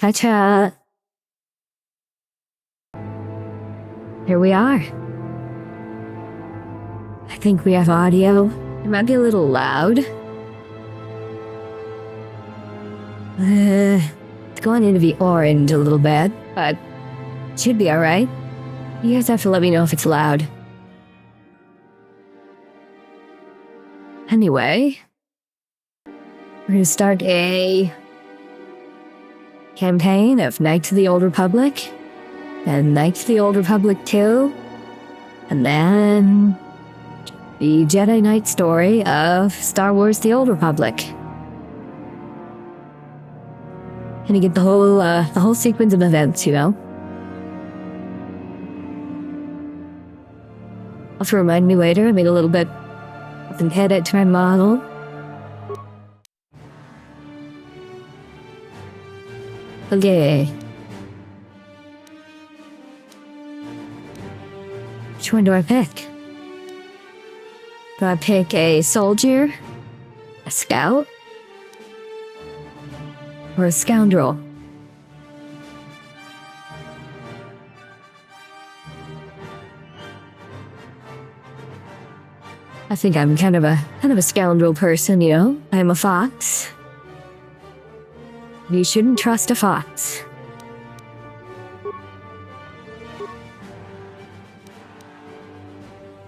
Cha-cha. Here we are. I think we have audio. It might be a little loud. It's going into the orange a little bit, but it should be alright. You guys have to let me know if it's loud. Anyway, we're gonna start a campaign of Knights of the Old Republic, and Knights of the Old Republic 2, and then the Jedi Knight story of Star Wars The Old Republic. And you get the whole sequence of events, you know? Also remind me later, I made a little bit of an edit to my model. Okay. Which one do I pick? Do I pick a soldier, a scout, or a scoundrel? I think I'm kind of a scoundrel person, you know? I'm a fox. You shouldn't trust a fox.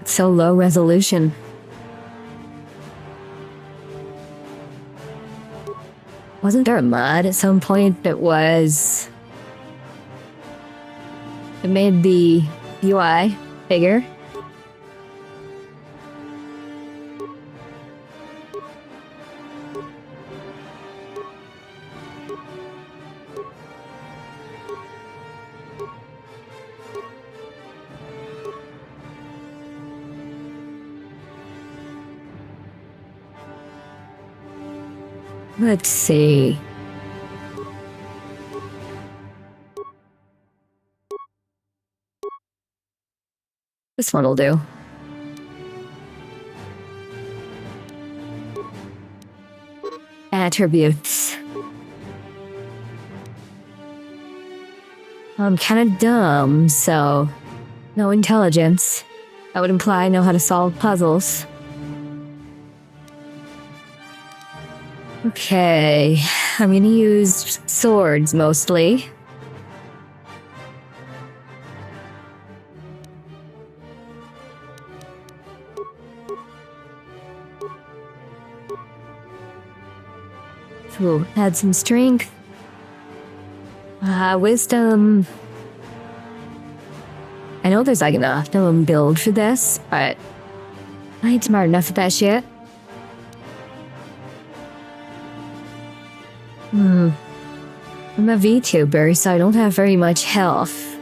It's so low resolution. Wasn't there a mod at some point that made the UI bigger? Let's see. This one will do. Attributes. I'm kind of dumb, so no intelligence. That would imply I know how to solve puzzles. Okay, I'm gonna use swords mostly. So, add some strength. Wisdom. I know there's like an optimum build for this, but I ain't smart enough for that shit. I'm a VTuber, so I don't have very much health.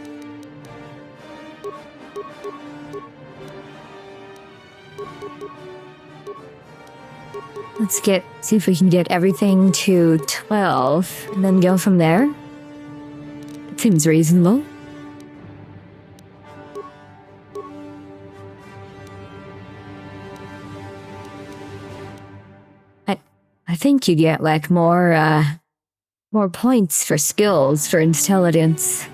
Let's see if we can get everything to 12, and then go from there. That seems reasonable. I think you get like more points for skills for intelligence.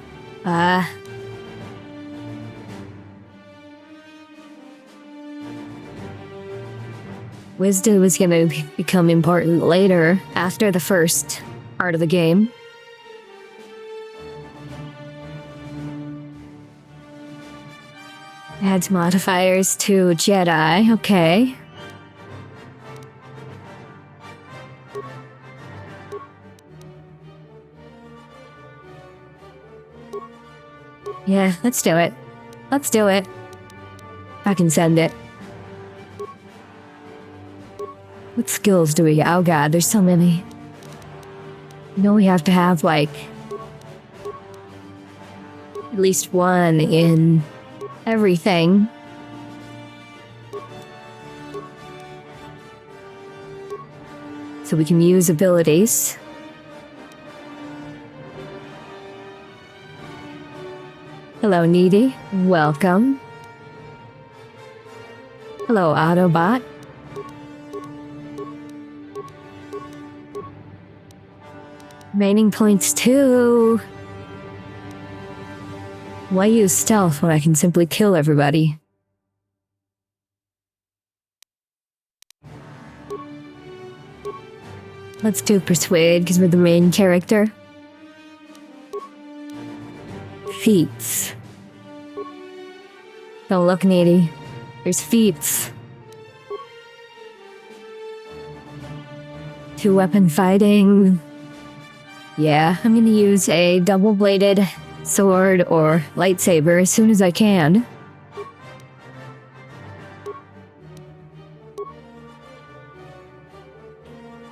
Wisdom is gonna become important later, after the first part of the game. Adds modifiers to Jedi, okay. Yeah, let's do it. Let's do it. I can send it. What skills do we get? Oh god, there's so many. You know we have to have, like, at least one in everything. So we can use abilities. Hello, Needy. Welcome. Hello, Autobot. Remaining points 2. Why use stealth when I can simply kill everybody? Let's do persuade because we're the main character. Feats. Don't look needy. There's feats. 2-weapon fighting. Yeah, I'm gonna use a double-bladed sword or lightsaber as soon as I can.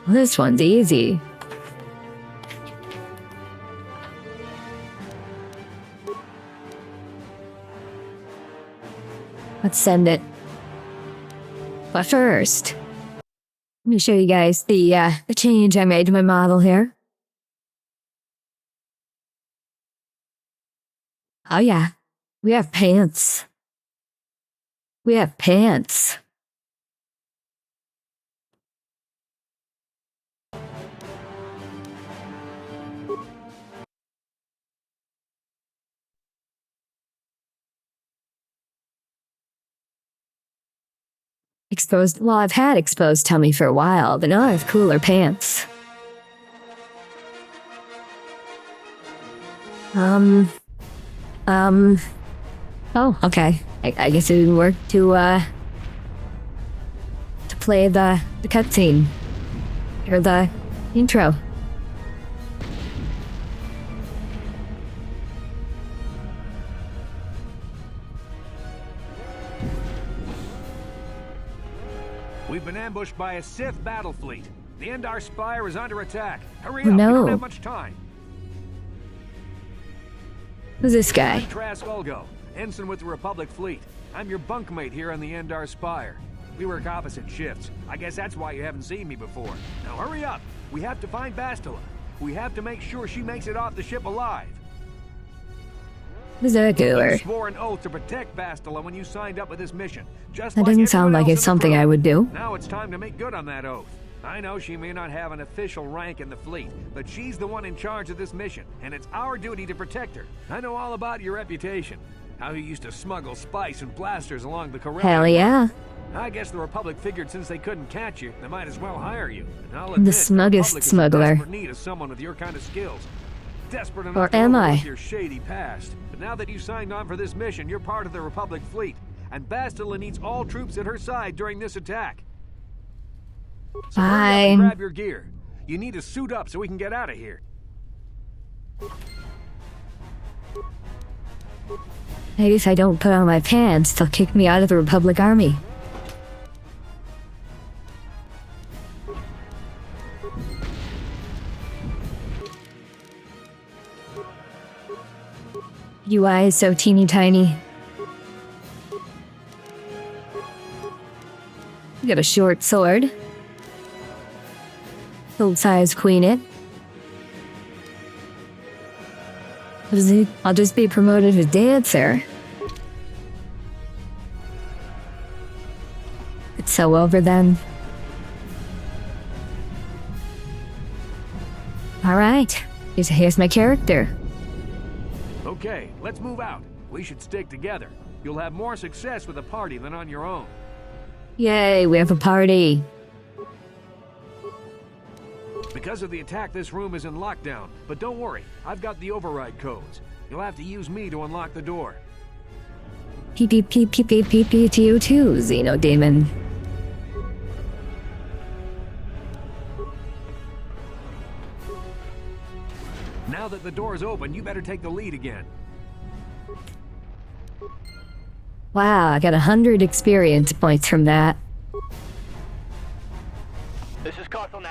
Well, this one's easy. Let's send it. But first, let me show you guys the change I made to my model here. Oh yeah, we have pants. We have pants. Exposed, well, I've had exposed tummy for a while, but now I have cooler pants. Oh, okay. I guess it didn't work to play the cutscene. Or the intro. We've been ambushed by a Sith battle fleet. The Endar Spire is under attack. Hurry Oh, up, no. we don't have much time. Who's this guy? I'm Trask Ulgo, ensign with the Republic fleet. I'm your bunkmate here on the Endar Spire. We work opposite shifts. I guess that's why you haven't seen me before. Now hurry up. We have to find Bastila. We have to make sure she makes it off the ship alive. Who's that You goober? swore an oath to protect Bastila when you signed up with this mission. Just That like doesn't sound everyone like else it's in the something crew. I would do. Now it's time to make good on that oath. I know she may not have an official rank in the fleet, but she's the one in charge of this mission, and it's our duty to protect her. I know all about your reputation. How you used to smuggle spice and blasters along the Corellian Hell line. yeah. I guess the Republic figured since they couldn't catch you, they might as well hire you. And I'll The admit, smuggest Republic is in smuggler. desperate need of someone with your kind of skills. Desperate enough Or to am overlook I? your shady past. But now that you signed on for this mission, you're part of the Republic fleet, and Bastila needs all troops at her side during this attack. So hurry up and Fine. grab your gear. You need to suit up so we can get out of here. Maybe if I don't put on my pants, they'll kick me out of the Republic Army. UI is so teeny tiny. You got a short sword. Full size queen it. What is it? I'll just be promoted to dancer. It's so over then. Alright, here's my character. Okay, let's move out. We should stick together. You'll have more success with a party than on your own. Yay, we have a party. Because of the attack, this room is in lockdown. But don't worry, I've got the override codes. You'll have to use me to unlock the door. Peep peep peep peep peep peep peep to you too, Xeno Demon. Now that the door is open, you better take the lead again. Wow, I got 100 experience points from that. This is KotOR.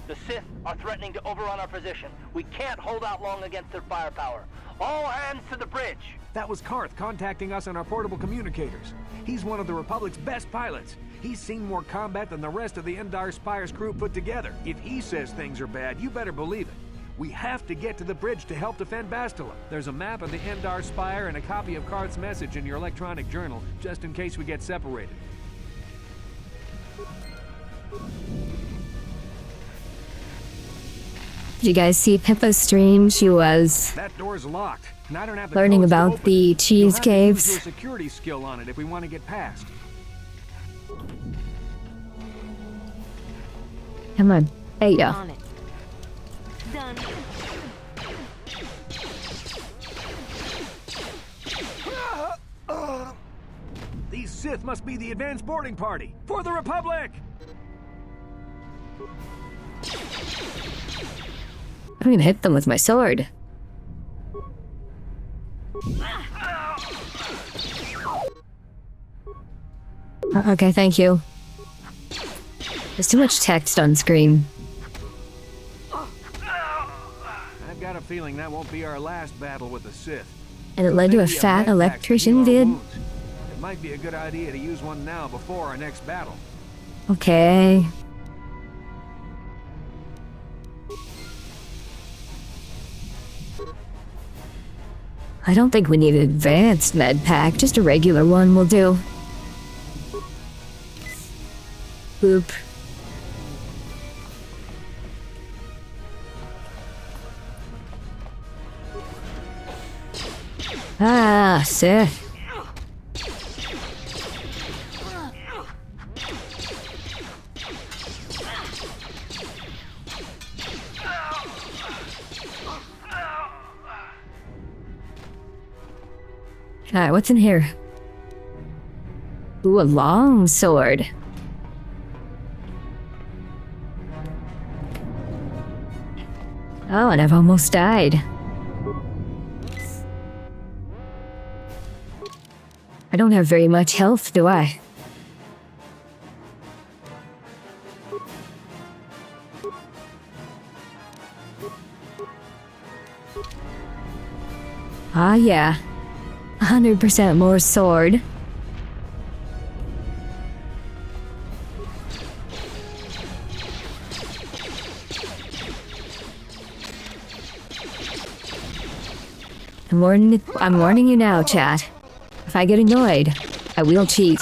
The Sith are threatening to overrun our position. We can't hold out long against their firepower. All hands to the bridge! That was Karth contacting us on our portable communicators. He's one of the Republic's best pilots. He's seen more combat than the rest of the Endar Spire's crew put together. If he says things are bad, you better believe it. We have to get to the bridge to help defend Bastila. There's a map of the Endar Spire and a copy of Karth's message in your electronic journal, just in case we get separated. Did you guys see Pippa's stream? She was That door's locked. And I don't have the learning codes to about open the it. You'll cheese have to use caves. your security skill on it if we want to get past. Come on. There you go. On it. Done. These Sith must be the advanced boarding party for the Republic. I'm gonna hit them with my sword. Okay, thank you. There's too much text on screen. I've got a feeling that won't be our last battle with the Sith. And it led to a Maybe fat med pack to electrician heal our vid. wounds. It might be a good idea to use one now before our next battle. Okay. I don't think we need an advanced med pack. Just a regular one will do. Boop. Ah, Sith. Alright, what's in here? Ooh, a long sword. Oh, and I've almost died. I don't have very much health, do I? Ah, yeah. 100% more sword. I'm warning you now, chat. If I get annoyed, I will cheat.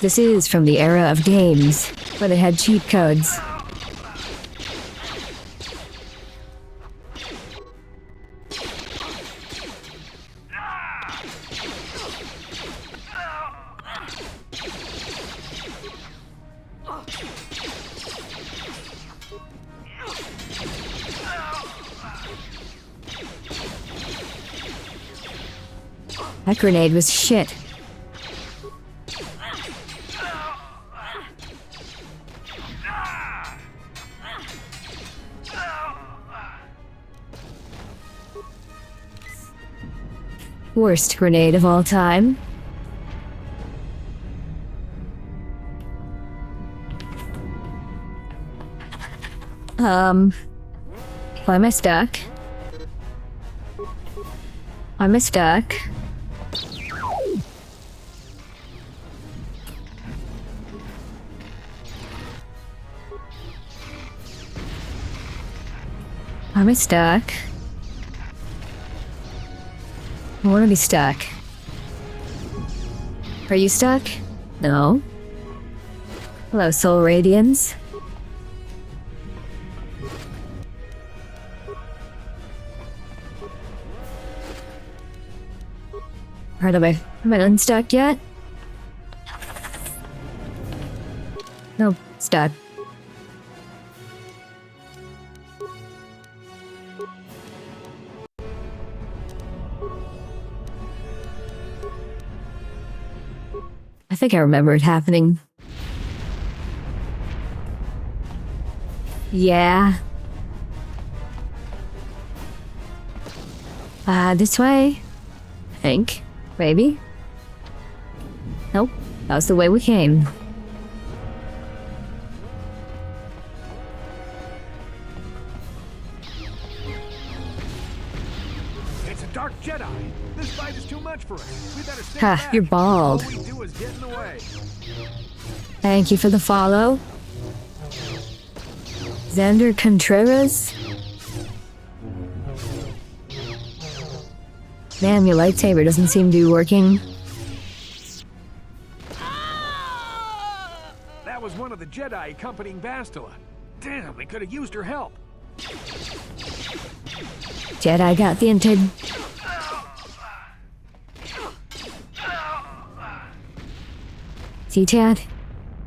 This is from the era of games, where they had cheat codes. That grenade was shit. Worst grenade of all time. Why am I stuck? Why am I stuck? Why am I stuck? I want to be stuck. Are you stuck? No. Hello, Soul Radiance. Right, am I unstuck yet? No, stuck. I think I remember it happening. Yeah. This way? I think. Maybe? Nope. That was the way we came. It's a dark Jedi. This fight is too much for us. We better stay Ha, back. you're bald. All we do is get in the way. Thank you for the follow. Xander Contreras? Damn, your lightsaber doesn't seem to be working. That was one of the Jedi accompanying Bastila. Damn, they could have used her help. Jedi got the intent. See, Chad?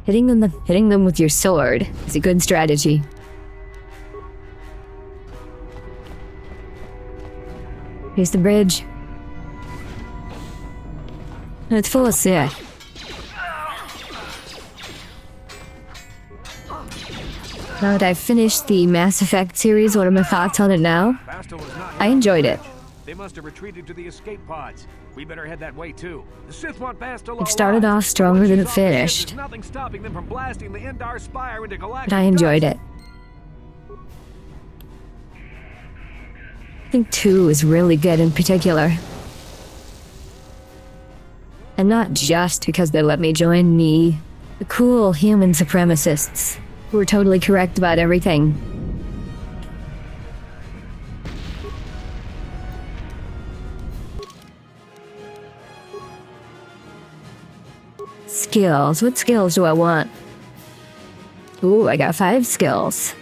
Hitting them with your sword is a good strategy. Here's the bridge. It's full of Sith. Now that I've finished the Mass Effect series, what are my thoughts on it now? Bastila's not I enjoyed it. They must have retreated to the escape pods. We better head that way too. The Sith want Bastila It started alive. off stronger than it Once she's off the Sith, finished, there's nothing stopping them from blasting the Endar Spire into galactic but I enjoyed dust. it. I think 2 is really good in particular. And not just because they let me join the cool human supremacists who were totally correct about everything. Skills. What skills do I want? Ooh, I got 5 skills.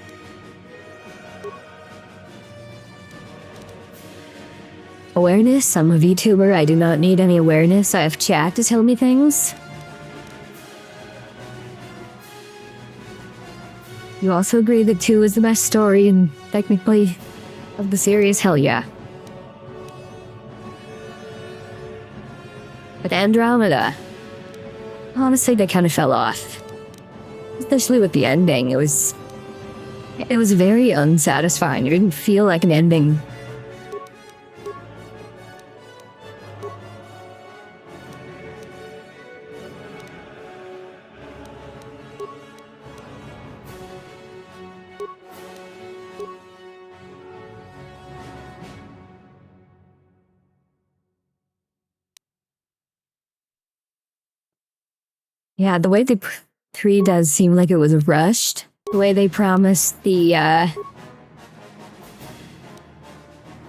Awareness. I'm a VTuber. I do not need any awareness. I have chat to tell me things. You also agree that 2 is the best story and technically of the series? Hell yeah. But Andromeda. Honestly, they kind of fell off. Especially with the ending. It was very unsatisfying. It didn't feel like an ending. Yeah, the way they 3 does seem like it was rushed. The way they promised the,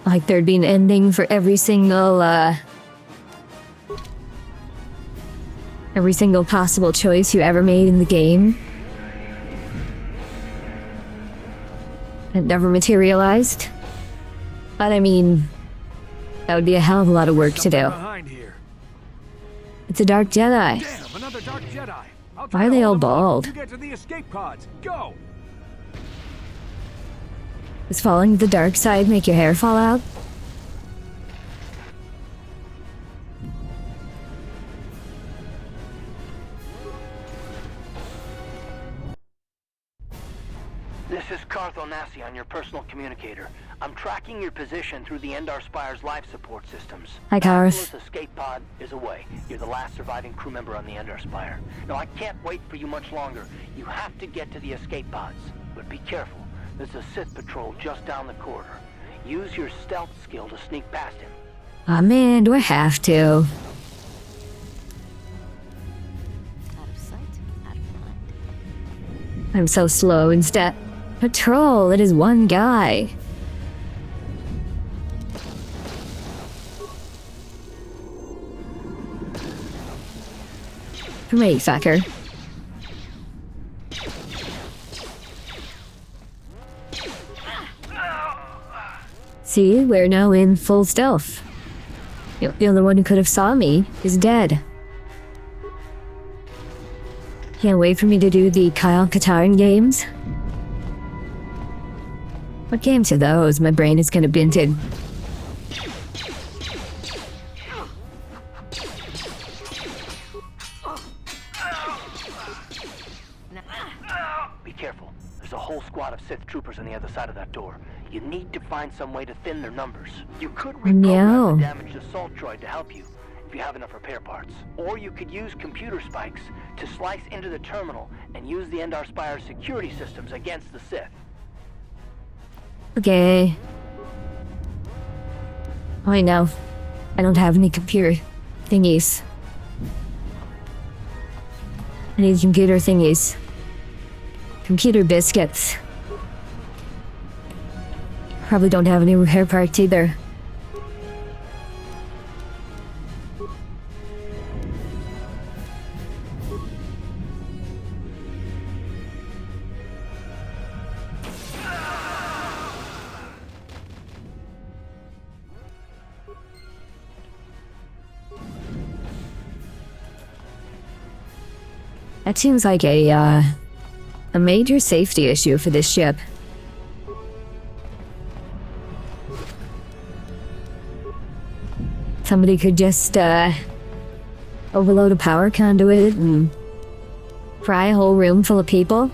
like there'd be an ending for every single possible choice you ever made in the game. It never materialized. But I mean, that would be a hell of a lot of work to do. Behind here. It's a Dark Jedi. Damn, another Dark Jedi. I'll Why are they all bald? You get to the escape pods. Go. Does falling to the dark side make your hair fall out? This is KotOR on your personal communicator. I'm tracking your position through the Endar Spire's life support systems. Hi, Gareth. Bastila's escape pod is away. You're the last surviving crew member on the Endar Spire. Now, I can't wait for you much longer. You have to get to the escape pods. But be careful. There's a Sith patrol just down the corridor. Use your stealth skill to sneak past him. Aw man, do I have to? Out of sight, out of mind. I'm so slow instead. Patrol, it is one guy. Come here, you fucker. See, we're now in full stealth. The only one who could have saw me is dead. Can't wait for me to do the KotOR games. What games are those? My brain is kind of binted. Be careful. There's a whole squad of Sith troopers on the other side of that door. You need to find some way to thin their numbers. You could reprogram the damaged assault droid to help you, if you have enough repair parts. Or you could use computer spikes to slice into the terminal and use the Endar Spire's security systems against the Sith. Okay. Oh, I know. I don't have any computer thingies. I need computer thingies. Computer biscuits. Probably don't have any repair parts either. That seems like a major safety issue for this ship. Somebody could just, overload a power conduit and fry a whole room full of people.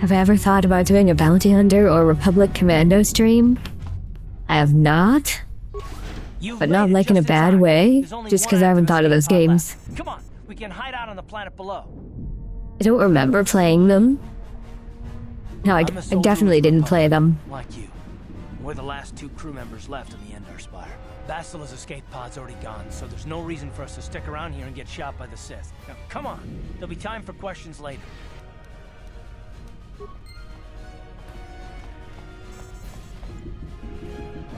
Have I ever thought about doing a bounty hunter or Republic Commando stream? I have not. But not like in a bad way, just because I haven't thought of those games. Come on, we can hide out on the planet below. I don't remember playing them. No, I definitely didn't play them. Like you. We're the last 2 crew members left in the Endar Spire. Bastila's escape pod's already gone, so there's no reason for us to stick around here and get shot by the Sith. Now, come on. There'll be time for questions later.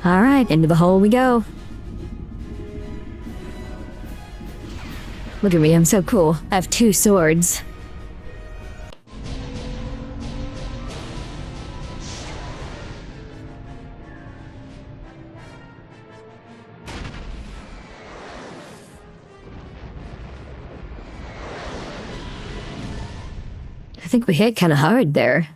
Alright, into the hole we go. Look at me, I'm so cool. I have 2 swords. I think we hit kind of hard there.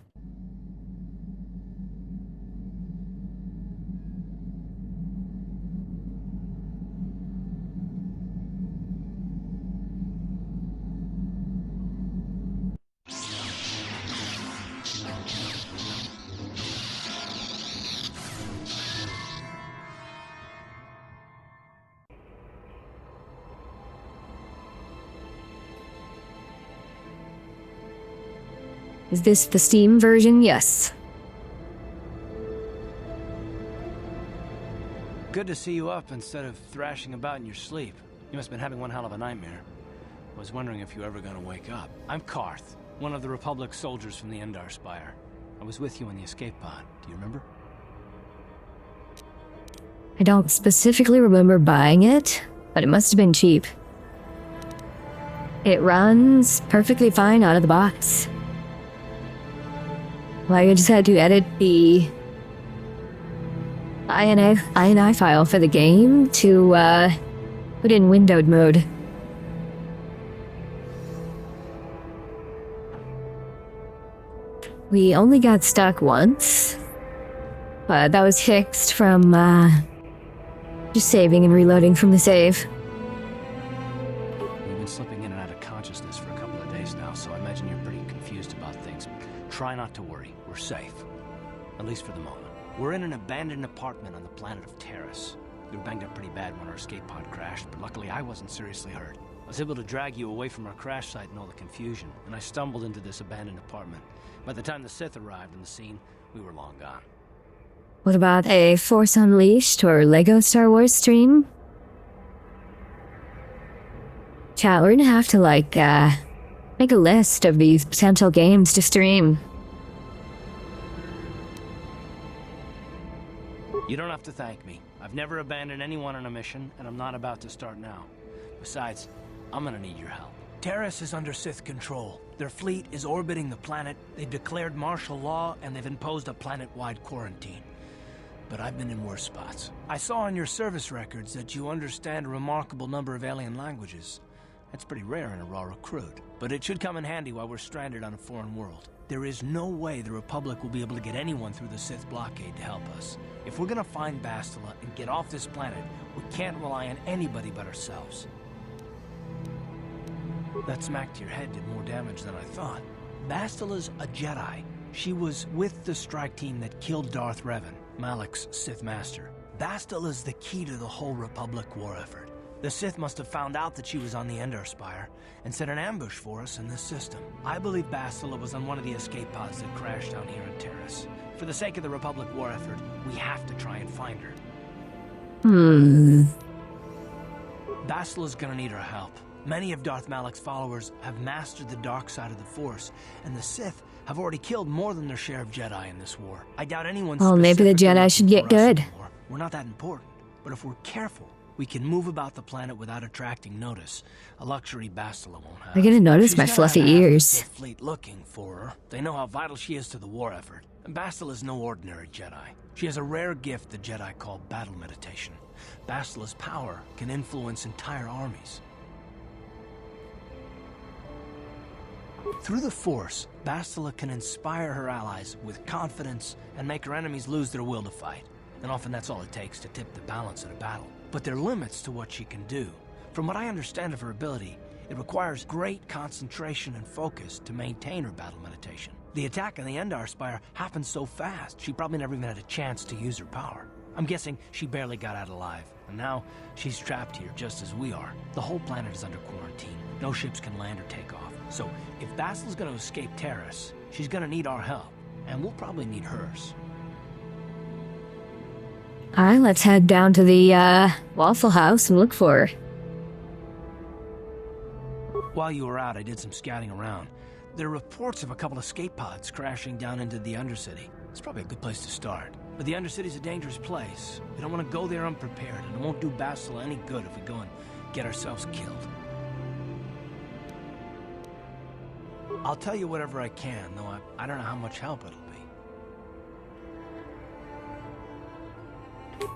Is this the Steam version? Yes. Good to see you up instead of thrashing about in your sleep. You must have been having one hell of a nightmare. I was wondering if you were ever gonna wake up. I'm Karth, one of the Republic soldiers from the Endar Spire. I was with you in the escape pod. Do you remember? I don't specifically remember buying it, but it must have been cheap. It runs perfectly fine out of the box. Like, I just had to edit the INI file for the game to put in windowed mode. We only got stuck once, but that was fixed from just saving and reloading from the save. You've been slipping in and out of consciousness for a couple of days now, so I imagine you're pretty confused about things. Try not to worry. We're safe. At least for the moment. We're in an abandoned apartment on the planet of Terrace. We were banged up pretty bad when our escape pod crashed, but luckily I wasn't seriously hurt. I was able to drag you away from our crash site and all the confusion, and I stumbled into this abandoned apartment. By the time the Sith arrived on the scene, we were long gone. What about a Force Unleashed or Lego Star Wars stream? Chat, we're gonna have to, like, make a list of these potential games to stream. You don't have to thank me. I've never abandoned anyone on a mission, and I'm not about to start now. Besides, I'm gonna need your help. Terrace is under Sith control. Their fleet is orbiting the planet, they've declared martial law, and they've imposed a planet-wide quarantine. But I've been in worse spots. I saw on your service records that you understand a remarkable number of alien languages. That's pretty rare in a raw recruit, but it should come in handy while we're stranded on a foreign world. There is no way the Republic will be able to get anyone through the Sith blockade to help us. If we're gonna find Bastila and get off this planet, we can't rely on anybody but ourselves. That smack to your head did more damage than I thought. Bastila's a Jedi. She was with the strike team that killed Darth Revan, Malak's Sith master. Bastila's the key to the whole Republic war effort. The Sith must have found out that she was on the Endar Spire and set an ambush for us in this system. I believe Bastila was on one of the escape pods that crashed down here in Terrace. For the sake of the Republic war effort, we have to try and find her. Bastila's gonna need our help. Many of Darth Malak's followers have mastered the dark side of the Force, and the Sith have already killed more than their share of Jedi in this war. I doubt anyone's Oh, maybe the specifically Jedi should looking get for us good. anymore. We're not that important, but if we're careful, we can move about the planet without attracting notice. A luxury Bastila won't have. They're gonna notice She's my gonna fluffy have half the ears. Sith fleet looking for her. They know how vital she is to the war effort. And Bastila's no ordinary Jedi. She has a rare gift the Jedi call battle meditation. Bastila's power can influence entire armies. Through the Force, Bastila can inspire her allies with confidence and make her enemies lose their will to fight. And often that's all it takes to tip the balance in a battle. But there are limits to what she can do. From what I understand of her ability, it requires great concentration and focus to maintain her battle meditation. The attack on the Endar Spire happened so fast, she probably never even had a chance to use her power. I'm guessing she barely got out alive, and now she's trapped here just as we are. The whole planet is under quarantine. No ships can land or take off. So if Bastila's gonna escape Terrace, she's gonna need our help, and we'll probably need hers. Alright, let's head down to the Waffle House and look for her. While you were out, I did some scouting around. There are reports of a couple escape pods crashing down into the Undercity. It's probably a good place to start. But the Undercity's a dangerous place. We don't want to go there unprepared, and it won't do Bastila any good if we go and get ourselves killed. I'll tell you whatever I can, though I don't know how much help it'll be.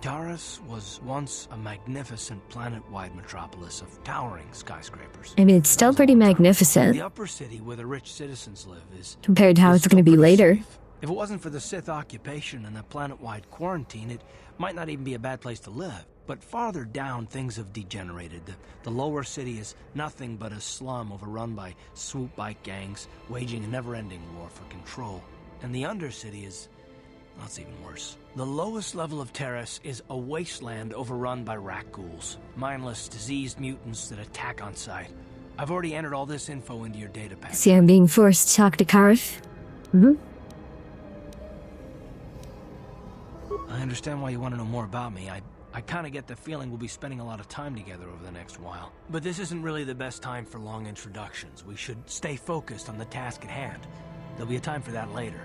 Taris was once a magnificent planet-wide metropolis of towering skyscrapers. I mean, it's still pretty magnificent The upper city where the rich citizens live is compared to how it's going to be still pretty later. safe. If it wasn't for the Sith occupation and the planet-wide quarantine, it might not even be a bad place to live. But farther down, things have degenerated. The lower city is nothing but a slum overrun by swoop bike gangs, waging a never-ending war for control. And the undercity is... well, it's even worse. The lowest level of Terrace is a wasteland overrun by rat ghouls. Mindless, diseased mutants that attack on sight. I've already entered all this info into your datapad. See, I'm being forced to talk to Karth. I understand why you want to know more about me. I kind of get the feeling we'll be spending a lot of time together over the next while. But this isn't really the best time for long introductions. We should stay focused on the task at hand. There'll be a time for that later.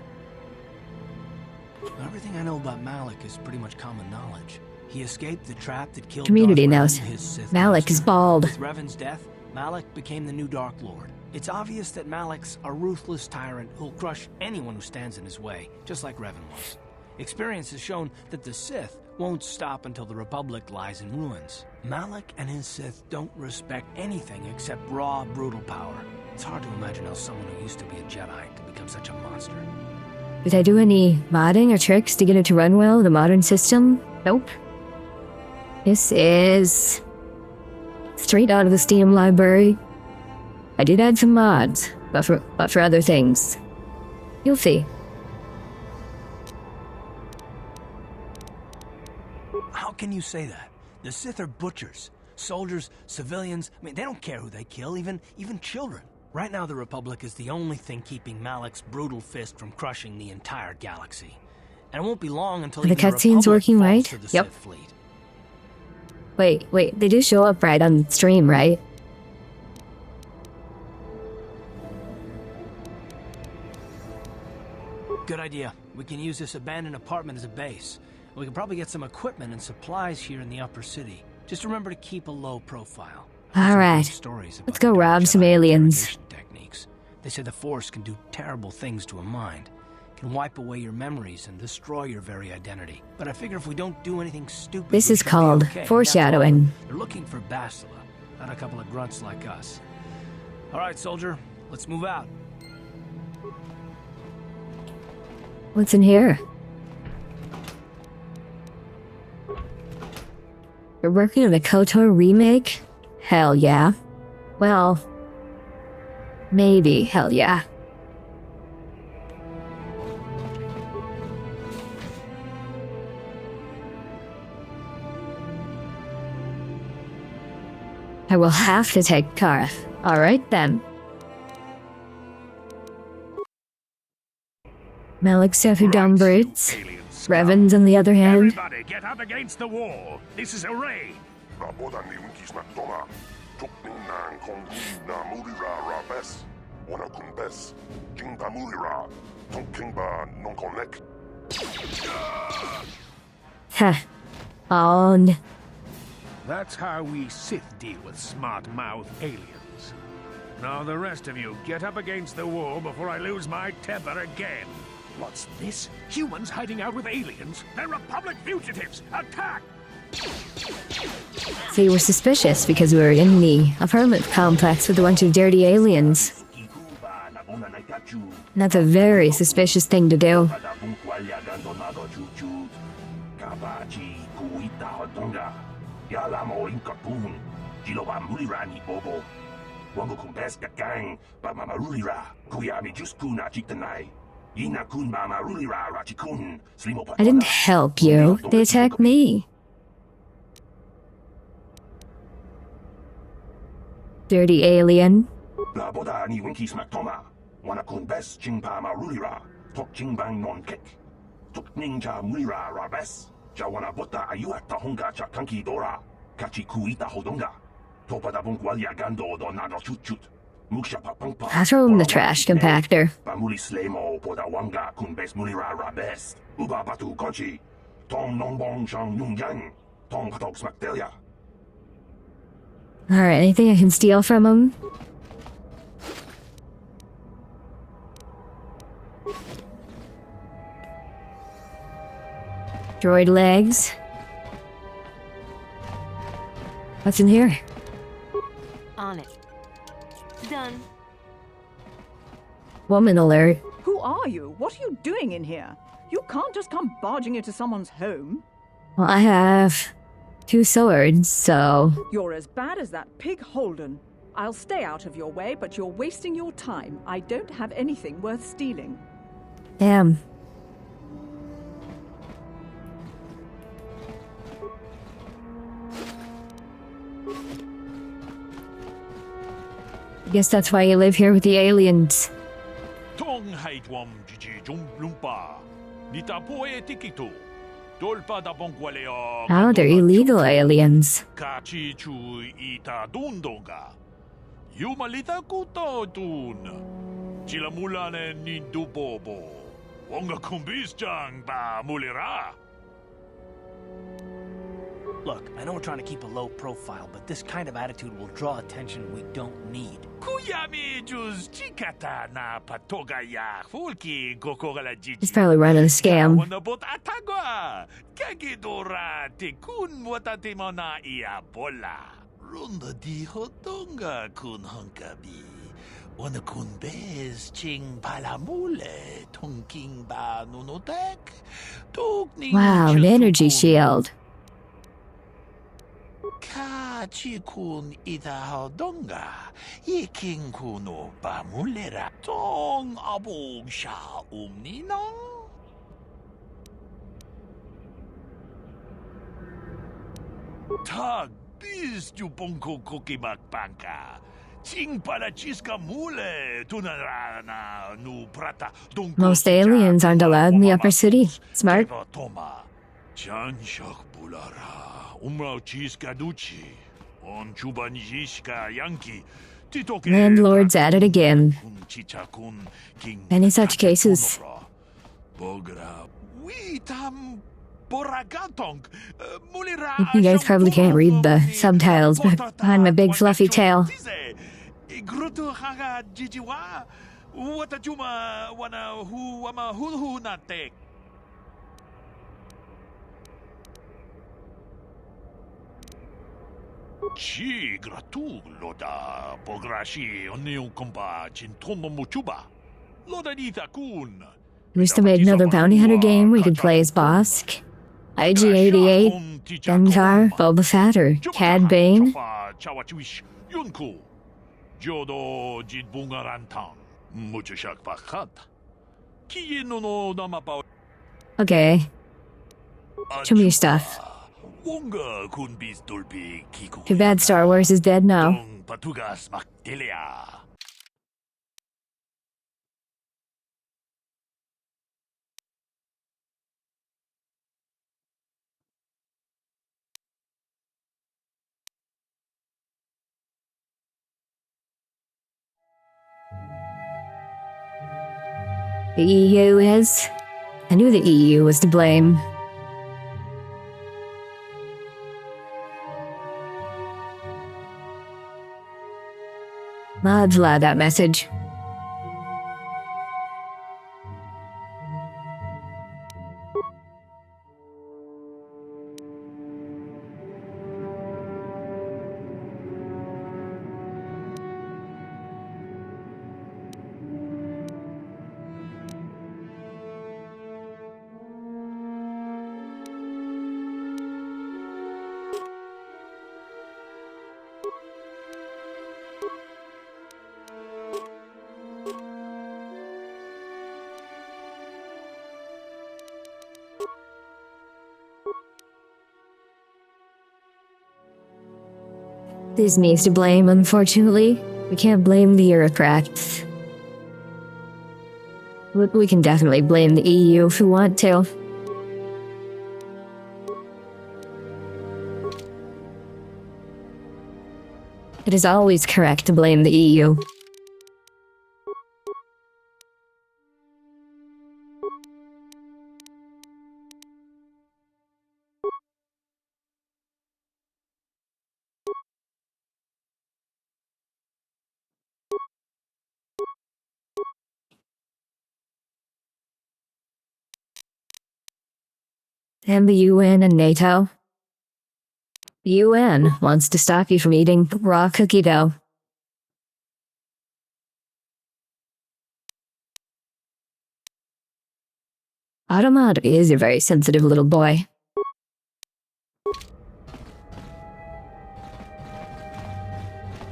Everything I know about Malak is pretty much common knowledge. He escaped the trap that killed Community Darth knows. Revan, his Sith Malak master. is bald. With Revan's death, Malak became the new Dark Lord. It's obvious that Malak's a ruthless tyrant who'll crush anyone who stands in his way, just like Revan was. Experience has shown that the Sith won't stop until the Republic lies in ruins. Malak and his Sith don't respect anything except raw, brutal power. It's hard to imagine how someone who used to be a Jedi could become such a monster. Did I do any modding or tricks to get it to run well with a modern system? Nope. This is straight out of the Steam library. I did add some mods, but for other things. You'll see. How can you say that? The Sith are butchers. Soldiers, civilians, I mean, they don't care who they kill, even children. Right now, the Republic is the only thing keeping Malak's brutal fist from crushing the entire galaxy. And it won't be long until Are the even cutscenes Republic working falls right? to the Yep. Sith fleet. Wait, they do show up right on stream, right? Good idea. We can use this abandoned apartment as a base. We can probably get some equipment and supplies here in the upper city. Just remember to keep a low profile. All right. Stories about Let's go the rob Dark some Jedi aliens. interrogation techniques. They say the Force can do terrible things to a mind. Can wipe away your memories and destroy your very identity. But I figure if we don't do anything stupid, This we is should be called okay. That's foreshadowing. all. They're looking for Bastila, not a couple of grunts like us. All right, soldier, let's move out. What's in here? You're working on a KotOR remake? Hell yeah. Well, maybe hell yeah. I will have to take Karth. Alright then. Malak said who dumb brutes. Revens, on the other hand. Everybody, get up against the wall. This is a raid. Heh. On. That's how we Sith deal with smart-mouth aliens. Now the rest of you, get up against the wall before I lose my temper again. What's this? Humans hiding out with aliens? They're Republic fugitives! Attack! They were suspicious because we were in the apartment complex with a bunch of dirty aliens. That's a very suspicious thing to do. I didn't help you. They attacked me. Dirty alien. I throw him in the trash compactor. Alright, anything I can steal from him? Droid legs. What's in here? On it. Done. Woman alert. Who are you? What are you doing in here? You can't just come barging into someone's home. Well, I have 2 swords, so... You're as bad as that pig Holden. I'll stay out of your way, but you're wasting your time. I don't have anything worth stealing. Damn. I guess that's why you live here with the aliens. Oh, they're illegal aliens. Look, I know we're trying to keep a low profile, but this kind of attitude will draw attention we don't need. He's probably running a scam. Wow, an energy shield. Kachikun itahodonga, iking kuno bamulera, tong abog sha umninong. Tag bis jupongko kokimak panka. Most aliens aren't allowed in the upper city. Smart. Landlord's at it again. Any such cases? You guys probably can't read the subtitles behind my big fluffy tail. We used to make another bounty hunter game where you could play as Bosk, IG-88, Dengar, Boba Fett, or Cad Bane. Okay. Show me your stuff. Wonga kun bistulpi kiku. Too bad Star Wars is dead now. Dong patugas makdelia. The EU is? I knew the EU was to blame. I'd flag that message. Disney's to blame, unfortunately. We can't blame the bureaucrats. But we can definitely blame the EU if we want to. It is always correct to blame the EU. And the UN and NATO. The UN wants to stop you from eating raw cookie dough. Automata is a very sensitive little boy.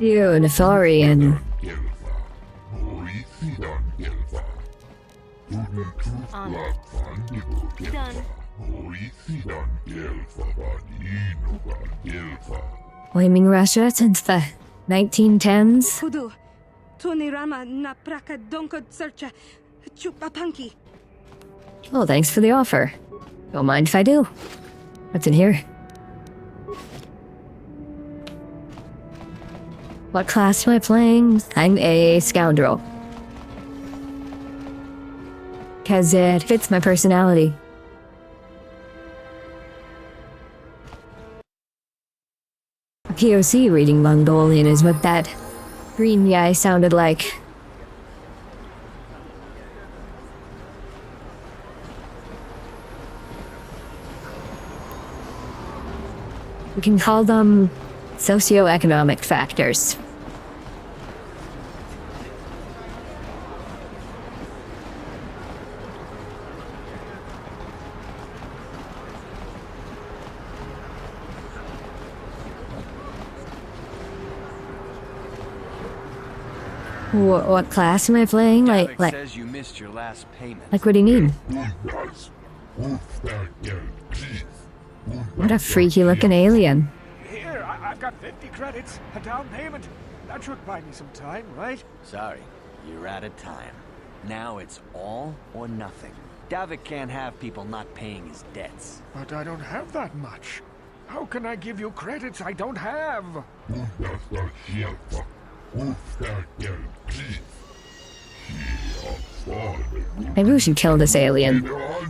You, Nefarian. On it. Done. Blaming Russia since the 1910s? Kudu, Tunirama na praka donko searcha chupapanki. Well, thanks for the offer. Don't mind if I do. What's in here? What class am I playing? I'm a scoundrel. 'Cause it fits my personality. A POC reading Mongolian is what that green guy sounded like. We can call them socioeconomic factors. What class am I playing? Like, says you missed your last payment. what do you mean? What a freaky looking alien. Here, I've got 50 credits, a down payment. That should buy me some time, right? Sorry, you're out of time. Now it's all or nothing. Davik can't have people not paying his debts. But I don't have that much. How can I give you credits I don't have? Maybe we should kill this alien.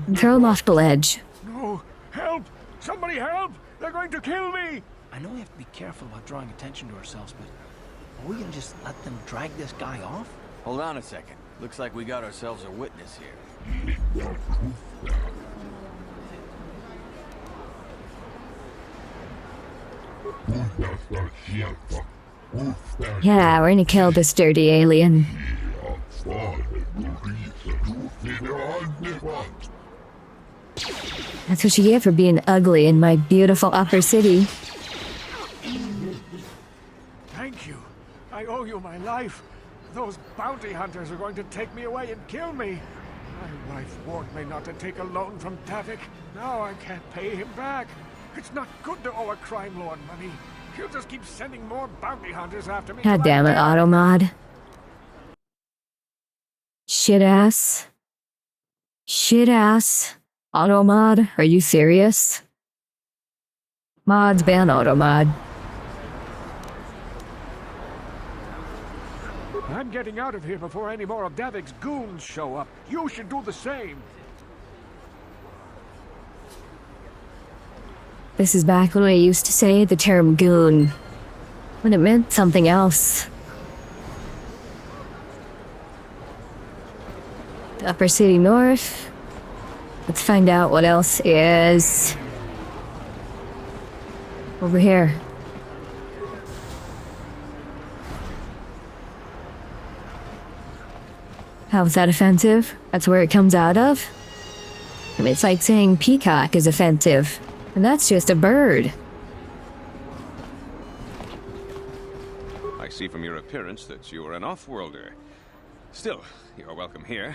And throw him off the ledge. No, help! Somebody help! They're going to kill me! I know we have to be careful about drawing attention to ourselves, but are we gonna just let them drag this guy off? Hold on a second. Looks like we got ourselves a witness here. Yeah, we're gonna kill this dirty alien. That's what you get for being ugly in my beautiful upper city. Thank you. I owe you my life. Those bounty hunters are going to take me away and kill me. My wife warned me not to take a loan from Davik. Now I can't pay him back. It's not good to owe a crime lord money. He'll just keep sending more bounty hunters after me. God damn it, Automod. Shit ass. Shit ass. Automod, are you serious? Mods ban Automod. I'm getting out of here before any more of Davik's goons show up. You should do the same. This is back when we used to say the term goon, when it meant something else. The Upper City North. Let's find out what else is over here. How's that offensive? That's where it comes out of? I mean, it's like saying peacock is offensive. And that's just a bird. I see from your appearance that you are an off-worlder. Still, you are welcome here.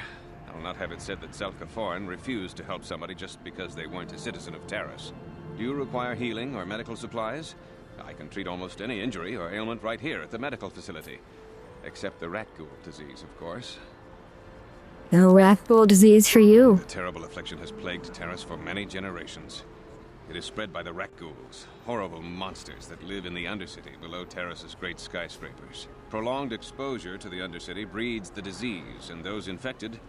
I'll not have it said that KotOR refused to help somebody just because they weren't a citizen of Taris. Do you require healing or medical supplies? I can treat almost any injury or ailment right here at the medical facility. Except the rat ghoul disease, of course. No rat ghoul disease for you. The terrible affliction has plagued Taris for many generations. It is spread by the rat ghouls, horrible monsters that live in the Undercity below Taris's great skyscrapers. Prolonged exposure to the Undercity breeds the disease, and those infected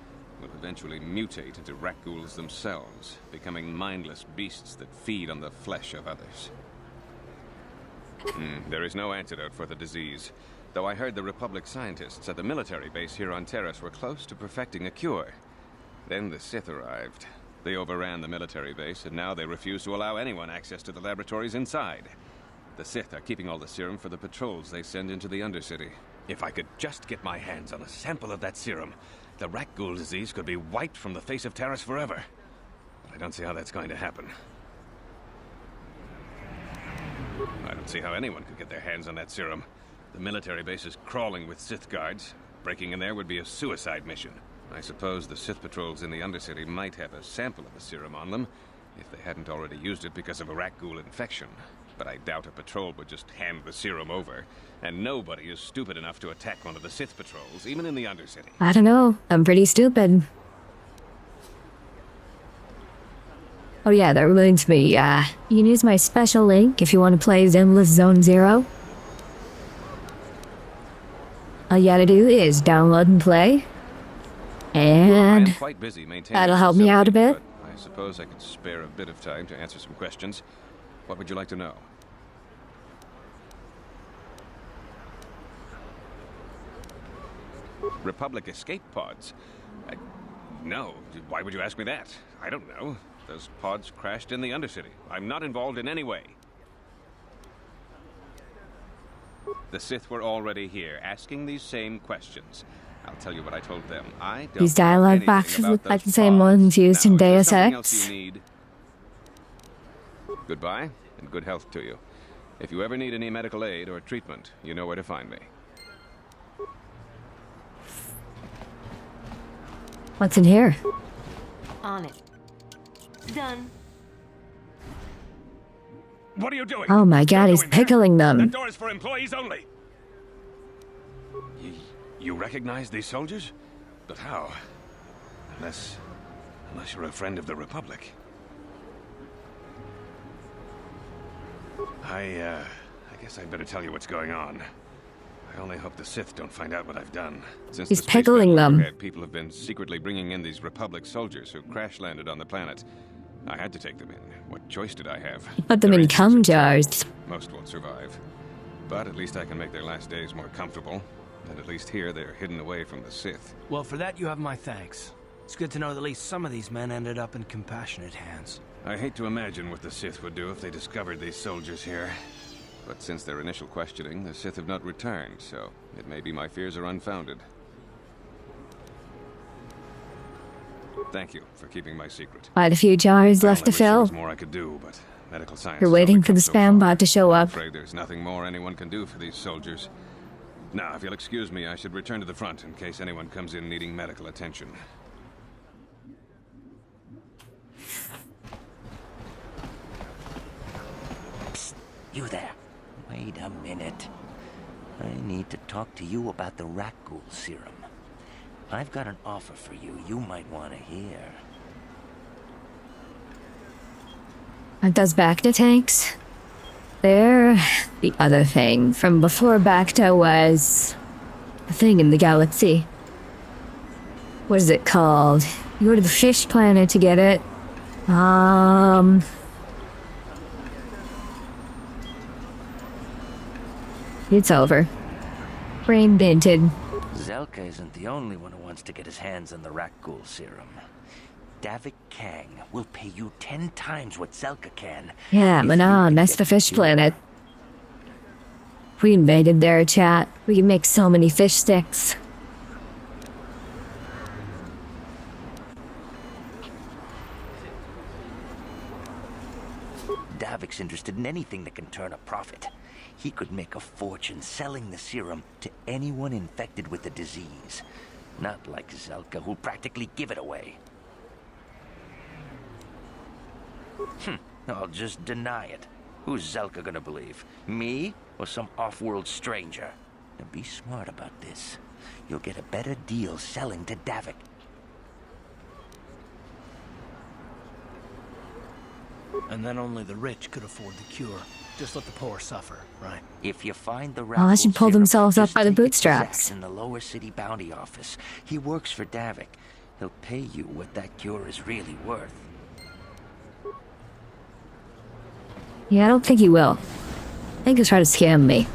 will eventually mutate into rat ghouls themselves, becoming mindless beasts that feed on the flesh of others. There is no antidote for the disease, though I heard the Republic scientists at the military base here on Taris were close to perfecting a cure. Then the Sith arrived. They overran the military base, and now they refuse to allow anyone access to the laboratories inside. The Sith are keeping all the serum for the patrols they send into the Undercity. If I could just get my hands on a sample of that serum, the rat ghoul disease could be wiped from the face of Taris forever. But I don't see how that's going to happen. I don't see how anyone could get their hands on that serum. The military base is crawling with Sith guards. Breaking in there would be a suicide mission. I suppose the Sith patrols in the Undercity might have a sample of the serum on them, if they hadn't already used it because of a rat ghoul infection. But I doubt a patrol would just hand the serum over, and nobody is stupid enough to attack one of the Sith patrols, even in the Undercity. I don't know. I'm pretty stupid. Oh yeah, that reminds me. You can use my special link if you want to play Zenless Zone Zero. All you gotta do is download and play. And that'll help me out a bit. I suppose I could spare a bit of time to answer some questions. What would you like to know? Republic escape pods? No. Why would you ask me that? I don't know. Those pods crashed in the Undercity. I'm not involved in any way. The Sith were already here, asking these same questions. I'll tell you what I told them. These dialogue boxes look like the same ones used in Deus Ex. Goodbye, and good health to you. If you ever need any medical aid or treatment, you know where to find me. What's in here? On it. Done. What are you doing? Oh my god, he's pickling them. That door is for employees only. You recognize these soldiers? But how? Unless you're a friend of the Republic. I guess I'd better tell you what's going on. I only hope the Sith don't find out what I've done. Since he's pickling them. People have been secretly bringing in these Republic soldiers who crash-landed on the planet. I had to take them in. What choice did I have? Put them in cum jars. Most won't survive. But at least I can make their last days more comfortable. And at least here they're hidden away from the Sith. Well, for that you have my thanks. It's good to know that at least some of these men ended up in compassionate hands. I hate to imagine what the Sith would do if they discovered these soldiers here. But since their initial questioning, the Sith have not returned, so it may be my fears are unfounded. Thank you for keeping my secret. Quite a few jars left to fill. There's more I could do, but medical science. You're waiting for the spam bot to show up. I'm afraid there's nothing more anyone can do for these soldiers. Now, if you'll excuse me, I should return to the front in case anyone comes in needing medical attention. You there. Wait a minute. I need to talk to you about the Rakghoul serum. I've got an offer for you might want to hear. Aren't those Bacta tanks? They're the other thing from before Bacta was a thing in the galaxy. What is it called? You go to the fish planet to get it. It's over. Brain dented. Zelka isn't the only one who wants to get his hands on the Rakghoul serum. Davik Kang will pay you 10 times what Zelka can. Yeah, Manon, that's the fish planet. If we invaded their chat, we could make so many fish sticks. Davik's interested in anything that can turn a profit. He could make a fortune selling the serum to anyone infected with the disease. Not like Zelka, who'll practically give it away. I'll just deny it. Who's Zelka gonna believe? Me or some off-world stranger? Now be smart about this. You'll get a better deal selling to Davik. And then only the rich could afford the cure. Just let the poor suffer, right? If you find the Oh, they should pull themselves up by the bootstraps. In the lower city bounty office. He works for Davik. He'll pay you what that cure is really worth. Yeah, I don't think he will. I think he'll try to scam me.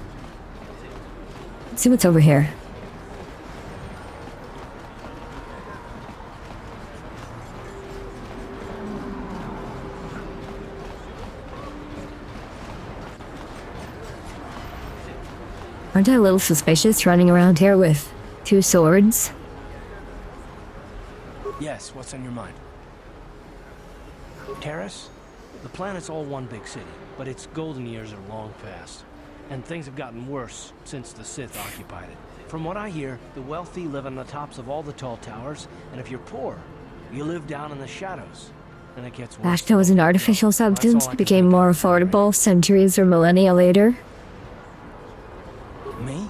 Let's see what's over here. Aren't I a little suspicious running around here with 2 swords? Yes, what's on your mind? Terrace? The planet's all one big city, but its golden years are long past. And things have gotten worse since the Sith occupied it. From what I hear, the wealthy live on the tops of all the tall towers, and if you're poor, you live down in the shadows. And it gets worse. Bacta was an artificial substance that became more affordable centuries or millennia later. Me?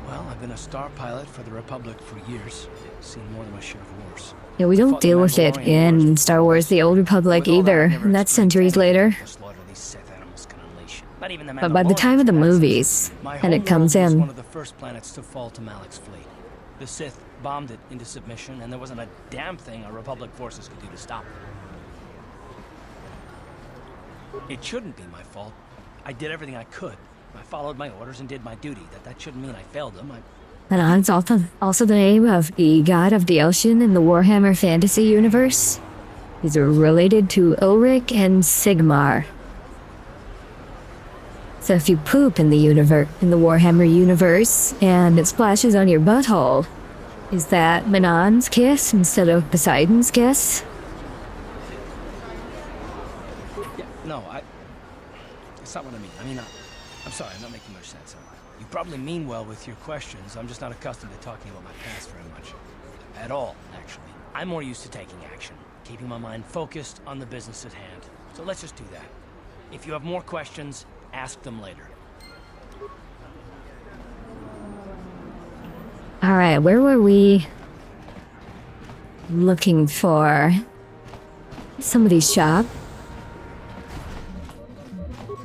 Well, I've been a star pilot for the Republic for years. Seen more than my share of wars. Yeah, we don't deal with it in Star Wars The Old Republic either, and that's centuries later. But by the time of the movies, and it comes was in, one of the first planets to fall to Malak's fleet. The Sith bombed it into submission, and there wasn't a damn thing our Republic forces could do to stop it. It shouldn't be my fault. I did everything I could. I followed my orders and did my duty. That shouldn't mean I failed them. Manon's also the name of the god of the ocean in the Warhammer fantasy universe. These are related to Ulrich and Sigmar. So if you poop in the Warhammer universe and it splashes on your butthole, is that Manon's kiss instead of Poseidon's kiss? Yeah, no, that's not what I mean. I'm sorry, I'm not making much sense. You probably mean well with your questions. I'm just not accustomed to talking about my past very much. At all, actually. I'm more used to taking action, keeping my mind focused on the business at hand. So let's just do that. If you have more questions, ask them later. Alright, where were we looking for? Somebody's shop.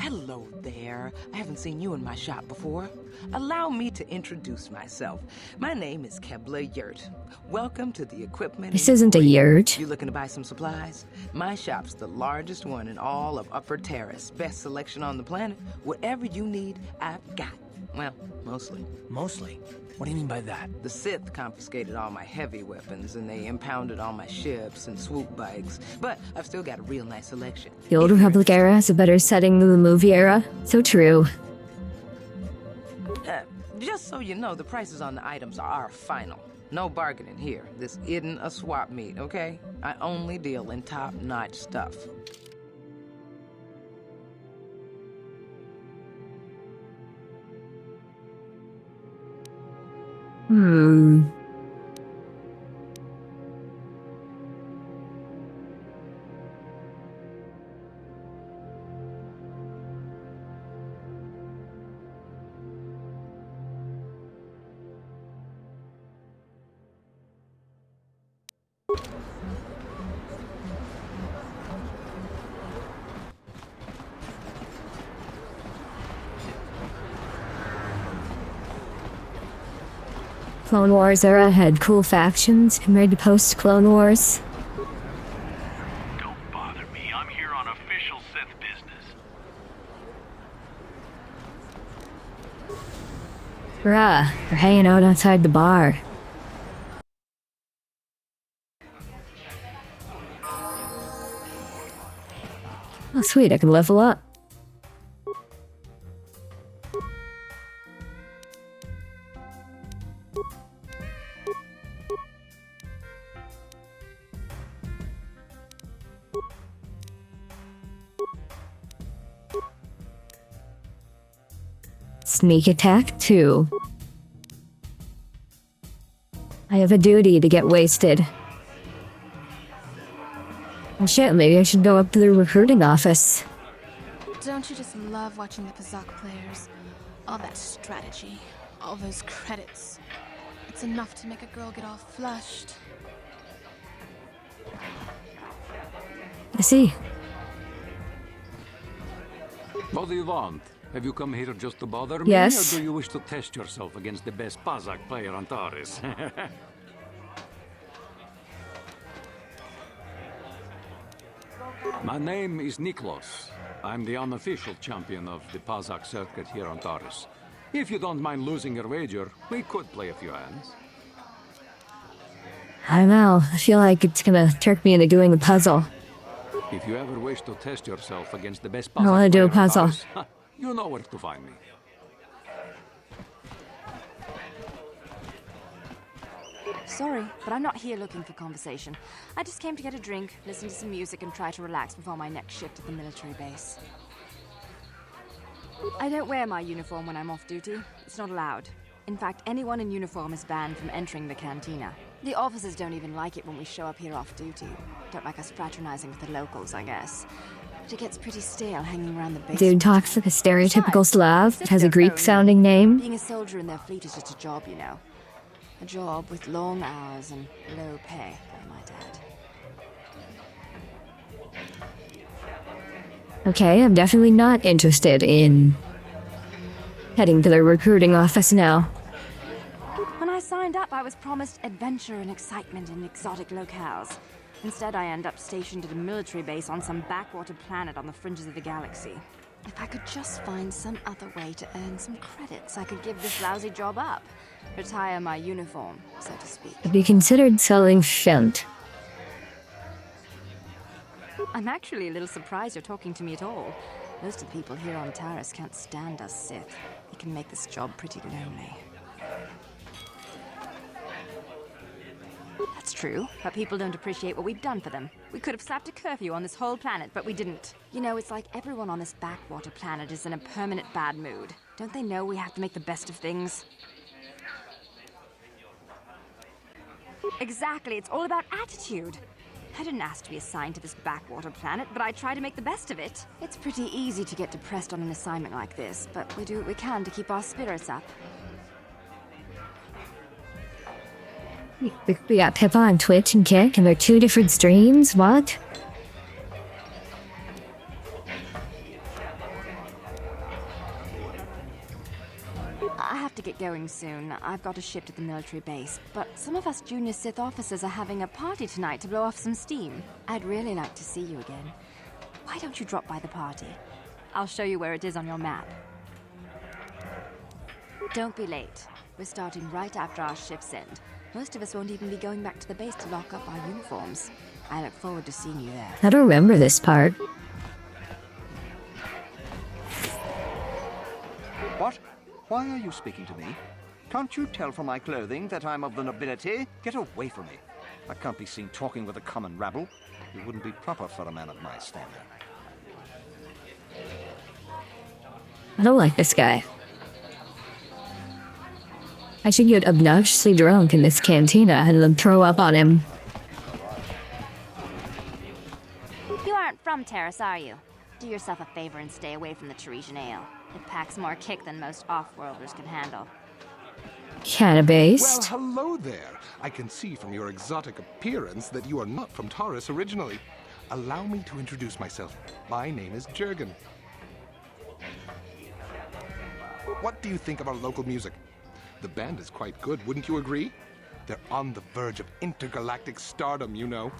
Hello there. I haven't seen you in my shop before. Allow me to introduce myself. My name is Kebla Yurt. Welcome to the equipment. This isn't a yurt. You looking to buy some supplies? My shop's the largest one in all of Upper Terrace. Best selection on the planet. Whatever you need, I've got. Well, mostly. Mostly? What do you mean by that? The Sith confiscated all my heavy weapons, and they impounded all my ships and swoop bikes. But I've still got a real nice selection. The Old Republic era is a better setting than the movie era. So true. Just so you know, the prices on the items are final. No bargaining here. This isn't a swap meet, okay? I only deal in top-notch stuff. Clone Wars era had cool factions compared to post-Clone Wars. Don't bother me. I'm here on official Sith business. Bruh, we're hanging out outside the bar. Oh sweet, I can level up. Sneak attack 2. I have a duty to get wasted. Oh shit, maybe I should go up to the recruiting office. Don't you just love watching the Pazak players? All that strategy, all those credits. It's enough to make a girl get all flushed. I see. What do you want? Have you come here just to bother me? Yes. Or do you wish to test yourself against the best Pazak player on Taris? My name is Niklos. I'm the unofficial champion of the Pazak circuit here on Taris. If you don't mind losing your wager, we could play a few hands. I don't know. I feel like it's gonna trick me into doing a puzzle. If you ever wish to test yourself against the best I wanna Pazak do a player on puzzle. Taris, you know where to find me. Sorry, but I'm not here looking for conversation. I just came to get a drink, listen to some music, and try to relax before my next shift at the military base. I don't wear my uniform when I'm off duty. It's not allowed. In fact, anyone in uniform is banned from entering the cantina. The officers don't even like it when we show up here off duty. Don't like us fraternizing with the locals, I guess. But it gets pretty stale hanging around the base. Dude talks like a stereotypical Slav, has a Greek-sounding name. Being a soldier in their fleet is just a job, you know. A job with long hours and low pay, I might add. Okay, I'm definitely not interested in heading to the recruiting office now. When I signed up, I was promised adventure and excitement in exotic locales. Instead, I end up stationed at a military base on some backwater planet on the fringes of the galaxy. If I could just find some other way to earn some credits, I could give this lousy job up. Retire my uniform, so to speak. Have you considered selling Shunt? I'm actually a little surprised you're talking to me at all. Most of the people here on Taris can't stand us Sith. It can make this job pretty lonely. That's true, but people don't appreciate what we've done for them. We could have slapped a curfew on this whole planet, but we didn't. You know, it's like everyone on this backwater planet is in a permanent bad mood. Don't they know we have to make the best of things? Exactly, it's all about attitude. I didn't ask to be assigned to this backwater planet, but I try to make the best of it. It's pretty easy to get depressed on an assignment like this, but we do what we can to keep our spirits up. We got Pippa on Twitch and Kick, and they're two different streams? What? I have to get going soon. I've got a shift at the military base, but some of us junior Sith officers are having a party tonight to blow off some steam. I'd really like to see you again. Why don't you drop by the party? I'll show you where it is on your map. Don't be late. We're starting right after our shifts end. Most of us won't even be going back to the base to lock up our uniforms. I look forward to seeing you there. I don't remember this part. What? Why are you speaking to me? Can't you tell from my clothing that I'm of the nobility? Get away from me. I can't be seen talking with a common rabble. It wouldn't be proper for a man of my standard. I don't like this guy. I should get obnoxiously drunk in this cantina and then throw up on him. You aren't from Taris, are you? Do yourself a favor and stay away from the Teresian ale. It packs more kick than most off-worlders can handle. Kinda based. Well, hello there. I can see from your exotic appearance that you are not from Taris originally. Allow me to introduce myself. My name is Jurgen. What do you think of our local music? The band is quite good, wouldn't you agree? They're on the verge of intergalactic stardom, you know.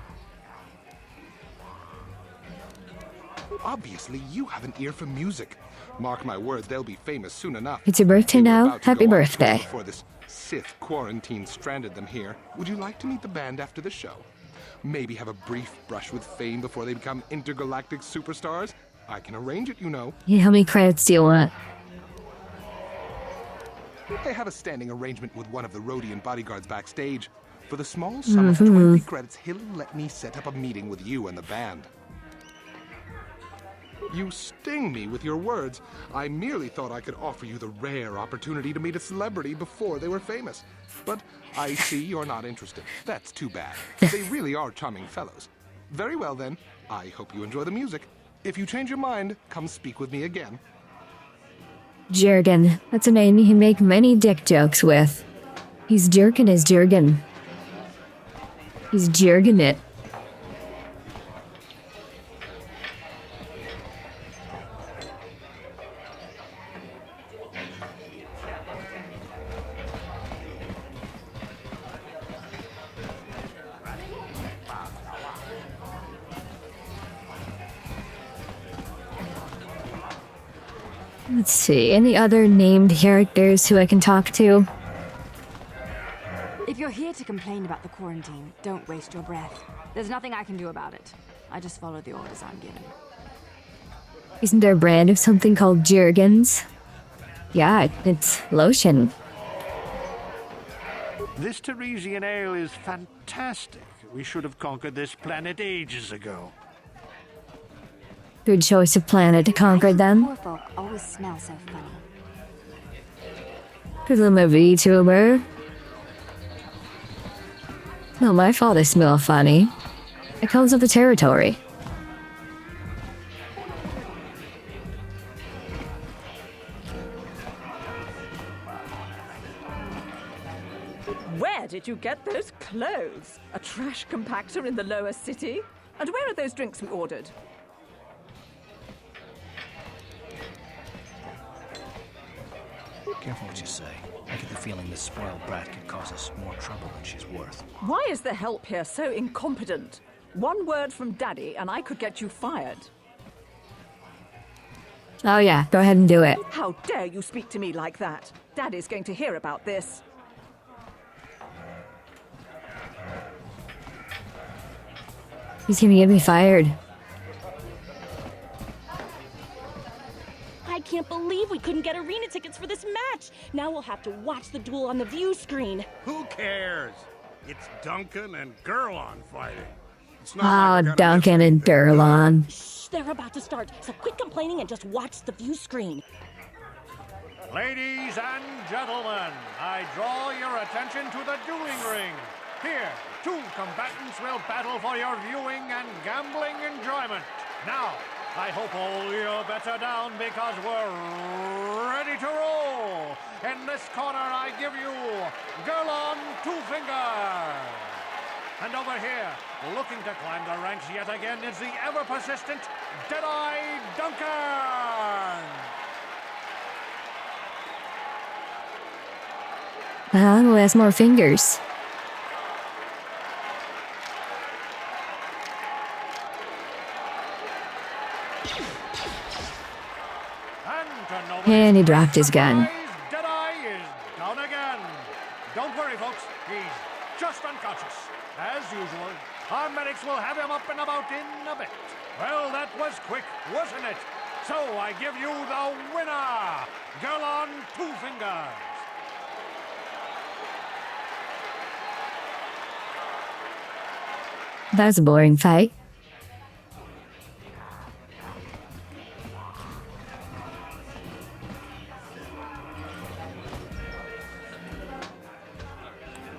Obviously, you have an ear for music. Mark my words, they'll be famous soon enough. It's your birthday now. Happy birthday. Before this Sith quarantine stranded them here, would you like to meet the band after the show? Maybe have a brief brush with fame before they become intergalactic superstars? I can arrange it, you know. Yeah, how many credits do you want? I have a standing arrangement with one of the Rhodian bodyguards backstage. For the small sum of 20 credits, he'll let me set up a meeting with you and the band. You sting me with your words. I merely thought I could offer you the rare opportunity to meet a celebrity before they were famous. But I see you're not interested. That's too bad. They really are charming fellows. Very well then. I hope you enjoy the music. If you change your mind, come speak with me again. Jurgen. That's a name you can make many dick jokes with. He's jerking his Jurgen. He's jerking it. Let's see, any other named characters who I can talk to? If you're here to complain about the quarantine, don't waste your breath. There's nothing I can do about it. I just follow the orders I'm given. Isn't there a brand of something called Jergens? Yeah, it's lotion. This Teresian ale is fantastic. We should have conquered this planet ages ago. Good choice of planet to conquer them. Poor folk always smell so funny. Because I'm a VTuber. No, my fault I smell funny. It comes with the territory. Where did you get those clothes? A trash compactor in the lower city? And where are those drinks we ordered? Careful what you say. I get the feeling this spoiled brat could cause us more trouble than she's worth. Why is the help here so incompetent? One word from Daddy and I could get you fired. Oh yeah, go ahead and do it. How dare you speak to me like that? Daddy's going to hear about this. He's gonna get me fired. I can't believe we couldn't get arena tickets for this match. Now we'll have to watch the duel on the view screen. Who cares? It's Duncan and Gerlon fighting. It's not Oh, Duncan and Durlon. Shh, they're about to start, so quit complaining and just watch the view screen. Ladies and gentlemen, I draw your attention to the dueling ring. Here, two combatants will battle for your viewing and gambling enjoyment. Now, I hope all your bets are down because we're ready to roll. In this corner, I give you Gerlon Two Fingers. And over here, looking to climb the ranks yet again, is the ever-persistent Deadeye Duncan. Who has more fingers? And he dropped his gun. Deadeye is down again. Don't worry, folks. He's just unconscious. As usual, our medics will have him up and about in a bit. Well, that was quick, wasn't it? So I give you the winner, Gerlon Two Fingers. That was a boring fight.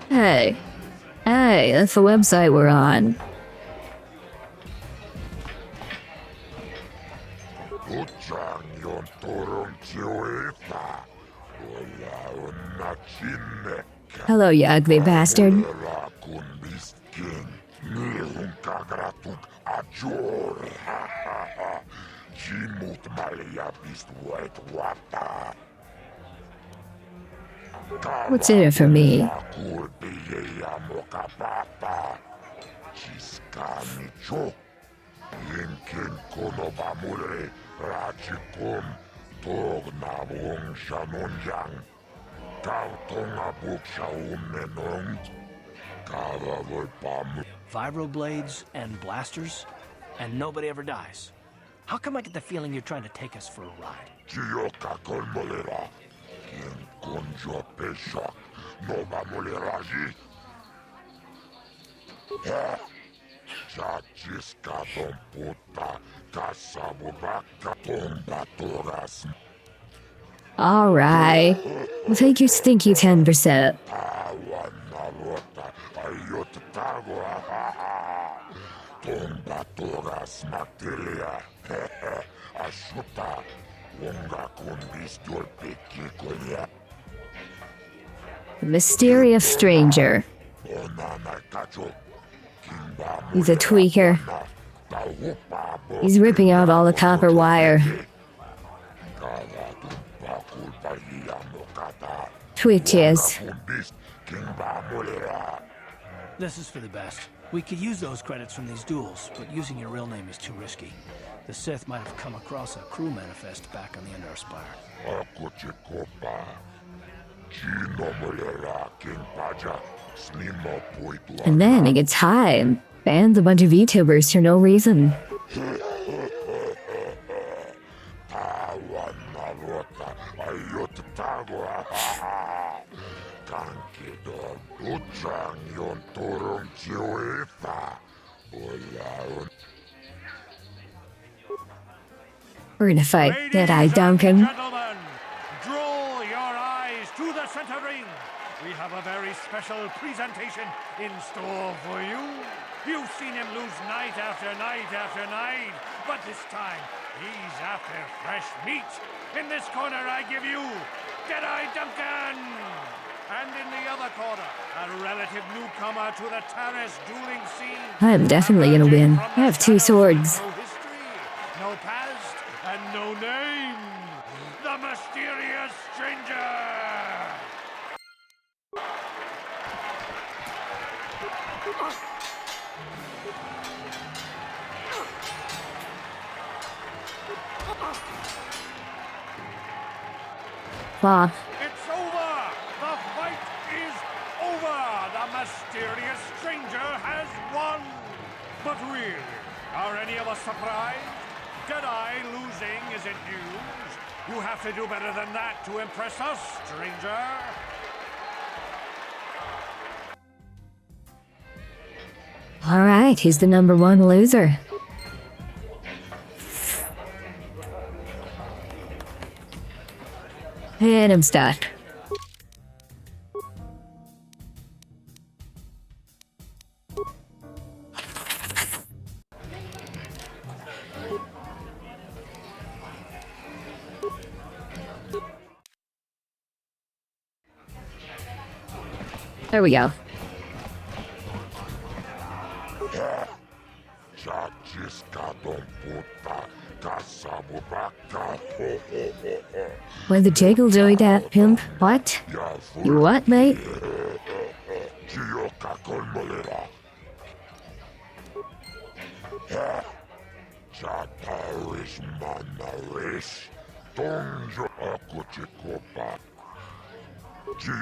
Hey. Hey, that's the website we're on. Hello, you ugly bastard. What's in it for me? Vibroblades and blasters, and nobody ever dies. How come I get the feeling you're trying to take us for a ride? Alright. We'll take your stinky 10%. The mysterious stranger. He's a tweaker. He's ripping out all the copper wire. Twitches. This is for the best. We could use those credits from these duels, but using your real name is too risky. The Sith might have come across a crew manifest back on the Endar Spire. And then he gets high and bans a bunch of VTubers for no reason. We're gonna fight Deadeye Duncan. Gentlemen, draw your eyes to the center ring. We have a very special presentation in store for you. You've seen him lose night after night after night, but this time he's after fresh meat. In this corner, I give you Deadeye Duncan. And in the other corner, a relative newcomer to the terrace dueling scene. I'm definitely gonna win. I have 2 swords. No history, no past, and no name. The mysterious stranger. Wow. It's over! The fight is over! The mysterious stranger has won! But really, are any of us surprised? Deadeye losing isn't news. You have to do better than that to impress us, stranger. Alright, he's the #1 loser. And I'm stuck. There we go. Why the jiggle doing that, pimp? What? You what, mate?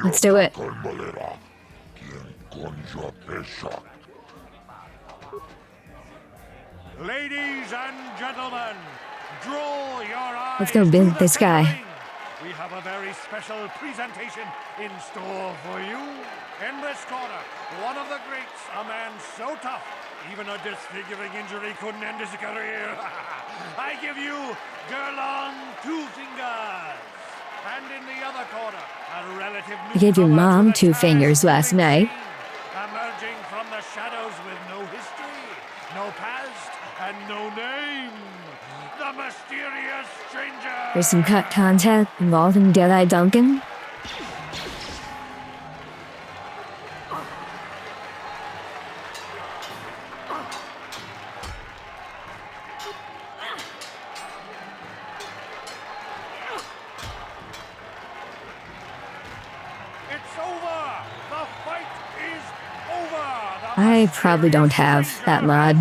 Let's do it. Ladies and gentlemen, draw your eyes. Let's go build this guy. We have a very special presentation in store for you. In this corner, one of the greats, a man so tough, even a disfiguring injury couldn't end his career. I give you Gerlong Two Fingers. And in the other corner, a relative I gave your mom 2 fingers last night. emerging from the shadows with no history, no past, and no name. The mysterious stranger. There's some cut content involving Deadeye Duncan. I probably don't have that mod.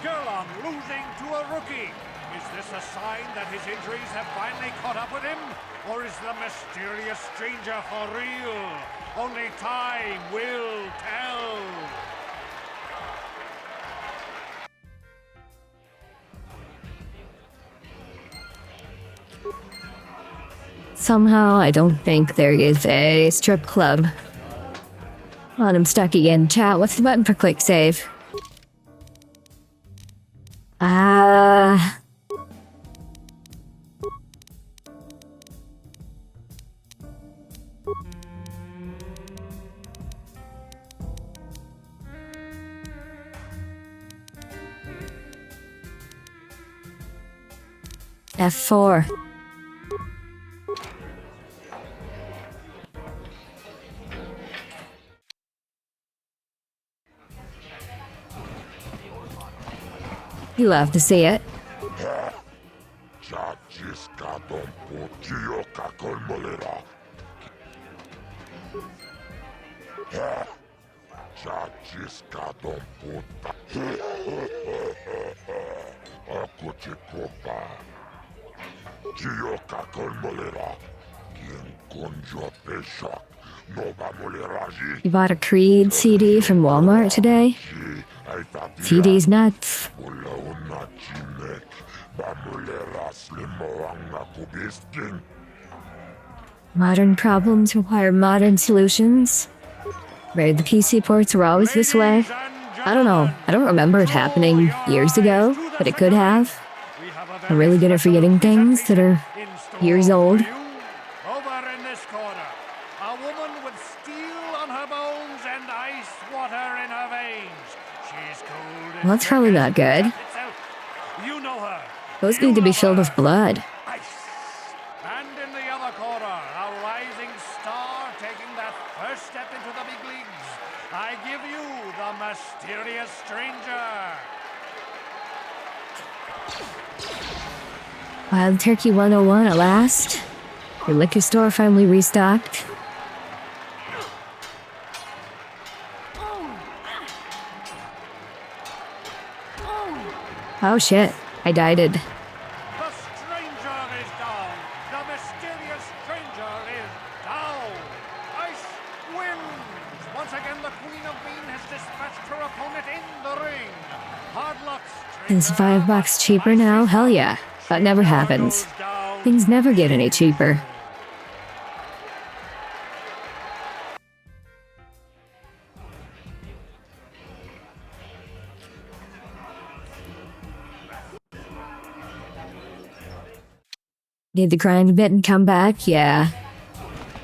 Gerlon losing to a rookie. Is this a sign that his injuries have finally caught up with him? Or is the mysterious stranger for real? Only time will tell. Somehow, I don't think there is a strip club. On, I'm stuck again. Chat, what's the button for quick save? F4. You love to see it. You bought a Creed CD from Walmart today? CD's nuts. Modern problems require modern solutions. Where the PC ports were always this way. I don't know. I don't remember it happening years ago, but it could have. I'm really good at forgetting things that are years old. Over in this corner, a woman with steel on her bones and ice water in her veins. She's cold. Well, that's probably not good. You know her. Those need to be filled with blood. And in the other corner, a rising star taking that first step into the big leagues. I give you the mysterious stranger. Wild Turkey 101 at last. Your liquor store finally restocked. Oh shit, I died. The stranger is down. The mysterious stranger is down. Ice wins. Once again, the Queen of Bean has dispatched her opponent in the ring. Hard luck. It's $5 cheaper now? Hell yeah. That never happens. Things never get any cheaper. Need to grind a bit and come back? Yeah.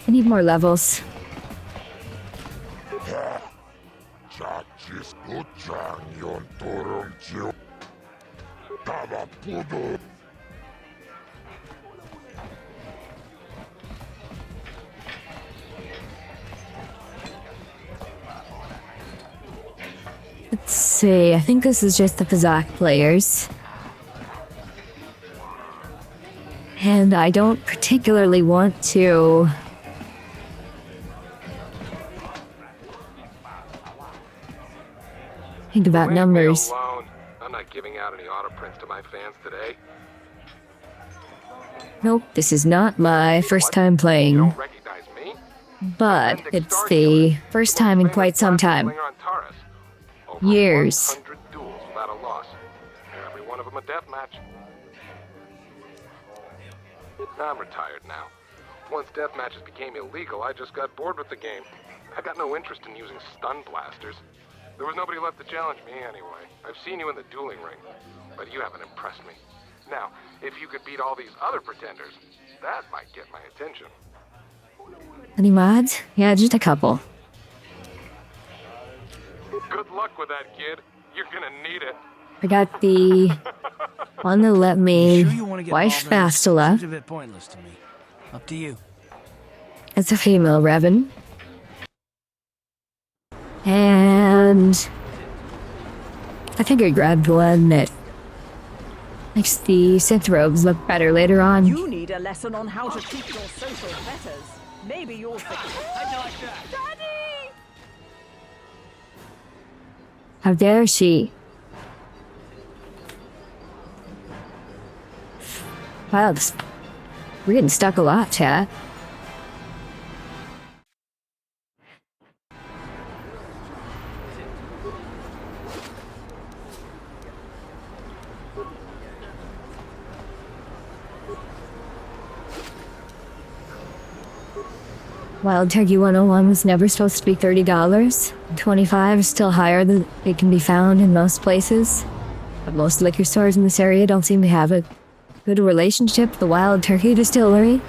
I need more levels. Let's see, I think this is just the Pazak players. And I don't particularly want to... think about numbers. I'm not giving out any auto prints to my fans today. Nope, this is not my first time playing. But it's the first time in quite some time. Years. 100 duels without a loss. Every one of them a death match. I'm retired now. Once death matches became illegal, I just got bored with the game. I got no interest in using stun blasters. There was nobody left to challenge me anyway. I've seen you in the dueling ring, but you haven't impressed me. Now, if you could beat all these other pretenders, that might get my attention. Any mods? Yeah, just a couple. Good luck with that, kid. You're gonna need it. I got the one that let me wife Bastila. Seems a bit pointless to me. Up to you. It's a female Revan. And I think I grabbed one that makes the Sith robes look better later on. You need a lesson on how to keep your social betters. Maybe you'll think. How'd you like that? Daddy! How dare she? Wow, we're getting stuck a lot, chat. Wild Turkey 101 was never supposed to be $30. $25 is still higher than it can be found in most places. But most liquor stores in this area don't seem to have a good relationship with the Wild Turkey distillery.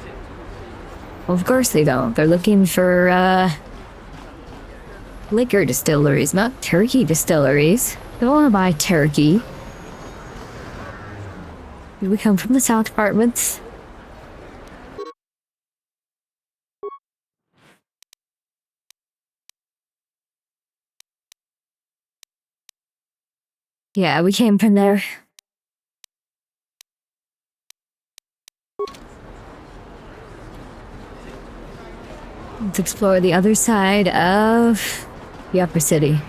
Well, of course they don't. They're looking for, liquor distilleries, not turkey distilleries. They don't want to buy turkey. We come from the South Apartments. Yeah, we came from there. Let's explore the other side of the upper city.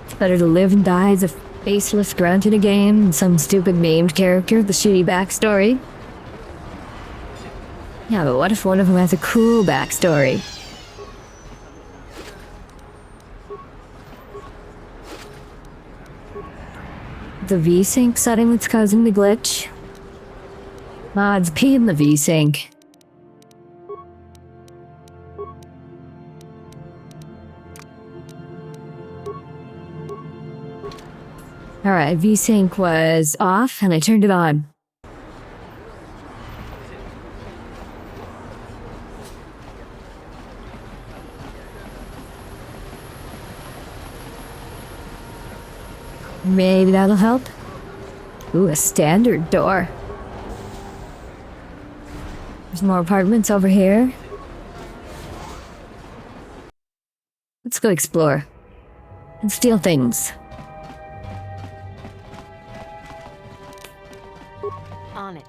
It's better to live and die as a faceless grunt in a game than some stupid named character with a shitty backstory. Yeah, but what if one of them has a cool backstory? The V-Sync setting that's causing the glitch. Mods P in the V-Sync. Alright, V-Sync was off and I turned it on. Maybe that'll help. Ooh, a standard door. There's more apartments over here. Let's go explore. And steal things. On it.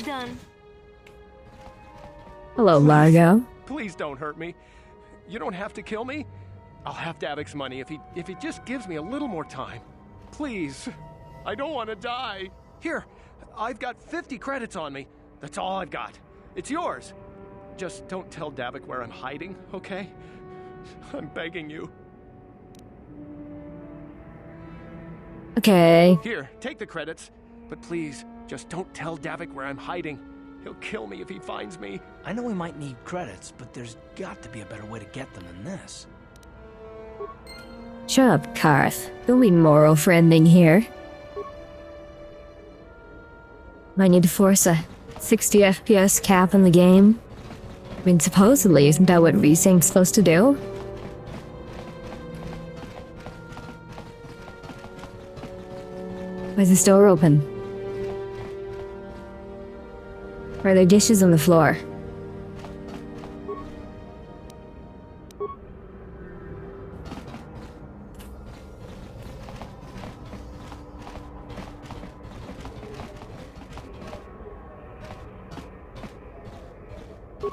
Done. Hello, Largo. Please don't hurt me. You don't have to kill me. I'll have Davik's money if he just gives me a little more time. Please. I don't want to die. Here, I've got 50 credits on me. That's all I've got. It's yours. Just don't tell Davik where I'm hiding, okay? I'm begging you. Okay. Here, take the credits. But please, just don't tell Davik where I'm hiding. He'll kill me if he finds me. I know we might need credits, but there's got to be a better way to get them than this. Shut up, Karth. Don't be moral friending here. I need to force a 60 FPS cap in the game. I mean, supposedly, isn't that what V-Sync's supposed to do? Why is this door open? Are there dishes on the floor?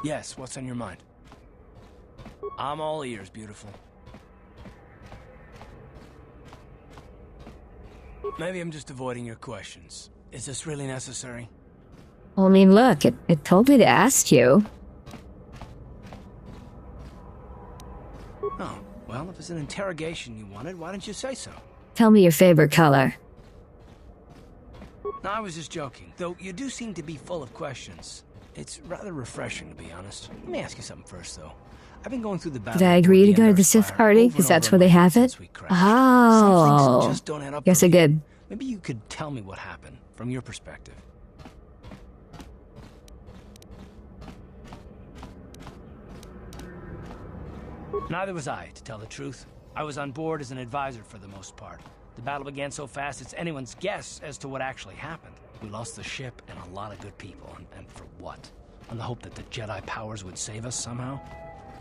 Yes, what's on your mind? I'm all ears, beautiful. Maybe I'm just avoiding your questions. Is this really necessary? Well, I mean, look, it told me to ask you. Oh, well, if it's an interrogation you wanted, why didn't you say so? Tell me your favorite color. No, I was just joking, though you do seem to be full of questions. It's rather refreshing, to be honest. Let me ask you something first, though. I've been going through the battle. Did I agree to go to the Sith party? Because that's where they have it? Oh. Just don't add up. Yes, I did. Maybe you could tell me what happened, from your perspective. Neither was I, to tell the truth. I was on board as an advisor for the most part. The battle began so fast it's anyone's guess as to what actually happened. We lost the ship and a lot of good people, and for what? On the hope that the Jedi powers would save us somehow?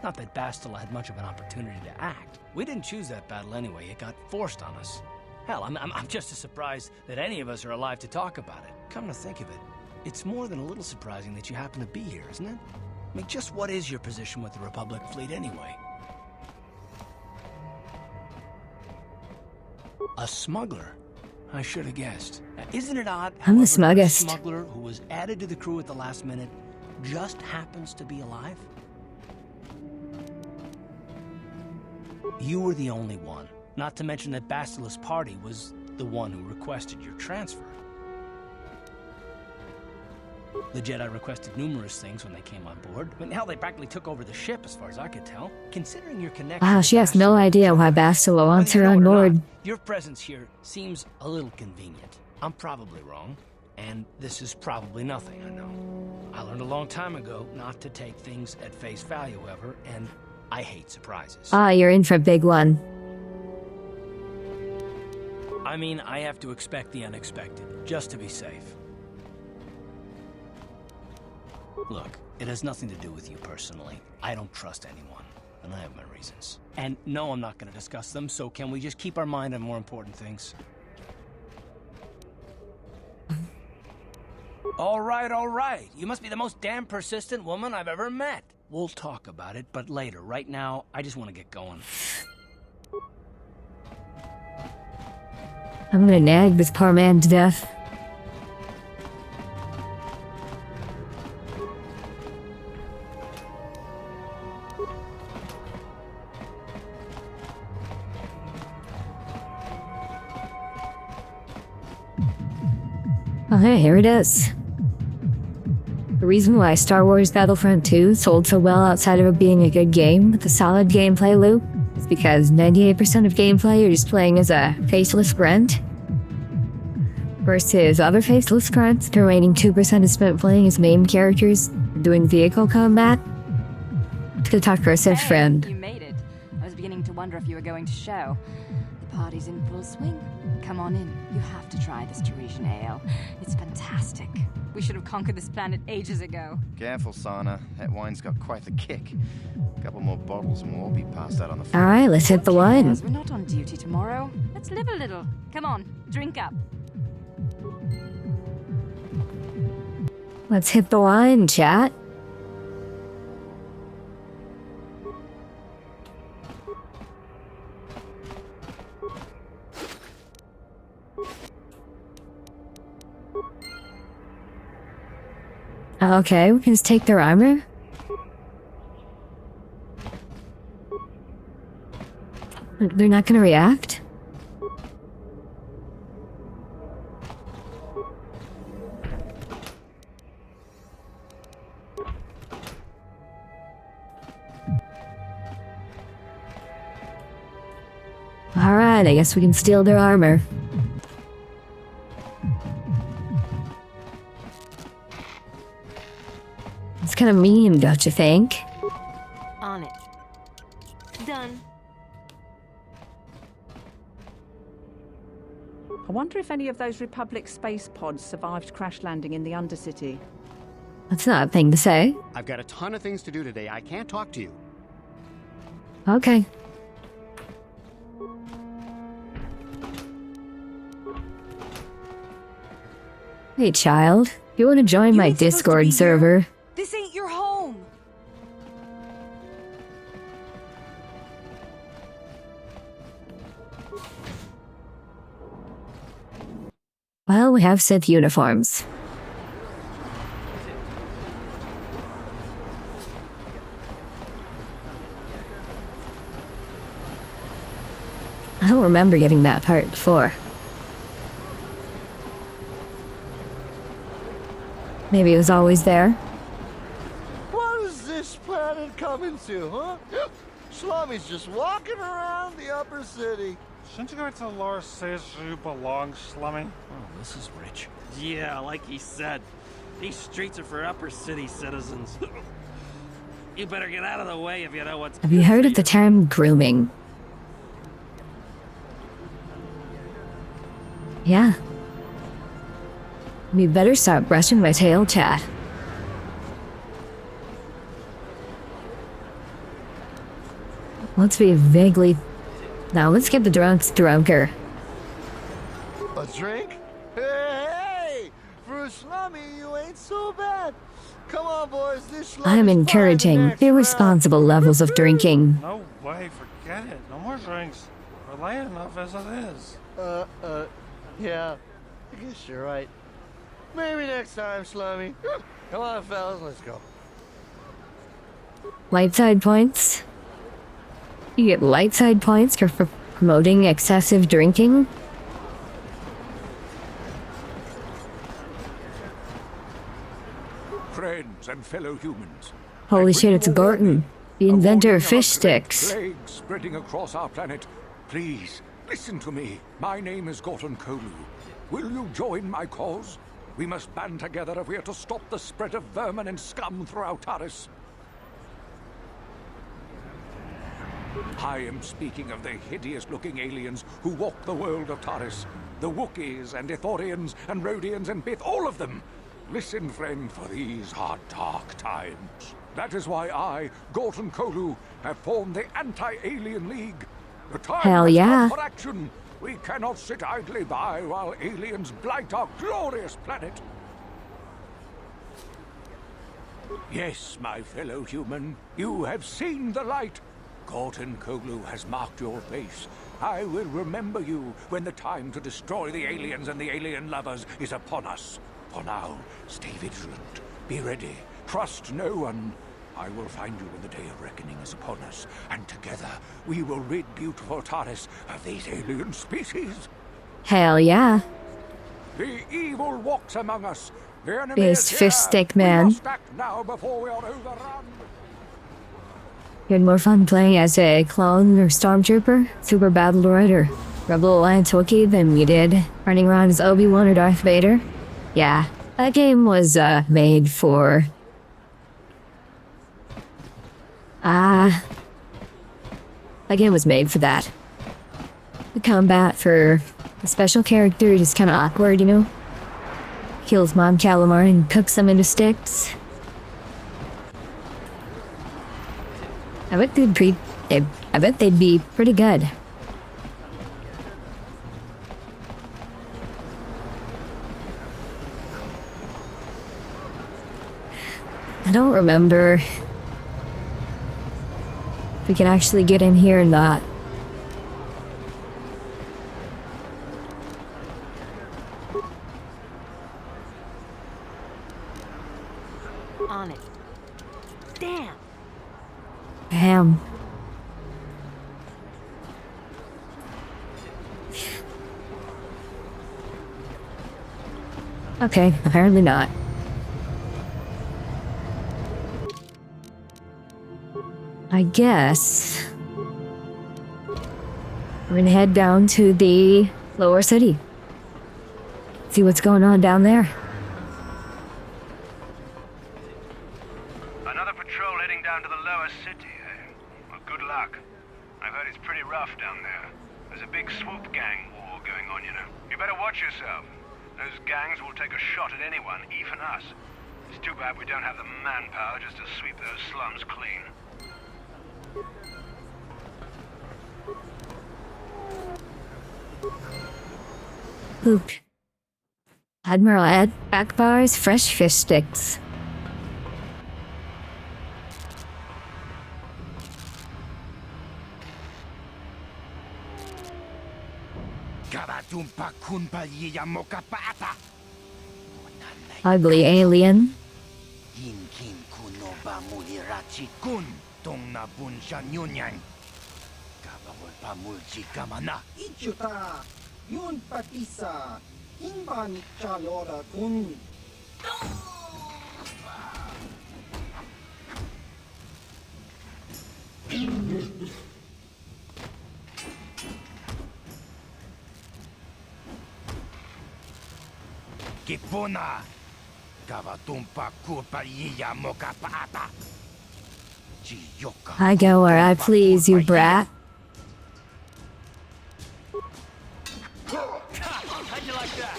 Not that Bastila had much of an opportunity to act. We didn't choose that battle anyway, it got forced on us. Hell, I'm just as surprised that any of us are alive to talk about it. Come to think of it, it's more than a little surprising that you happen to be here, isn't it? I mean, just what is your position with the Republic fleet anyway? A smuggler? I should have guessed. Now, isn't it odd? I'm the however, that smuggest. a smuggler who was added to the crew at the last minute just happens to be alive? You were the only one. Not to mention that Bastila's party was the one who requested your transfer. The Jedi requested numerous things when they came on board. I mean, hell, they practically took over the ship, as far as I could tell. Considering your connection... Wow, she has no idea why Bastila wants her on board. Your presence here seems a little convenient. I'm probably wrong, and this is probably nothing, I know. I learned a long time ago not to take things at face value ever, and I hate surprises. Ah, you're in for a big one. I mean, I have to expect the unexpected, just to be safe. Look, it has nothing to do with you personally. I don't trust anyone, and I have my reasons. And no, I'm not going to discuss them, so can we just keep our mind on more important things? All right. You must be the most damn persistent woman I've ever met. We'll talk about it, but later. Right now, I just want to get going. I'm gonna nag this poor man to death. Oh, hey, here it is. The reason why Star Wars Battlefront 2 sold so well outside of it being a good game with a solid gameplay loop is because 98% of gameplay you're just playing as a faceless grunt versus other faceless grunts. The remaining 2% is spent playing as main characters doing vehicle combat. To talk to our safe friend. You made it. I was beginning to wonder if you were going to show. The party's in full swing. Come on in. You have to try this Taresian ale. It's fantastic. We should have conquered this planet ages ago. Careful, Sana. That wine's got quite the kick. A couple more bottles and we'll all be passed out on the floor. Alright, let's hit the wine. We're not on duty tomorrow. Let's live a little. Come on, drink up. Let's hit the wine, chat. Okay, we can just take their armor. They're not gonna react? Alright, I guess we can steal their armor. It's kind of mean, don't you think? On it. Done. I wonder if any of those Republic space pods survived crash landing in the Undercity. That's not a thing to say. I've got a ton of things to do today. I can't talk to you. Okay. Hey, child. If you want to join my Discord server... This ain't your home. Well, we have Sith uniforms. I don't remember getting that part before. Maybe it was always there. What is this planet coming to, huh? Slummy's just walking around the upper city. Shouldn't you go to Lord says you belong, Slummy? Oh, this is rich. Yeah, like he said. These streets are for upper city citizens. You better get out of the way if you know what's... Have you heard of the term grooming? Yeah. We better start brushing my tail, chat. Let's be vaguely... Now let's get the drunks drunker. A drink? Hey! For a slummy, you ain't so bad. Come on, boys. This I'm encouraging irresponsible levels of drinking. No way, forget it. No more drinks. We're late enough as it is. Yeah. I guess you're right. Maybe next time, Slummy. Come on, fellas, let's go. Light side points? You get light side points for promoting excessive drinking? Friends and fellow humans. Holy shit, it's Gorton, the inventor of fish sticks. Plague spreading across our planet. Please, listen to me. My name is Gorton Kolu. Will you join my cause? We must band together if we are to stop the spread of vermin and scum throughout Taris. I am speaking of the hideous-looking aliens who walk the world of Taris. The Wookiees and Ithorians and Rhodians and Bith, all of them. Listen, friend, for these are dark times. That is why I, Gorton Kolu, have formed the Anti-Alien League. The time Hell has yeah. come for action. We cannot sit idly by while aliens blight our glorious planet. Yes, my fellow human, you have seen the light. Gorton Kolu has marked your face. I will remember you when the time to destroy the aliens and the alien lovers is upon us. For now, stay vigilant, be ready, trust no one. I will find you when the day of reckoning is upon us, and together we will rid beautiful Taris of these alien species. Hell yeah. The evil walks among us. The enemy This is here. fish stick We man. must act now before we are overrun. You had more fun playing as a clone or stormtrooper, super battle droid, or Rebel Alliance Wookiee than you did running around as Obi-Wan or Darth Vader. Yeah, that game was made for... that game was made for that. The combat for the special character is kind of awkward, you know? Kills Mom Calamari and cooks them into sticks. I bet they'd be pretty good. I don't remember if we can actually get in here or not. On it. Damn. Damn. Okay, apparently not. I guess we're gonna head down to the lower city. See what's going on down there. Another patrol heading down to the lower city, eh? Well, good luck. I've heard it's pretty rough down there. There's a big swoop gang war going on, you know. You better watch yourself. Those gangs will take a shot at anyone, even us. It's too bad we don't have the manpower just to sweep those slums clean. Poop. Admiral Akbar's fresh fish sticks. Ugly alien. Ichuta, yun patisa, hinban chalora kun. Kipuna, Gavatumpa Kupa Yiya Mokapaata. I go where I please, you brat. How'd you like that?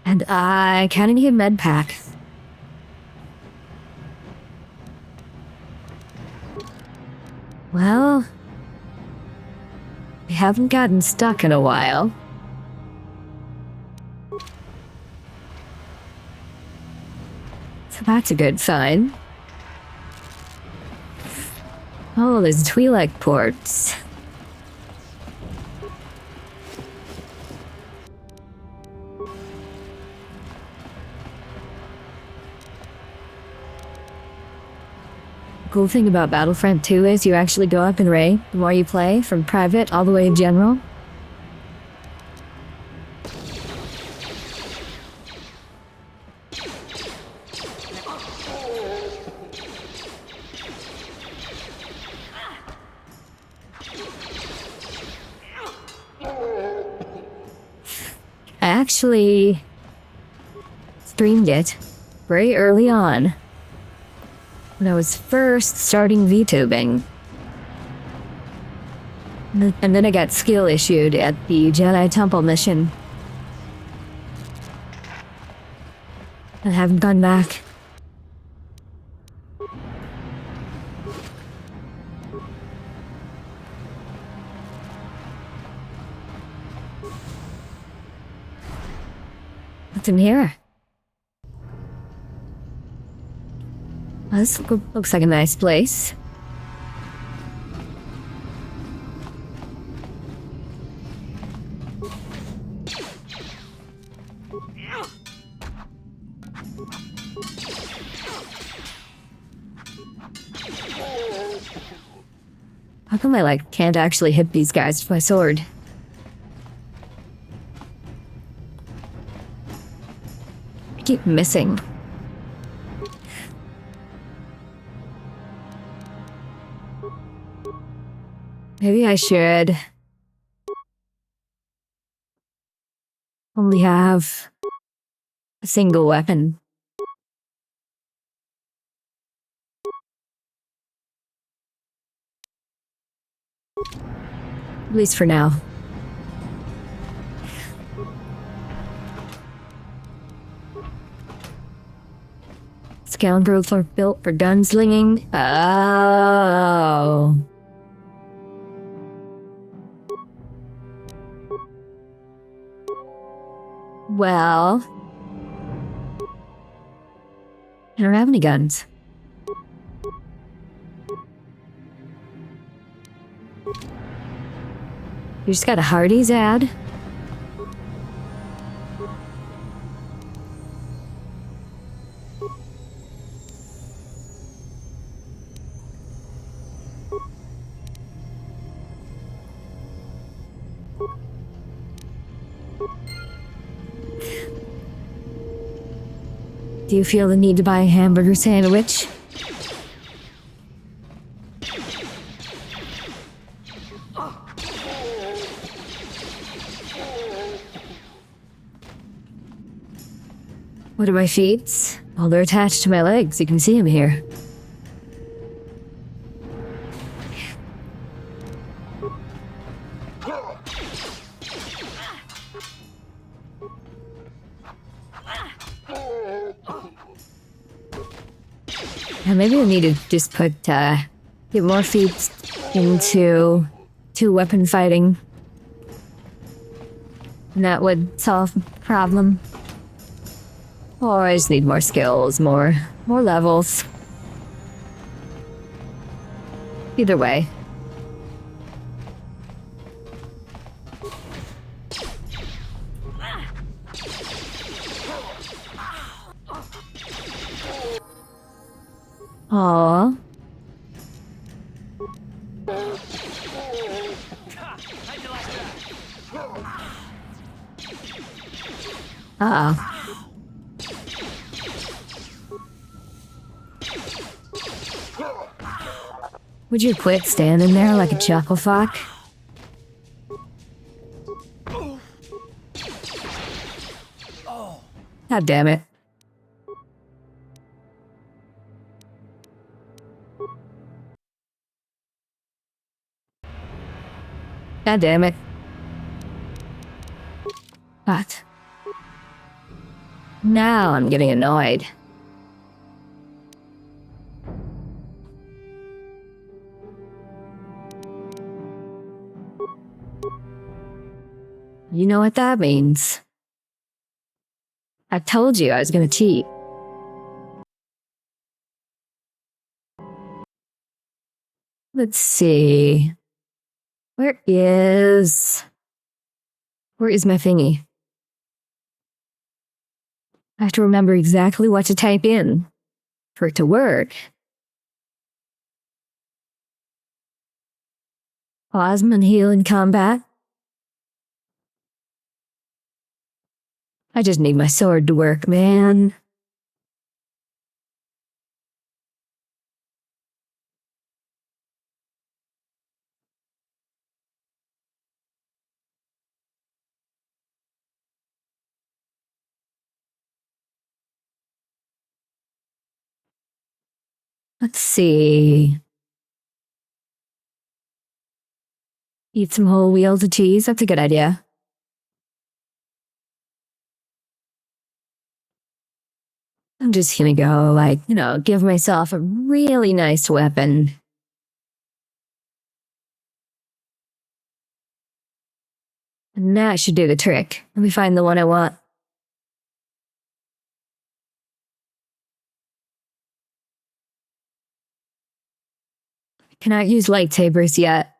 And I kinda need a med pack. Well, haven't gotten stuck in a while. So that's a good sign. Oh, there's Twi'lek ports. Cool thing about Battlefront 2 is you actually go up in rank the more you play, from private all the way to general. I actually streamed it very early on, when I was first starting VTubing. And then I got skill issued at the Jedi Temple mission. I haven't gone back. What's in here? Oh, this looks like a nice place. How come I, can't actually hit these guys with my sword? I keep missing. Maybe I should only have a single weapon. At least for now. Scoundrels are built for gunslinging. Oh. Well, I don't have any guns. You just got a Hardee's ad? Do you feel the need to buy a hamburger sandwich? What are my feet? Well, they're attached to my legs. You can see them here. And maybe I need to just get more feet into two-weapon fighting. And that would solve the problem. Or I just need more skills, more levels. Either way. Aww. Uh-oh. Would you quit standing there like a chuckle fuck? God damn it. God damn it. What? Now I'm getting annoyed. You know what that means. I told you I was gonna cheat. Let's see. Where is my thingy? I have to remember exactly what to type in for it to work. Plasma and heal in combat. I just need my sword to work, man. Let's see. Eat some whole wheels of cheese. That's a good idea. I'm just gonna go, like, give myself a really nice weapon. And that should do the trick. Let me find the one I want. Cannot use lightsabers yet.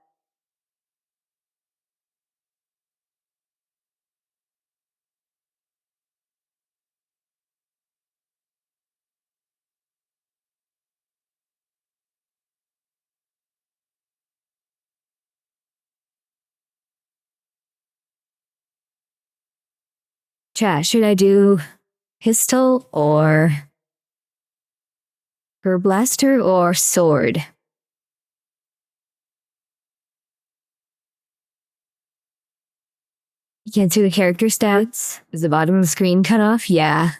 Chat, should I do pistol or her blaster or sword? You can't see the character stats? Is the bottom of the screen cut off? Yeah.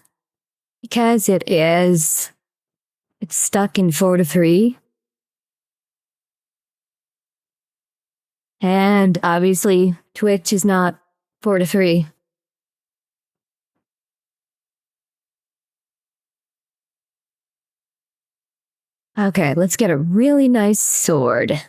Because it's stuck in 4 to 3. And obviously, Twitch is not 4 to 3. Okay, let's get a really nice sword.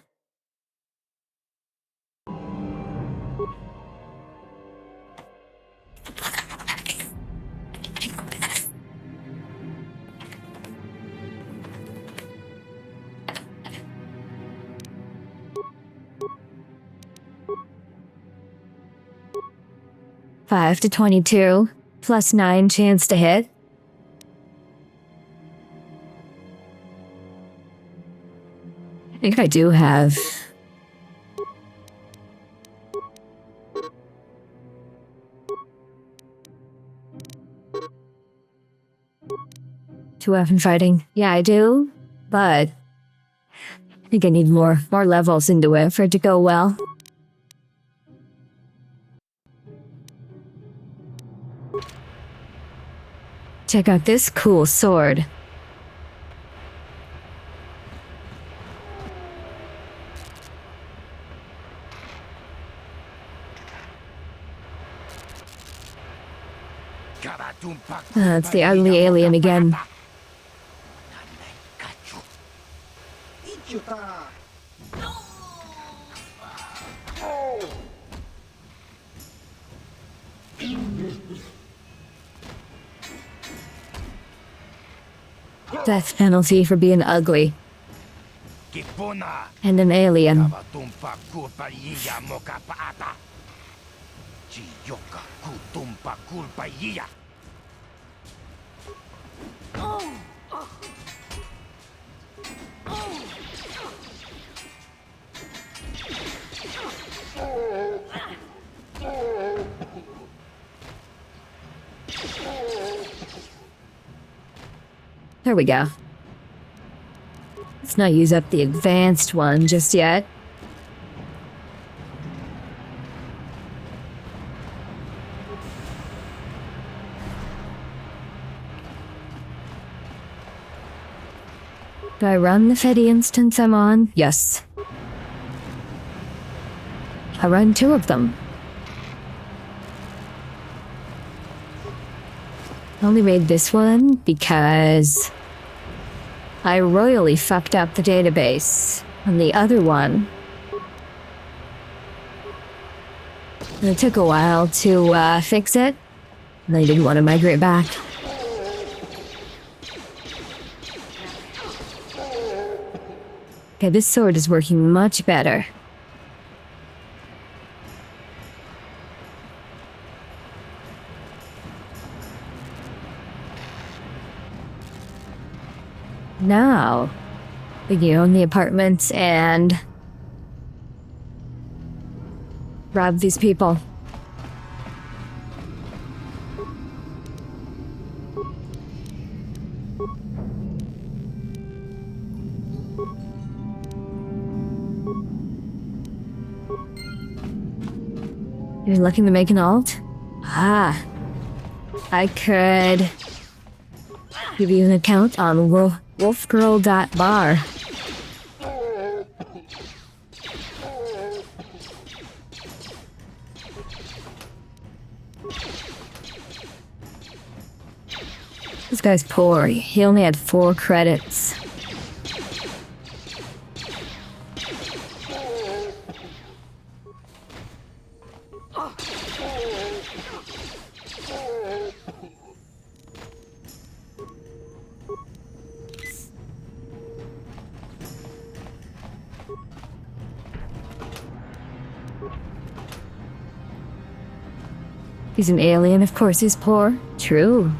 $5 to 22, plus 9 chance to hit. I think I do have. Two weapon fighting. Yeah, I do, but I think I need more levels into it for it to go well. Check out this cool sword. It's the ugly alien again. Death penalty for being ugly. And an alien. There we go. Let's not use up the advanced one just yet. Do I run the Fetty instance I'm on? Yes. I run 2 of them. I only made this one because I royally fucked up the database on the other one. And it took a while to fix it, and I didn't want to migrate back. Okay, this sword is working much better. Now, we can own the apartments and rob these people. You're looking to make an alt? Ah, I could give you an account on wolfgirl.bar. This guy's poor. He only had 4 credits. He's an alien, of course he's poor. True.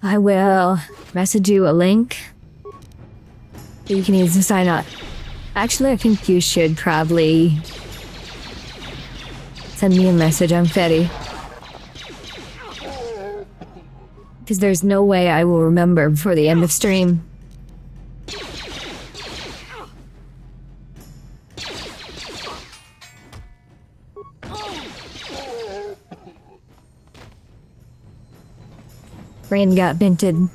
I will message you a link that you can use to sign up. Actually, I think you should probably send me a message on Fetty. Because there's no way I will remember before the end of stream. Brain got binted.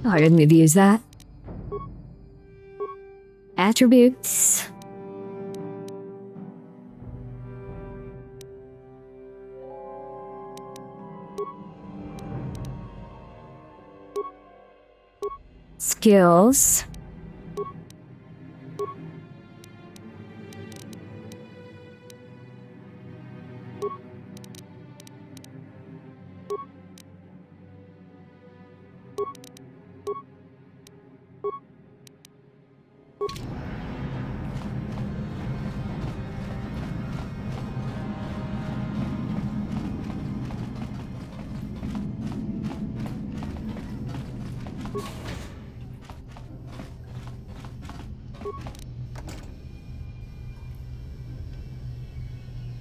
Oh, I didn't need to use that. Attributes. Skills.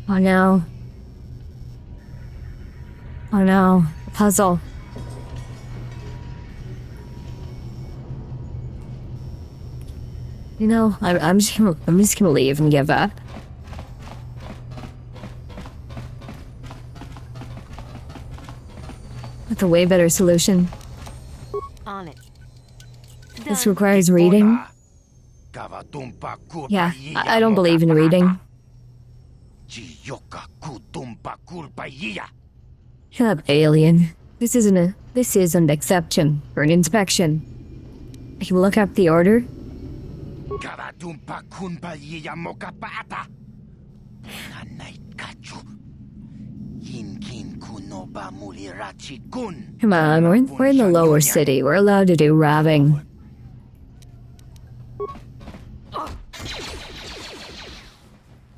Oh no. Oh no. Puzzle. You know, I'm just gonna leave and give up. That's a way better solution. On it. This requires reading. Yeah, I don't believe in reading. Shut up, alien. This is an exception for an inspection. I can look up the order. Come on, we're in the lower city. We're allowed to do robbing.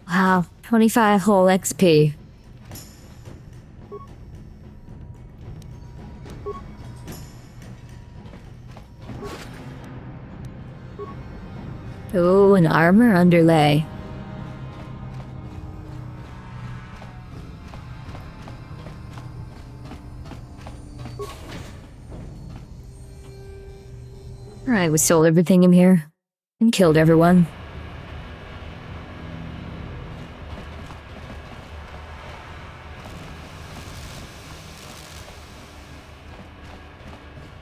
Wow, 25 whole XP. Ooh, an armor underlay. Alright, we stole everything in here and killed everyone.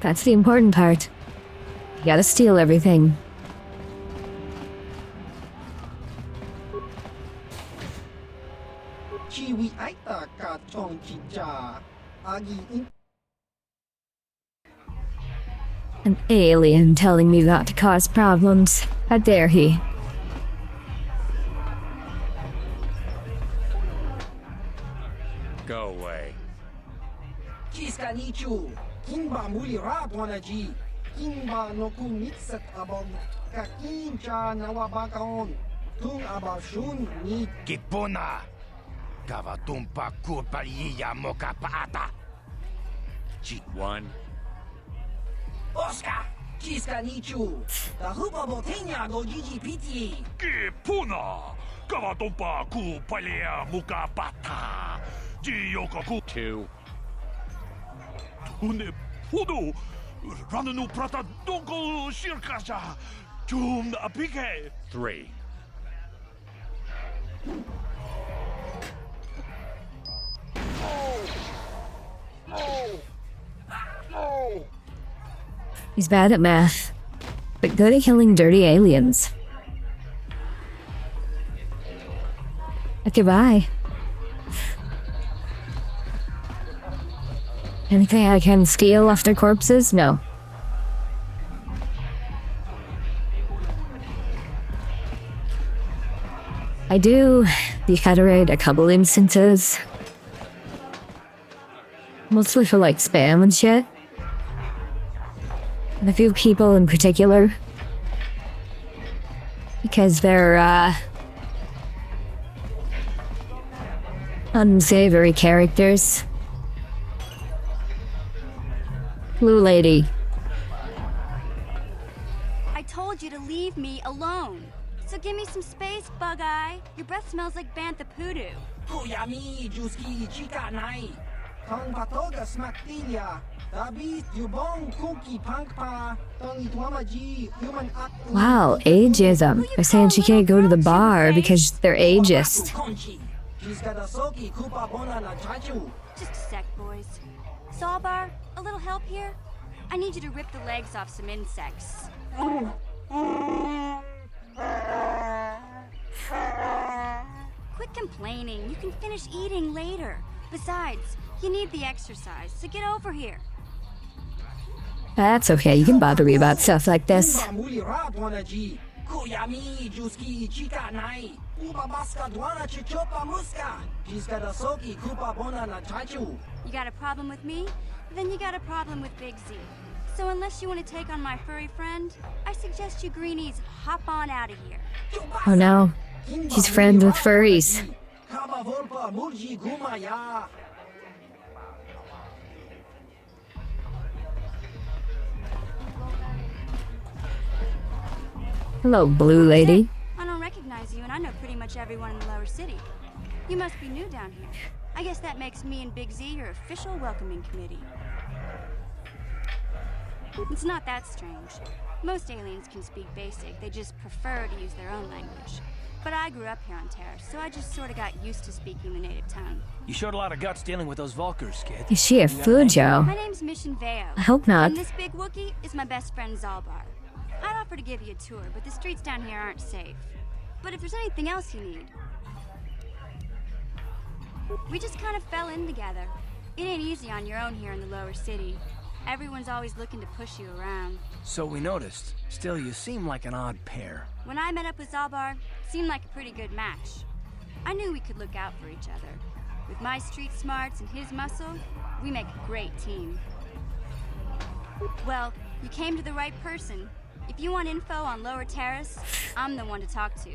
That's the important part. You gotta steal everything. Chiwi aita ka chong kija. Agi An alien telling me not to cause problems. How dare he? Go away. Kiska nichu. Kimba muli radwanaji. Kimba no kumitsat abog. Kakincha nawabakaon. Tung abashun ni. Kipuna! Kavatumpa kupaliya mokapaata! Cheat one. Oscar! Kiska nichu. Tahupa botenya go gigi piti. Kipuna! Kavatumpa kupaliya mukapata! Jiyokaku. 2. Tune pudu! Rananu prata donko shirkasha! Tum apike! 3. He's bad at math, but good at killing dirty aliens. Okay, bye. Anything I can steal off their corpses? No. I do decaturate a couple instances. Mostly for like spam and shit. And a few people in particular. Because they're, unsavory characters. Blue Lady. I told you to leave me alone. So give me some space, Bug-Eye. Your breath smells like Bantha Poodoo. Kuyami juski chika nai. Tong patoga smaktilia. Tabi yubong kuki pankpa. Tong itwamaji human act. Wow, ageism. They're saying she can't go to the bar because they're ageist. Just a sec, boys. Sawbar, a little help here? I need you to rip the legs off some insects. Quit complaining. You can finish eating later. Besides, you need the exercise, so get over here. That's okay, you can bother me about stuff like this. Kuyami juski chika nai. Uba baska dwana chichopa muska. Jiska da soki kupa bona na chachu. You got a problem with me? Then you got a problem with Big Z. So unless you want to take on my furry friend, I suggest you greenies hop on out of here. Oh no, she's friends with furries. Kaba volpa murji gumaya. Hello, Blue Lady. I don't recognize you, and I know pretty much everyone in the lower city. You must be new down here. I guess that makes me and Big Z your official welcoming committee. It's not that strange. Most aliens can speak basic, they just prefer to use their own language. But I grew up here on Terra, so I just sort of got used to speaking the native tongue. You showed a lot of guts dealing with those Vulkars, kid. Is she a Fujo? My name's Mission Veo. I hope not. And this big Wookiee is my best friend Zalbar. I'd offer to give you a tour, but the streets down here aren't safe. But if there's anything else you need... We just kind of fell in together. It ain't easy on your own here in the lower city. Everyone's always looking to push you around. So we noticed. Still, you seem like an odd pair. When I met up with Zalbar, it seemed like a pretty good match. I knew we could look out for each other. With my street smarts and his muscle, we make a great team. Well, you came to the right person. If you want info on Lower Terrace, I'm the one to talk to.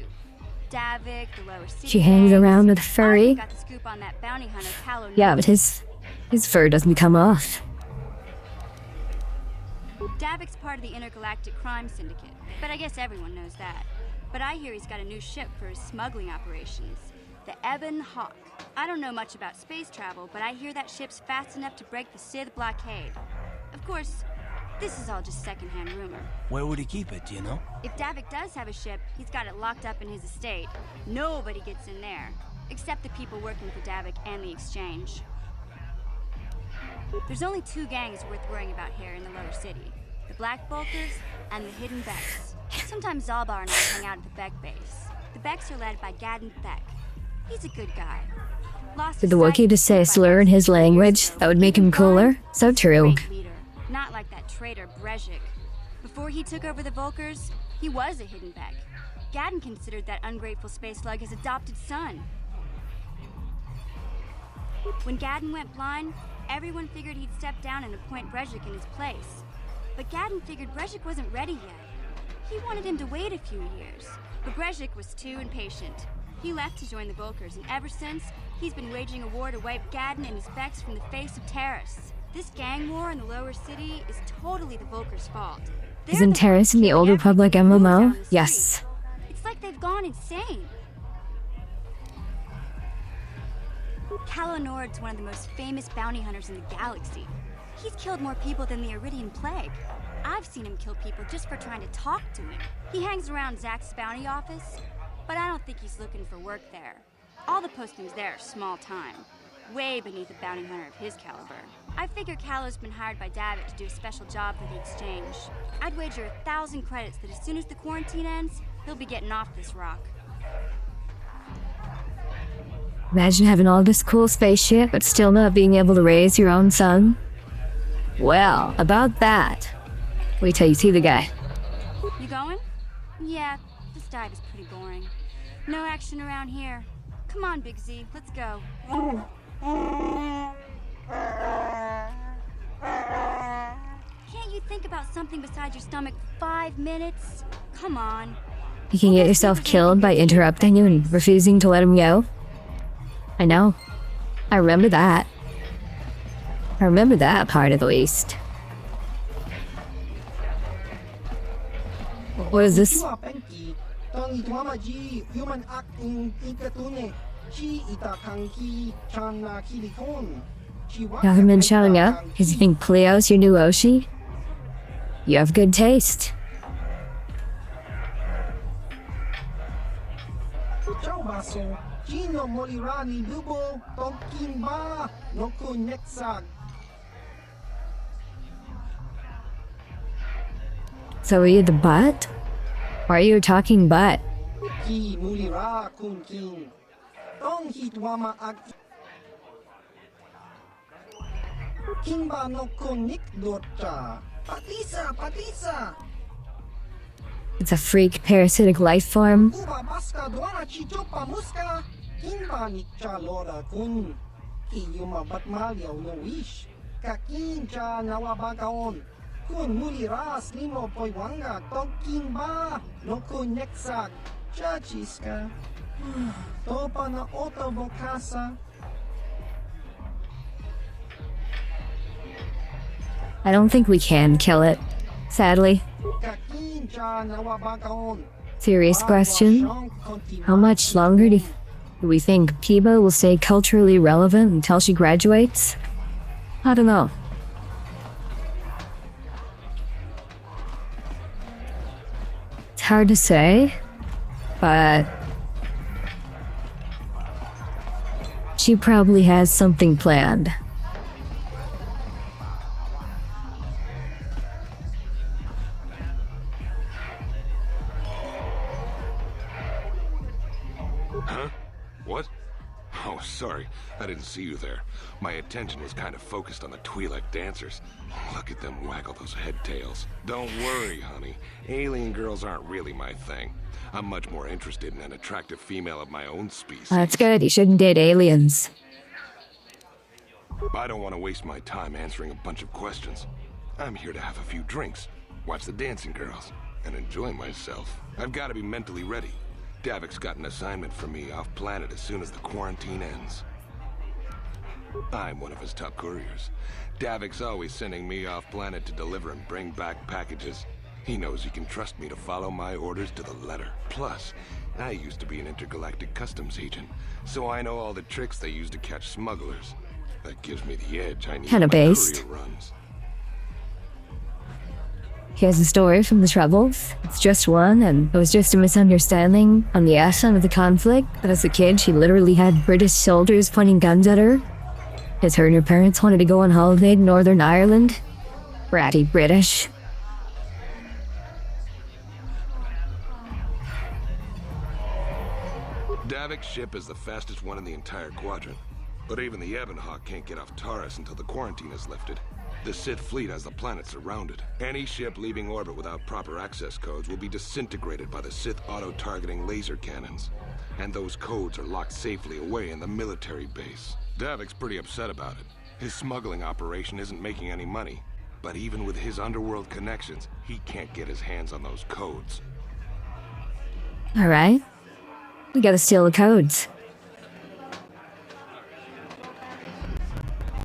Davik, the Lower City. She hangs around with a furry. Got the scoop on that bounty hunter, Palo. Yeah, but his fur doesn't come off. Davik's part of the Intergalactic Crime Syndicate, but I guess everyone knows that. But I hear he's got a new ship for his smuggling operations, the Ebon Hawk. I don't know much about space travel, but I hear that ship's fast enough to break the Sith blockade. Of course, this is all just secondhand rumor. Where would he keep it, do you know? If Davik does have a ship, he's got it locked up in his estate. Nobody gets in there, except the people working for Davik and the Exchange. There's only two gangs worth worrying about here in the lower city. The Black Bulkers and the Hidden Becks. Sometimes Zalbar and I hang out at the Beck base. The Becks are led by Gadden Thek. He's a good guy. Lost Did the Wookiee just say a slur in his language that would make him cooler? So true. Not like that traitor Brezhik. Before he took over the Volkers, he was a Hidden Beck. Gadden considered that ungrateful space slug his adopted son. When Gadden went blind, everyone figured he'd step down and appoint Brezhik in his place. But Gadden figured Brezhik wasn't ready yet. He wanted him to wait a few years. But Brezhik was too impatient. He left to join the Volkers, and ever since, he's been waging a war to wipe Gadden and his Becks from the face of Terrace. This gang war in the lower city is totally the Volkers' fault. Isn't Terrace in the Old Republic MMO? Yes. It's like they've gone insane. KotOR's one of the most famous bounty hunters in the galaxy. He's killed more people than the Iridian Plague. I've seen him kill people just for trying to talk to him. He hangs around Zack's bounty office, but I don't think he's looking for work there. All the postings there are small time, way beneath a bounty hunter of his caliber. I figure Callow's been hired by Davit to do a special job for the exchange. I'd wager 1,000 credits that as soon as the quarantine ends, he'll be getting off this rock. Imagine having all this cool spaceship, but still not being able to raise your own son. Well, about that. Wait till you see the guy. You going? Yeah, this dive is pretty boring. No action around here. Come on, Big Z, let's go. Can't you think about something besides your stomach for 5 minutes? Come on. You can get yourself killed by interrupting you and refusing to let him go. I know. I remember that. I remember that part at least. What is this? Government showing up? Because you think Cleo's your new Oshi? You have good taste. So are you the butt? Why are you a talking butt? It's a freak parasitic life form. I don't think we can kill it, sadly. Serious question. How much longer do we think Piba will stay culturally relevant until she graduates? I don't know. It's hard to say, but she probably has something planned. Huh? What? Oh, sorry. I didn't see you there. My attention was kind of focused on the Twi'lek dancers. Look at them waggle those head tails. Don't worry, honey. Alien girls aren't really my thing. I'm much more interested in an attractive female of my own species. That's good. You shouldn't date aliens. I don't want to waste my time answering a bunch of questions. I'm here to have a few drinks, watch the dancing girls, and enjoy myself. I've got to be mentally ready. Davik's got an assignment for me off-planet as soon as the quarantine ends. I'm one of his top couriers. Davik's always sending me off-planet to deliver and bring back packages. He knows he can trust me to follow my orders to the letter. Plus, I used to be an intergalactic customs agent, so I know all the tricks they use to catch smugglers. That gives me the edge I need Kinda in my based. courier runs. He has a story from the Troubles. It's just one, and it was just a misunderstanding on the ascent of the conflict. But as a kid, she literally had British soldiers pointing guns at her. His her and her parents wanted to go on holiday to Northern Ireland. Bratty British. Davik's ship is the fastest one in the entire quadrant. But even the Ebonhawk can't get off Taurus until the quarantine is lifted. The Sith fleet has the planet surrounded. Any ship leaving orbit without proper access codes will be disintegrated by the Sith auto-targeting laser cannons. And those codes are locked safely away in the military base. Davik's pretty upset about it. His smuggling operation isn't making any money. But even with his underworld connections, he can't get his hands on those codes. Alright. We gotta steal the codes.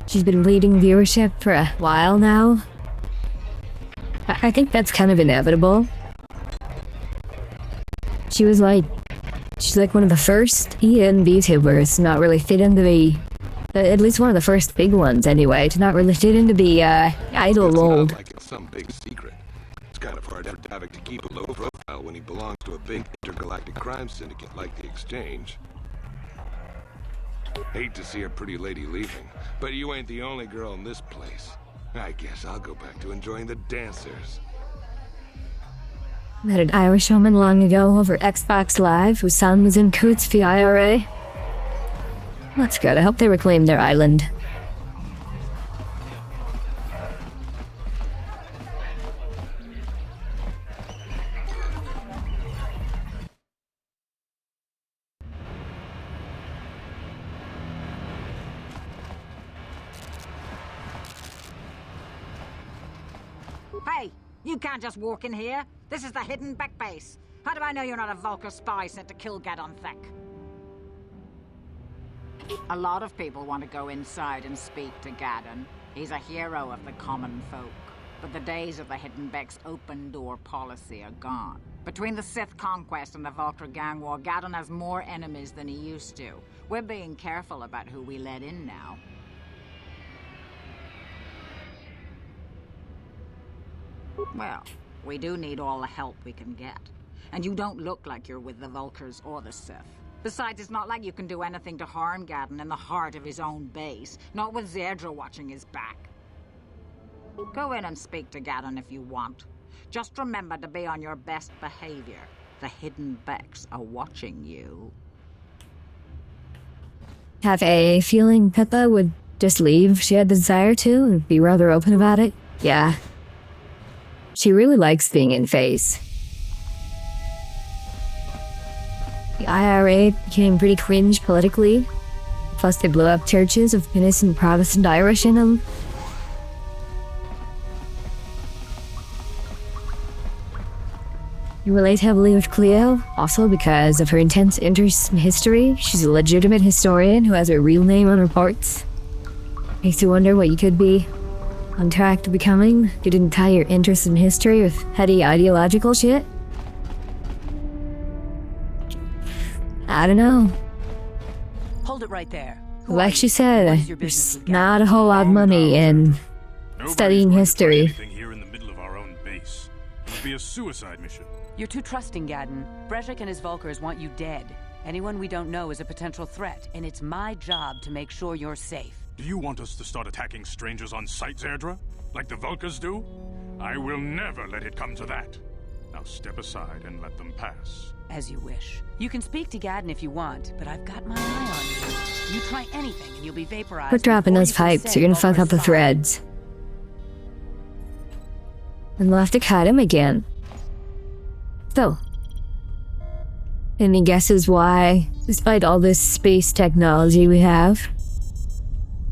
She's been leading viewership for a while now. I think that's kind of inevitable. She's like one of the first EN VTubers to not really fit into the, at least one of the first big ones anyway, to not really fit into the idol mold. Like it's some big secret. It's kind of hard for Davik to keep a low profile when he belongs to a big intergalactic crime syndicate like the Exchange. Hate to see a pretty lady leaving, but you ain't the only girl in this place. I guess I'll go back to enjoying the dancers. Met an Irish woman long ago over Xbox Live whose son was in cahoots for the IRA. That's good. I hope they reclaim their island. Hey, you can't just walk in here. This is the hidden back base. How do I know you're not a Vulcan spy sent to kill Gadon Thek? A lot of people want to go inside and speak to Gadon. He's a hero of the common folk. But the days of the Hidden Beck's open door policy are gone. Between the Sith conquest and the Vulcan gang war, Gadon has more enemies than he used to. We're being careful about who we let in now. Well, we do need all the help we can get. And you don't look like you're with the Vulkars or the Sith. Besides, it's not like you can do anything to harm Gadon in the heart of his own base. Not with Zerdra watching his back. Go in and speak to Gadon if you want. Just remember to be on your best behavior. The Hidden Becks are watching you. Have a feeling Pippa would just leave if she had the desire to and be rather open about it. Yeah. She really likes being in phase. The IRA became pretty cringe politically. Plus they blew up churches of innocent Protestant Irish in them. You relate heavily with Cleo, also because of her intense interest in history. She's a legitimate historian who has her real name on reports. Makes you wonder what you could be on track to becoming if you didn't tie your interest in history with heady ideological shit. I don't know. Hold it right there. Like she said, there's not a whole lot of money in studying history. Anything here in the middle of our own base. It would be a suicide mission. You're too trusting, Gadon. Brejik and his Vulkars want you dead. Anyone we don't know is a potential threat, and it's my job to make sure you're safe. Do you want us to start attacking strangers on sight, Zerdra? Like the Vulkars do? I will never let it come to that. Now step aside and let them pass. As you wish. You can speak to Gadon if you want, but I've got my eye on you. You try anything and you'll be vaporized. Quit dropping those pipes, you're gonna fuck up the threads. And we'll have to cut him again. So, any guesses why, despite all this space technology we have,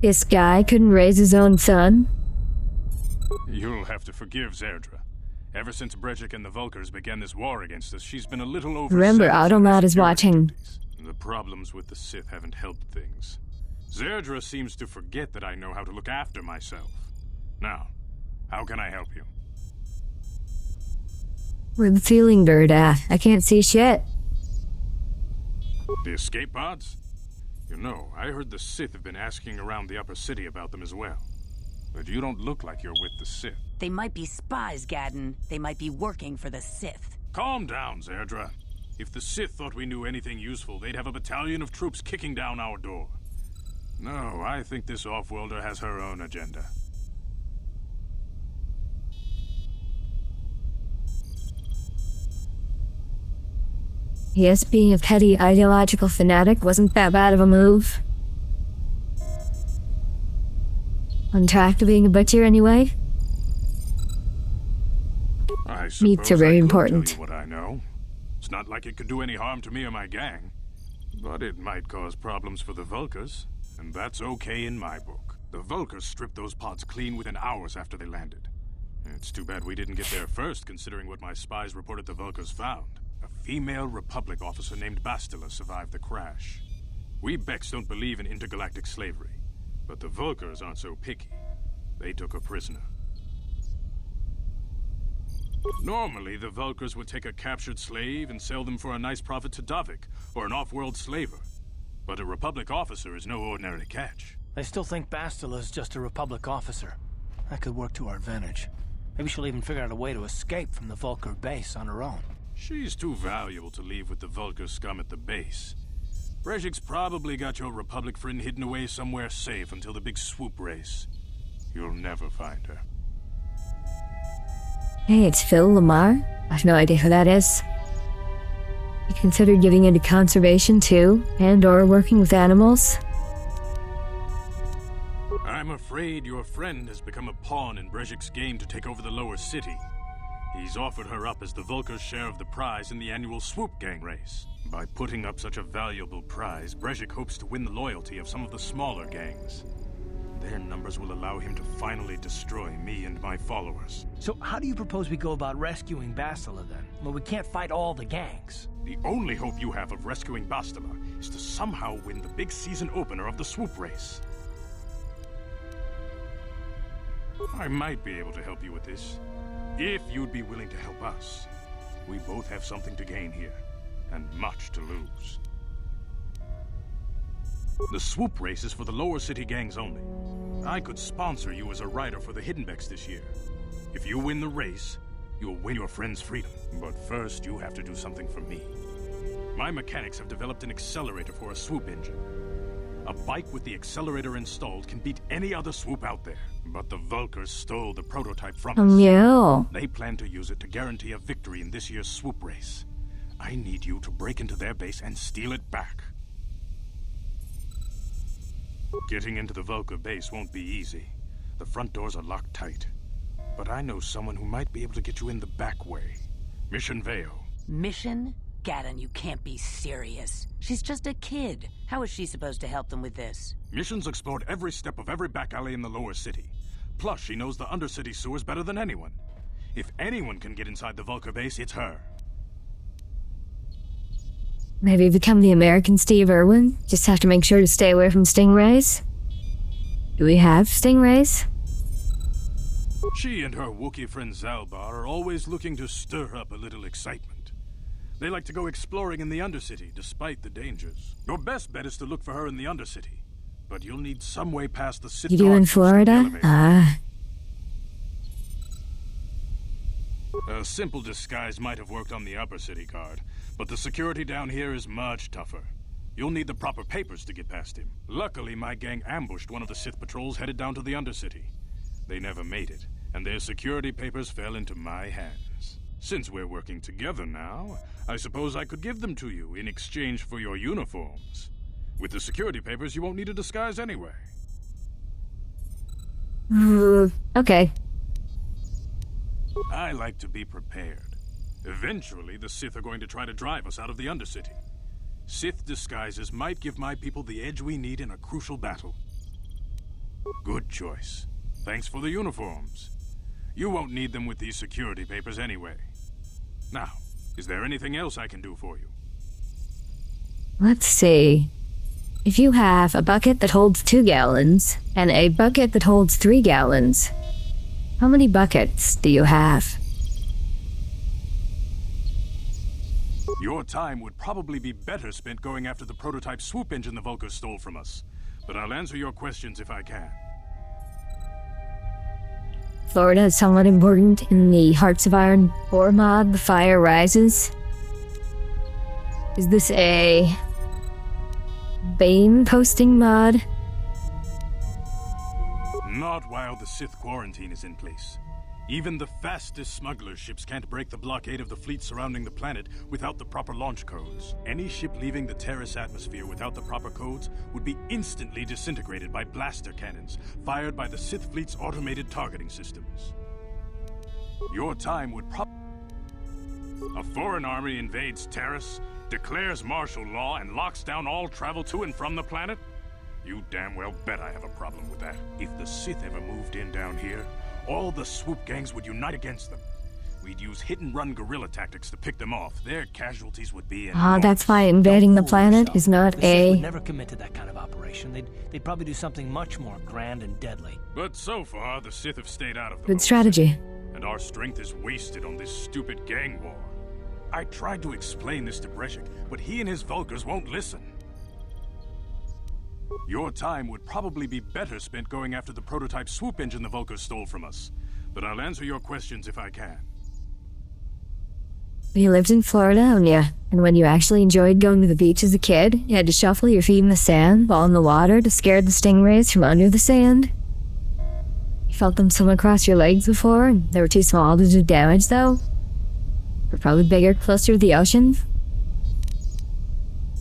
this guy couldn't raise his own son? You'll have to forgive Zerdra. Ever since Brejik and the Vulkars began this war against us, she's been a little over. Remember, Automat is watching. The problems with the Sith haven't helped things. Zerdra seems to forget that I know how to look after myself. Now, how can I help you? Where's the ceiling bird at? I can't see shit. The escape pods? You know, I heard the Sith have been asking around the upper city about them as well. But you don't look like you're with the Sith. They might be spies, Gadon. They might be working for the Sith. Calm down, Zerdra. If the Sith thought we knew anything useful, they'd have a battalion of troops kicking down our door. No, I think this off-worlder has her own agenda. Yes, being a petty ideological fanatic wasn't that bad of a move. On track to being a butcher anyway? I suppose Meats are very I could important. tell you what I know. It's not like it could do any harm to me or my gang. But it might cause problems for the Vulkars, and that's okay in my book. The Vulkars stripped those pods clean within hours after they landed. It's too bad we didn't get there first, considering what my spies reported the Vulkars found. A female Republic officer named Bastila survived the crash. We Becks don't believe in intergalactic slavery, but the Vulkars aren't so picky. They took a prisoner. Normally, the Vulkars would take a captured slave and sell them for a nice profit to Davik, or an off-world slaver. But a Republic officer is no ordinary catch. I still think Bastila is just a Republic officer. That could work to our advantage. Maybe she'll even figure out a way to escape from the Vulkar base on her own. She's too valuable to leave with the Vulkar scum at the base. Brejik's probably got your Republic friend hidden away somewhere safe until the big swoop race. You'll never find her. Hey, it's Phil Lamar. I have no idea who that is. You considered getting into conservation too, and/or working with animals? I'm afraid your friend has become a pawn in Brejik's game to take over the lower city. He's offered her up as the Vulkar's share of the prize in the annual Swoop Gang race. By putting up such a valuable prize, Brejik hopes to win the loyalty of some of the smaller gangs. Their numbers will allow him to finally destroy me and my followers. So how do you propose we go about rescuing Bastila then? Well, we can't fight all the gangs. The only hope you have of rescuing Bastila is to somehow win the big season opener of the Swoop race. I might be able to help you with this, if you'd be willing to help us. We both have something to gain here, and much to lose. The Swoop race is for the lower city gangs only. I could sponsor you as a rider for the Hiddenbecks this year. If you win the race, you'll win your friend's freedom. But first, you have to do something for me. My mechanics have developed an accelerator for a swoop engine. A bike with the accelerator installed can beat any other swoop out there. But the Vulkars stole the prototype from us. Yeah. They plan to use it to guarantee a victory in this year's swoop race. I need you to break into their base and steal it back. Getting into the Vulkar base won't be easy. The front doors are locked tight. But I know someone who might be able to get you in the back way. Mission Veo. Mission? Gaddon, you can't be serious. She's just a kid. How is she supposed to help them with this? Mission's explored every step of every back alley in the lower city. Plus, she knows the undercity sewers better than anyone. If anyone can get inside the Vulkar base, it's her. Maybe become the American Steve Irwin? Just have to make sure to stay away from stingrays? Do we have stingrays? She and her Wookiee friend Zalbar are always looking to stir up a little excitement. They like to go exploring in the Undercity, despite the dangers. Your best bet is to look for her in the Undercity. But you'll need some way past the Sith You do in Florida? Ah. A simple disguise might have worked on the Upper City guard, but the security down here is much tougher. You'll need the proper papers to get past him. Luckily, my gang ambushed one of the Sith patrols headed down to the Undercity. They never made it, and their security papers fell into my hands. Since we're working together now, I suppose I could give them to you in exchange for your uniforms. With the security papers, you won't need a disguise anyway. Okay. I like to be prepared. Eventually, the Sith are going to try to drive us out of the Undercity. Sith disguises might give my people the edge we need in a crucial battle. Good choice. Thanks for the uniforms. You won't need them with these security papers anyway. Now, is there anything else I can do for you? Let's see. If you have a bucket that holds 2 gallons and a bucket that holds 3 gallons, how many buckets do you have? Your time would probably be better spent going after the prototype swoop engine the Vulkars stole from us. But I'll answer your questions if I can. Florida is somewhat important in the Hearts of Iron 4 mod, The Fire Rises. Is this a Bane posting mod? Not while the Sith quarantine is in place. Even the fastest smuggler ships can't break the blockade of the fleet surrounding the planet without the proper launch codes. Any ship leaving the Terrace atmosphere without the proper codes would be instantly disintegrated by blaster cannons fired by the Sith fleet's automated targeting systems. Your time would A foreign army invades Terrace, declares martial law, and locks down all travel to and from the planet? You damn well bet I have a problem with that. If the Sith ever moved in down here, all the swoop gangs would unite against them. We'd use hit-and-run guerrilla tactics to pick them off. Their casualties would be enormous. That's why invading the planet is not The Sith would a... never commit to that kind of operation. They'd probably do something much more grand and deadly. But so far, the Sith have stayed out of the good strategy. and our strength is wasted on this stupid gang war. I tried to explain this to Breshik, but he and his Vulkars won't listen. Your time would probably be better spent going after the prototype swoop engine the Vulkars stole from us. But I'll answer your questions if I can. You lived in Florida, and when you actually enjoyed going to the beach as a kid, you had to shuffle your feet in the sand while in the water to scare the stingrays from under the sand. You felt them swim across your legs before, and they were too small to do damage, though. They're probably bigger, closer to the ocean.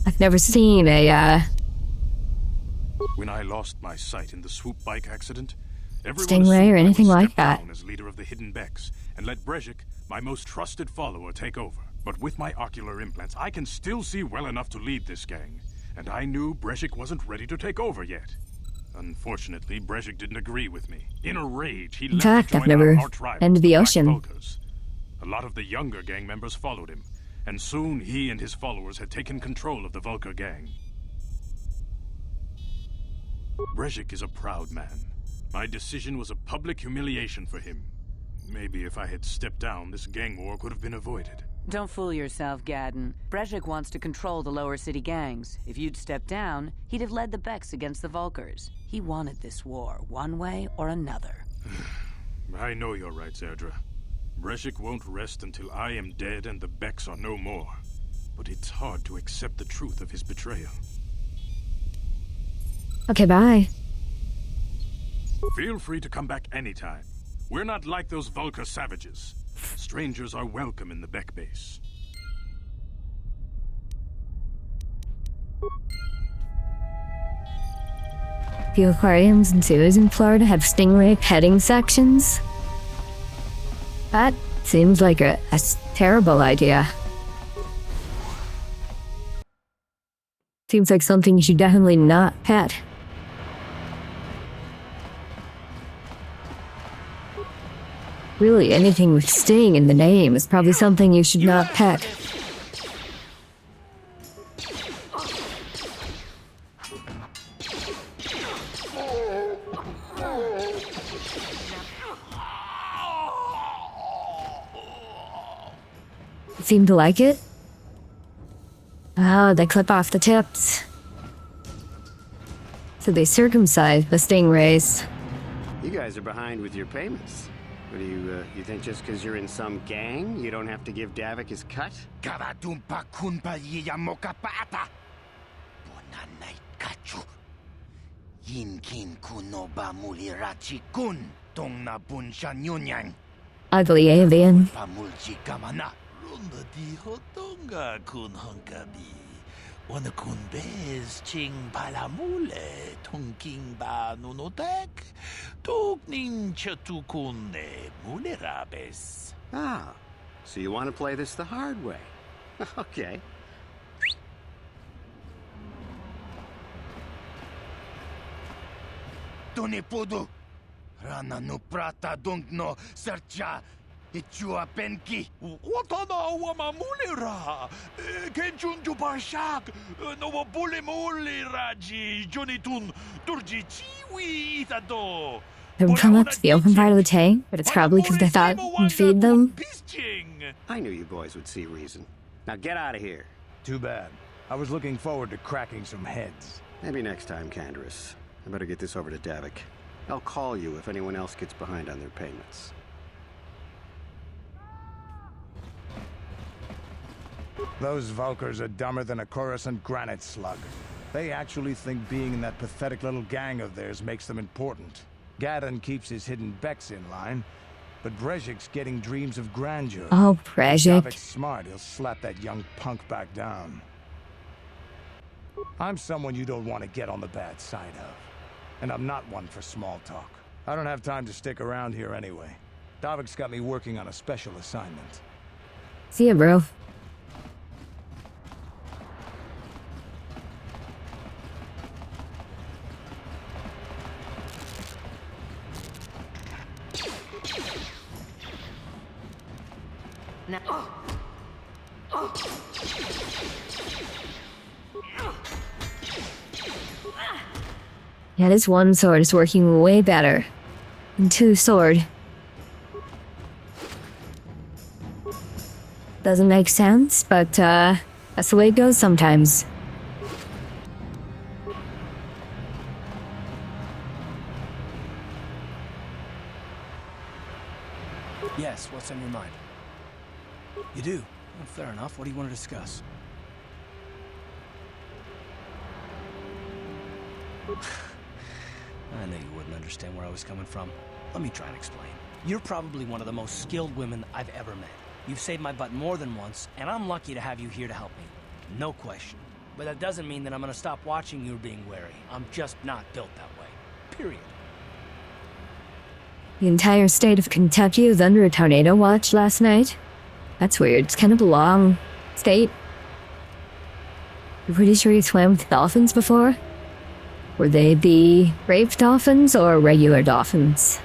I've never seen a, When I lost my sight in the swoop bike accident, everyone stingray or assumed I anything would like step that. down as leader of the Hidden Becks and let Breshik, my most trusted follower, take over. But with my ocular implants, I can still see well enough to lead this gang, and I knew Breshik wasn't ready to take over yet. Unfortunately, Breshik didn't agree with me. In a rage, he In left fact, to I've join never our tribe, been to the Black ocean. Vulkars. A lot of the younger gang members followed him, and soon he and his followers had taken control of the Vulkar gang. Breshik is a proud man. My decision was a public humiliation for him. Maybe if I had stepped down, this gang war could have been avoided. Don't fool yourself, Gadden. Breshik wants to control the lower city gangs. If you'd stepped down, he'd have led the Becks against the Vulkars. He wanted this war, one way or another. I know you're right, Zerdra. Breshik won't rest until I am dead and the Becks are no more. But it's hard to accept the truth of his betrayal. Okay, bye. Feel free to come back anytime. We're not like those Vulkar savages. Strangers are welcome in the Beck base. The aquariums and zoos in Florida have stingray petting sections. That seems like a terrible idea. Seems like something you should definitely not pet. Really, anything with sting in the name is probably something you should not pet. Seem to like it? Oh, they clip off the tips. So they circumcise the stingrays. You guys are behind with your payments. What do you think just because you're in some gang, you don't have to give Davik his cut? Karatumpa kunpa yiyamoka paata. Bonanay kachu. Yinkin kunoba mulirachi kun. Tong na bunsha nyunyang. Ugly alien. Pamulchi kamana. Runda di hotonga kun honkabi. Wana kun bez ching palamule. Tongking ba nunotek. Tokning chatukune mulerabes. Ah, so you want to play this the hard way. Okay. Tunipudu. Rana no prata dongno sercha. Ichua penki. Watana wama mulera. Kenchun jupashak. No bule muleraji. Jonitun turji chiwi itado. They would come up to the open part of the tank, but it's probably because they thought we'd feed them. I knew you boys would see reason. Now get out of here. Too bad. I was looking forward to cracking some heads. Maybe next time, Canderous. I better get this over to Davik. I'll call you if anyone else gets behind on their payments. Those Vulkars are dumber than a Coruscant granite slug. They actually think being in that pathetic little gang of theirs makes them important. Gaddon keeps his hidden Becks in line, but Brezhik's getting dreams of grandeur. Oh, Brezhik. Davic's smart, he'll slap that young punk back down. I'm someone you don't want to get on the bad side of. And I'm not one for small talk. I don't have time to stick around here anyway. Davic's got me working on a special assignment. See ya, bro. Now. Yeah, this one sword is working way better than two sword. Doesn't make sense, but that's the way it goes sometimes. Yes, what's on your mind? You do? Well, fair enough. What do you want to discuss? I knew you wouldn't understand where I was coming from. Let me try and explain. You're probably one of the most skilled women I've ever met. You've saved my butt more than once, and I'm lucky to have you here to help me. No question. But that doesn't mean that I'm gonna stop watching you being wary. I'm just not built that way. Period. The entire state of Kentucky was under a tornado watch last night. That's weird. It's kind of a long state. You're pretty sure you swam with dolphins before? Were they the brave dolphins or regular dolphins?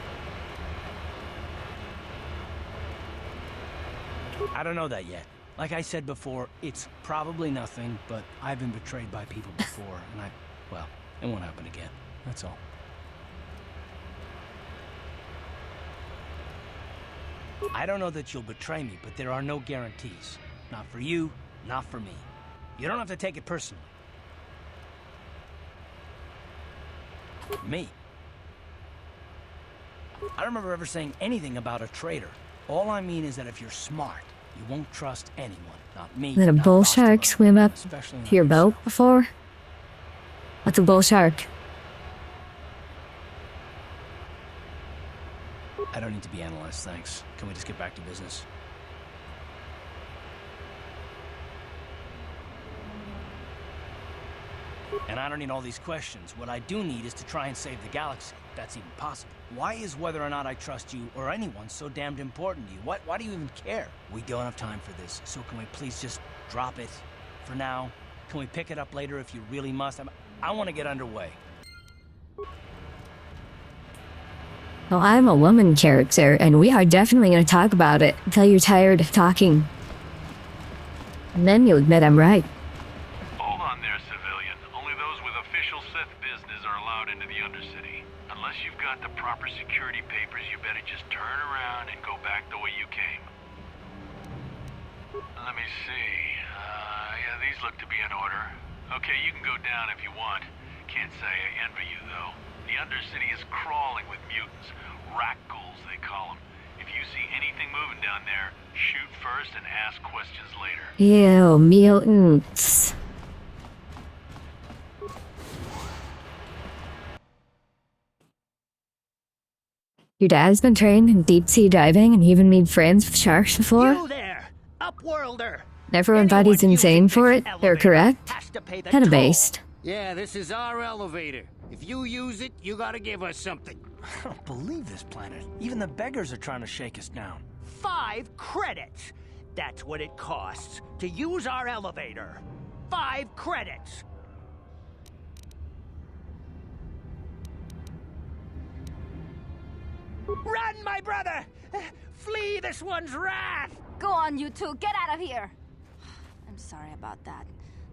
I don't know that yet. Like I said before, it's probably nothing, but I've been betrayed by people before, and well, it won't happen again. That's all. I don't know that you'll betray me, but there are no guarantees. Not for you, not for me. You don't have to take it personally. Me? I don't remember ever saying anything about a traitor. All I mean is that if you're smart, you won't trust anyone. Not me. Did a bull shark swim up to your boat before? What's a bull shark? I don't need to be analyzed, thanks. Can we just get back to business? And I don't need all these questions. What I do need is to try and save the galaxy, if that's even possible. Why is whether or not I trust you or anyone so damned important to you? Why do you even care? We don't have time for this, so can we please just drop it for now? Can we pick it up later if you really must? I want to get underway. Well, I'm a woman character, and we are definitely going to talk about it until you're tired of talking. And then you'll admit I'm right. Hold on there, civilian. Only those with official Sith business are allowed into the Undercity. Unless you've got the proper security papers, you better just turn around and go back the way you came. Let me see. Yeah, these look to be in order. Okay, you can go down if you want. Can't say I envy you, though. The Undercity is crawling with mutants. Rat ghouls, they call them. If you see anything moving down there, shoot first and ask questions later. Ew, mutants. Your dad's been trained in deep-sea diving and even made friends with sharks before? You there, Upworlder! Everyone thought he's insane for it. They're correct. Kinda based. Yeah, this is our elevator. If you use it, you gotta give us something. I don't believe this planet. Even the beggars are trying to shake us down. 5 credits! That's what it costs to use our elevator. 5 credits! Run, my brother! Flee this one's wrath! Go on, you two. Get out of here! I'm sorry about that.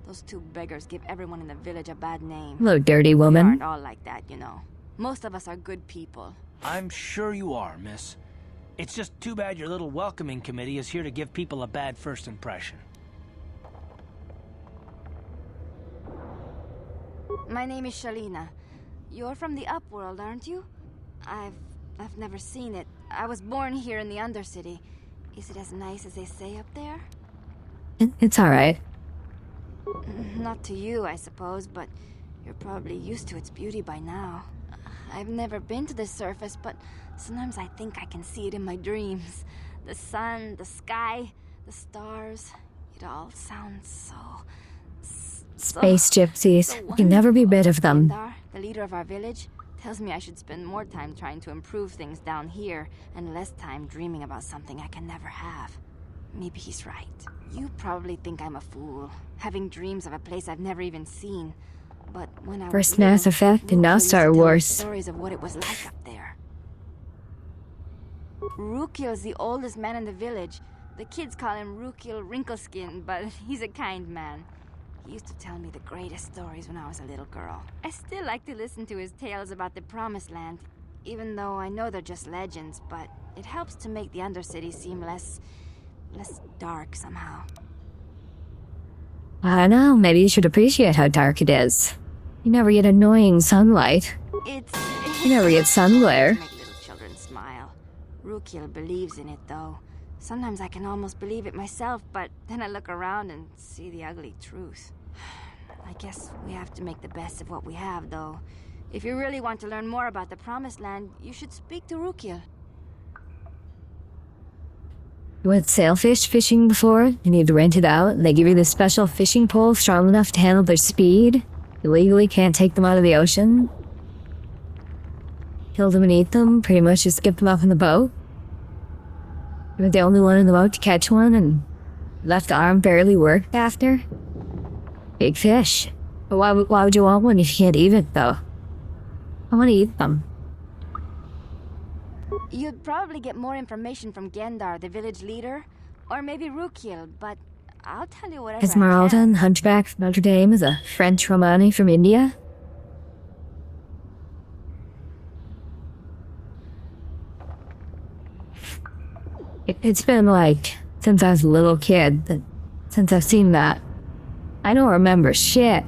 Those 2 beggars give everyone in the village a bad name. Hello, dirty We woman. aren't all like that, you know. Most of us are good people. I'm sure you are, miss. It's just too bad your little welcoming committee is here to give people a bad first impression. My name is Shalina. You're from the Upworld, aren't you? I've never seen it. I was born here in the Undercity. Is it as nice as they say up there? It's alright. Not to you, I suppose, but you're probably used to its beauty by now. I've never been to the surface, but sometimes I think I can see it in my dreams. The sun, the sky, the stars. It all sounds so... Space gypsies. We can never be rid of them. Gendar, the leader of our village, tells me I should spend more time trying to improve things down here and less time dreaming about something I can never have. Maybe he's right. You probably think I'm a fool, having dreams of a place I've never even seen. But when I First was Mass little, Effect and now Rukil used to Star tell me Wars. stories of what it was like up there. Rukil's the oldest man in the village. The kids call him Rukil Wrinkleskin, but he's a kind man. He used to tell me the greatest stories when I was a little girl. I still like to listen to his tales about the Promised Land, even though I know they're just legends, but it helps to make the Undercity seem less dark somehow. I don't know, maybe you should appreciate how dark it is. You never get annoying sunlight. You never get sun glare. Make little children smile. Rukil believes in it, though. Sometimes I can almost believe it myself, but then I look around and see the ugly truth. I guess we have to make the best of what we have, though. If you really want to learn more about the Promised Land, you should speak to Rukil. You went sailfish fishing before? You need to rent it out, and they give you this special fishing pole strong enough to handle their speed? You legally can't take them out of the ocean? Kill them and eat them? Pretty much just skip them off in the boat? You were the only one in the boat to catch one, and left arm barely worked after? Big fish. But why would you want one if you can't eat it, though? I want to eat them. You'd probably get more information from Gendar, the village leader, or maybe Rukil, but I'll tell you whatever Esmeralda and Hunchback from Notre Dame is a French Romani from India? It's been like, since I was a little kid, since I've seen that. I don't remember shit.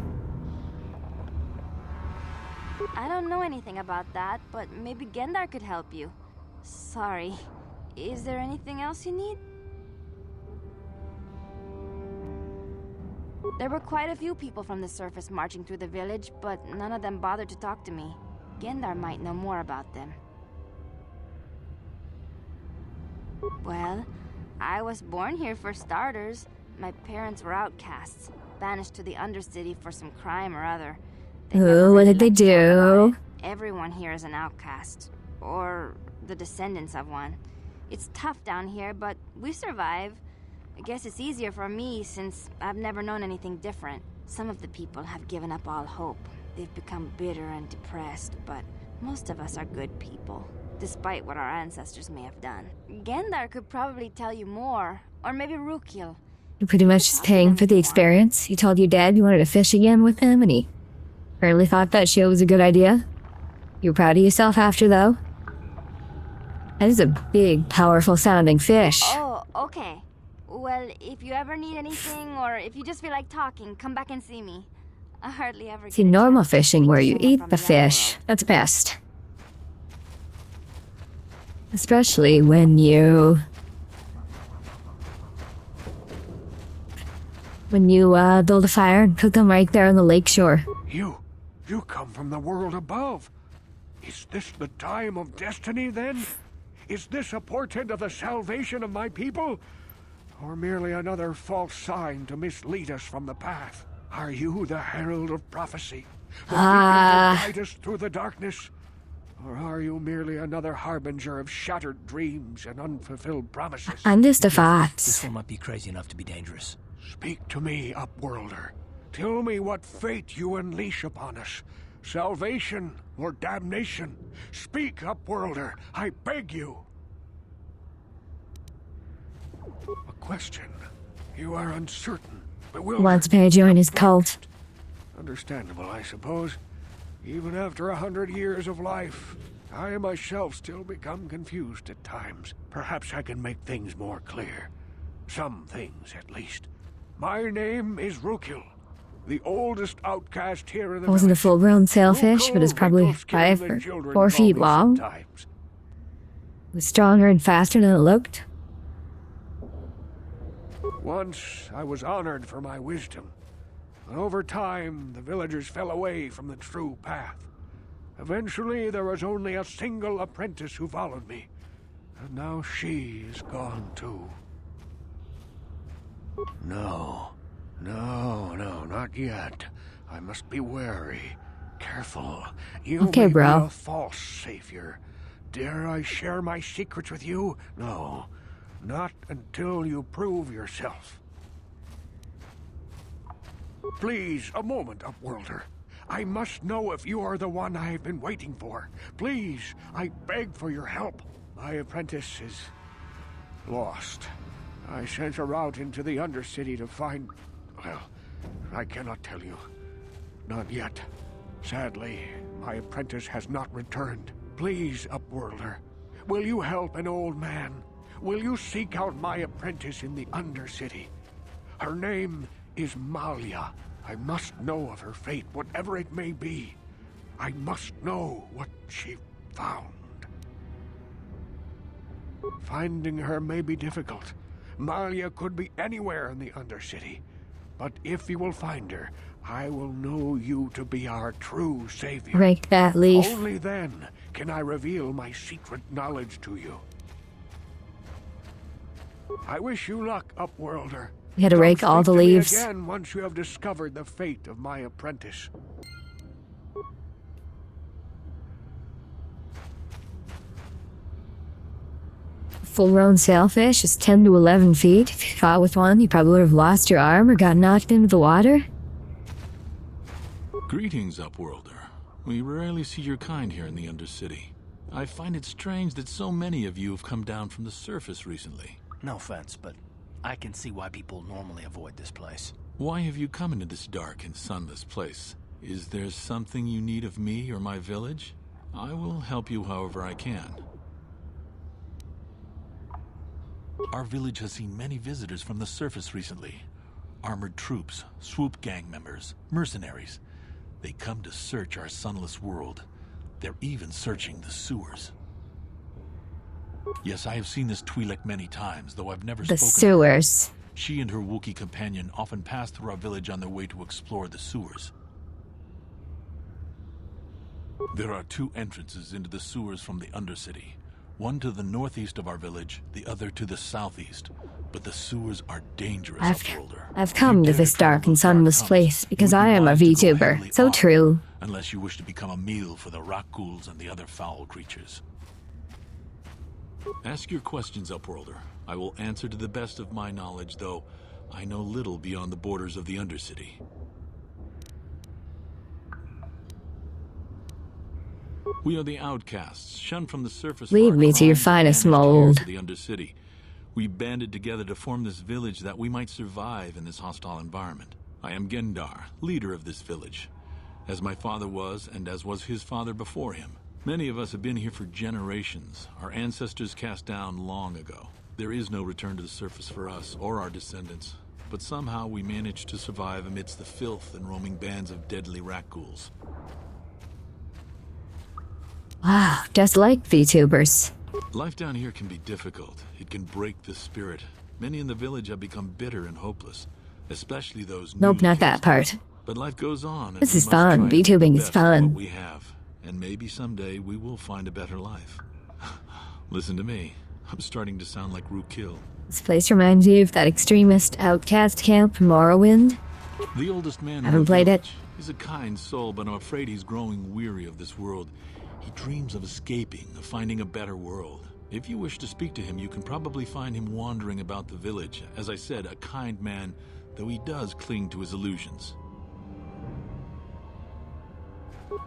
I don't know anything about that, but maybe Gendar could help you. Sorry. Is there anything else you need? There were quite a few people from the surface marching through the village, but none of them bothered to talk to me. Gendar might know more about them. Well, I was born here for starters. My parents were outcasts, banished to the Undercity for some crime or other. Ooh, what did they do? Everyone here is an outcast, or the descendants of one. It's tough down here, but we survive. I guess it's easier for me since I've never known anything different. Some of the people have given up all hope. They've become bitter and depressed, but most of us are good people, despite what our ancestors may have done. Gendar could probably tell you more, or maybe Rukil. You're pretty much just paying for the experience. You told your dad you wanted to fish again with him, and he apparently thought that show was a good idea. You're proud of yourself after, though? That is a big, powerful sounding fish. Oh, okay. Well, if you ever need anything, or if you just feel like talking, come back and see me. I hardly ever See, normal fishing where you eat the fish, that's best. Especially when you build a fire and cook them right there on the lakeshore. You come from the world above. Is this the time of destiny, then? Is this a portent of the salvation of my people? Or merely another false sign to mislead us from the path? Are you the herald of prophecy? The beacon to guide us through the darkness? Or are you merely another harbinger of shattered dreams and unfulfilled promises? I'm just a fox. This one might be crazy enough to be dangerous. Speak to me, Upworlder. Tell me what fate you unleash upon us. Salvation or damnation? Speak, Upworlder, I beg you. A question. You are uncertain, bewildered. Wants me to join his cult. Understandable, I suppose. Even after 100 years of life, I myself still become confused at times. Perhaps I can make things more clear. Some things, at least. My name is Rukil, the oldest outcast here in the It wasn't a village. full-grown sailfish, but it's probably Wrinkleskin 5 and or children 4 call feet me long. sometimes. It was stronger and faster than it looked. Once I was honored for my wisdom, but over time the villagers fell away from the true path. Eventually, there was only a single apprentice who followed me. And now she is gone too. No, not yet. I must be wary. Careful. You Okay, may bro. be a false savior. Dare I share my secrets with you? No, not until you prove yourself. Please, a moment, Upworlder. I must know if you are the one I have been waiting for. Please, I beg for your help. My apprentice is lost. I sent her out into the Undercity to find... Well, I cannot tell you. Not yet. Sadly, my apprentice has not returned. Please, Upworlder, will you help an old man? Will you seek out my apprentice in the Undercity? Her name is Malia. I must know of her fate, whatever it may be. I must know what she found. Finding her may be difficult. Malia could be anywhere in the Undercity. But if you will find her, I will know you to be our true savior. Rake that leaf. Only then can I reveal my secret knowledge to you. I wish you luck, Upworlder. You had to rake all the leaves. Again once you have discovered the fate of my apprentice. Full-grown sailfish is 10 to 11 feet. If you fought with one, you probably would have lost your arm or got knocked into the water. Greetings, Upworlder. We rarely see your kind here in the Undercity. I find it strange that so many of you have come down from the surface recently. No offense, but I can see why people normally avoid this place. Why have you come into this dark and sunless place? Is there something you need of me or my village? I will help you however I can. Our village has seen many visitors from the surface recently. Armored troops, swoop gang members, mercenaries. They come to search our sunless world. They're even searching the sewers. Yes, I have seen this Twi'lek many times, though I've never spoken to her. The sewers. She and her Wookiee companion often pass through our village on their way to explore the sewers. There are two entrances into the sewers from the Undercity. One to the northeast of our village, the other to the southeast. But the sewers are dangerous, Upworlder. I've come to this dark and sunless place because I am a VTuber. So true. Unless you wish to become a meal for the rock ghouls and the other foul creatures. Ask your questions, Upworlder. I will answer to the best of my knowledge, though I know little beyond the borders of the Undercity. We are the outcasts, shunned from the surface. Lead me to your finest mold. The Undercity. We banded together to form this village that we might survive in this hostile environment. I am Gendar, leader of this village, as my father was and as was his father before him. Many of us have been here for generations, our ancestors cast down long ago. There is no return to the surface for us or our descendants, but somehow we managed to survive amidst the filth and roaming bands of deadly rat ghouls. Wow, just like VTubers. Life down here can be difficult. It can break the spirit. Many in the village have become bitter and hopeless, especially those new Nope, not that kids. part. But life goes on. And This we is must fun. try to make the VTubing is best of fun. what we have, and maybe someday we will find a better life. Listen to me. I'm starting to sound like Rookil. This place reminds you of that extremist outcast camp, Morrowind. The oldest man Haven't in the played it. village. He's a kind soul, but I'm afraid he's growing weary of this world. He dreams of escaping, of finding a better world. If you wish to speak to him, you can probably find him wandering about the village. As I said, a kind man, though he does cling to his illusions.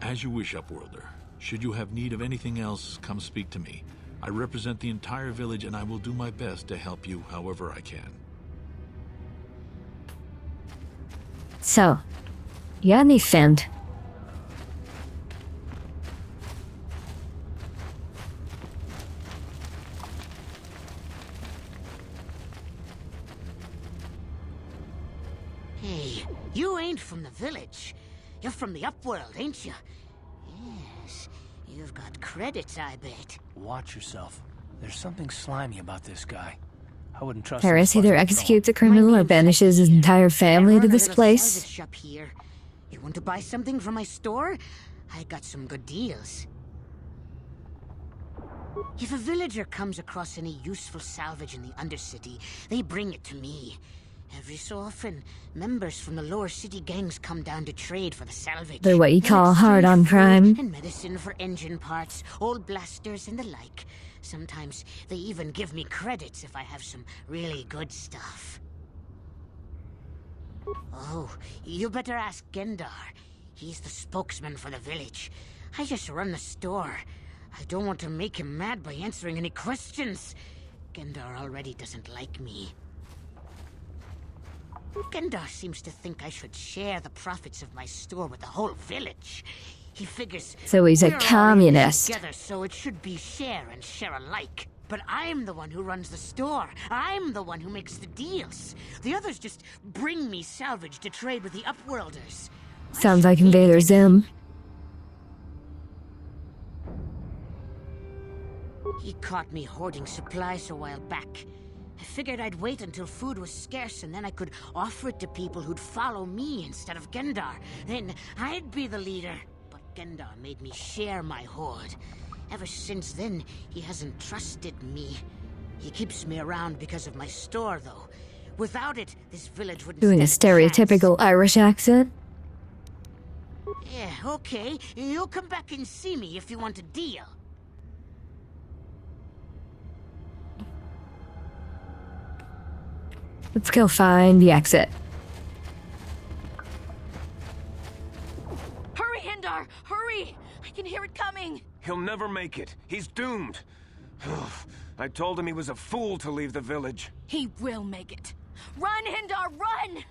As you wish, Upworlder. Should you have need of anything else, come speak to me. I represent the entire village, and I will do my best to help you however I can. So, you got any Fend? Hey, you ain't from the village. You're from the Upworld, ain't you? Yes, you've got credits, I bet. Watch yourself. There's something slimy about this guy. I wouldn't trust Paris him. either executes a criminal or banishes his entire family to this place. Shop here. You want to buy something from my store? I got some good deals. If a villager comes across any useful salvage in the Undercity, they bring it to me. Every so often, members from the lower city gangs come down to trade for the salvage. They're what you call hard on Food crime. and medicine for engine parts, old blasters and the like. Sometimes they even give me credits if I have some really good stuff. Oh, you better ask Gendar. He's the spokesman for the village. I just run the store. I don't want to make him mad by answering any questions. Gendar already doesn't like me. Gendar seems to think I should share the profits of my store with the whole village. He figures So he's a we're all in this communist. together, so it should be share and share alike. But I'm the one who runs the store. I'm the one who makes the deals. The others just bring me salvage to trade with the Upworlders. Sounds like Invader Zim. He caught me hoarding supplies a while back. I figured I'd wait until food was scarce and then I could offer it to people who'd follow me instead of Gendar. Then I'd be the leader. But Gendar made me share my hoard. Ever since then, he hasn't trusted me. He keeps me around because of my store, though. Without it, this village wouldn't Doing a stand a chance. stereotypical Irish accent. Yeah, okay. You'll come back and see me if you want a deal. Let's go find the exit. Hurry, Hindar! Hurry! I can hear it coming! He'll never make it. He's doomed. I told him he was a fool to leave the village. He will make it. Run, Hindar, run!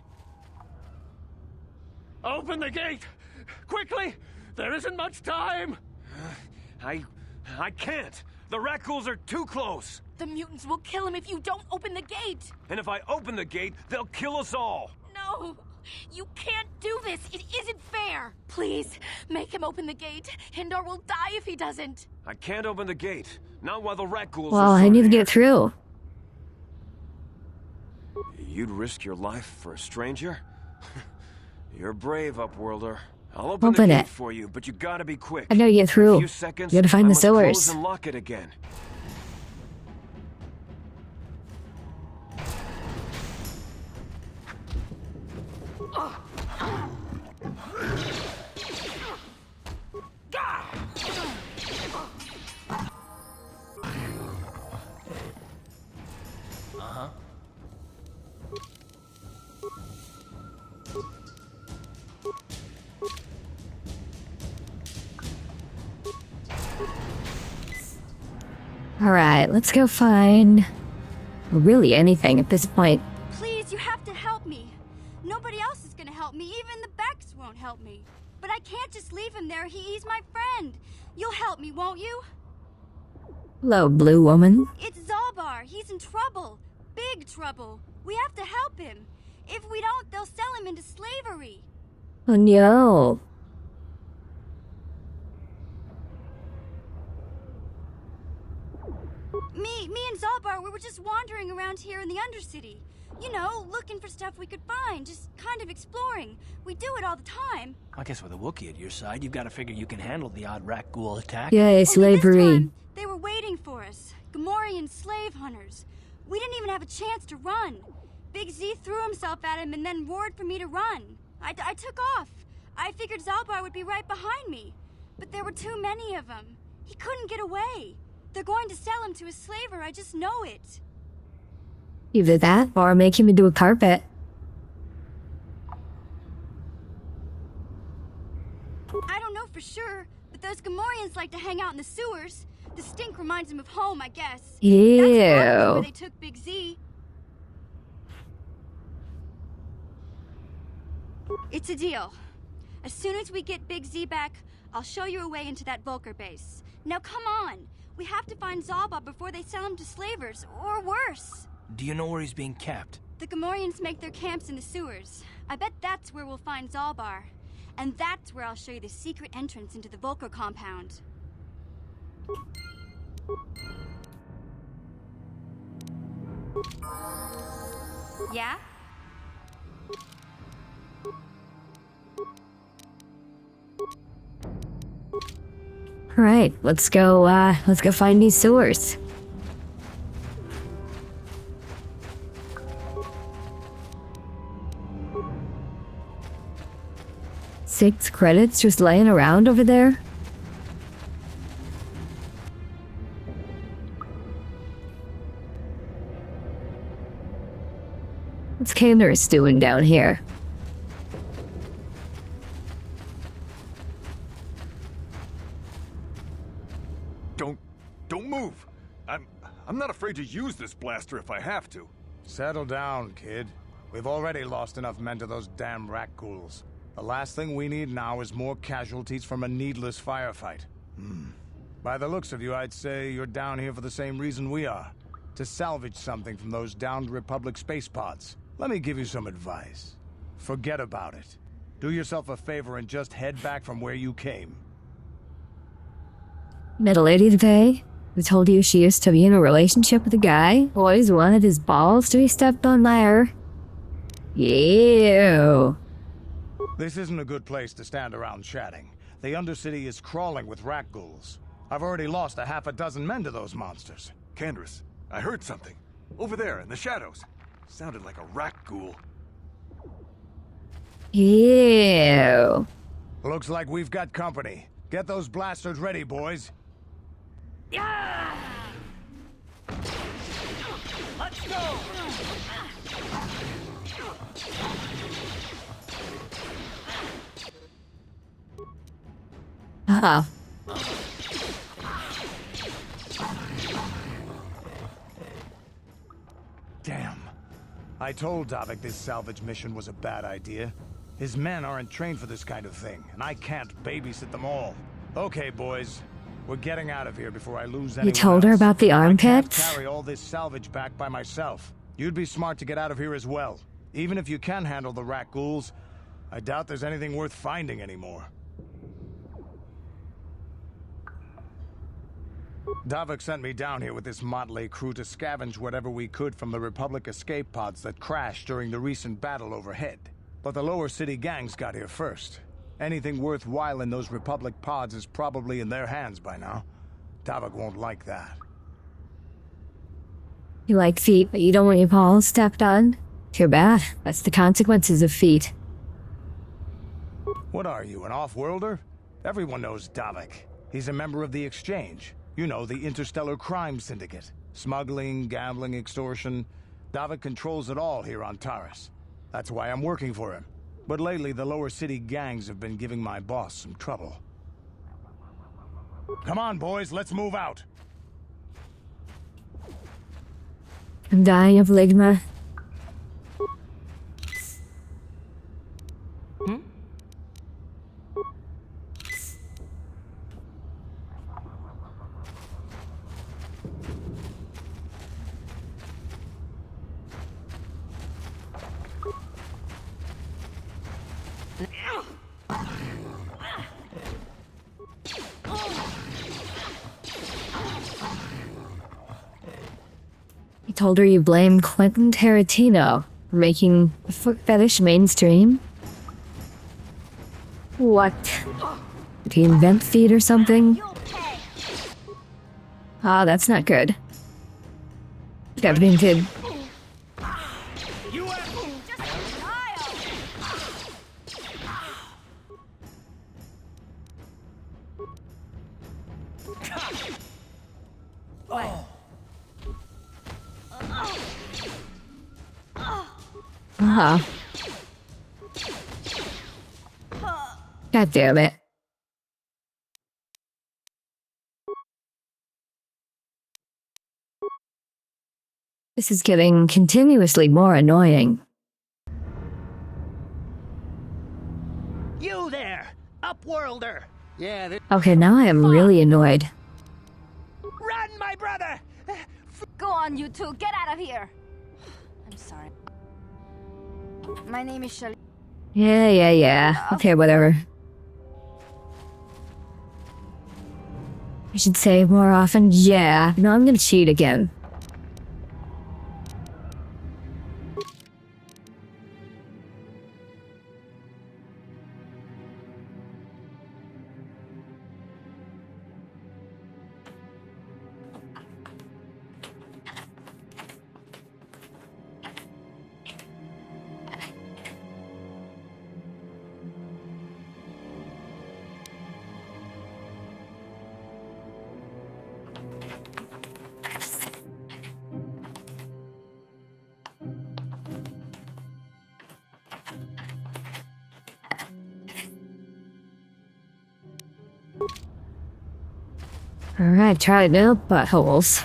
Open the gate! Quickly! There isn't much time! I can't. The Rakghouls are too close. The mutants will kill him if you don't open the gate! And if I open the gate, they'll kill us all. No! You can't do this! It isn't fair! Please, make him open the gate. Hindar will die if he doesn't. I can't open the gate. Not while the Rakghouls Well, are I need to sorted. get through. You'd risk your life for a stranger? You're brave, Upworlder. I'll open the Open gate it. for you, but you gotta be quick. I gotta get In a through. few seconds, You gotta find I the must close sewers. and lock it again. Uh-huh. Alright, let's go find really anything at this point. Please, you have to help me. Nobody else is gonna help me. Even the Becks won't help me. But I can't just leave him there. He's my friend. You'll help me, won't you? Hello, blue woman. It's Zalbar. He's in trouble. Big trouble. We have to help him. If we don't, they'll sell him into slavery. Oh no. Me and Zalbar, we were just wandering around here in the Undercity. You know, looking for stuff we could find, just kind of exploring. We do it all the time. I guess with a Wookiee at your side, you've got to figure you can handle the odd Rakghoul attack. Yay, slavery. They were waiting for us. Gamorrean slave hunters. We didn't even have a chance to run. Big Z threw himself at him and then roared for me to run. I took off. I figured Zalbar would be right behind me. But there were too many of them. He couldn't get away. They're going to sell him to a slaver, I just know it. Either that or make him into a carpet. I don't know for sure, but those Gamorreans like to hang out in the sewers. The stink reminds them of home, I guess. Ew. That's probably where they took Big Z. It's a deal. As soon as we get Big Z back, I'll show you a way into that Vulcar base. Now come on. We have to find Zalbar before they sell him to slavers, or worse. Do you know where he's being kept? The Gamorreans make their camps in the sewers. I bet that's where we'll find Zalbar. And that's where I'll show you the secret entrance into the Vulcar compound. Yeah? Alright, let's go find these sewers. Six credits just laying around over there? What's Candace doing down here? Don't move! I'm not afraid to use this blaster if I have to. Settle down, kid. We've already lost enough men to those damn rat ghouls. The last thing we need now is more casualties from a needless firefight. By the looks of you, I'd say you're down here for the same reason we are. To salvage something from those downed Republic space pods. Let me give you some advice. Forget about it. Do yourself a favor and just head back from where you came. Met a lady today who told you she used to be in a relationship with a guy who always wanted his balls to be stepped on by her. Ew. This isn't a good place to stand around chatting. The Undercity is crawling with rat ghouls. I've already lost a half a dozen men to those monsters. Candace, I heard something. Over there, in the shadows. Sounded like a rat ghoul. Ew. Looks like we've got company. Get those blasters ready, boys. Let's go! Damn. I told Davik this salvage mission was a bad idea. His men aren't trained for this kind of thing, and I can't babysit them all. Okay, boys. We're getting out of here before I lose anyone You told her else. about the I armpits? can't carry all this salvage back by myself. You'd be smart to get out of here as well. Even if you can handle the rat ghouls, I doubt there's anything worth finding anymore. Davik sent me down here with this motley crew to scavenge whatever we could from the Republic escape pods that crashed during the recent battle overhead. But the lower city gangs got here first. Anything worthwhile in those Republic pods is probably in their hands by now. Davik won't like that. You like feet, but you don't want your balls stepped on? Too bad. That's the consequences of feet. What are you, an off-worlder? Everyone knows Davik. He's a member of the Exchange. You know, the interstellar crime syndicate. Smuggling, gambling, extortion. Davik controls it all here on Taris. That's why I'm working for him. But lately, the lower city gangs have been giving my boss some trouble. Come on, boys, let's move out. I'm dying of ligma. You told her you blamed Quentin Tarantino for making the foot fetish mainstream? What? Did he invent feet or something? Ah, that's not good. Everything did. God damn it. This is getting continuously more annoying. You there, upworlder! Yeah, Okay, now I am really annoyed. Run, my brother! Go on, you two, get out of here! I'm sorry. My name is Shelley. Yeah. Okay, whatever. I should say more often, yeah. No, I'm gonna cheat again. Alright, try no buttholes.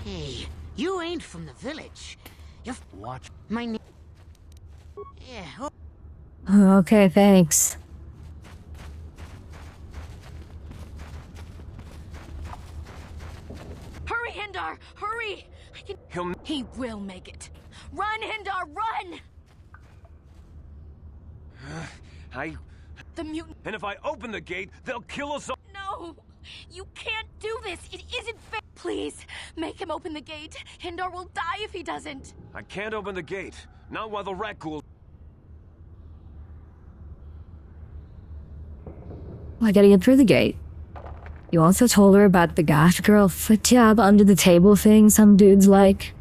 Hey, you ain't from the village. You're Watch. my name. Yeah. Oh. Okay, thanks. Hurry, Hindar! Hurry! He will make it. Run, Hindar, run! The mutant. And if I open the gate, they'll kill us all. No! You can't do this! It isn't fair! Please, make him open the gate. Hindar will die if he doesn't. I can't open the gate. Not while the rat ghoul. I gotta get through the gate. You also told her about the goth girl foot job under the table thing some dudes like.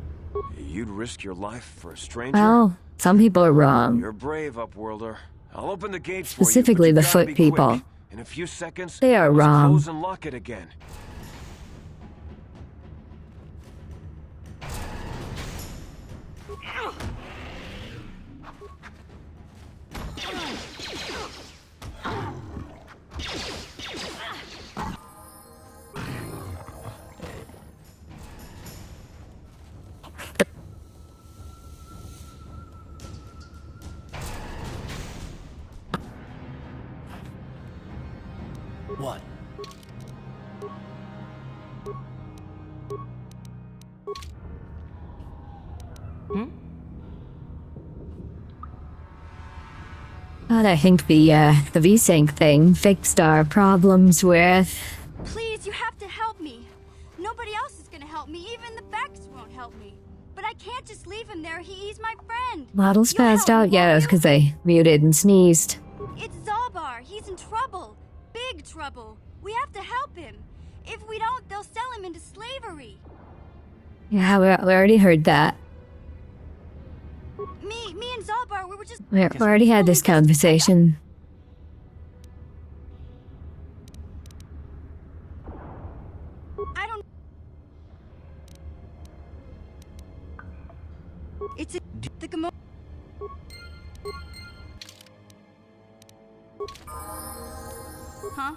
You'd risk your life for a stranger? Well, some people are wrong. You're brave, Upworlder. I'll open the gate Specifically for you, the foot people. Quick. In a few seconds, They are let's wrong. close and lock it again. What? But I think the VSync thing fixed our problems with... Please, you have to help me. Nobody else is gonna help me. Even the Becks won't help me. But I can't just leave him there. He's my friend. Models passed out, yeah, that's because they muted and sneezed. It's Zalbar. He's in trouble. Big trouble. We have to help him. If we don't, they'll sell him into slavery. Yeah, we already heard that. Me and Zalbar, we were just... We already had this conversation. I don't... It's the Gamo... Huh?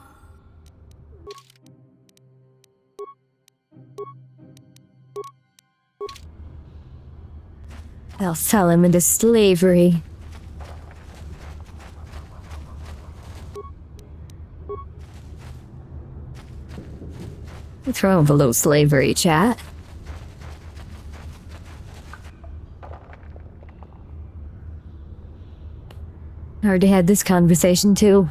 They'll sell him into slavery. Throw him below slavery, chat. I already had this conversation too.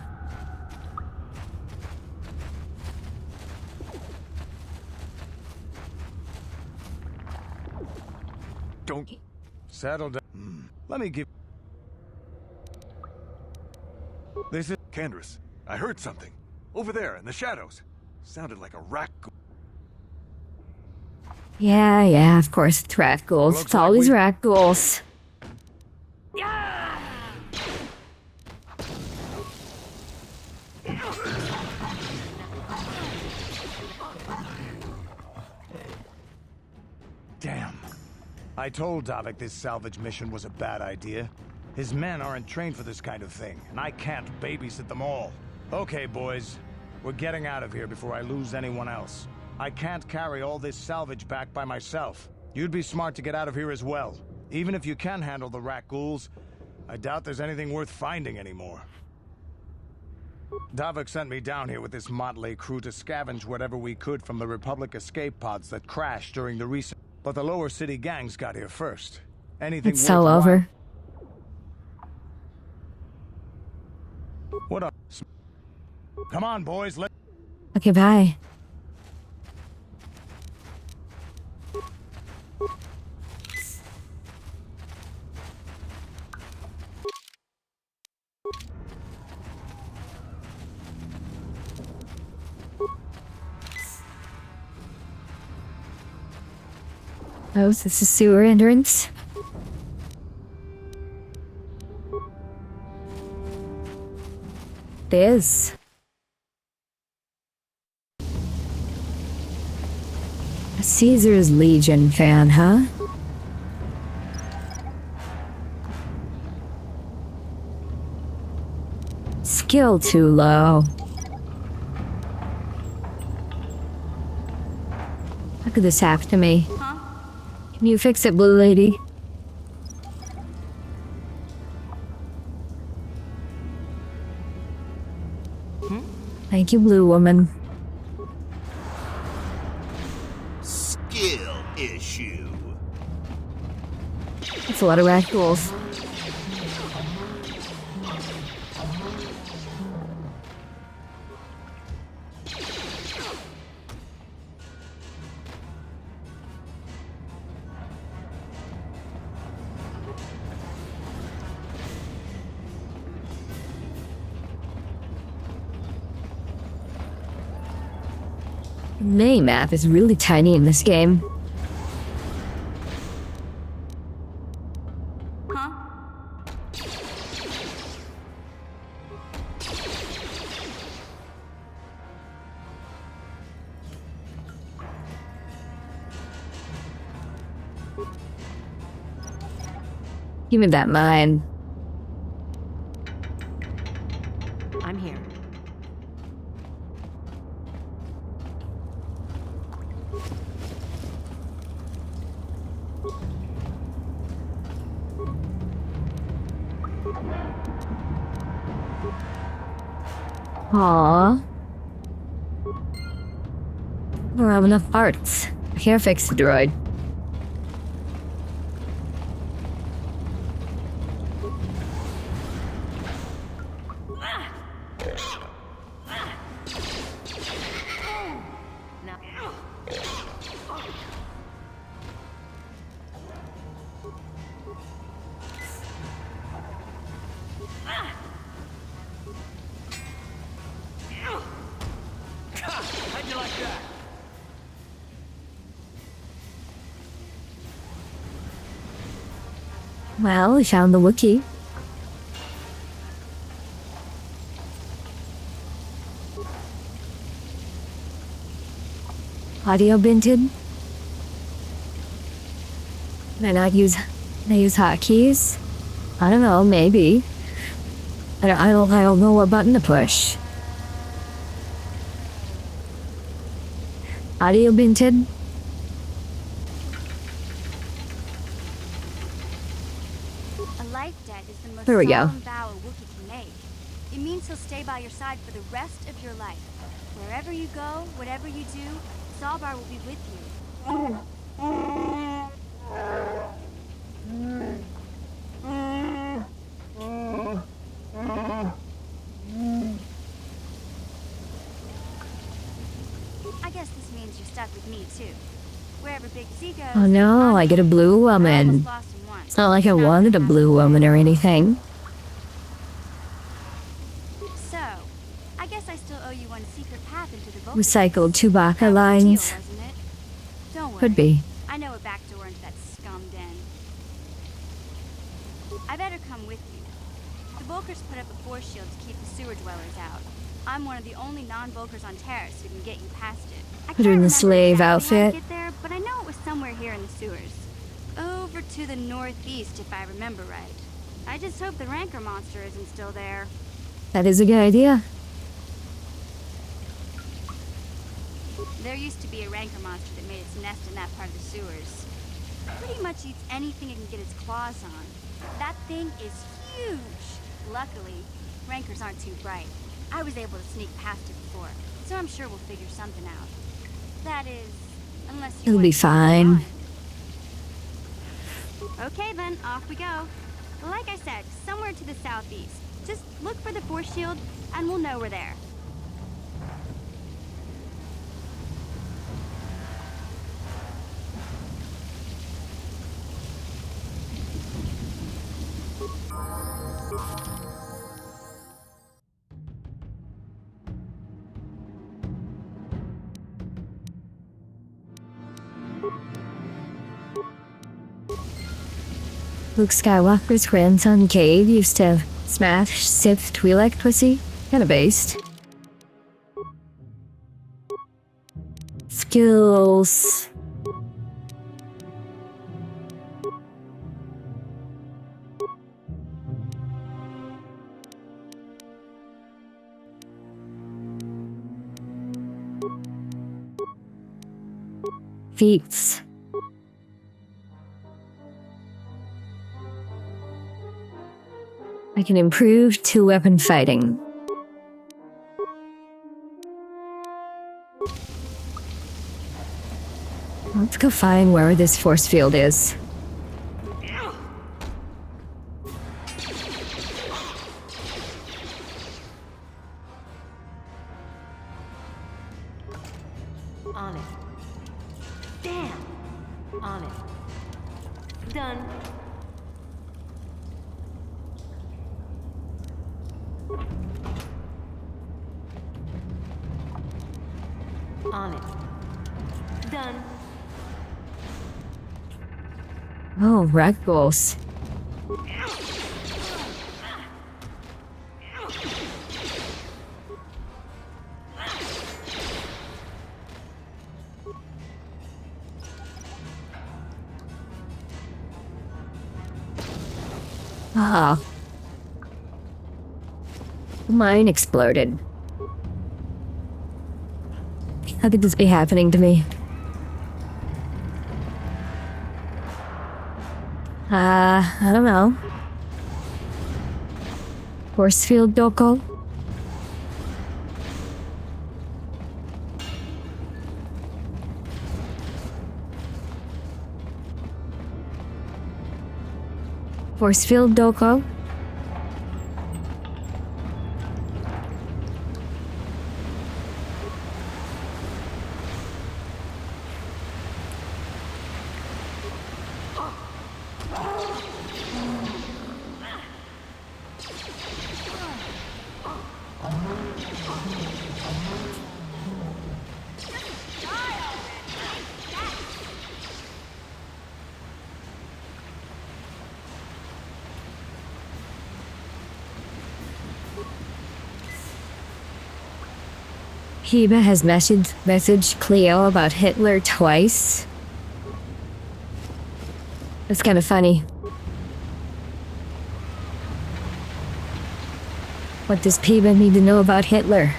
Don't settle down. Let me give. This is Candace. I heard something over there in the shadows. Sounded like a rat. Yeah, of course it's rat ghouls. It's always rat ghouls. Damn. I told Davik this salvage mission was a bad idea. His men aren't trained for this kind of thing, and I can't babysit them all. Okay, boys. We're getting out of here before I lose anyone else. I can't carry all this salvage back by myself. You'd be smart to get out of here as well. Even if you can handle the rat ghouls, I doubt there's anything worth finding anymore. Davik sent me down here with this motley crew to scavenge whatever we could from the Republic escape pods that crashed during the recent... But the lower city gangs got here first. Anything It's so worthwhile- over. What up? Come on, boys, let... Okay, bye. Oh, is this a sewer entrance? This. A Caesar's Legion fan, huh? skill too low. How could this happen to me? Can you fix it, Blue Lady? Thank you, Blue Woman. Skill issue. That's a lot of raccoons. The mini-map is really tiny in this game. Give me that mine. I'm here. Aww. I don't have enough parts. I can't fix the droid. How'd you like that? Well, we found the Wookiee. Audio binted. Can I use hotkeys? I don't know, maybe. I don't know what button to push. Audio binted. A life debt is the most There we go. solemn vow a Wookiee can make. It means he'll stay by your side for the rest of your life. Wherever you go, whatever you do, Zalbar will be with you. I guess this means you're stuck with me too. Wherever Big Z goes. Oh no, I get a blue woman. It's not like I wanted a blue woman or anything. So, I guess I still owe you one secret path into the vault. Recycled Chewbacca lines. Don't worry. Could be. I know a back door into that scum den. I better come with you. The Volkers put up a force shield to keep the sewer dwellers out. I'm one of the only non-Volkers on Terrace who can get you past it. I Put her in the slave exactly how to outfit. get there, but I know it was somewhere here in the sewers. Over to the northeast, if I remember right. I just hope the Rancor monster isn't still there. That is a good idea. There used to be a Rancor monster that made its nest in that part of the sewers. Pretty much eats anything it can get its claws on. That thing is huge. Luckily, Rancors aren't too bright. I was able to sneak past it before, so I'm sure we'll figure something out. That is, unless you It'll want be to fine. Okay then, off we go. Like I said, somewhere to the southeast. Just look for the force shield, and we'll know we're there. Luke Skywalker's grandson Cade used to smash Sith Twi'lek pussy. Kinda based. Skills. feats. I can improve two-weapon fighting. Let's go find where this force field is. On it. Damn! On it. Done. On it. Done. Oh, rag balls. Ah. Mine exploded. How could this be happening to me? I don't know. Force field doko? Force field doko? Heba has messaged Cleo about Hitler twice. That's kind of funny. What does Heba need to know about Hitler?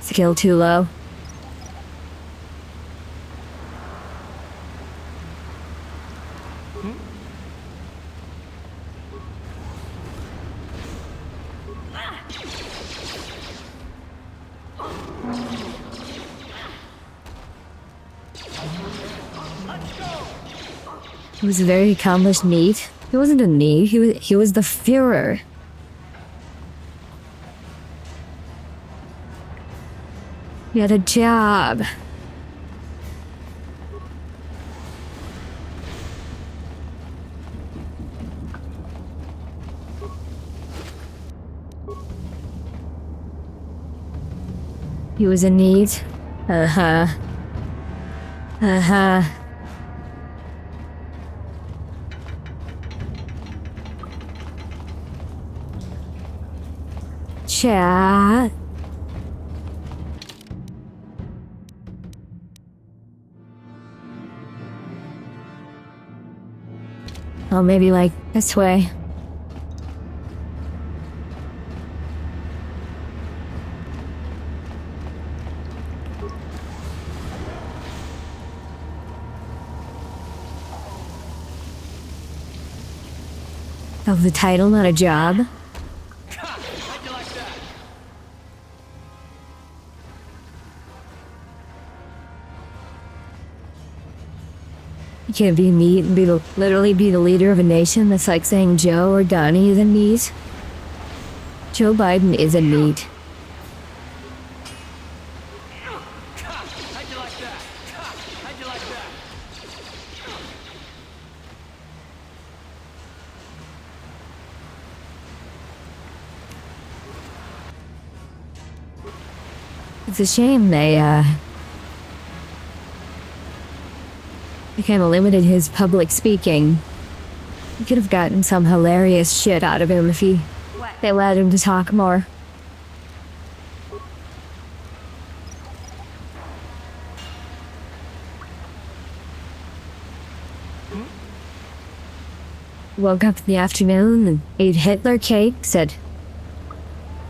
Skill too low. He was a very accomplished NEET. He wasn't a NEET, he was the Führer. He had a job. He was a NEET. Uh-huh. Uh-huh. Chat. Oh, maybe like this way. Of the title, not a job. You can't be NEET and literally be the leader of a nation. That's like saying Joe or Donnie is a NEET. Joe Biden is a NEET. It's a shame they kind of limited his public speaking. You could have gotten some hilarious shit out of him if they allowed him to talk more. Woke up in the afternoon and ate Hitler cakes at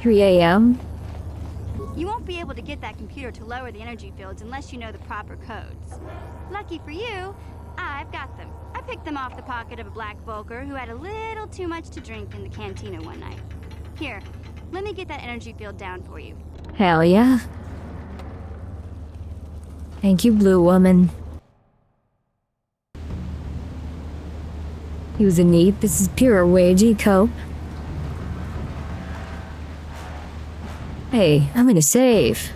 3 a.m. You won't be able to get that computer to lower the energy fields unless you know the proper codes. Lucky for you, I've got them. I picked them off the pocket of a black Volker who had a little too much to drink in the cantina one night. Here, let me get that energy field down for you. Hell yeah. Thank you, Blue Woman. Use a neat. This is pure wagey cope. Hey, I'm gonna save.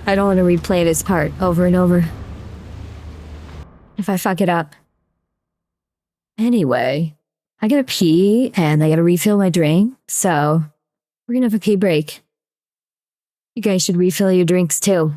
I don't want to replay this part over and over. If I fuck it up. Anyway, I gotta pee and I gotta refill my drink, so we're gonna have a pee break. You guys should refill your drinks too.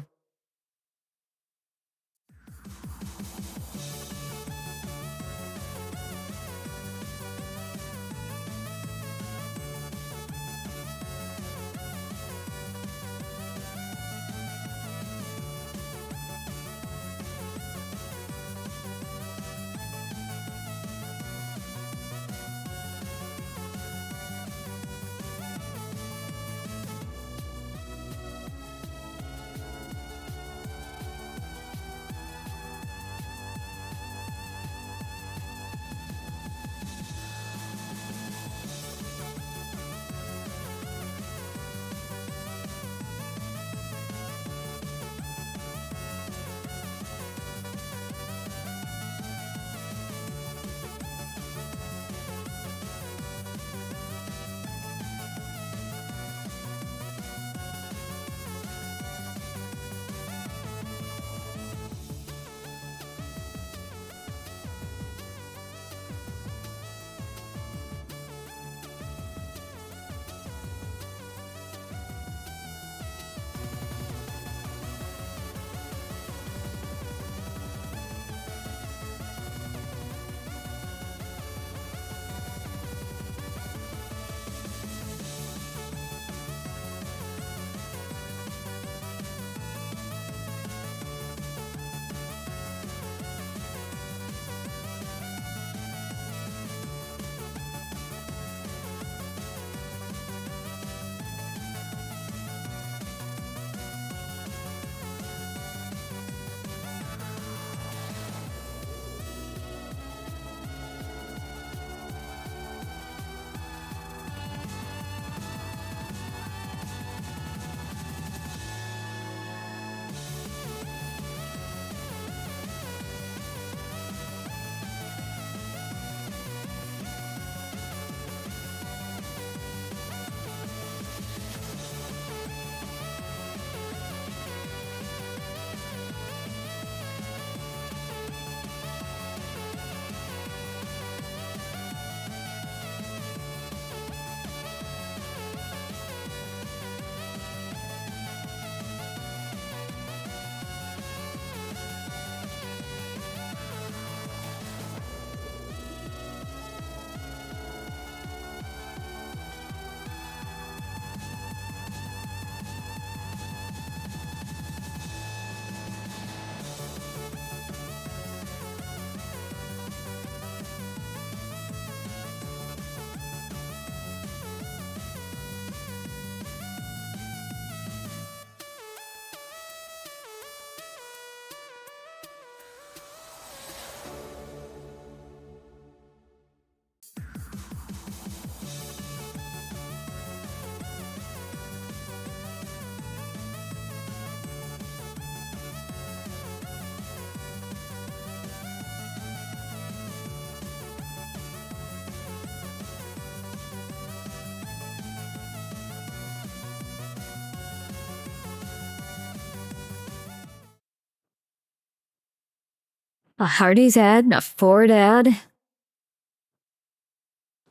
A Hardee's ad and a Ford ad.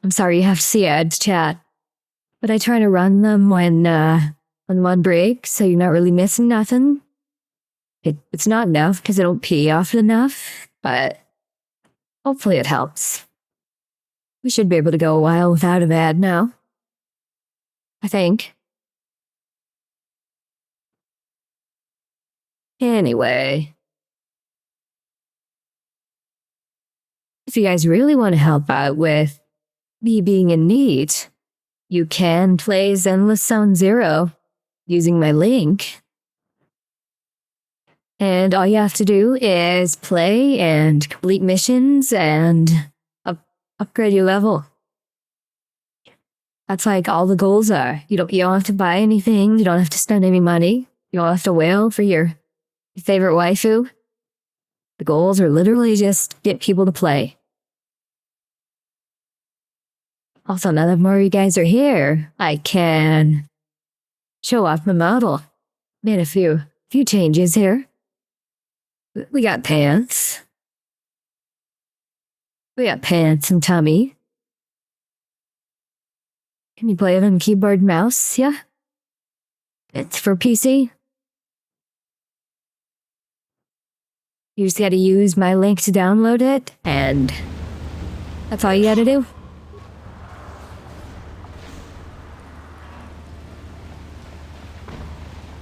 I'm sorry you have to see ads, chat. But I try to run them when on one break, so you're not really missing nothing. It's not enough because I don't pee often enough, but hopefully it helps. We should be able to go a while without an ad now. I think. Anyway. If you guys really want to help out with me being in need, you can play Zenless Zone Zero using my link. And all you have to do is play and complete missions and upgrade your level. That's like all the goals are. You don't have to buy anything. You don't have to spend any money. You don't have to wail for your favorite waifu. The goals are literally just get people to play. Also, now that more of you guys are here, I can show off my model. Made a few changes here. We got pants. We got pants and tummy. Can you play it on keyboard and mouse? Yeah. It's for PC. You just gotta use my link to download it, and that's all you gotta do.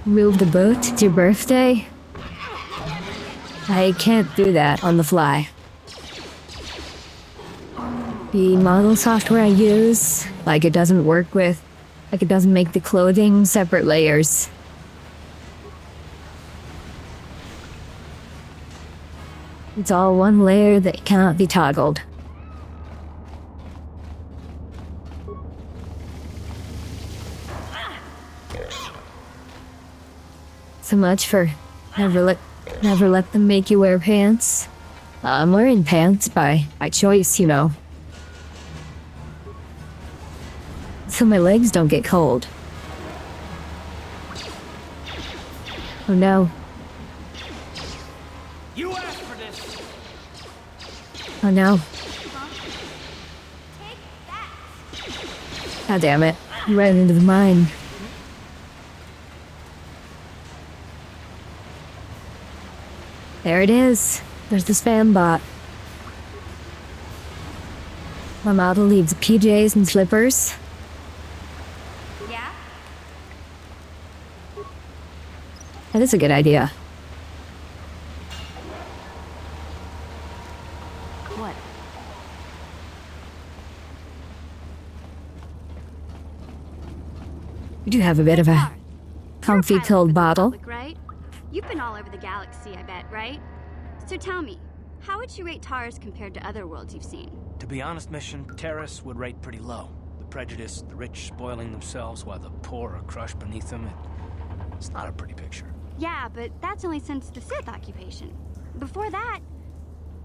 Move the boat to your birthday? I can't do that on the fly. The model software I use, it doesn't work with, it doesn't make the clothing separate layers. It's all one layer that cannot be toggled. So much for never let them make you wear pants. I'm wearing pants by choice, you know. So my legs don't get cold. Oh no. You asked for this. Oh no. God damn it. I ran into the mine. There it is. There's the spam bot. My model needs PJs and slippers. Yeah? That is a good idea. What? You do have a bit of a comfy cold bottle. Right? You've been all over the galaxy, I bet, right? So tell me, how would you rate Taurus compared to other worlds you've seen? To be honest, Mission, Terrace would rate pretty low. The prejudice, the rich spoiling themselves while the poor are crushed beneath them. It's not a pretty picture. Yeah, but that's only since the Sith occupation. Before that,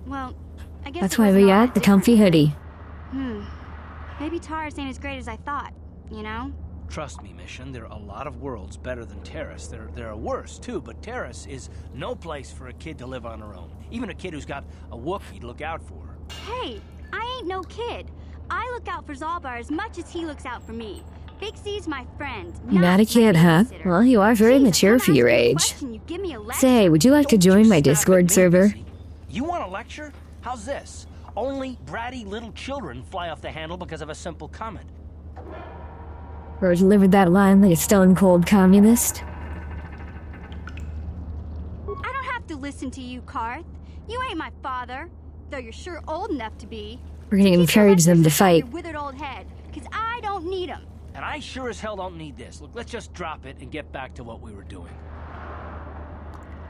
well, I guess That's why we got the comfy hoodie. Maybe Taurus ain't as great as I thought, you know? Trust me, Mission, there are a lot of worlds better than Terrace. There are worse, too, but Terrace is no place for a kid to live on her own. Even a kid who's got a Wookiee to look out for. Hey, I ain't no kid. I look out for Zalbar as much as he looks out for me. Big C's my friend. Not a kid, huh? Well, you are very mature for your age. Say, would you like to join my Discord server? You want a lecture? How's this? Only bratty little children fly off the handle because of a simple comment. Or delivered that line like a stone-cold communist? I don't have to listen to you, Karth. You ain't my father, though you're sure old enough to be. We're gonna encourage them to fight. Your withered old head, because I don't need them. And I sure as hell don't need this. Look, let's just drop it and get back to what we were doing.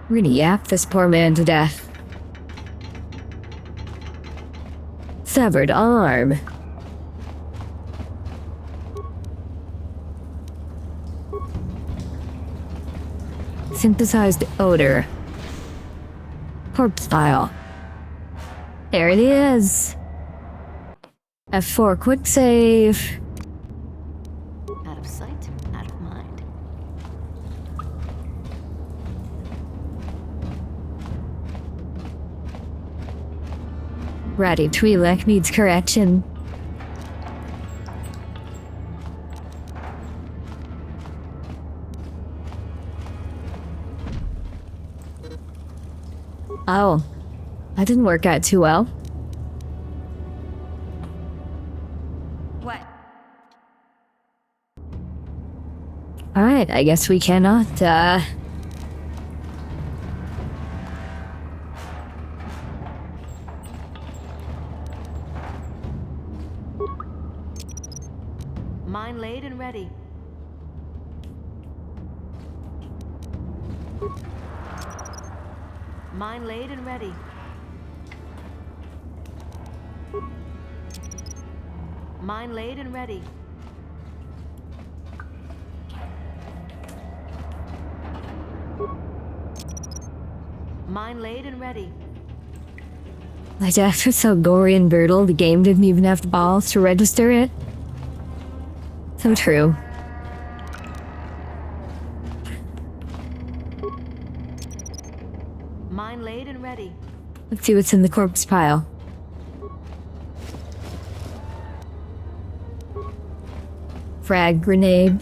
We're gonna yap this poor man to death. Severed arm. Synthesized odor. Corpse file. There it is. F4 quick save. Out of sight, out of mind. Ratty Twi'lek needs correction. Oh, that didn't work out too well. What? Alright, I guess we cannot, Mine laid and ready. Mine laid and ready. Mine laid and ready. Mine laid and ready. My death was so gory and brutal, the game didn't even have the balls to register it. So true. Mine laid and ready. Let's see what's in the corpse pile. Frag grenade.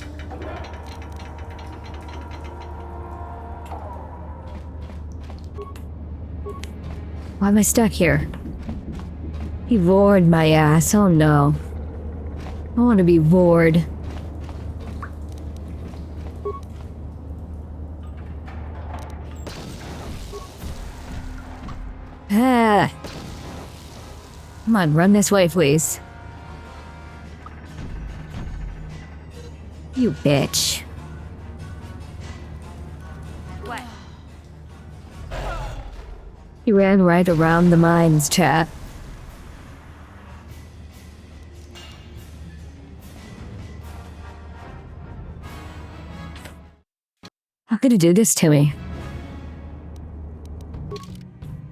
Why am I stuck here? He vored my ass. Oh no. I want to be vored. Ah. Come on, run this way, please. You bitch. What? He ran right around the mines, chat. How could he do this to me?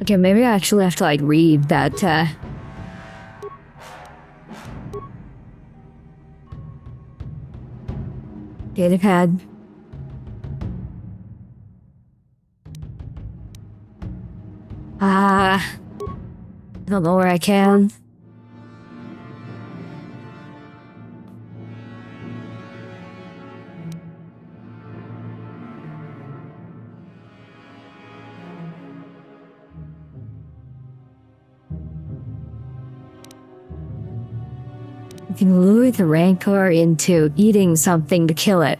Okay, maybe I actually have to, like, read that, datapad. I don't know where I can. You can lure the Rancor into eating something to kill it.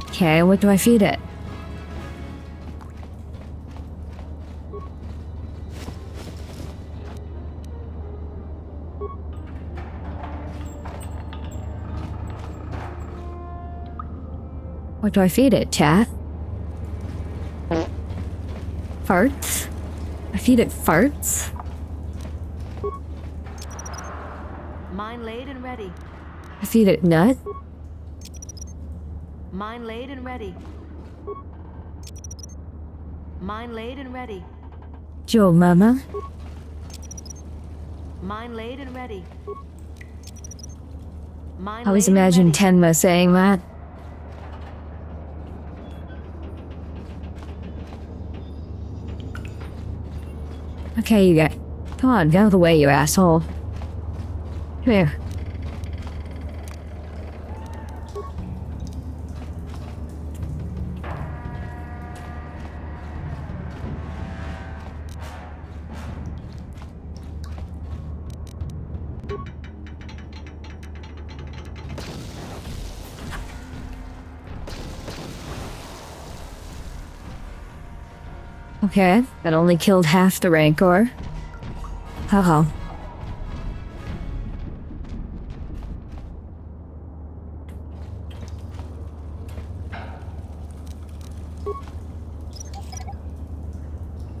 Okay, what do I feed it? What do I feed it, chat? Farts? I feed it farts? Mine laid and ready. I feed it nut? Mine laid and ready. Mine laid and ready. Joe mama? Mine laid and ready. Mine I always laid and imagine ready. Tenma saying that. Okay, you guys. Come on, get out of the way, you asshole. Come here. Okay, that only killed half the Rancor. Uh-oh.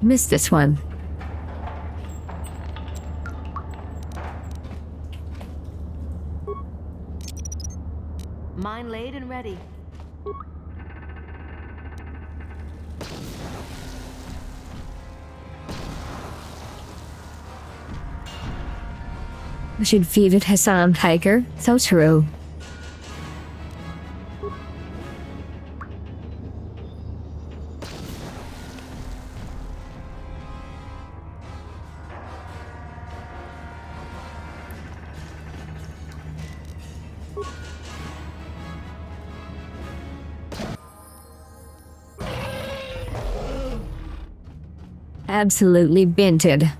Missed this one. Mine laid and ready. I should feed it Hassan Tiger. So true. Absolutely binted.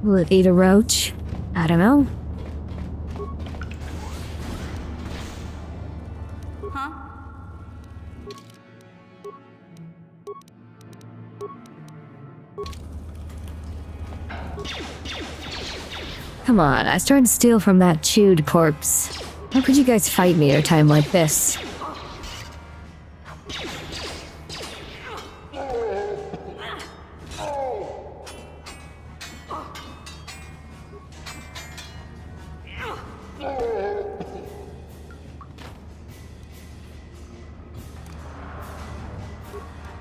Will it eat a roach? I don't know. Huh? Come on, I was trying to steal from that chewed corpse. How could you guys fight me at a time like this?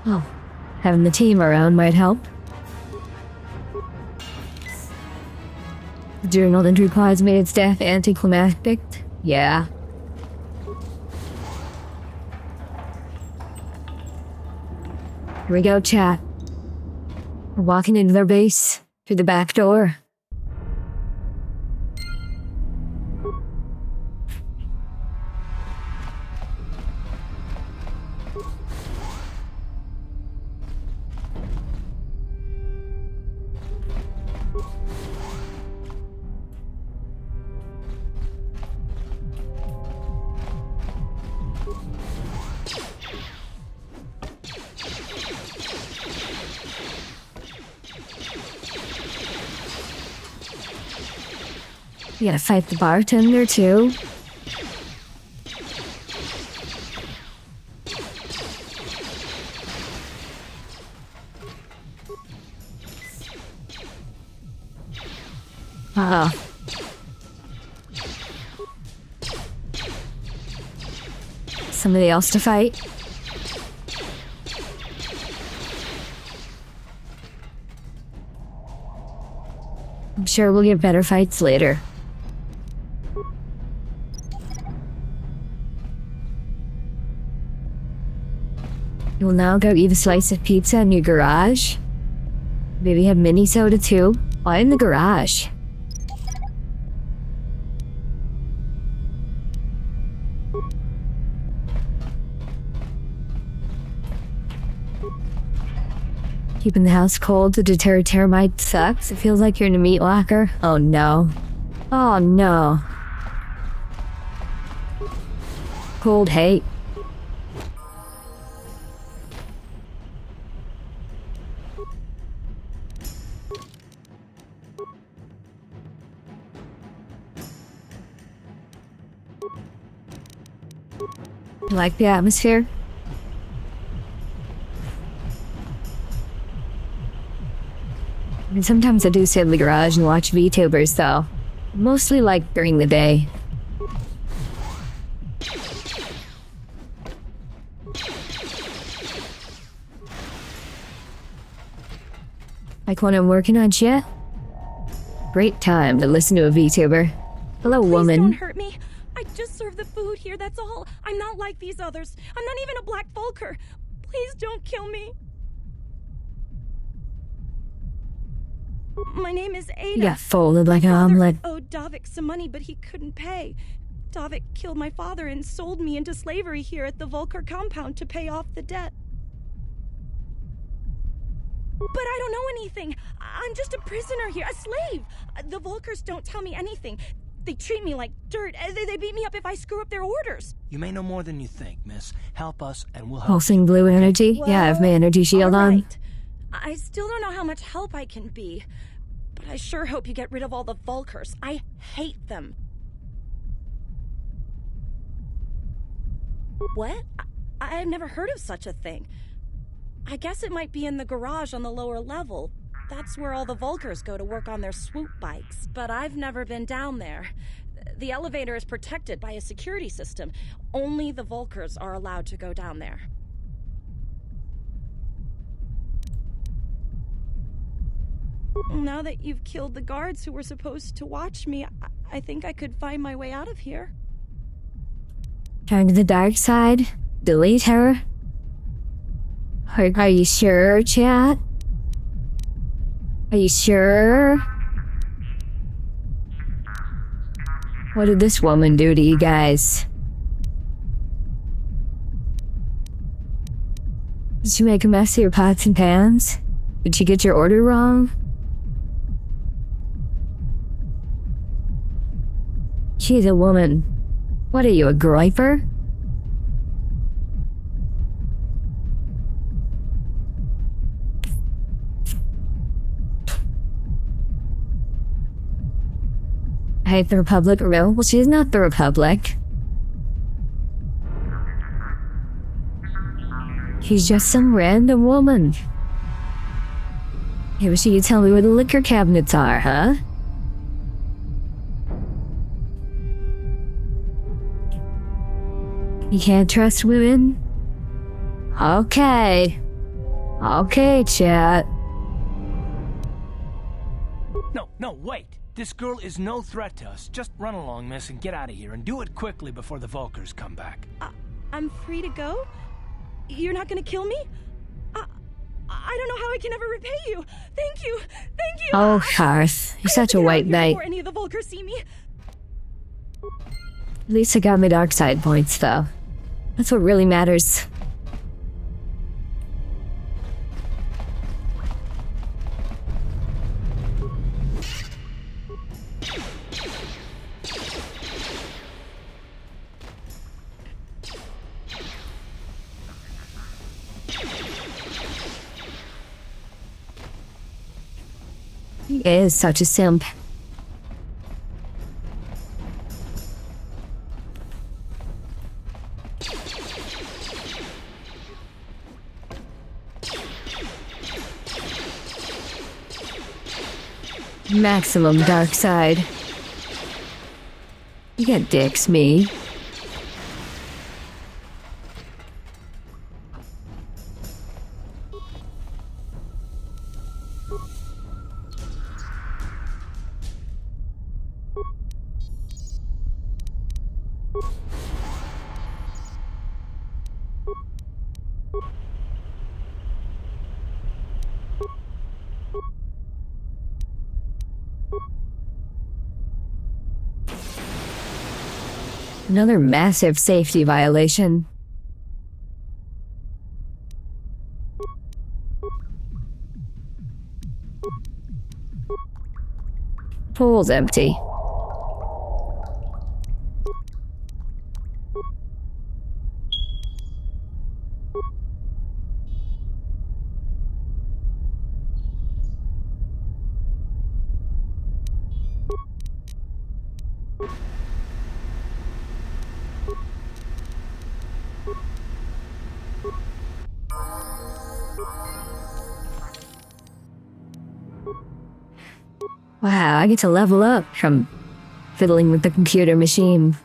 Oh, having the team around might help. The journal entry clause made its death anticlimactic. Yeah. Here we go, chat. We're walking into their base through the back door. You gotta fight the bartender, too. Wow. Somebody else to fight? I'm sure we'll get better fights later. You will now go eat a slice of pizza in your garage. Maybe have mini soda too. Why in the garage? Keeping the house cold to deter termites sucks. It feels like you're in a meat locker. Oh no. Oh no. Cold hate. You like the atmosphere? I mean, sometimes I do sit in the garage and watch VTubers, though. Mostly like during the day. Like when I'm working on shit? Great time to listen to a VTuber. Hello, woman. Please don't hurt me. I just serve the food here, that's all. I'm not like these others. I'm not even a Black Vulker. Please don't kill me. My name is Ada. You got folded like an omelet. Owed Davik some money, but he couldn't pay. Davik killed my father and sold me into slavery here at the Vulker compound to pay off the debt. But I don't know anything. I'm just a prisoner here, a slave. The Vulkers don't tell me anything. They treat me like dirt. They beat me up if I screw up their orders. You may know more than you think, miss. Help us and we'll help. Pulsing blue energy? Well, yeah, I have my energy shield on. I still don't know how much help I can be. But I sure hope you get rid of all the Vulkers. I hate them. What? I've never heard of such a thing. I guess it might be in the garage on the lower level. That's where all the Vulkers go to work on their swoop bikes. But I've never been down there. The elevator is protected by a security system. Only the Vulkers are allowed to go down there. Now that you've killed the guards who were supposed to watch me, I think I could find my way out of here. Turn to the dark side? Delete her? Are you sure, chat? Are you sure? What did this woman do to you guys? Did she make a mess of your pots and pans? Did she get your order wrong? She's a woman. What are you, a griper? I hate the Republic. No, well, she's not the Republic. She's just some random woman. Maybe she could tell me where the liquor cabinets are, huh? You can't trust women? Okay. Okay, chat. No, wait. This girl is no threat to us. Just run along, miss, and get out of here. And do it quickly before the Vulkars come back. I'm free to go? You're not gonna kill me? I don't know how I can ever repay you. Thank you. Thank you. Oh, Karth. You're such a white knight. Before any of the Vulkars see me. At least I got my dark side points, though. That's what really matters. He is such a simp. Maximum dark side. You get dicks, me. Another massive safety violation. Pool's empty. Wow, I get to level up from fiddling with the computer machine.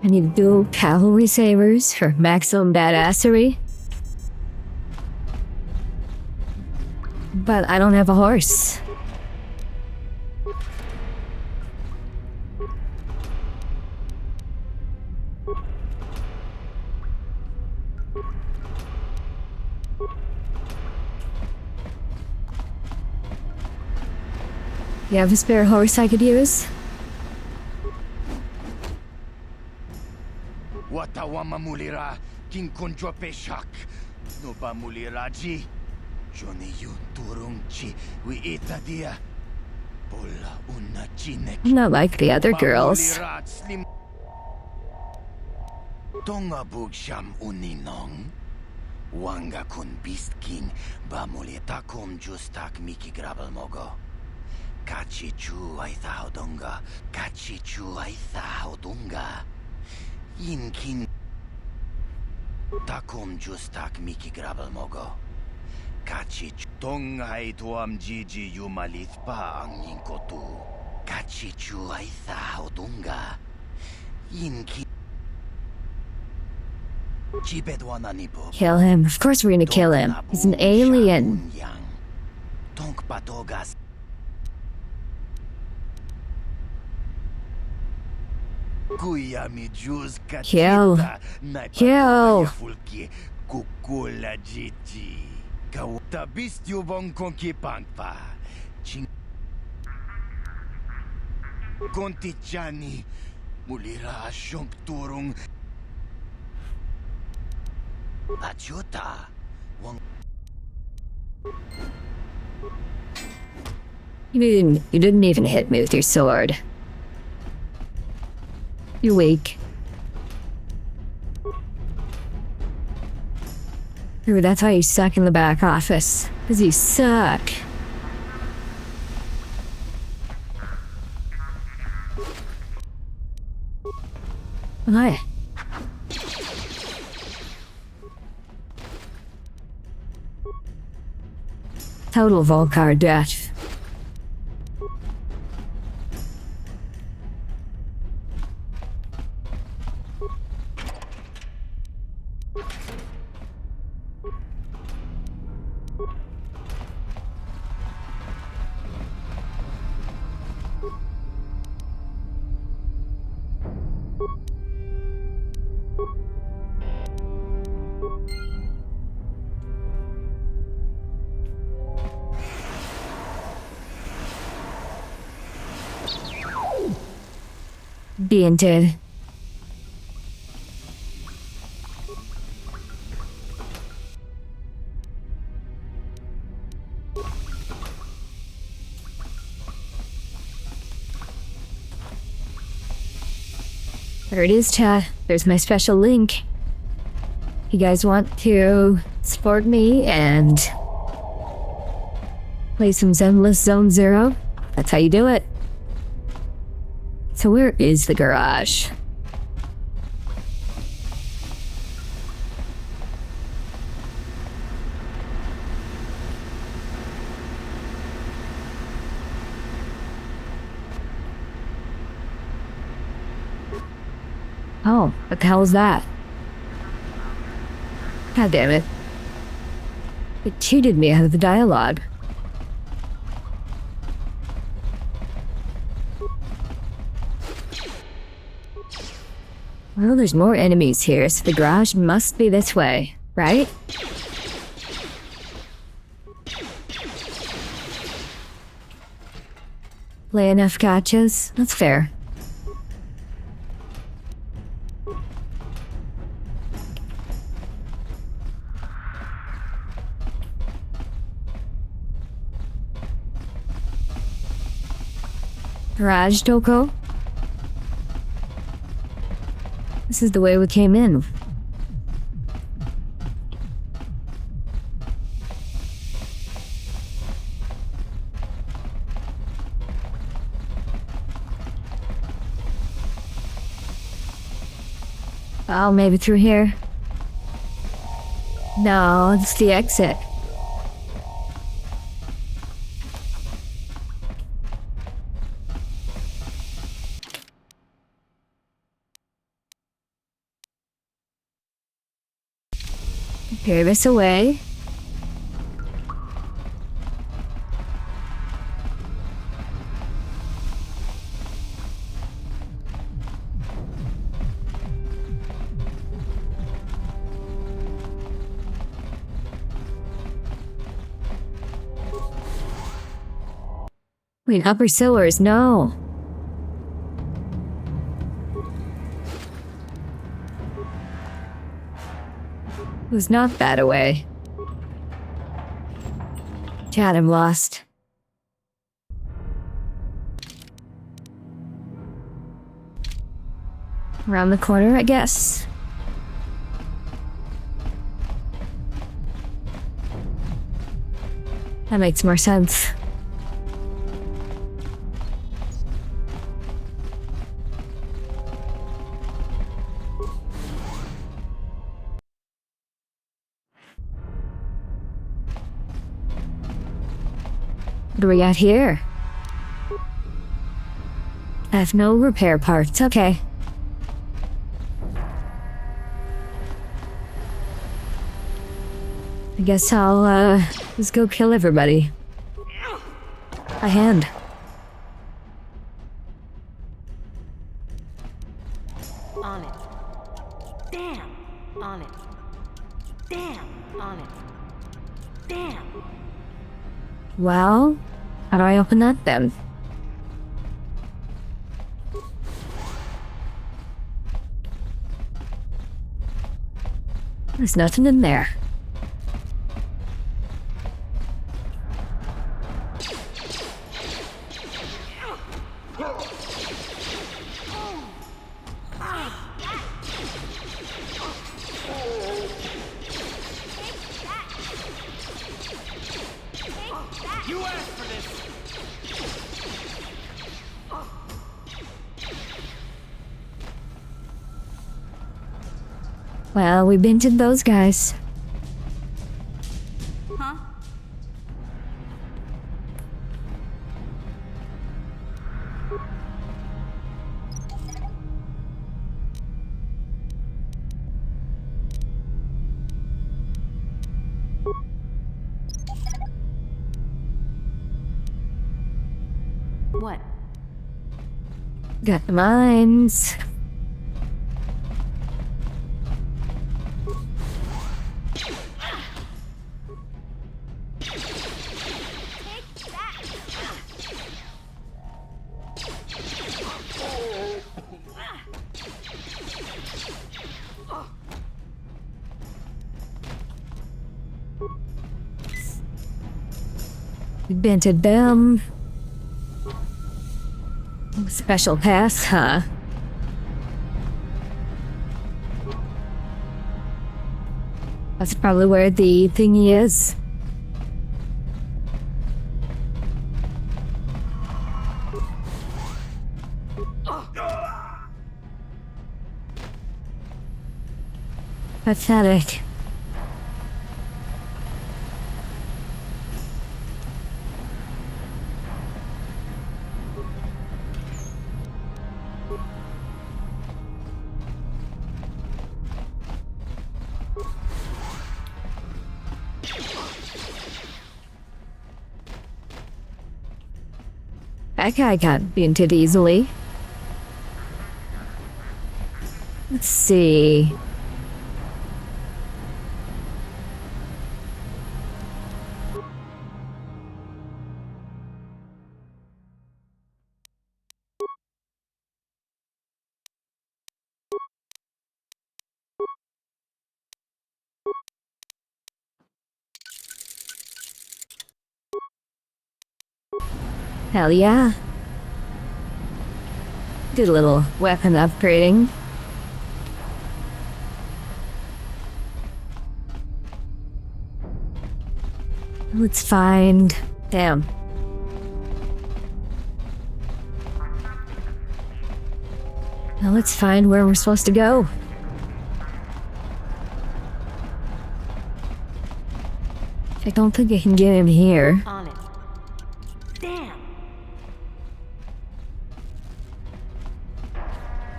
I need dual cavalry sabers for maximum badassery. But I don't have a horse. You have a spare horse I could use? Watawama mulira, king konjo peshak. No ba muliraji. Johnny yun turungchi, we ita dia. Pola una chinek. I'm not like the other girls. Tonga bugsham uninong. Wanga kun beast king, ba mulita kom justak miki grabel mogo. Kachi chu aitha hodonga, kachi chu aitha hodonga. Yinkin takom justak miki grabel mogo. Kachi tonga tuam jiji yumalith pa ang yinkotu. Kachi chu aitha hodonga. Yinkin kill him. Of course we're gonna kill him. He's an alien. Tonk patogas. Kill. Kill. Kukula jiji. Kawta bist yubong konki pangpa. Ching. Konti chani. Mulira asyong turong. Achuta. You didn't even hit me with your sword. You're weak. Ooh, that's why you suck in the back office. 'Cause you suck. Hi. Total Volcar death. Being dead. There it is, chat. There's my special link. You guys want to support me and play some Zenless Zone Zero? That's how you do it. So where is the garage? Oh, what the hell is that? God damn it. It cheated me out of the dialogue. Well, there's more enemies here, so the garage must be this way, right? Play enough gotchas? That's fair. Garage, Toko? This is the way we came in. Oh, maybe through here? No, it's the exit. Carry this away. Wait, upper sewers, no. It was not that away. Chad, I'm lost. Around the corner, I guess. That makes more sense. What do we got here? I have no repair parts, okay. I guess I'll, just go kill everybody. A hand. On it. Damn! On it. Damn! On it. Damn! Well, how do I open that then? There's nothing in there. You asked for this! Well, we binted those guys. Huh? What? Got the mines. We binted them. Special pass, huh? That's probably where the thingy is. Pathetic. That guy got binted easily. Let's see. Hell yeah. Did a little weapon upgrading. Let's find... Damn. Now let's find where we're supposed to go. I don't think I can get in here. On it. Damn.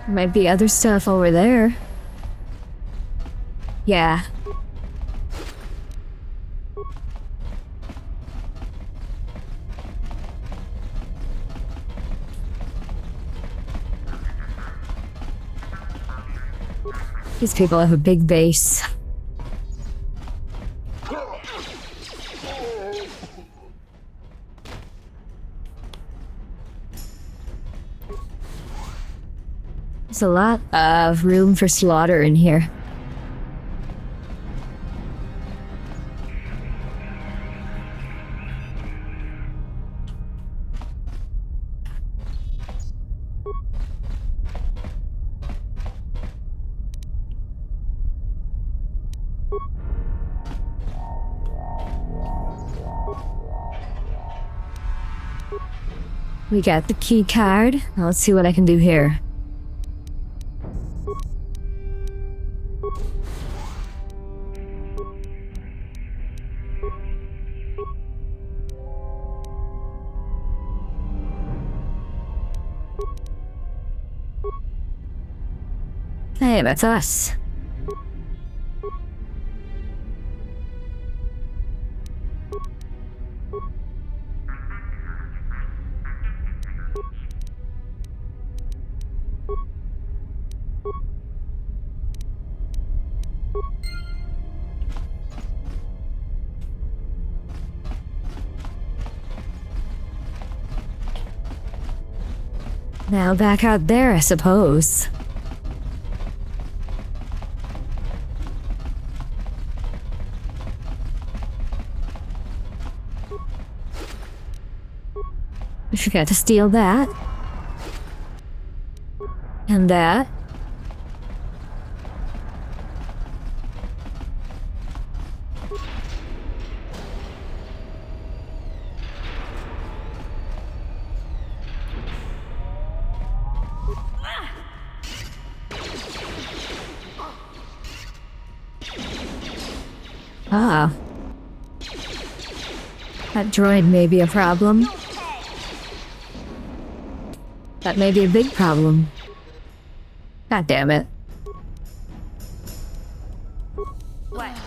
There might be other stuff over there. Yeah. These people have a big base. There's a lot of room for slaughter in here. We got the key card. Now let's see what I can do here. Hey, that's us. Now back out there, I suppose. I forgot to steal that. And that. Ah. That droid may be a problem. That may be a big problem. God damn it. What?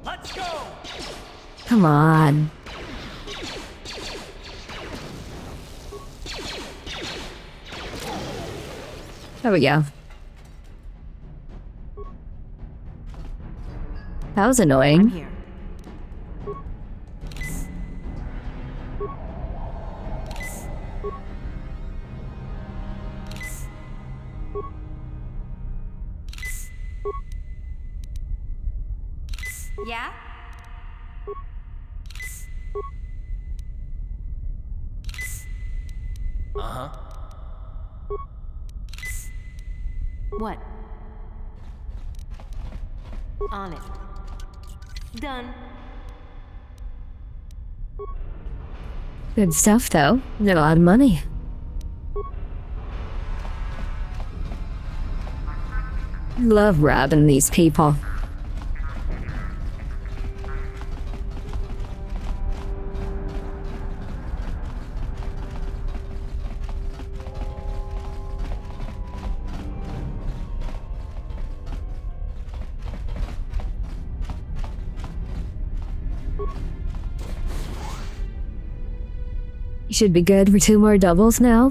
Let's go! Come on. There we go. That was annoying. I'm here. Yeah? Uh-huh. What? On it. Done. Good stuff, though. Got a lot of money. Love robbing these people. You should be good for 2 more doubles now.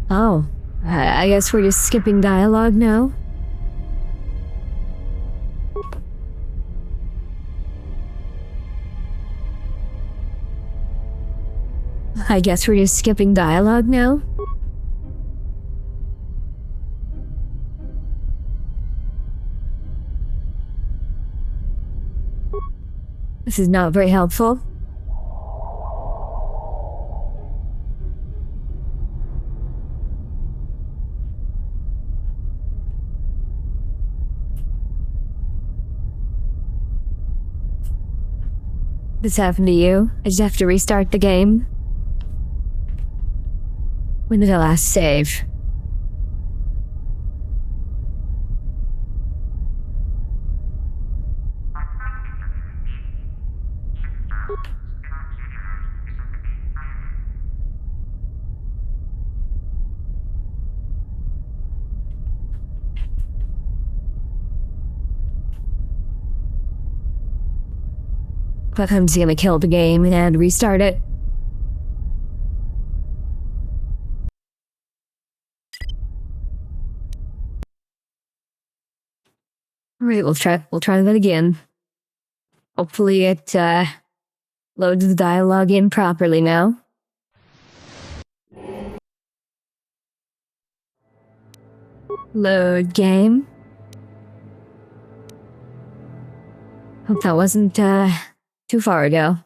Oh, I guess we're just skipping dialogue now. I guess we're just skipping dialogue now. This is not very helpful. This happened to you? I just have to restart the game? When did I last save? But I'm just gonna kill the game and restart it. Alright, we'll try that again. Hopefully it loads the dialogue in properly now. Load game. Hope that wasn't too far ago.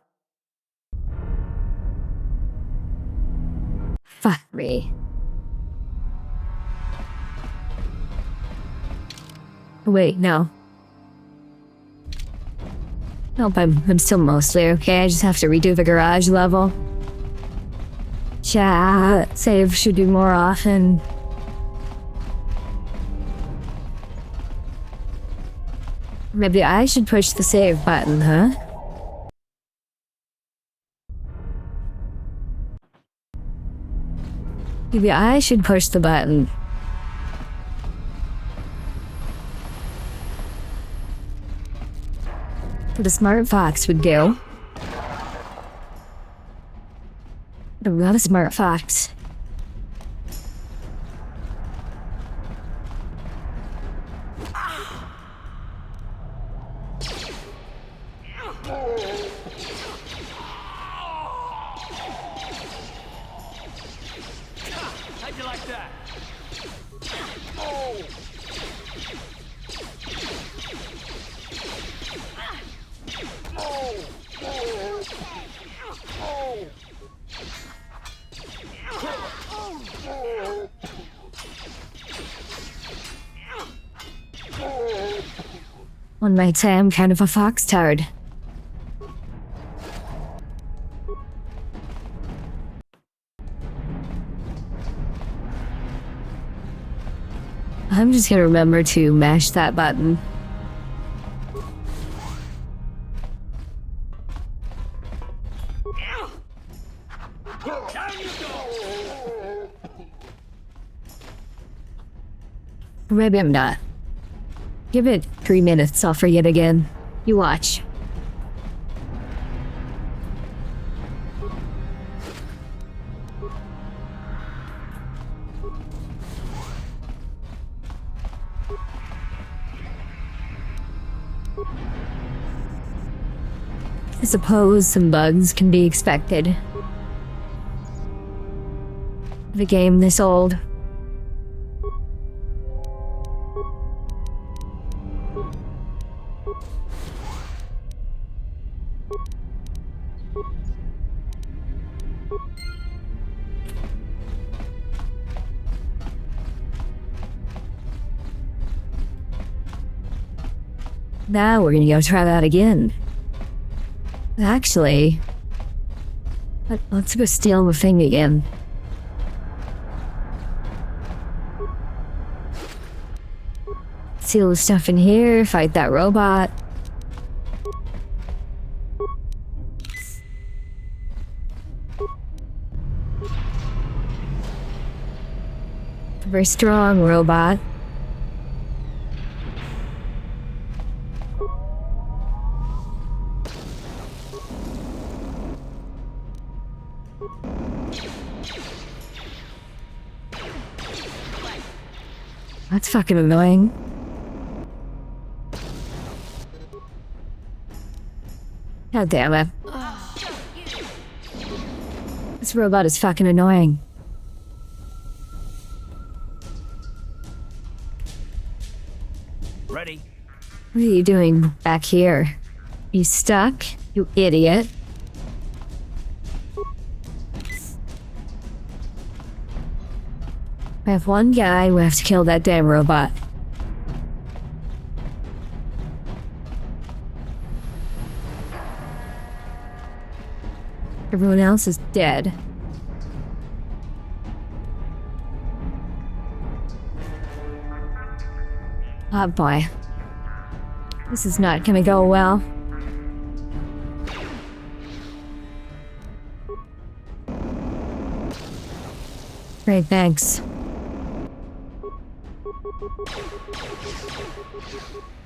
Fuck me. Wait, no. Nope, I'm still mostly okay. I just have to redo the garage level. Chat, save should do more often. Maybe I should push the save button, huh? Maybe I should push the button. The smart fox would do. I'm not a smart fox. One might say I'm kind of a foxtard. I'm just gonna remember to mash that button. Maybe I'm not. Give it 3 minutes, I'll forget again. You watch. I suppose some bugs can be expected. The game this old. Now we're gonna go try that again. Actually, let's go steal the thing again. Steal the stuff in here, fight that robot. Very strong robot. That's fucking annoying. God damn it. This robot is fucking annoying. Ready? What are you doing back here? You stuck? You idiot. I have one guy who has to kill that damn robot. Everyone else is dead. Oh boy. This is not gonna go well. Great, thanks.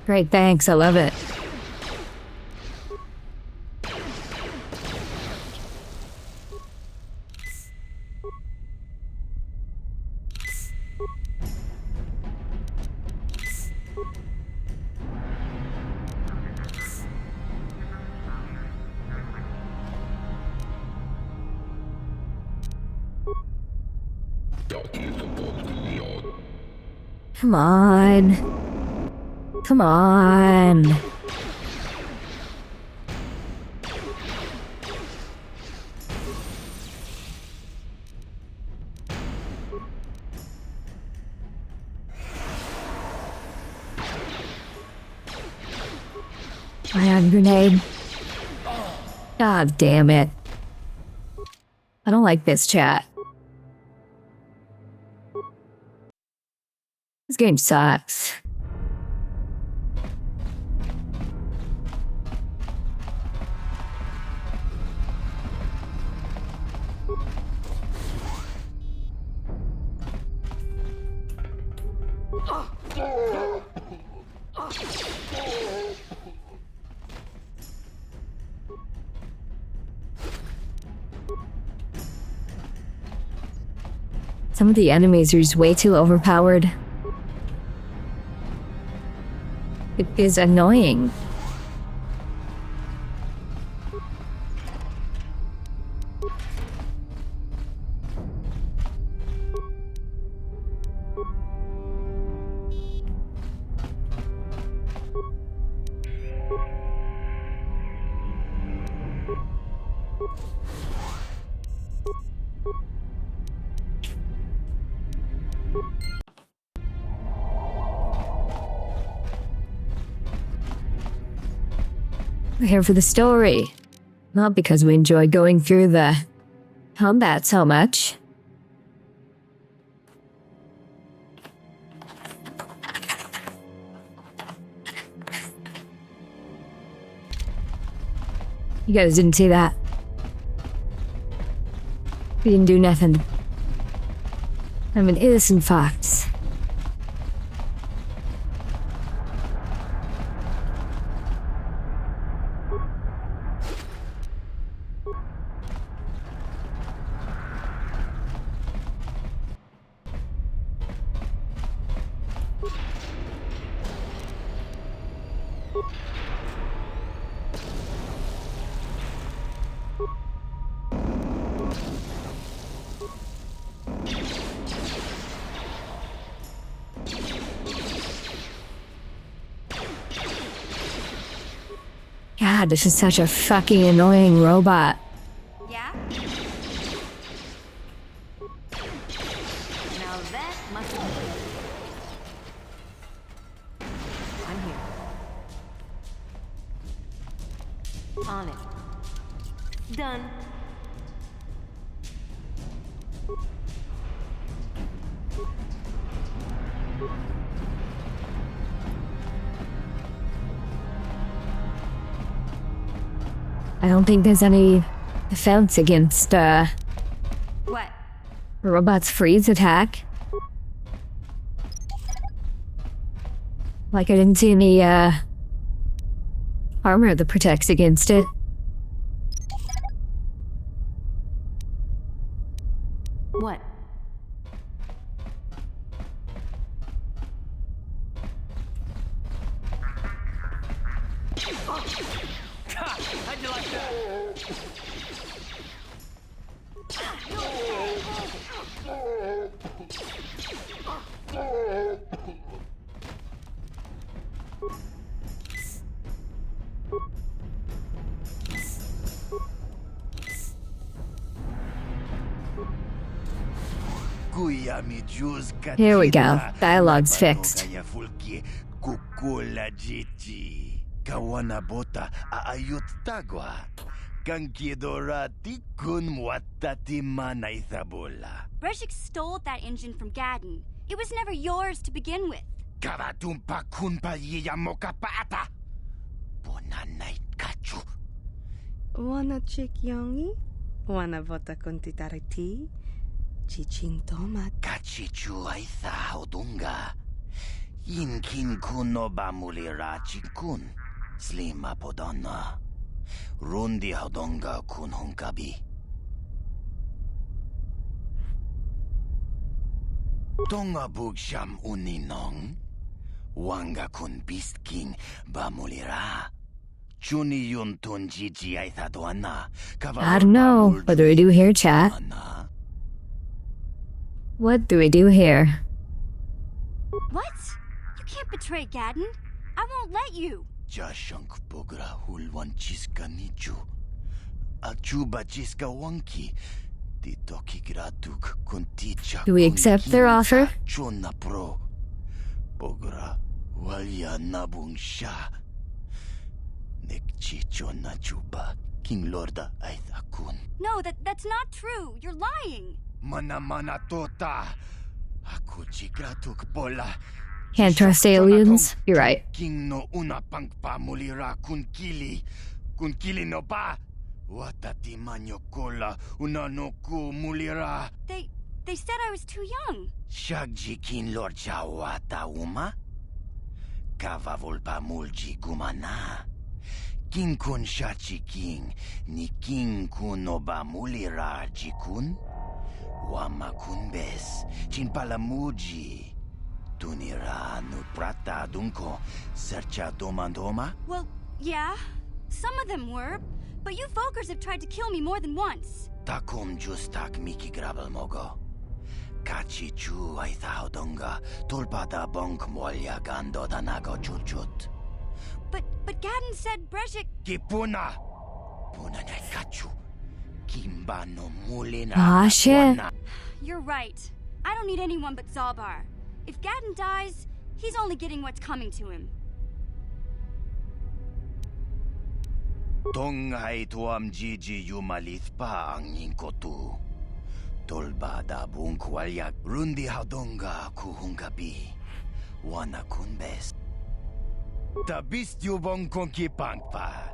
Great, thanks, I love it. Come on. Come on. Ion grenade. God damn it. I don't like this chat. This game sucks. Some of the enemies are just way too overpowered. It is annoying. We're here for the story. Not because we enjoy going through the combat so much. You guys didn't see that. We didn't do nothing. I'm an innocent fox. God, this is such a fucking annoying robot. Yeah? Now that must be it. I'm here. On it. Done. I don't think there's any defense against, What? a robot's freeze attack. Like, I didn't see any, armor that protects against it. What? How'd you like that? Here we go. Dialogue's fixed. Kawana bota aayot tagwa. Kankidorati kun watati manaithabola. Breshik stole that engine from Gadden. It was never yours to begin with. Kavatumpa kunpa yiyamoka paata. Bonanait kachu. Wanna chick yongi? Wanna bota kontitariti? Chichin toma. Kachichu aitha hodunga. Yinkin kuno bamulira chikun. Slima podonna. Rundi hodonga kun hunkabi. Tonga bugsham uninong. Wanga kun beast king bamulira. Chuni yun tun jiji aitha doana. I don't know. What do we do here, chat? What do we do here? What? You can't betray Gadden. I won't let you. Jashank bogra hulwan chiska nichu. Achuba chiska wanki. Titoki gratuk kunticha. Do we accept their offer? Chona pro. Bogra walya nabung sha. Nekchi chona chuba. King Lorda aithakun. No, that's not true. You're lying. Mana tota. Aku chigratuk bola. Can't trust aliens? You're right. King no una pangpa mulira kun kili no ba. Watati manyo kola una no ku mulira. They said I was too young. Shagji kin lord chawata uma. Kava volpa mulji gumana. King kun shachi king ni king kun no ba mulira jikun. Wama kun bes chin palamuji. Tunira nu prata dunko sercha domandoma? Well, yeah. Some of them were, but you folkers have tried to kill me more than once. Takum justak miki grabel mogo. Kachi chu aitha hodonga tulpada bonk molya gando danago chuchut. But Gadden said Breshik... Kipuna! Puna na kachu. Kimba no mulina. Ah, shit. You're right. I don't need anyone but Zalbar. If Gadden dies, he's only getting what's coming to him. Tonghay tuam Gigi yumalit pa ang ningkotu. Tolbada bungkwalyak rundi hadonga kuhunggabi. Wana kunbes. Tabist yubong konki pangpa.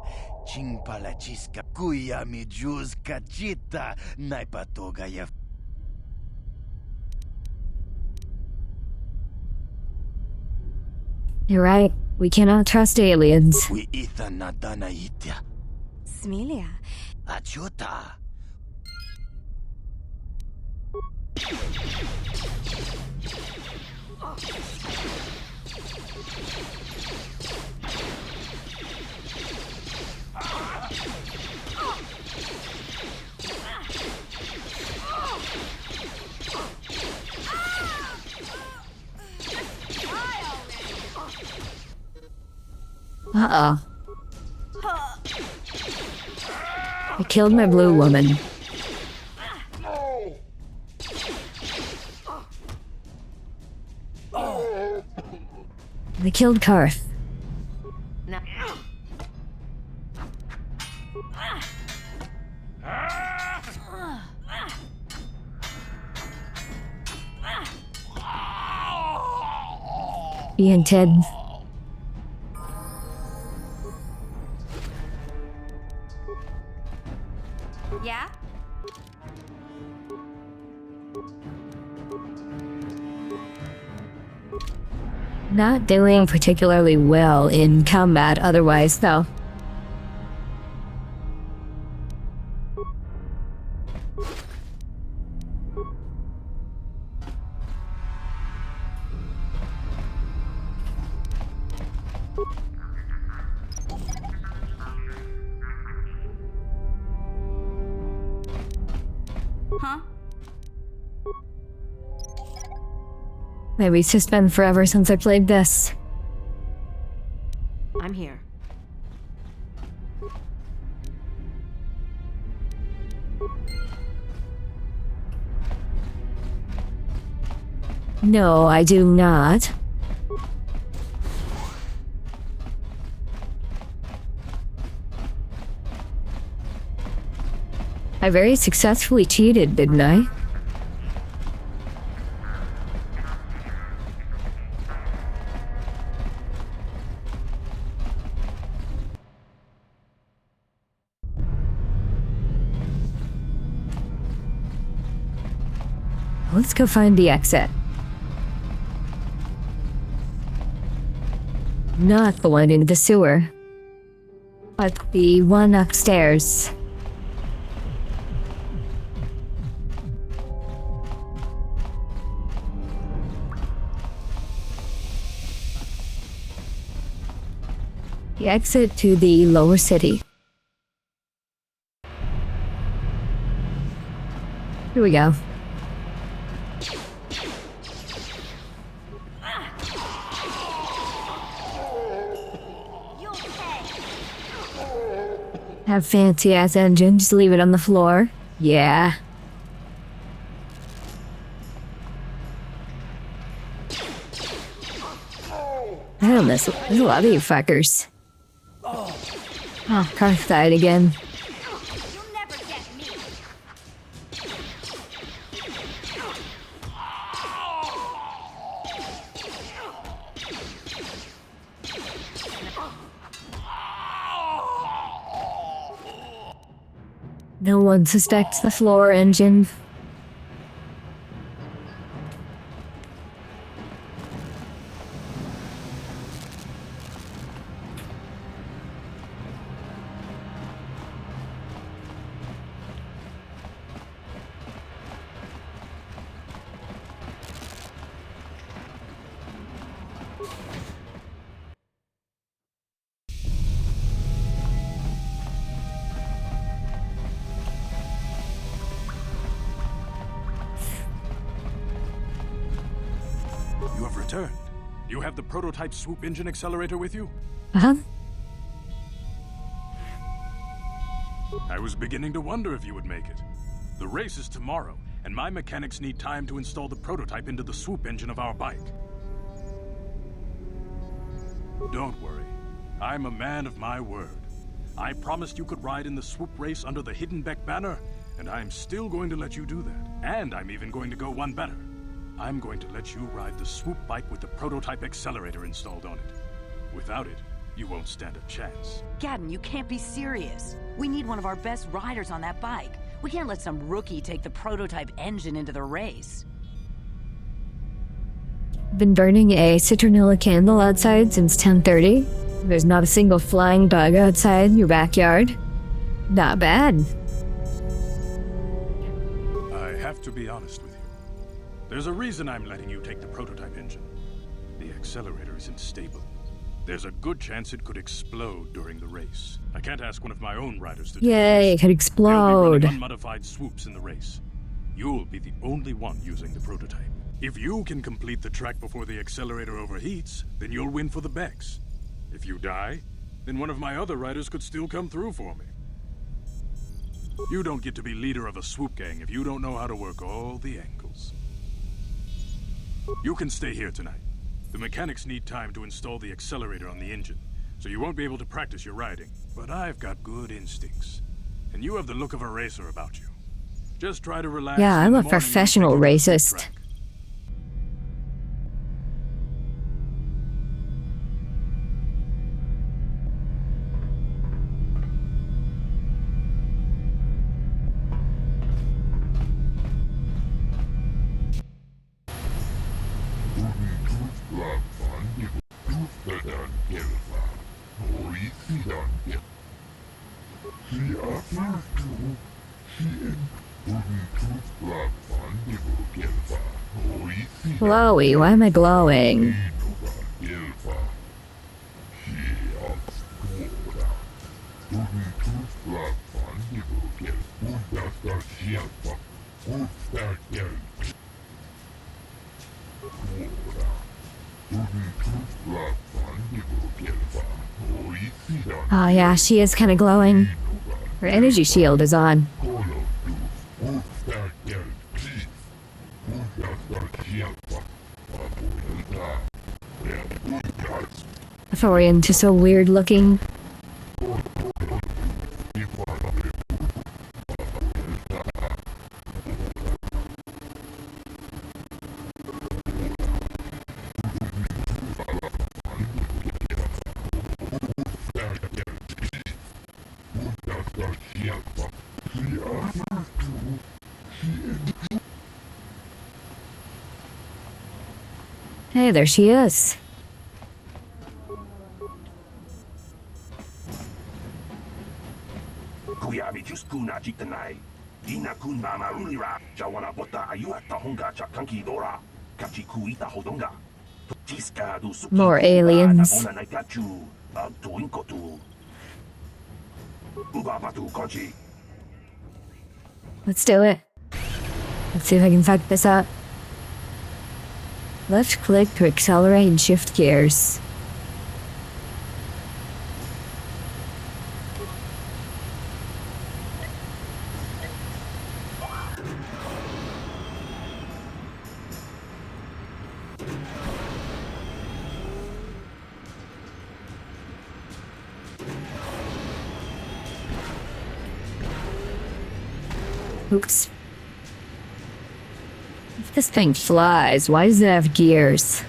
Ching palachiska kuya mi juz kachita naipatoga ya. You're right. We cannot trust aliens. We ita nadana itya. Smelia. Achuta. Uh-oh. I killed my blue woman. They killed Karth. He and Ted. Yeah? Not doing particularly well in combat otherwise, though. Huh? Maybe it's just been forever since I played this. I'm here. No, I do not. I very successfully cheated, didn't I? Let's go find the exit. Not the one into the sewer, but the one upstairs. The exit to the lower city. Here we go. Have fancy ass engine, just leave it on the floor. Yeah. Damn, there's a lot of you fuckers. Oh, Karth died again. No one suspects the floor engine. You have returned. You have the prototype swoop engine accelerator with you? Uh-huh. I was beginning to wonder if you would make it. The race is tomorrow, and my mechanics need time to install the prototype into the swoop engine of our bike. Don't worry. I'm a man of my word. I promised you could ride in the swoop race under the Hidden Beck banner, and I'm still going to let you do that. And I'm even going to go one better. I'm going to let you ride the swoop bike with the prototype accelerator installed on it. Without it, you won't stand a chance. Gadden, you can't be serious. We need one of our best riders on that bike. We can't let some rookie take the prototype engine into the race. Been burning a citronella candle outside since 10:30. There's not a single flying bug outside your backyard. Not bad. I have to be honest with you. There's a reason I'm letting you take the prototype engine. The accelerator isn't stable. There's a good chance it could explode during the race. I can't ask one of my own riders to do Yay, it could explode. They'll be running unmodified swoops in the race. You'll be the only one using the prototype. If you can complete the track before the accelerator overheats, then you'll win for the Becks. If you die, then one of my other riders could still come through for me. You don't get to be leader of a swoop gang if you don't know how to work all the angles. You can stay here tonight. The mechanics need time to install the accelerator on the engine, so you won't be able to practice your riding. But I've got good instincts, and you have the look of a racer about you. Just try to relax. Yeah, I'm a professional racist. Glowy, why am I glowing? Oh yeah, she is kind of glowing. Her energy shield is on. Thorian, just so weird looking. Hey, there she is. More aliens. Let's do it. Let's see if I can fuck this up. Left click to accelerate and shift gears. Oops. If this thing flies, why does it have gears?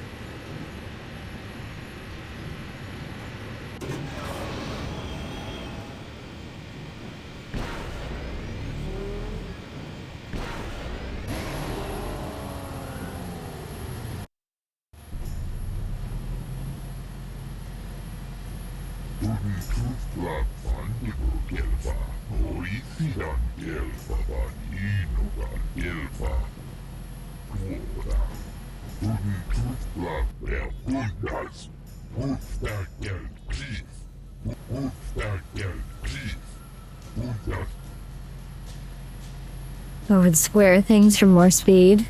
Over the square things for more speed.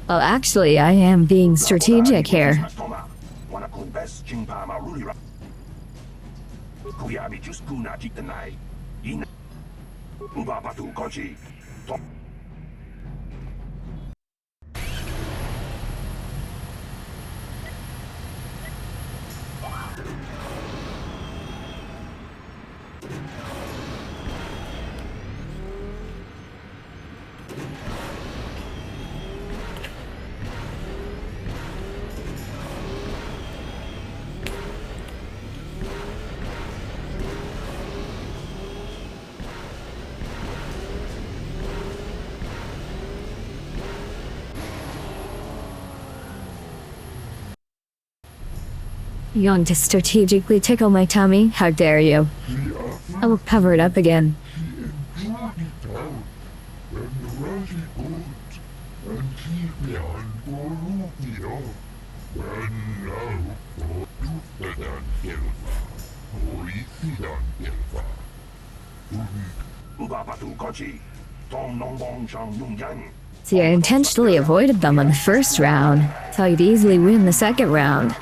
Well, actually, I am being strategic here. You going to strategically tickle my tummy? How dare you? I will cover it up again. See, I intentionally avoided them on the first round, so I could easily win the second round.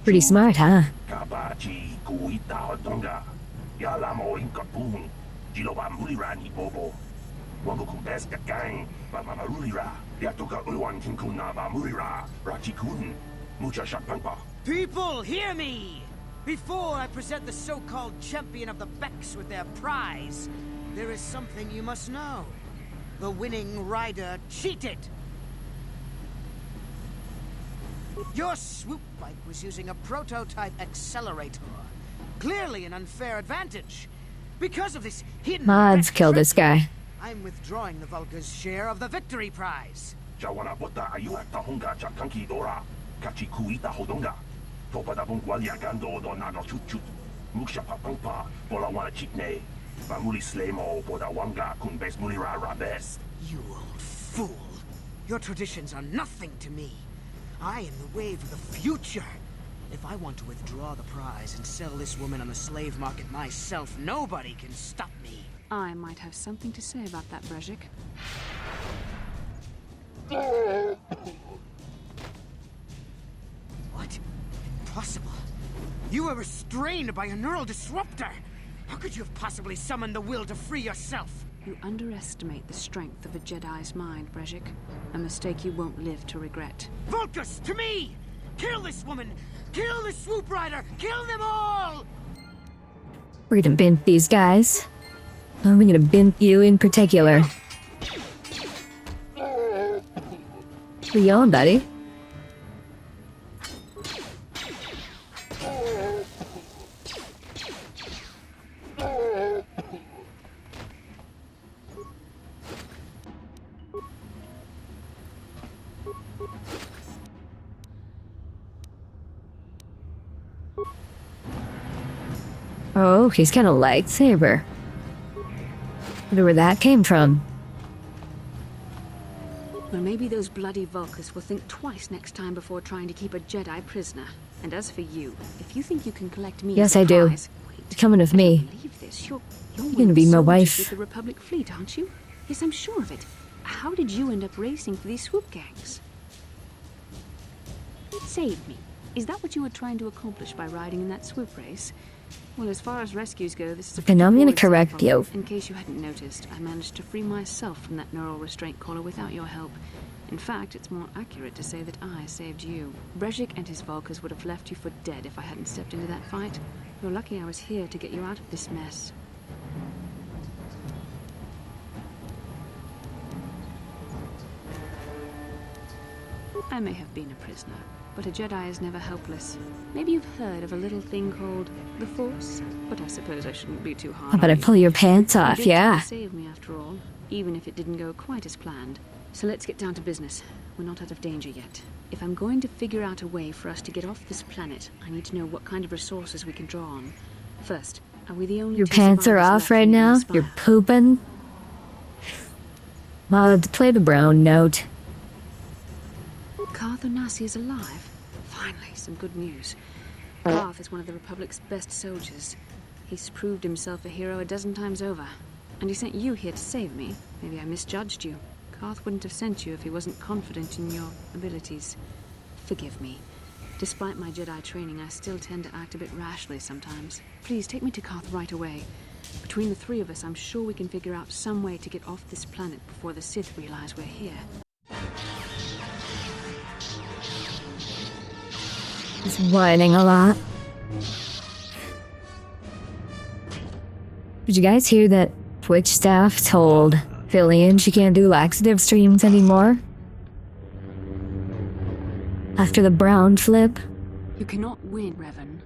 Pretty smart, huh? People, hear me! Before I present the so-called champion of the Becks with their prize, there is something you must know. The winning rider cheated! Your swoop bike was using a prototype accelerator. Clearly an unfair advantage. Because of this hidden... Mods kill this guy. I'm withdrawing the Vulca's share of the victory prize. You old fool! Your traditions are nothing to me. I am the wave of the future. If I want to withdraw the prize and sell this woman on the slave market myself, nobody can stop me. I might have something to say about that, Brezhik. What? Impossible. You were restrained by a neural disruptor. How could you have possibly summoned the will to free yourself? You underestimate the strength of a Jedi's mind, Brezhik. A mistake you won't live to regret. Vulcus, to me! Kill this woman! Kill the swoop rider! Kill them all! We're gonna bimp these guys. I'm gonna bimp you in particular. Where you going, buddy? Oh, he's got a lightsaber. Wonder where that came from. Well, maybe those bloody Vulcans will think twice next time before trying to keep a Jedi prisoner. And as for you, if you think you can collect me Yes, as a I do. prize, wait, You're coming with me. believe this. You're gonna be my soldiers wife. with the Republic fleet, aren't you? Yes, I'm sure of it. How did you end up racing for these swoop gangs? Save me. Is that what you were trying to accomplish by riding in that swoop race? Well, as far as rescues go, this is a And I'm gonna pretty poor correct example. you. In case you hadn't noticed, I managed to free myself from that neural restraint collar without your help. In fact, it's more accurate to say that I saved you. Brezhik and his Vulcans would have left you for dead if I hadn't stepped into that fight. You're lucky I was here to get you out of this mess. I may have been a prisoner, but a Jedi is never helpless. Maybe you've heard of a little thing called the Force, but I suppose I shouldn't be too hard How about I on you. pull your pants off, You did yeah? save me after all, even if it didn't go quite as planned. So let's get down to business. We're not out of danger yet. If I'm going to figure out a way for us to get off this planet, I need to know what kind of resources we can draw on. First, are we the only Your two pants are survivors off left right from the now? Inspire? You're pooping? Mods, play the brown note. KotOR Nasi is alive. Finally, some good news. Darth is one of the Republic's best soldiers. He's proved himself a hero a dozen times over. And he sent you here to save me. Maybe I misjudged you. Darth wouldn't have sent you if he wasn't confident in your abilities. Forgive me. Despite my Jedi training, I still tend to act a bit rashly sometimes. Please take me to KotOR right away. Between the three of us, I'm sure we can figure out some way to get off this planet before the Sith realize we're here. He's whining a lot. Did you guys hear that Twitch staff told Fillion she can't do laxative streams anymore? After the brown flip? You cannot win, Revan.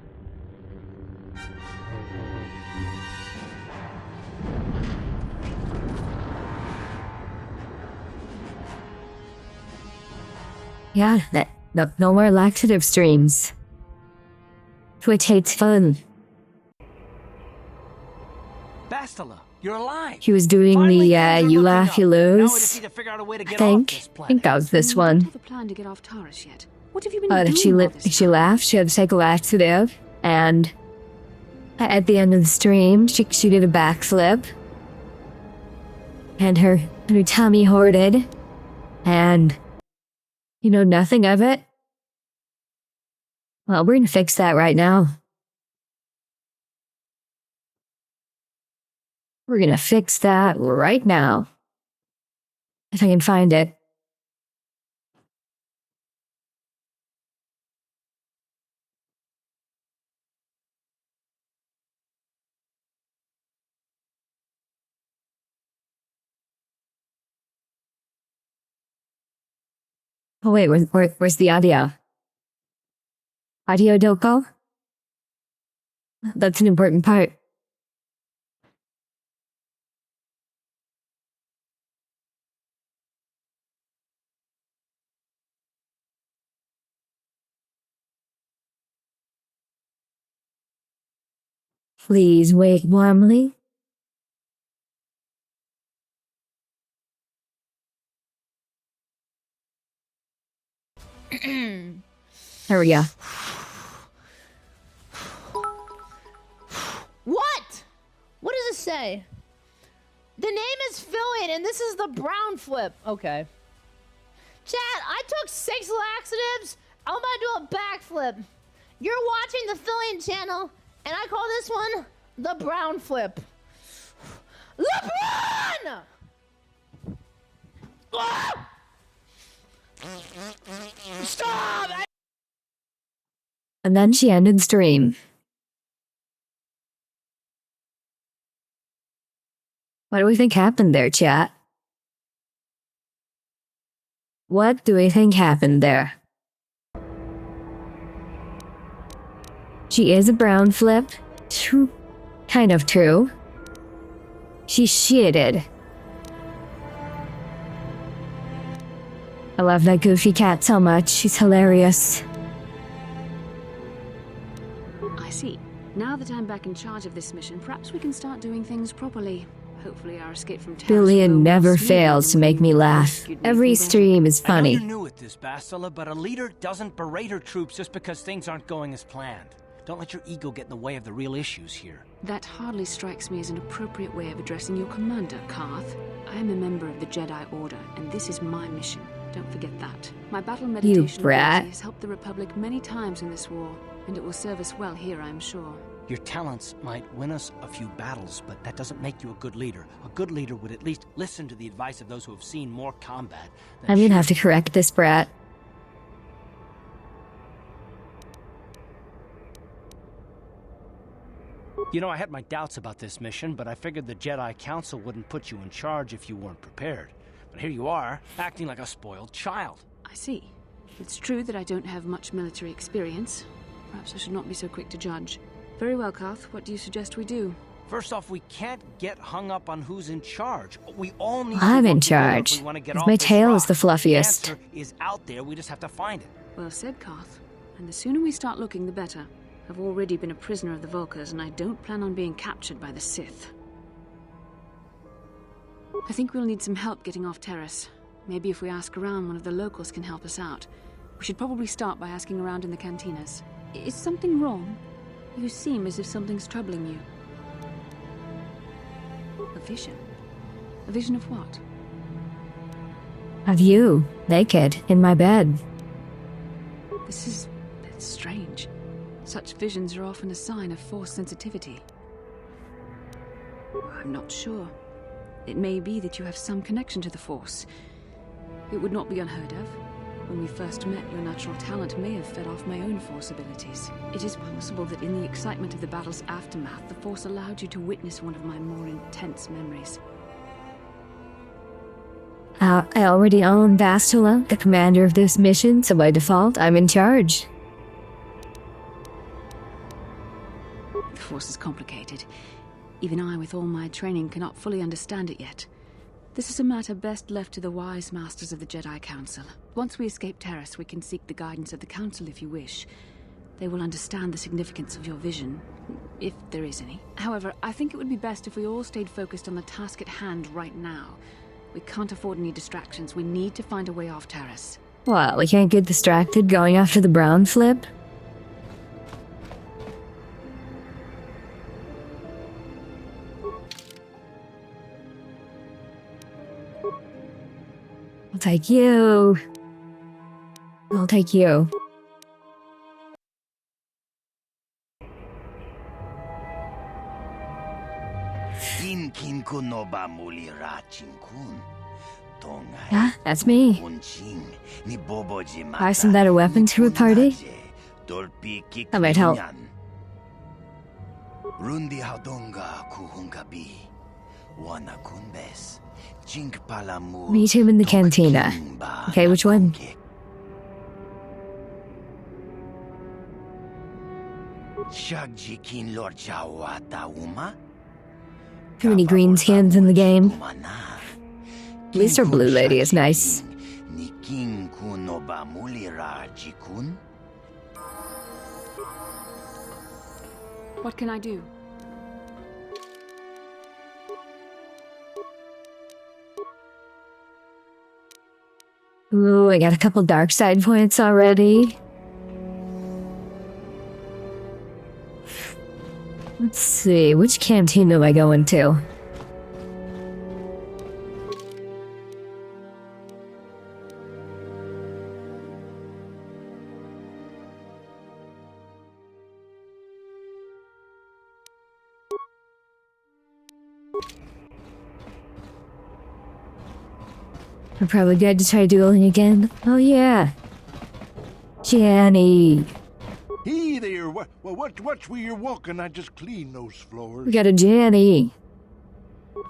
Yeah, no more laxative streams. Twitch hates fun. Bastila, you're alive. He was doing Finally, the things are you looking laugh, up. you Now we lose. just need to figure out a way to I get off this think. I planet. think that was this You don't one. have a plan to get off Taurus yet. What have you been But doing if she all this if she laughed, she had to take a laxative, and at the end of the stream, she did a backflip, and her tummy hoarded, and you know nothing of it. Well, we're gonna fix that right now. We're gonna fix that right now. If I can find it. Oh wait, where's the audio? Audio Doko? That's an important part. Please wait warmly. There we go. What? What does it say? The name is Fillion, and this is the brown flip. Okay. Chat, I took 6 laxatives. I'm about to do a backflip. You're watching the Fillion channel, and I call this one the brown flip. LeBron! Ah! Stop! And then she ended the stream. What do we think happened there, chat? What do we think happened there? She is a brown flip. True. Kind of true. She shitted. I love that goofy cat so much. She's hilarious. I see. Now that I'm back in charge of this mission, perhaps we can start doing things properly. Hopefully our escape from Taurus will go Billion never more smoothly fails to than make me laugh. rescued me Every from there. stream is I know funny. you're new at this, Bastila, but a leader doesn't berate her troops just because things aren't going as planned. Don't let your ego get in the way of the real issues here. That hardly strikes me as an appropriate way of addressing your commander, Karth. I am a member of the Jedi Order, and this is my mission. Don't forget that. My battle meditation brat. ability has helped the Republic many times in this war, and it will serve us well here, I am sure. Your talents might win us a few battles, but that doesn't make you a good leader. A good leader would at least listen to the advice of those who have seen more combat. I'm gonna have to correct this brat. You know, I had my doubts about this mission, but I figured the Jedi Council wouldn't put you in charge if you weren't prepared. But here you are, acting like a spoiled child. I see. It's true that I don't have much military experience. Perhaps I should not be so quick to judge. Very well, Karth. What do you suggest we do? First off, we can't get hung up on who's in charge. We all need I'm to in work together if charge. we want to get 'Cause off my this tail is rock. the fluffiest. The answer is out there. We just have to find it. Well said, Karth. And the sooner we start looking, the better. I've already been a prisoner of the Vulkars, and I don't plan on being captured by the Sith. I think we'll need some help getting off Terrace. Maybe if we ask around, one of the locals can help us out. We should probably start by asking around in the cantinas. Is something wrong? You seem as if something's troubling you. A vision? A vision of what? Of you, naked, in my bed. It's strange. Such visions are often a sign of Force sensitivity. I'm not sure. It may be that you have some connection to the Force. It would not be unheard of. When we first met, your natural talent may have fed off my own Force abilities. It is possible that in the excitement of the battle's aftermath, the Force allowed you to witness one of my more intense memories. I already own Bastila, the commander of this mission, so by default, I'm in charge. The Force is complicated. Even I, with all my training, cannot fully understand it yet. This is a matter best left to the wise masters of the Jedi Council. Once we escape Terrace, we can seek the guidance of the Council if you wish. They will understand the significance of your vision, if there is any. However, I think it would be best if we all stayed focused on the task at hand right now. We can't afford any distractions. We need to find a way off Terrace. Well, we can't get distracted going after the brown flip. I'll take you. I'll take you. Yeah, that's me. Isn't that a weapon to a party? That might help. Meet him in the cantina. Okay, which one? Too many green skins in the game. At least our blue lady is nice. What can I do? Ooh, I got a couple dark side points already. Let's see, which canteen am I going to? I'm probably good to try dueling again. Oh yeah. Jenny. Hey there, watch where you're walking. I just cleaned those floors. We got a Jenny.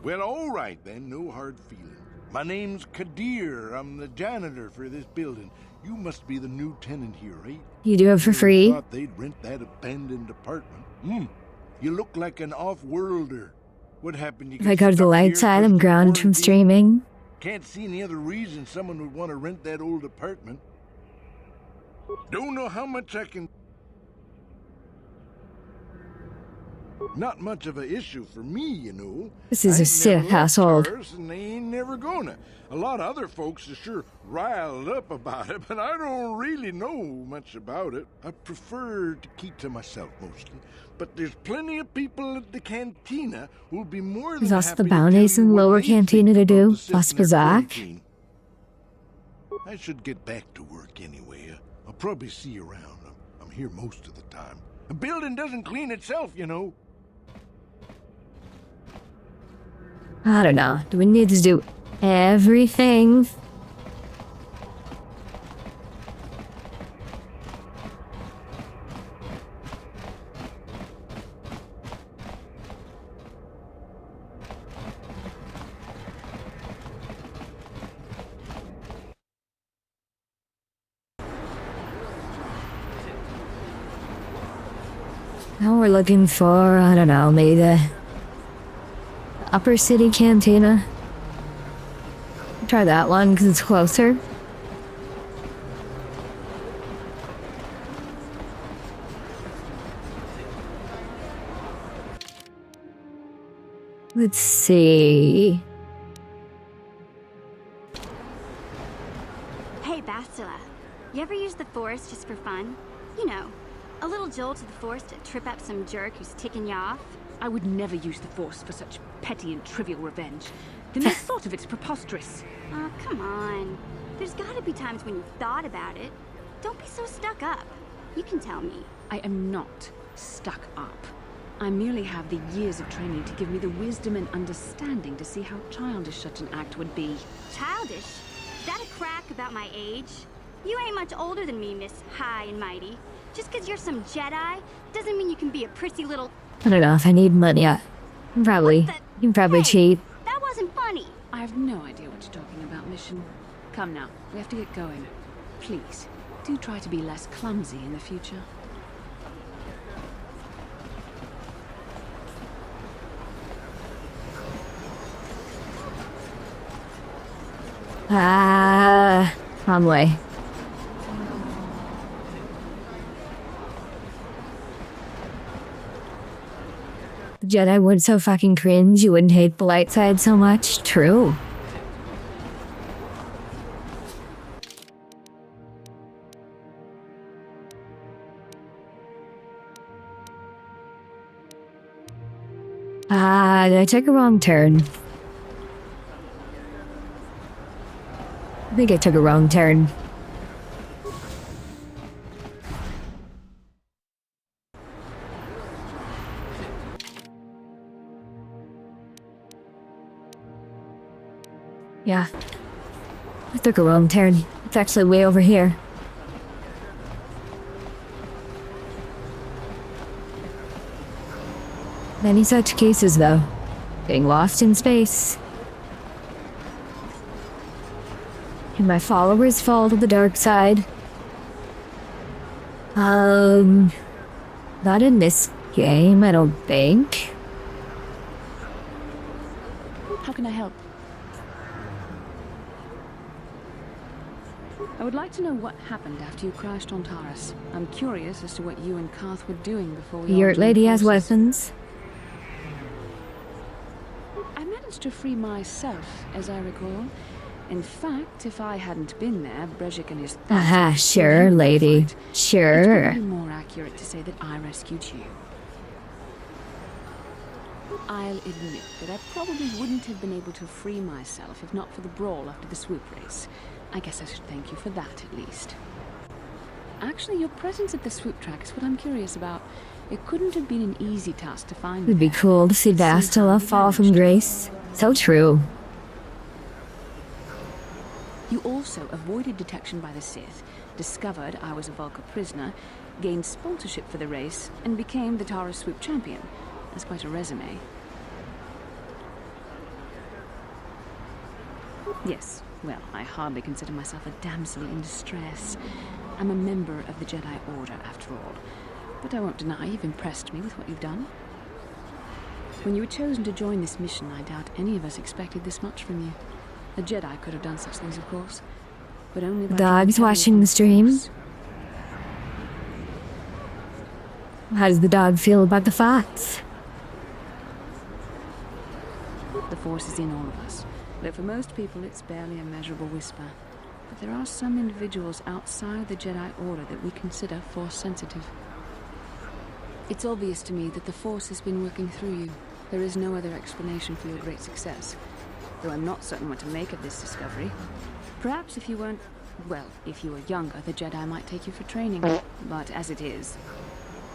Well, all right then, no hard feelings. My name's KotOR. I'm the janitor for this building. You must be the new tenant here, right? You do it for free? Thought they'd rent that abandoned apartment. You look like an off-worlder. What happened? If I go to the light side, I'm grounded from streaming. Can't see any other reason someone would want to rent that old apartment. Don't know how much I can... Not much of an issue for me, you know. This is a sick household. And they ain't never gonna. A lot of other folks are sure riled up about it, but I don't really know much about it. I prefer to keep to myself mostly. But there's plenty of people at the cantina who'll be more than There's also the happy to bounties tell in you the what lower they cantina to think do, about the plus system they're Bazak. quarantined. I should get back to work anyway. I'll probably see you around. I'm here most of the time. A building doesn't clean itself, you know. I don't know. Do we need to do everything? Now we're looking for, I don't know, maybe the Upper City Cantina. Try that one because it's closer. Let's see. Hey, Bastila. You ever use the Force just for fun? You know, a little jolt to the Force to trip up some jerk who's ticking you off? I would never use the Force for such petty and trivial revenge. The mere thought of it's preposterous. Oh, come on. There's gotta be times when you've thought about it. Don't be so stuck up. You can tell me. I am not stuck up. I merely have the years of training to give me the wisdom and understanding to see how childish such an act would be. Childish? Is that a crack about my age? You ain't much older than me, Miss High and Mighty. Just 'cause you're some Jedi doesn't mean you can be a prissy little... I don't know if I need money. You can probably cheat. That wasn't funny. I have no idea what you're talking about, Mission. Come now, we have to get going. Please, do try to be less clumsy in the future. Wrong way. The Jedi would so fucking cringe, you wouldn't hate the light side so much. True. Did I take a wrong turn? I think I took a wrong turn. Yeah. I took a wrong turn. It's actually way over here. Many such cases, though. Getting lost in space. Can my followers fall to the dark side? Not in this game, I don't think. How can I help? I would like to know what happened after you crashed on Taurus. I'm curious as to what you and Karth were doing before we... The Yurt lady has weapons. I managed to free myself, as I recall. In fact, if I hadn't been there, Brejik and his... Aha, sure, lady. Sure. It's probably more accurate to say that I rescued you. I'll admit that I probably wouldn't have been able to free myself if not for the brawl after the swoop race. I guess I should thank you for that, at least. Actually, your presence at the swoop track is what I'm curious about. It couldn't have been an easy task to find. It'd be cool to see Bastila fall from grace. So true. You also avoided detection by the Sith, discovered I was a Vulca prisoner, gained sponsorship for the race, and became the Taurus swoop champion. That's quite a resume. Yes, well, I hardly consider myself a damsel in distress. I'm a member of the Jedi Order, after all. But I won't deny you've impressed me with what you've done. When you were chosen to join this mission, I doubt any of us expected this much from you. A Jedi could have done such things, of course, but only by... Dog's watching the stream. How does the dog feel about the fox? The Force is in all of us, but for most people it's barely a measurable whisper. But there are some individuals outside the Jedi Order that we consider Force-sensitive. It's obvious to me that the Force has been working through you. There is no other explanation for your great success. Though I'm not certain what to make of this discovery. Perhaps if you weren't... well, if you were younger, the Jedi might take you for training. But as it is...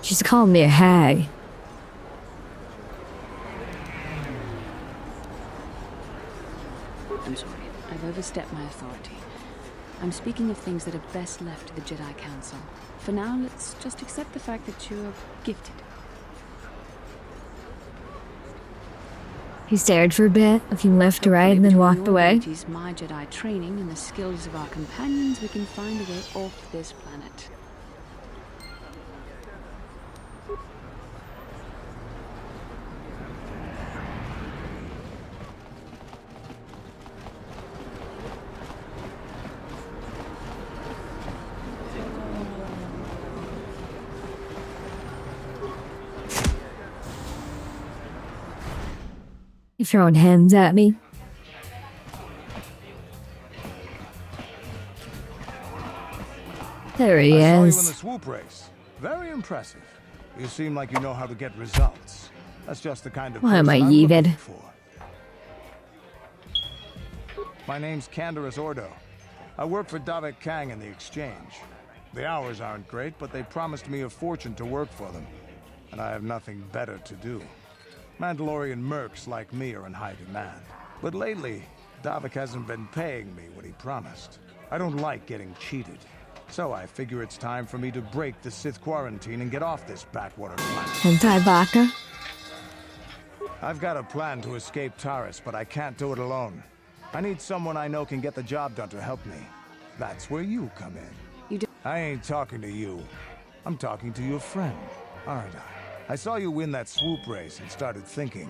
She's calling me a hag. I'm sorry. I've overstepped my authority. I'm speaking of things that are best left to the Jedi Council. For now, let's just accept the fact that you're gifted. He stared for a bit, looking left to right, and then walked away. My Jedi training and the skills of our companions, we can find a way off this planet. You're throwing hands at me. There he I saw you in the is. swoop race. Very impressive. You seem like you know how to get results. That's just the kind of Why am I person I'm looking yeeted? for. My name's Canderous Ordo. I work for Davik Kang in the Exchange. The hours aren't great, but they promised me a fortune to work for them. And I have nothing better to do. Mandalorian mercs like me are in high demand. But lately, Davik hasn't been paying me what he promised. I don't like getting cheated. So I figure it's time for me to break the Sith quarantine and get off this backwater planet. Anti-Baka? I've got a plan to escape Taurus, but I can't do it alone. I need someone I know can get the job done to help me. That's where you come in. I ain't talking to you. I'm talking to your friend, aren't I? I saw you win that swoop race and started thinking.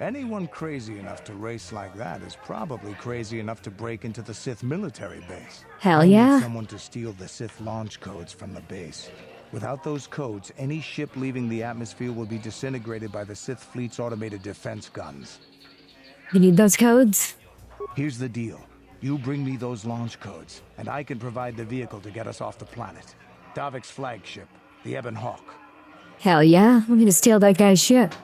Anyone crazy enough to race like that is probably crazy enough to break into the Sith military base. Hell I yeah. need someone to steal the Sith launch codes from the base. Without those codes, any ship leaving the atmosphere will be disintegrated by the Sith fleet's automated defense guns. You need those codes? Here's the deal. You bring me those launch codes, and I can provide the vehicle to get us off the planet. Davik's flagship, the Ebon Hawk. Hell yeah, I'm gonna steal that guy's ship.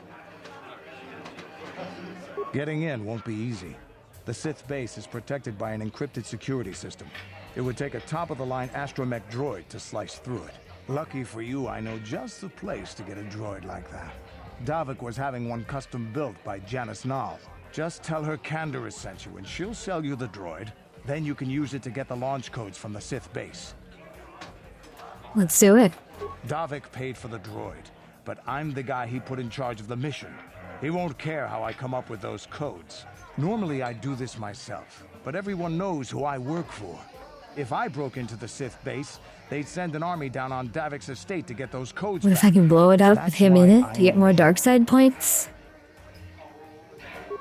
Getting in won't be easy. The Sith base is protected by an encrypted security system. It would take a top-of-the-line astromech droid to slice through it. Lucky for you, I know just the place to get a droid like that. Davik was having one custom built by Janice Nall. Just tell her Candaris sent you and she'll sell you the droid. Then you can use it to get the launch codes from the Sith base. Let's do it. Davik paid for the droid, but I'm the guy he put in charge of the mission. He won't care how I come up with those codes. Normally I do this myself, but everyone knows who I work for. If I broke into the Sith base, they'd send an army down on Davik's estate to get those codes What back. if I can blow it up with him in it to get more dark side points?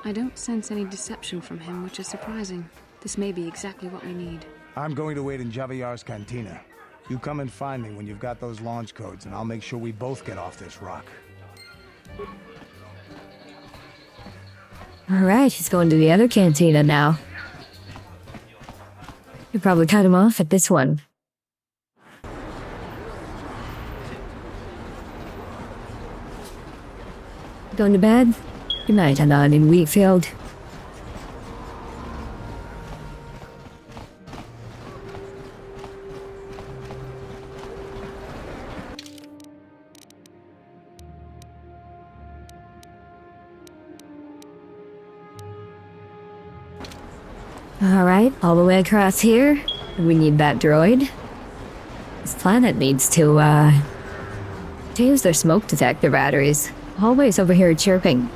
I don't sense any deception from him, which is surprising. This may be exactly what we need. I'm going to wait in Javier's cantina. You come and find me when you've got those launch codes, and I'll make sure we both get off this rock. Alright, he's going to the other cantina now. You probably cut him off at this one. Going to bed? Good night, Anon in Wheatfield. Alright, all the way across here. We need that droid. This planet needs to use their smoke detector batteries. Always over here chirping.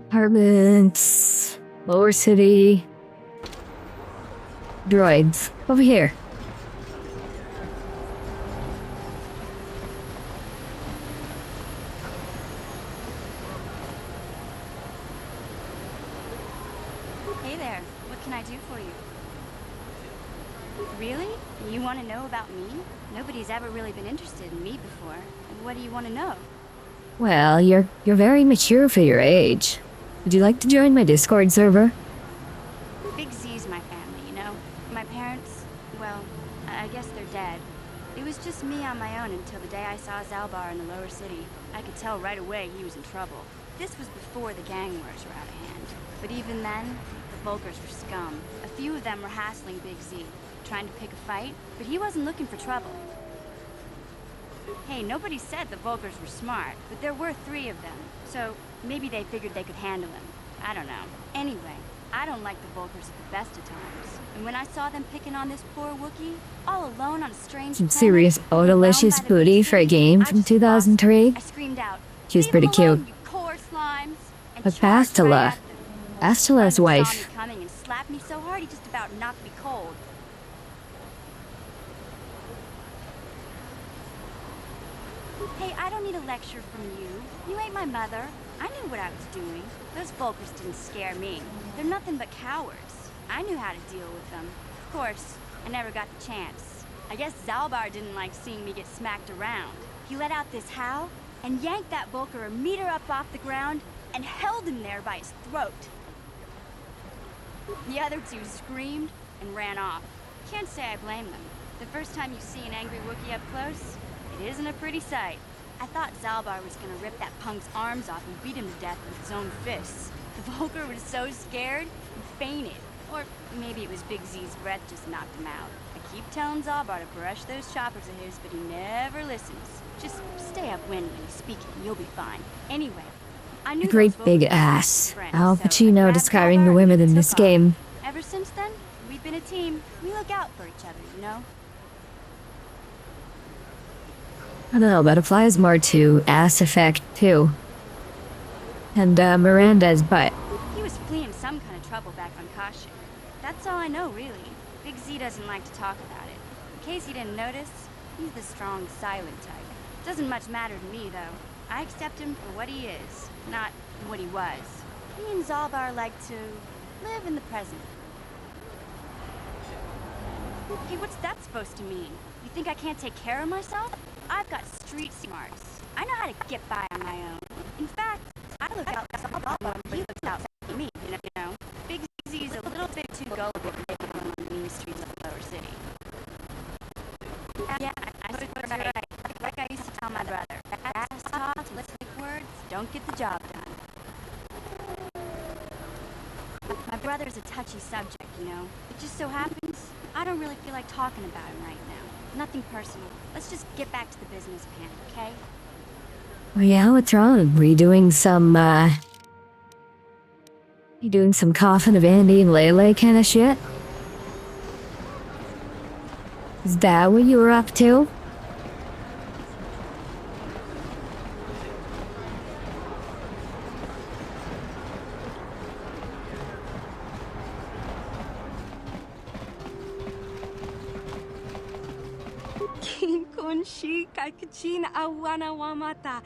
Apartments, lower city, droids, over here. Hey there, what can I do for you? Really? You want to know about me? Nobody's ever really been interested in me before. What do you want to know? Well, you're very mature for your age. Would you like to join my Discord server? Big Z's my family, you know? My parents, well, I guess they're dead. It was just me on my own until the day I saw Zalbar in the lower city. I could tell right away he was in trouble. This was before the gang wars were out of hand. But even then, the Vulkars were scum. A few of them were hassling Big Z, trying to pick a fight, but he wasn't looking for trouble. Hey, nobody said the Vulkars were smart, but there were 3 of them, so maybe they figured they could handle him. I don't know. Anyway, I don't like the Vulkars at the best of times. And when I saw them picking on this poor Wookiee, all alone on a strange Some planet, serious delicious booty for a game from 2003. I screamed out, She was pretty cute. "You core slimes!" and But charged right Bastila. at them. Bastila's Saw me wife. coming and slapped me so hard he just about knocked me cold. Hey, I don't need a lecture from you. You ain't my mother. I knew what I was doing. Those Vulkars didn't scare me. They're nothing but cowards. I knew how to deal with them. Of course, I never got the chance. I guess Zalbar didn't like seeing me get smacked around. He let out this howl and yanked that Vulkar a meter up off the ground and held him there by his throat. The other 2 screamed and ran off. Can't say I blame them. The first time you see an angry Wookiee up close, it isn't a pretty sight. I thought Zalbar was gonna rip that punk's arms off and beat him to death with his own fists. The Vulkar was so scared, he fainted. Or maybe it was Big Z's breath just knocked him out. I keep telling Zalbar to brush those choppers of his, but he never listens. Just stay upwind when he's speaking, you'll be fine. Anyway, I knew A great those big Vulkars were ass. friends, Al so I Pacino grabbed describing Zalbar the and women we in this took off. game. Ever since then, we've been a team. We look out for each other, you know? I don't know, Butterfly is more to ass effect too. and Miranda's butt. He was fleeing some kind of trouble back on Kashyyyk. That's all I know, really. Big Z doesn't like to talk about it. In case you didn't notice, he's the strong, silent type. Doesn't much matter to me, though. I accept him for what he is, not what he was. Me and Zalbar like to live in the present. Hey, what's that supposed to mean? You think I can't take care of myself? I've got street smarts. I know how to get by on my own. In fact, I look out for Zalbar, but he looks out for me, you know? Big Z's a little bit too gullible to take him on the mean streets of the lower city. Yeah, I suppose you're right. Like I used to tell my brother, fast talk, slick words, don't get the job done. My brother's a touchy subject, you know. It just so happens, I don't really feel like talking about him right now. Nothing personal. Let's just get back to the business pan, okay? Well, yeah, what's wrong? Were you doing some, you doing some Coffin of Andy and Lele kind of shit? Is that what you were up to? Kin kun shi kakachin awana wamata.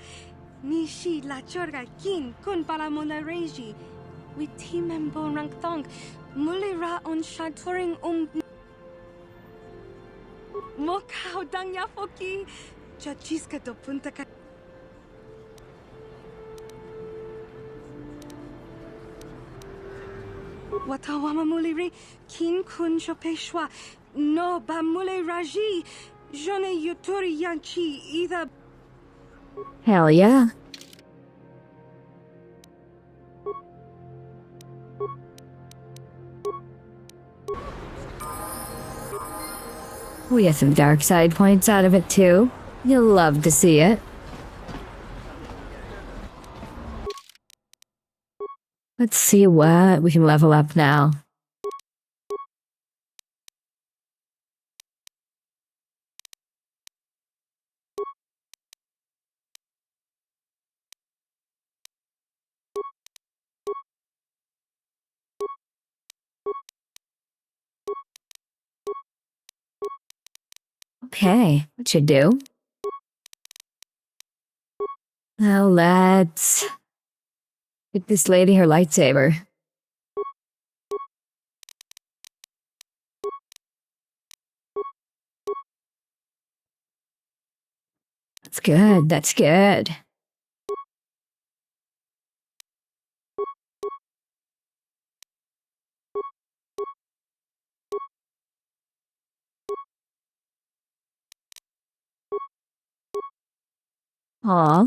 Nishi la chorga kin kun palamona reji. Witimembo rangthong. Mulira on shaturing Mokau dangya foki. Chachiska do punta ka. Watawama muliri kin kun chopeshwa. No ba mule raji. Jone yuturi yanchi either. Hell yeah. We get some dark side points out of it too. You'll love to see it. Let's see what we can level up now. Okay, what should do? Now let's get this lady her lightsaber. That's good, that's good. Aw.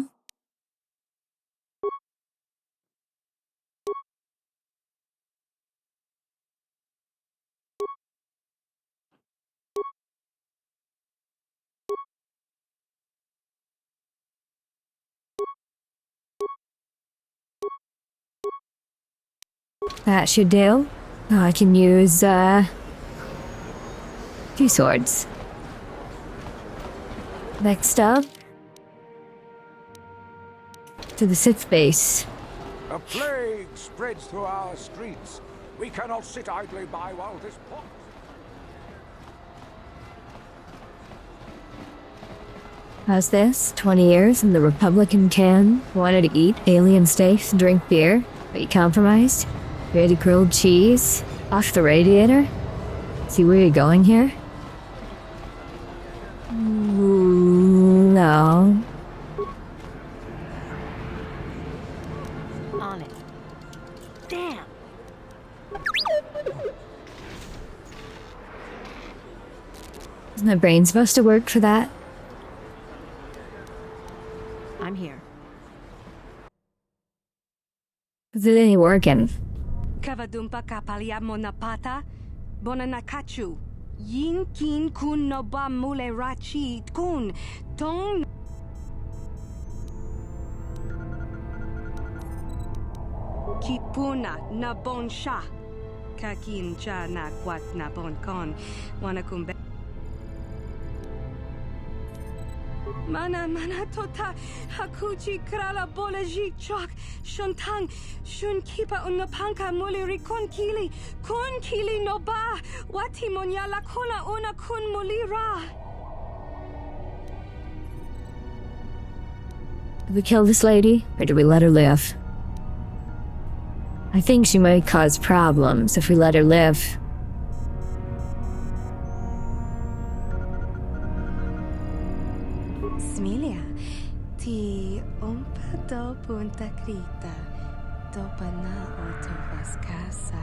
That should do. Oh, I can use, 2 swords. Next up, to the Sith base. A plague spreads through our streets. We cannot sit idly by while this plot. How's this? 20 years and the Republican can wanted to eat alien steaks and drink beer, but you compromised? Ready grilled cheese? Off the radiator? See where you're going here? No. On it. Damn. Is my brain supposed to work for that? I'm here. Is it ain't working? Kavadumpa kapaliamo napata. Bonanakachu. Yin kin kun no ba mule rachi kun. Tong. Kipuna na bon sha. Kakin cha na kwat na bon kon. Wanakumbe. Mana mana tota hakuji krala bolaji chok shontang shun kipa unapanka muliri kun kili no ba wati monya la kona una kun mulira. Do we kill this lady, or do we let her live? I think she might cause problems if we let her live. Smilia, ti umpa do punta krita, do pana oto vas casa.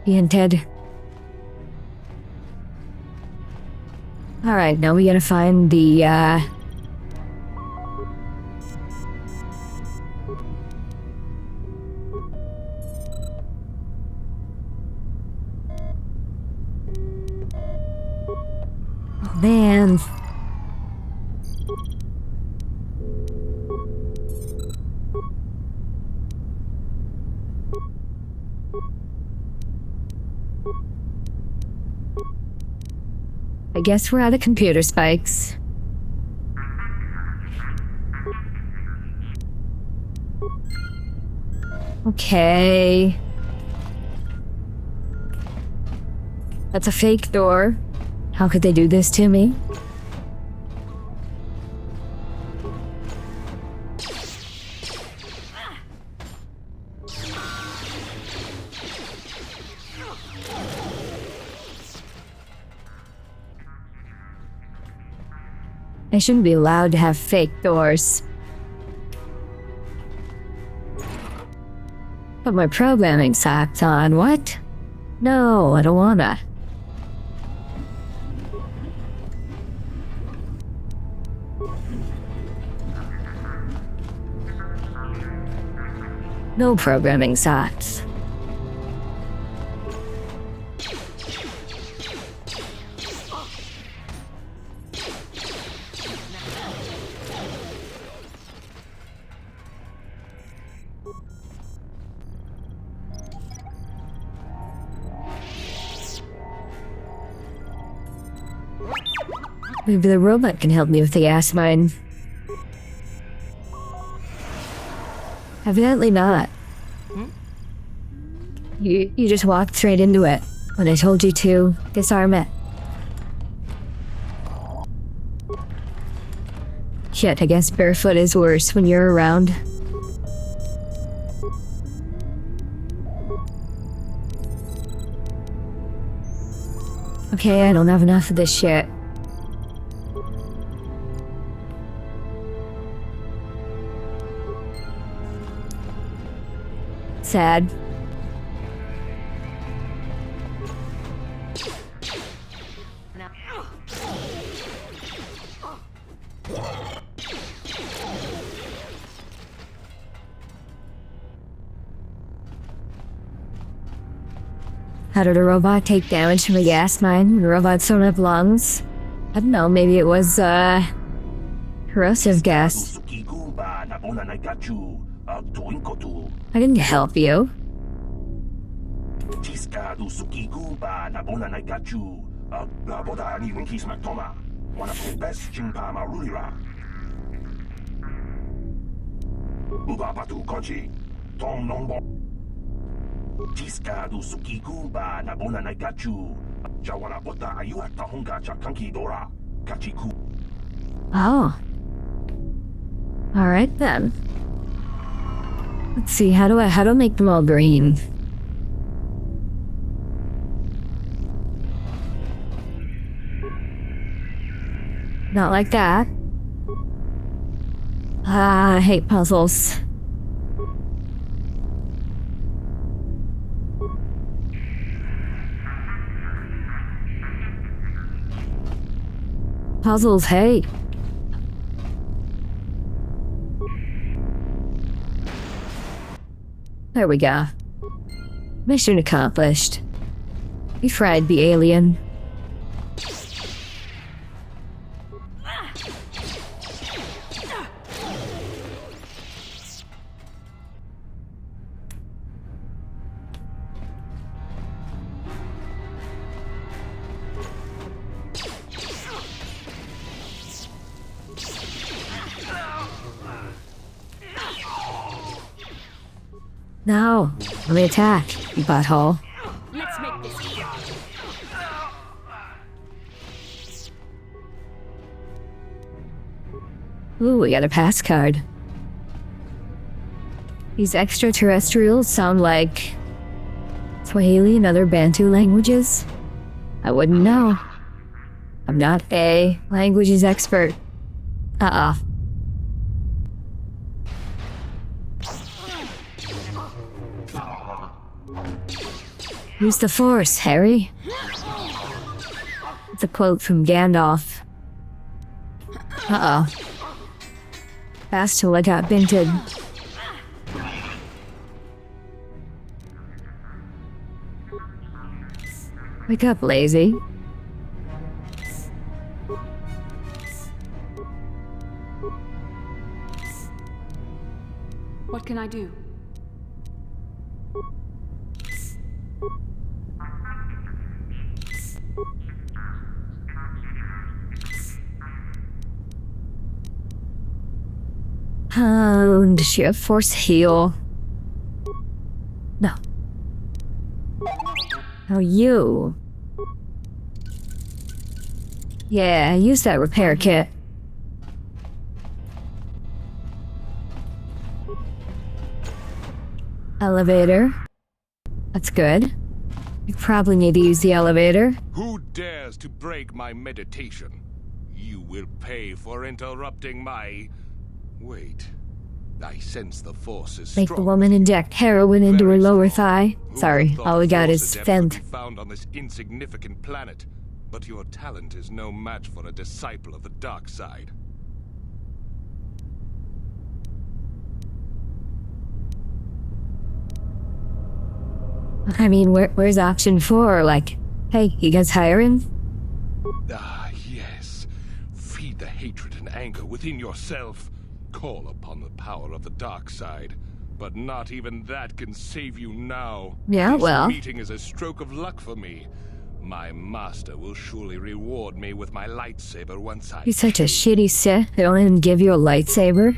Ian dead. Alright, now we gotta find the, Oh, man. I guess we're out of computer spikes. Okay. That's a fake door. How could they do this to me? I shouldn't be allowed to have fake doors. Put my programming socks on, what? No, I don't wanna. No programming socks. Maybe the robot can help me with the gas mine. Evidently not. You just walked straight into it when I told you to disarm it. Shit, I guess barefoot is worse when you're around. Okay, I don't have enough of this shit. Sad. How did a robot take damage from a gas mine when robots don't have lungs? I don't know, maybe it was, corrosive gas. I didn't help you. Oh. Alright then. Let's see, how do I make them all green? Not like that. Ah, I hate puzzles. Puzzles, hey. There we go. Mission accomplished. We fried the alien. No, let me attack, you butthole. Let's make this count. Ooh, we got a pass card. These extraterrestrials sound like Swahili and other Bantu languages. I wouldn't know. I'm not a languages expert. Use the Force, Harry. It's a quote from Gandalf. Bastila got binted. Wake up, lazy. What can I do? Does she have Force heal? No. Oh, you. Yeah, use that repair kit. Elevator. That's good. You probably need to use the elevator. Who dares to break my meditation? You will pay for interrupting my... Wait. I sense the Force is Make the woman inject heroin into her lower thigh. Sorry, all we got is Fent. Found on this insignificant planet, but your talent is no match for a disciple of the dark side. I mean, where's option 4? Like, hey, you guys hiring? Ah, yes. Feed the hatred and anger within yourself. Call upon the power of the dark side. But not even that can save you now. Yeah, well. This meeting is a stroke of luck for me. My master will surely reward me with my lightsaber once I... You're such a shitty Sith. They don't even give you a lightsaber.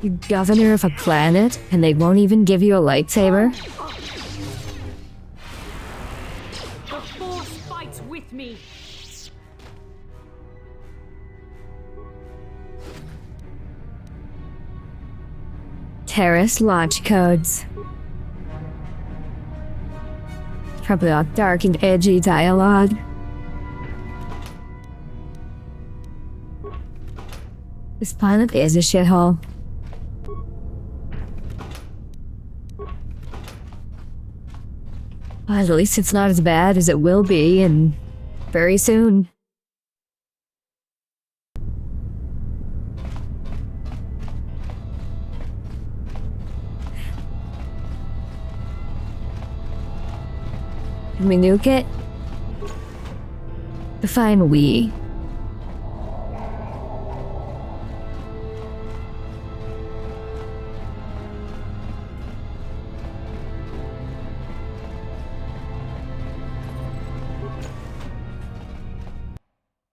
You're governor of a planet, and they won't even give you a lightsaber? The Force fights with me. Terrace launch codes. Probably all dark and edgy dialogue. This planet is a shithole. Well, at least it's not as bad as it will be, and very soon. Can we nuke it? Define we.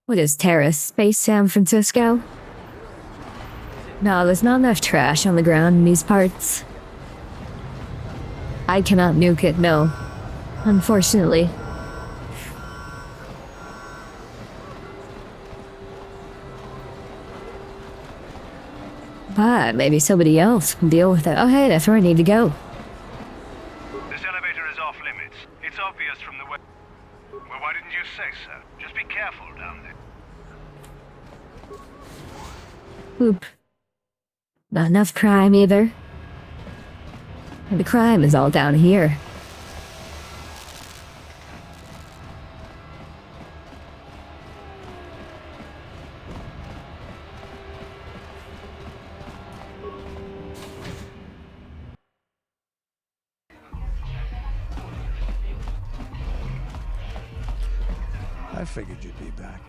What is Terrace? Space San Francisco? No, there's not enough trash on the ground in these parts. I cannot nuke it, no. Unfortunately. But maybe somebody else can deal with it. Oh hey, that's where I need to go. This elevator is off limits. It's obvious from the way... Well, why didn't you say so? Just be careful down there. Oop. Not enough crime either. And the crime is all down here. I figured you'd be back.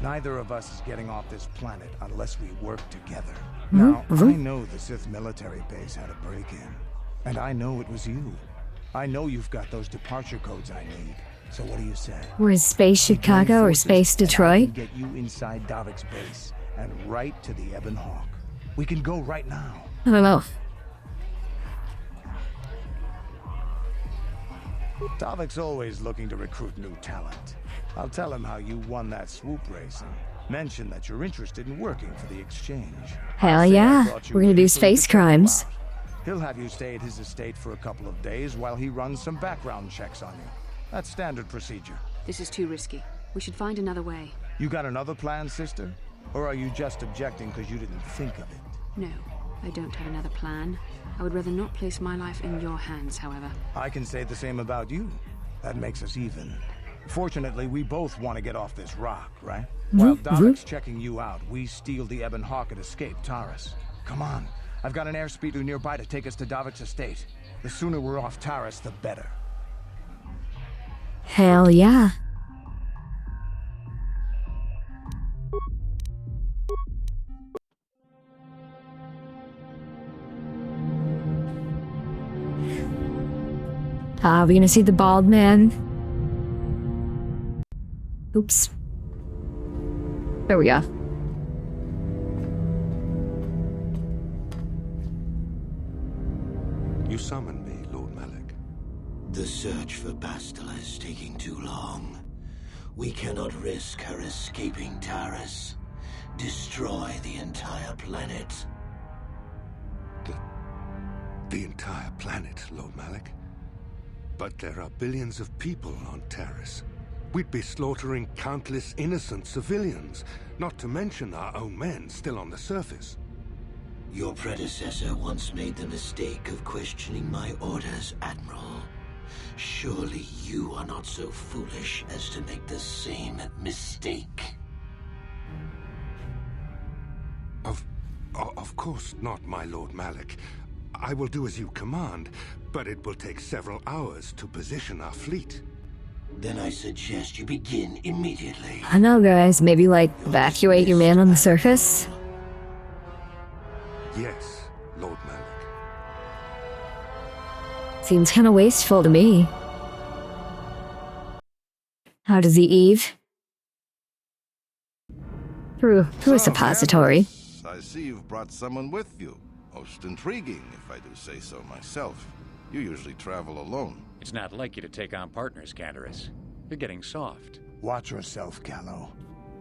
Neither of us is getting off this planet unless we work together. Now, I know the Sith military base had a break-in. And I know it was you. I know you've got those departure codes I need. So what do you say? Where's Space Chicago or Space Detroit? Get you inside Davik's base and right to the Ebon Hawk. We can go right now. I don't know. Tavik's always looking to recruit new talent. I'll tell him how you won that swoop race and mention that you're interested in working for the exchange. Hell yeah. We're gonna do space crimes. He'll have you stay at his estate for a couple of days while he runs some background checks on you. That's standard procedure. This is too risky. We should find another way. You got another plan, sister? Or are you just objecting because you didn't think of it? No, I don't have another plan. I would rather not place my life in your hands, however. I can say the same about you. That makes us even. Fortunately, we both want to get off this rock, right? While Davik's checking you out, we steal the Ebon Hawk and escape Taris. Come on. I've got an airspeeder nearby to take us to Davik's estate. The sooner we're off Taris, the better. Hell yeah. We're gonna see the bald man. Oops. There we go. You summoned me, Lord Malak. The search for Bastila is taking too long. We cannot risk her escaping Taris. Destroy the entire planet. The entire planet, Lord Malak? But there are billions of people on Taris. We'd be slaughtering countless innocent civilians, not to mention our own men still on the surface. Your predecessor once made the mistake of questioning my orders, Admiral. Surely you are not so foolish as to make the same mistake. Of course not, my Lord Malak. I will do as you command, but it will take several hours to position our fleet. Then I suggest you begin immediately. I know, guys. Maybe, like, evacuate your man on the surface? Yes, Lord Malak. Seems kind of wasteful to me. How does he Eve? Through a suppository. I see you've brought someone with you. Most intriguing, if I do say so myself. You usually travel alone. It's not like you to take on partners, Canderous. You're getting soft. Watch yourself, Callow.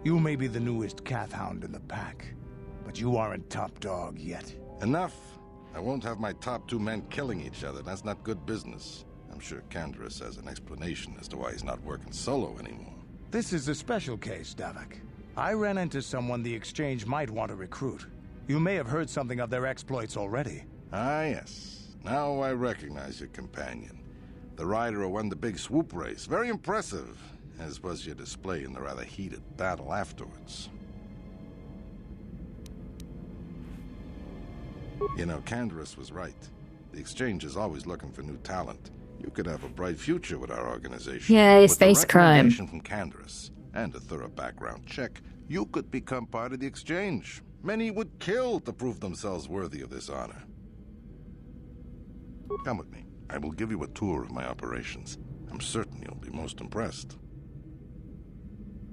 You may be the newest Cathhound in the pack, but you aren't top dog yet. Enough. I won't have my top two men killing each other. That's not good business. I'm sure Canderous has an explanation as to why he's not working solo anymore. This is a special case, Davik. I ran into someone the Exchange might want to recruit. You may have heard something of their exploits already. Ah, yes. Now I recognize your companion. The rider who won the big swoop race. Very impressive, as was your display in the rather heated battle afterwards. You know, Canderous was right. The Exchange is always looking for new talent. You could have a bright future with our organization. Yay, space crime. With a recommendation from Canderous and a thorough background check, you could become part of the Exchange. Many would kill to prove themselves worthy of this honor. Come with me. I will give you a tour of my operations. I'm certain you'll be most impressed.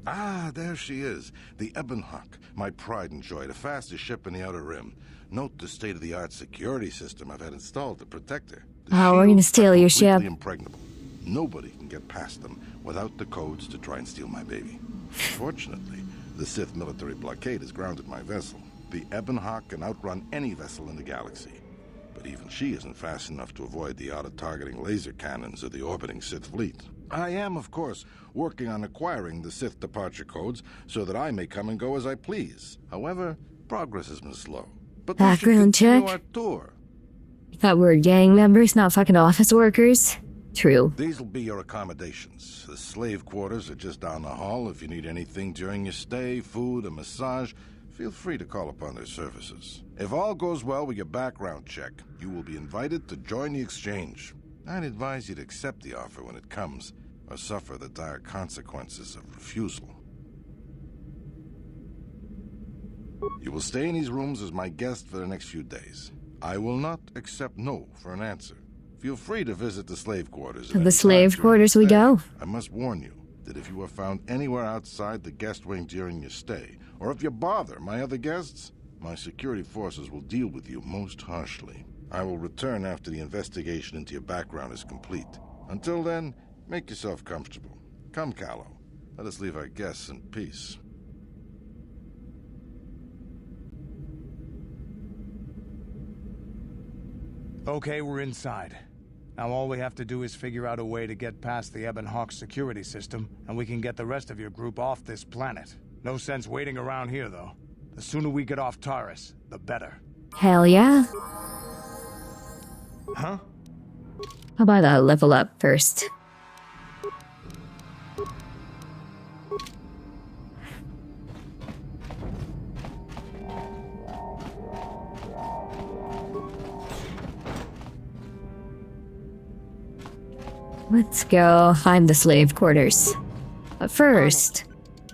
Ah, there she is. The Ebon Hawk, my pride and joy, the fastest ship in the Outer Rim. Note the state-of-the-art security system I've had installed to protect her. Oh, we're gonna steal your ship. Impregnable. Nobody can get past them without the codes to try and steal my baby. Fortunately, the Sith military blockade has grounded my vessel. The Ebon Hawk can outrun any vessel in the galaxy. But even she isn't fast enough to avoid the auto-targeting laser cannons of the orbiting Sith fleet. I am, of course, working on acquiring the Sith departure codes so that I may come and go as I please. However, progress has been slow. But Background check? our tour. Thought we were gang members, not fucking office workers. True. These will be your accommodations. The slave quarters are just down the hall. If you need anything during your stay, food, a massage, feel free to call upon their services. If all goes well with your background check, you will be invited to join the Exchange. I'd advise you to accept the offer when it comes, or suffer the dire consequences of refusal. You will stay in these rooms as my guest for the next few days. I will not accept no for an answer. Feel free to visit the slave quarters. To the slave quarters we go. I must warn you, that if you are found anywhere outside the guest wing during your stay, or if you bother my other guests, my security forces will deal with you most harshly. I will return after the investigation into your background is complete. Until then, make yourself comfortable. Come, Callow. Let us leave our guests in peace. Okay, we're inside. Now all we have to do is figure out a way to get past the Ebon Hawk security system, and we can get the rest of your group off this planet. No sense waiting around here, though. The sooner we get off Taurus, the better. Hell yeah. Huh? How about I level up first? Let's go find the slave quarters. But first,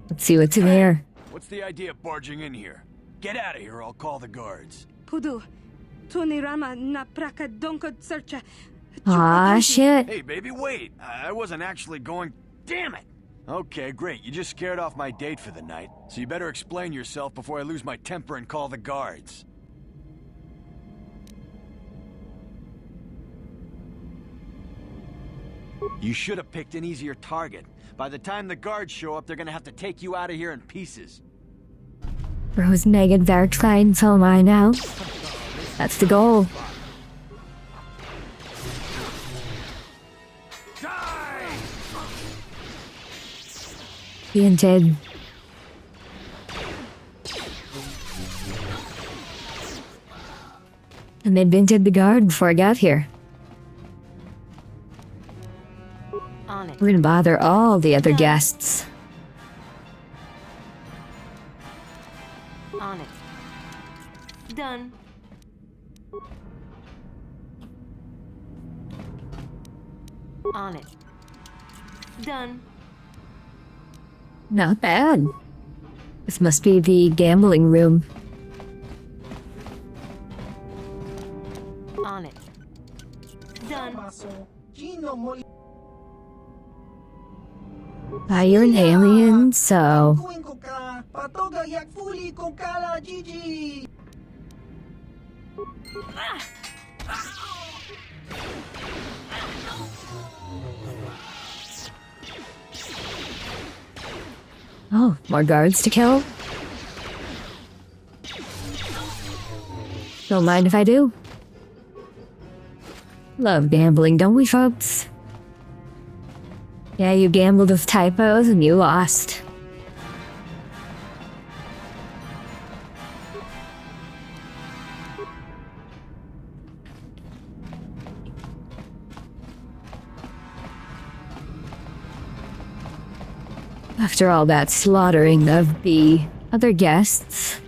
let's see what's in here. What's the idea of barging in here? Get out of here, or I'll call the guards. Pudu, tunirama na praka donko searcha. Aw, shit. Hey, baby, wait. I wasn't actually going... Damn it! Okay, great. You just scared off my date for the night. So you better explain yourself before I lose my temper and call the guards. You should have picked an easier target. By the time the guards show up, they're gonna have to take you out of here in pieces. Rose Megan Verklein, so am I now. That's the goal. Being dead. And they'd been to the guard before I got here. On it. We're gonna bother all the other guests. On it. Done. On it. Done. Not bad. This must be the gambling room. On it. Done. You're an alien, so... Oh, more guards to kill? Don't mind if I do. Love gambling, don't we, folks? Yeah, you gambled with typos and you lost. After all that slaughtering of the other guests.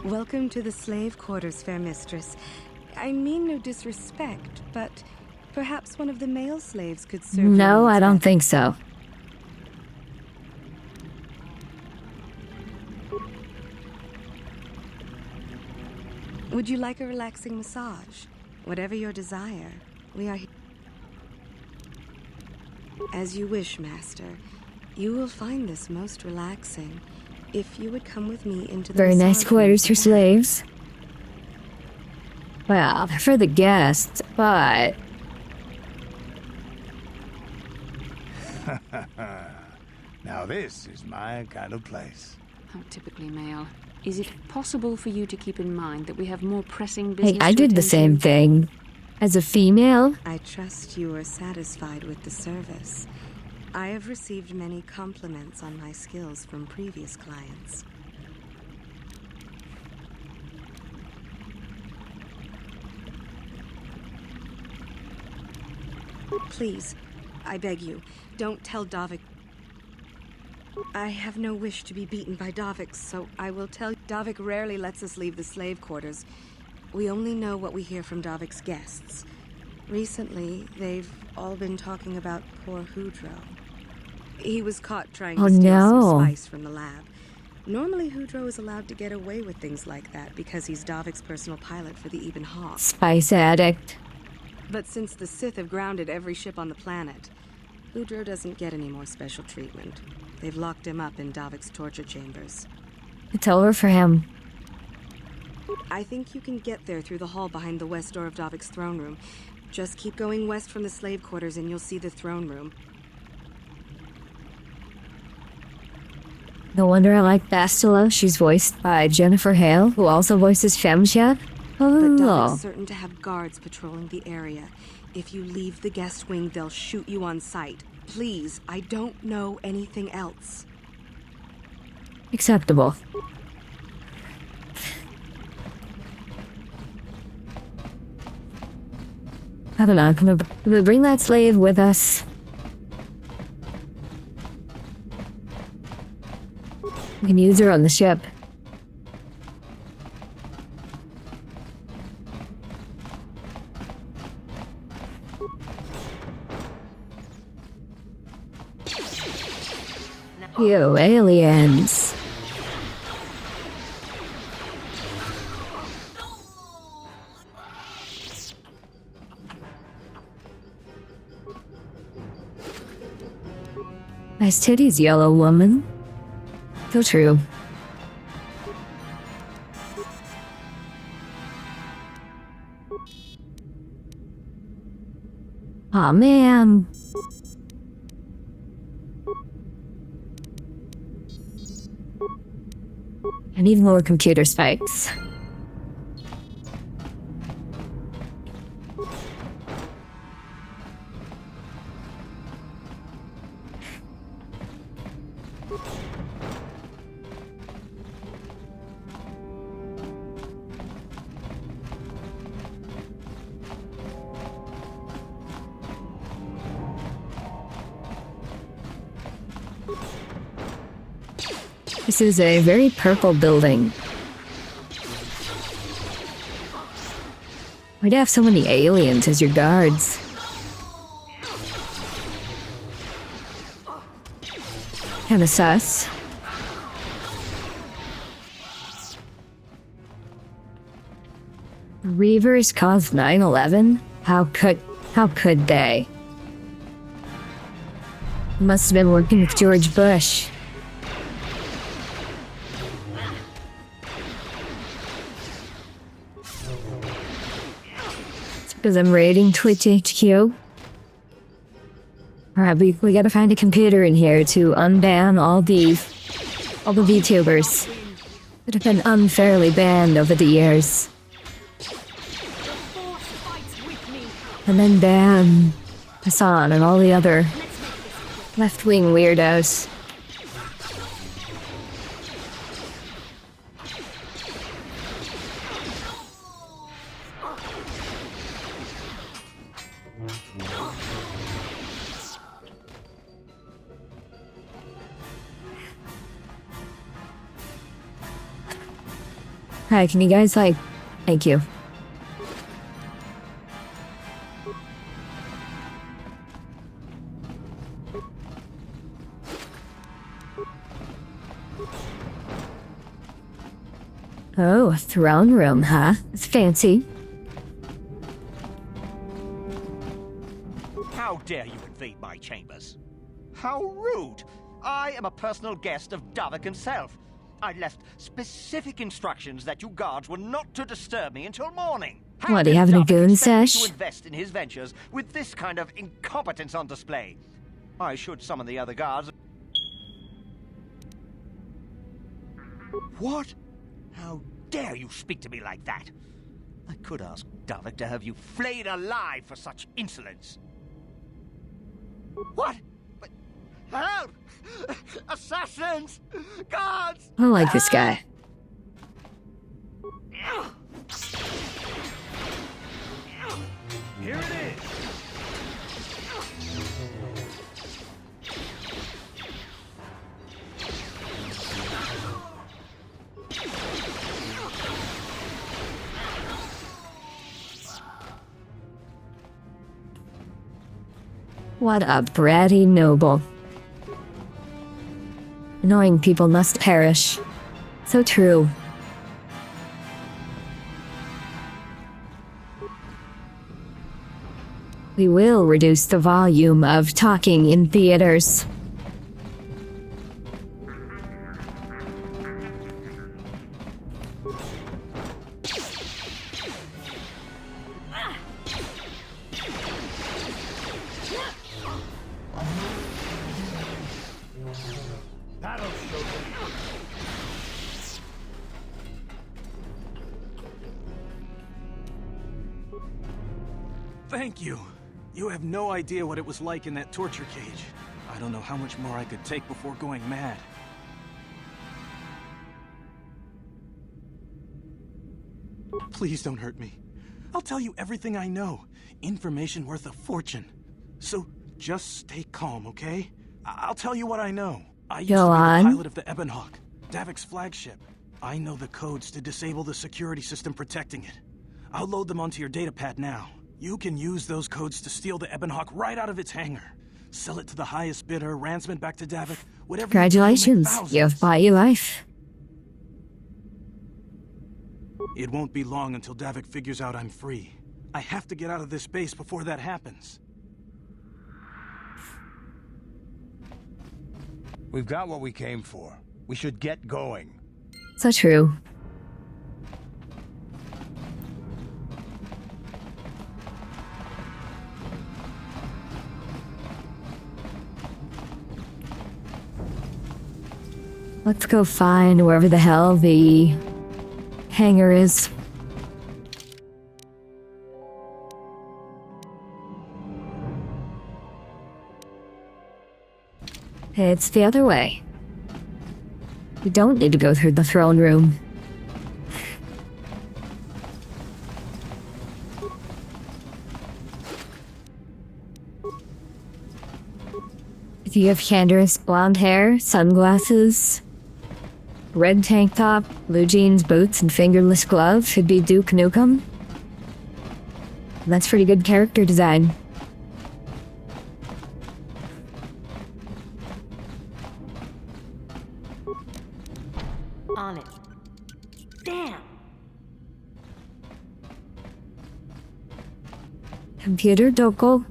Welcome to the slave quarters, fair mistress. I mean no disrespect, but perhaps one of the male slaves could serve you. No, I don't think so. Would you like a relaxing massage? Whatever your desire, we are here. As you wish, master. You will find this most relaxing if you would come with me into the Very nice massage quarters room. for slaves. Well, they're for the guests, but... Now this is my kind of place. How typically male. Is it possible for you to keep in mind that we have more pressing business? Hey, I did the same thing. As a female. I trust you are satisfied with the service. I have received many compliments on my skills from previous clients. Please, I beg you, don't tell Davik. I have no wish to be beaten by Davik, so I will tell you. Davik rarely lets us leave the slave quarters. We only know what we hear from Davik's guests. Recently, they've all been talking about poor Hudro. He was caught trying to steal some spice from the lab. Normally, Hudro is allowed to get away with things like that because he's Davik's personal pilot for the Ebon Hawk. Spice addict. But since the Sith have grounded every ship on the planet, Boudreaux doesn't get any more special treatment. They've locked him up in Davik's torture chambers. It's over for him. I think you can get there through the hall behind the west door of Davik's throne room. Just keep going west from the slave quarters and you'll see the throne room. No wonder I like Bastila. She's voiced by Jennifer Hale, who also voices Femshia. But Oh. Davik's certain to have guards patrolling the area. If you leave the guest wing, they'll shoot you on sight. Please, I don't know anything else. Acceptable. I don't know, I'm gonna bring that slave with us. We can use her on the ship. You aliens. Nice titties, yellow woman. So true. Aw, man. I need more computer spikes. This is a very purple building. Why'd you have so many aliens as your guards? Kinda sus. Reavers caused 9/11? How could they? Must have been working with George Bush. Because I'm raiding Twitch HQ. Alright, we gotta find a computer in here to unban all the VTubers that have been unfairly banned over the years. And then ban Hassan and all the other left-wing weirdos. Hi, can you guys, like, thank you. Oh, a throne room, huh? It's fancy. How dare you invade my chambers? How rude! I am a personal guest of Davik himself. I left specific instructions that you guards were not to disturb me until morning. What, do you have any goon sesh? To invest in his ventures with this kind of incompetence on display. I should summon the other guards. What? How dare you speak to me like that? I could ask Davik to have you flayed alive for such insolence. What? But help! Assassins! Guards! I like this guy. Here it is. What a bratty noble. Annoying people must perish. So true. We will reduce the volume of talking in theaters. Thank you. You have no idea what it was like in that torture cage. I don't know how much more I could take before going mad. Please don't hurt me. I'll tell you everything I know. Information worth a fortune. So just stay calm, okay? I'll tell you what I know. I used to be the pilot of the Ebonhawk, Davik's flagship. I know the codes to disable the security system protecting it. I'll load them onto your datapad now. You can use those codes to steal the Ebonhawk right out of its hangar. Sell it to the highest bidder, ransom it back to Davik, whatever. Congratulations, you've bought your life. It won't be long until Davik figures out I'm free. I have to get out of this base before that happens. We've got what we came for. We should get going. So true. Let's go find wherever the hell the hangar is. It's the other way. We don't need to go through the throne room. If you have Candace blonde hair, sunglasses, red tank top, blue jeans, boots, and fingerless gloves, should be Duke Nukem. That's pretty good character design. On it. Damn! Computer Dokal.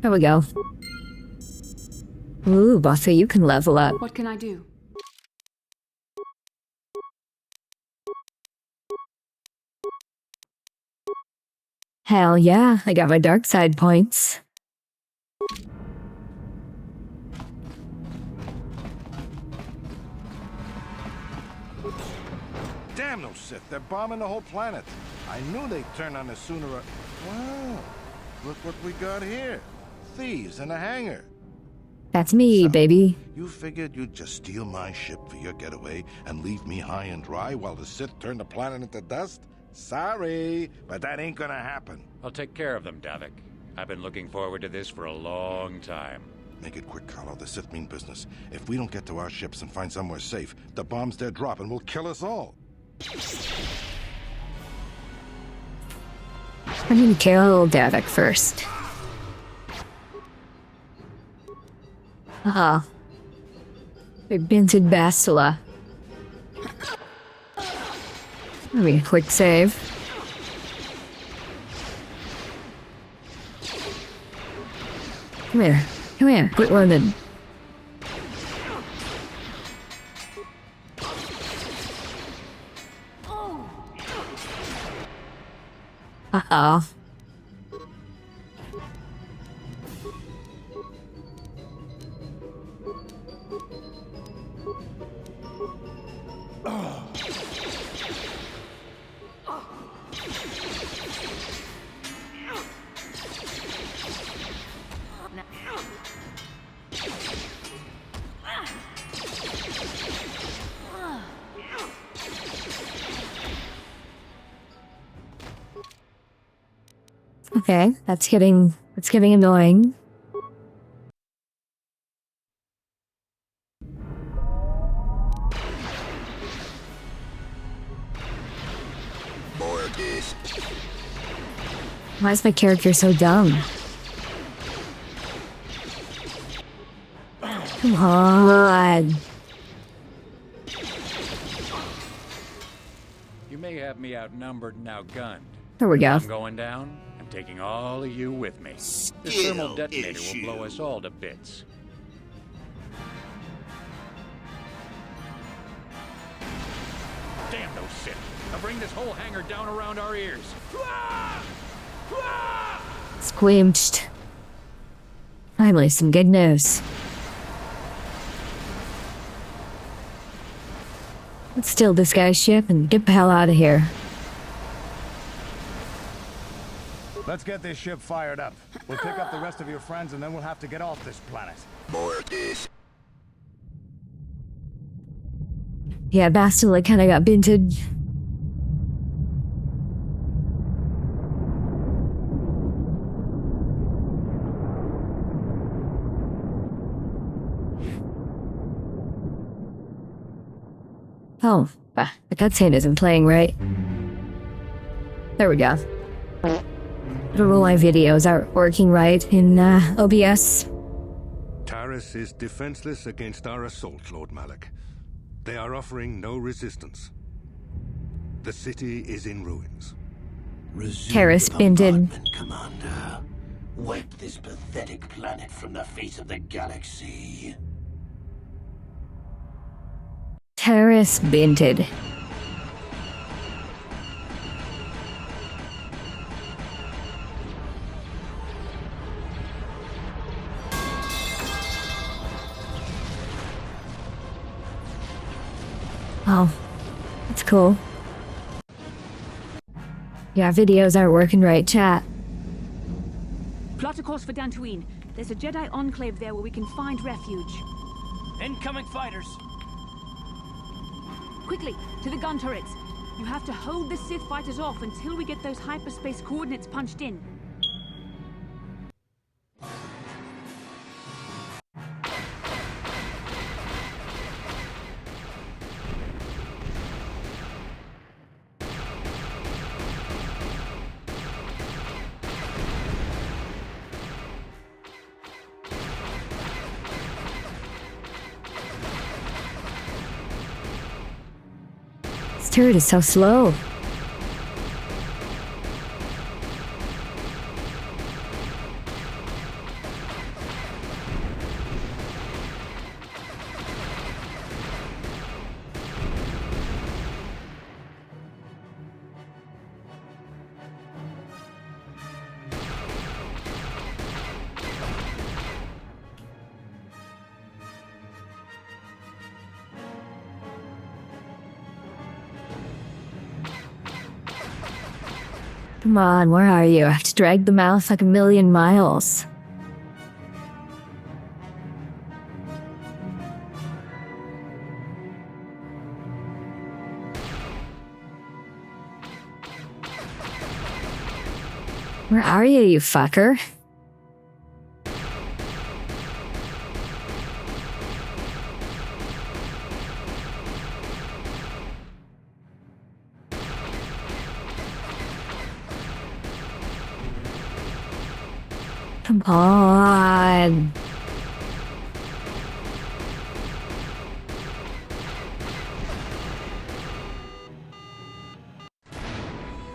There we go. Ooh, Bossa, you can level up. What can I do? Hell yeah, I got my dark side points. Damn those Sith, they're bombing the whole planet. I knew they'd turn on us sooner or... Wow, look what we got here. Thieves in a hangar. That's me, baby. You figured you'd just steal my ship for your getaway and leave me high and dry while the Sith turn the planet into dust? Sorry, but that ain't gonna happen. I'll take care of them, Davik. I've been looking forward to this for a long time. Make it quick, Carlo. The Sith mean business. If we don't get to our ships and find somewhere safe, the bombs they're dropping will kill us all. I'm gonna kill Davik first. Ah. Big Binted Bastila. Let me quick save. Come here. Come here. Quit running. Uh-oh. Okay, that's getting annoying. Why is my character so dumb? Come on. You may have me outnumbered and outgunned. There we go. I'm going down. I'm taking all of you with me. This thermal detonator will blow us all to bits. Damn those Sith. Now bring this whole hangar down around our ears. Squeamished. Finally, some good news. Let's steal this guy's ship and get the hell out of here. Let's get this ship fired up. We'll pick up the rest of your friends and then we'll have to get off this planet. More of this. Yeah, Bastila kind of got binted. Oh, the cutscene isn't playing right. There we go. I don't know why videos aren't working right in OBS. Taris is defenseless against our assault, Lord Malak. They are offering no resistance. The city is in ruins. Taris binted. Commander. Wipe this pathetic planet from the face of the galaxy. Taris binted. Oh, that's cool. Yeah, videos aren't working right, chat. Plot a course for Dantooine. There's a Jedi enclave there where we can find refuge. Incoming fighters. Quickly, to the gun turrets. You have to hold the Sith fighters off until we get those hyperspace coordinates punched in. This turret is so slow. Come on, where are you? I have to drag them out like a million miles. Where are you, you fucker? Come on.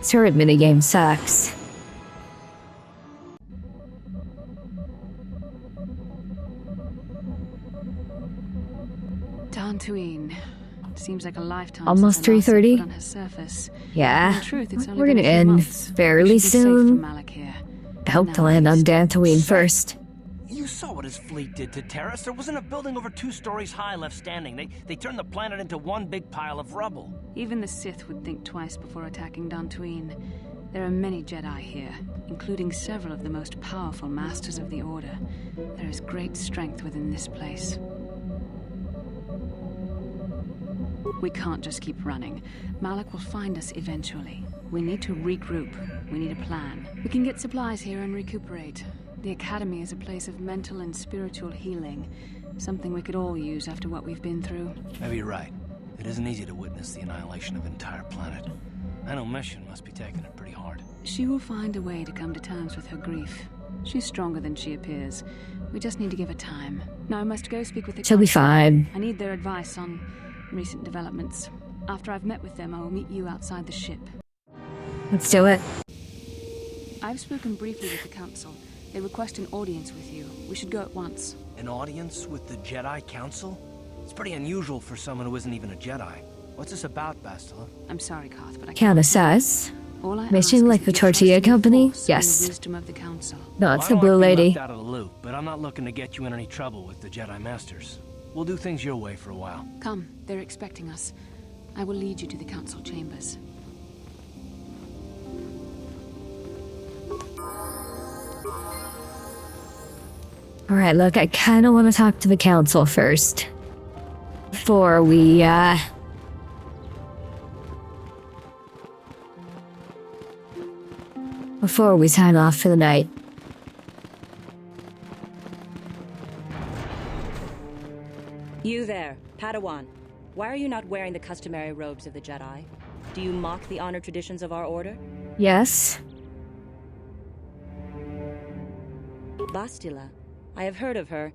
Turret minigame sucks. Dantooine. Seems like a lifetime. Almost since I last set 3:30. foot on her surface. Yeah, In truth, it's only we're been gonna a few end months. fairly We should be safe soon. from Malak here. I hope to land on Dantooine first. You saw what his fleet did to Terrace. There wasn't a building over 2 stories high left standing. They turned the planet into one big pile of rubble. Even the Sith would think twice before attacking Dantooine. There are many Jedi here, including several of the most powerful Masters of the Order. There is great strength within this place. We can't just keep running. Malak will find us eventually. We need to regroup. We need a plan. We can get supplies here and recuperate. The Academy is a place of mental and spiritual healing. Something we could all use after what we've been through. Maybe you're right. It isn't easy to witness the annihilation of an entire planet. I know Mission must be taking it pretty hard. She will find a way to come to terms with her grief. She's stronger than she appears. We just need to give her time. Now I must go speak with the She'll be fine. I need their advice on recent developments. After I've met with them, I will meet you outside the ship. Let's do it. I've spoken briefly with the Council. They request an audience with you. We should go at once. An audience with the Jedi Council? It's pretty unusual for someone who isn't even a Jedi. What's this about, Bastila? I'm sorry, Koth, but I Can't assess. All I Mission ask like is the that you tortilla trust in the company? Force and Yes. the wisdom of the Council. No, it's I the don't blue like being lady. left out of the loop, but I'm not looking to get you in any trouble with the Jedi Masters. We'll do things your way for a while. Come, they're expecting us. I will lead you to the Council chambers. Alright, look, I kinda wanna talk to the Council first. Before we, before we sign off for the night. You there, Padawan. Why are you not wearing the customary robes of the Jedi? Do you mock the honor traditions of our order? Yes. Bastila. I have heard of her.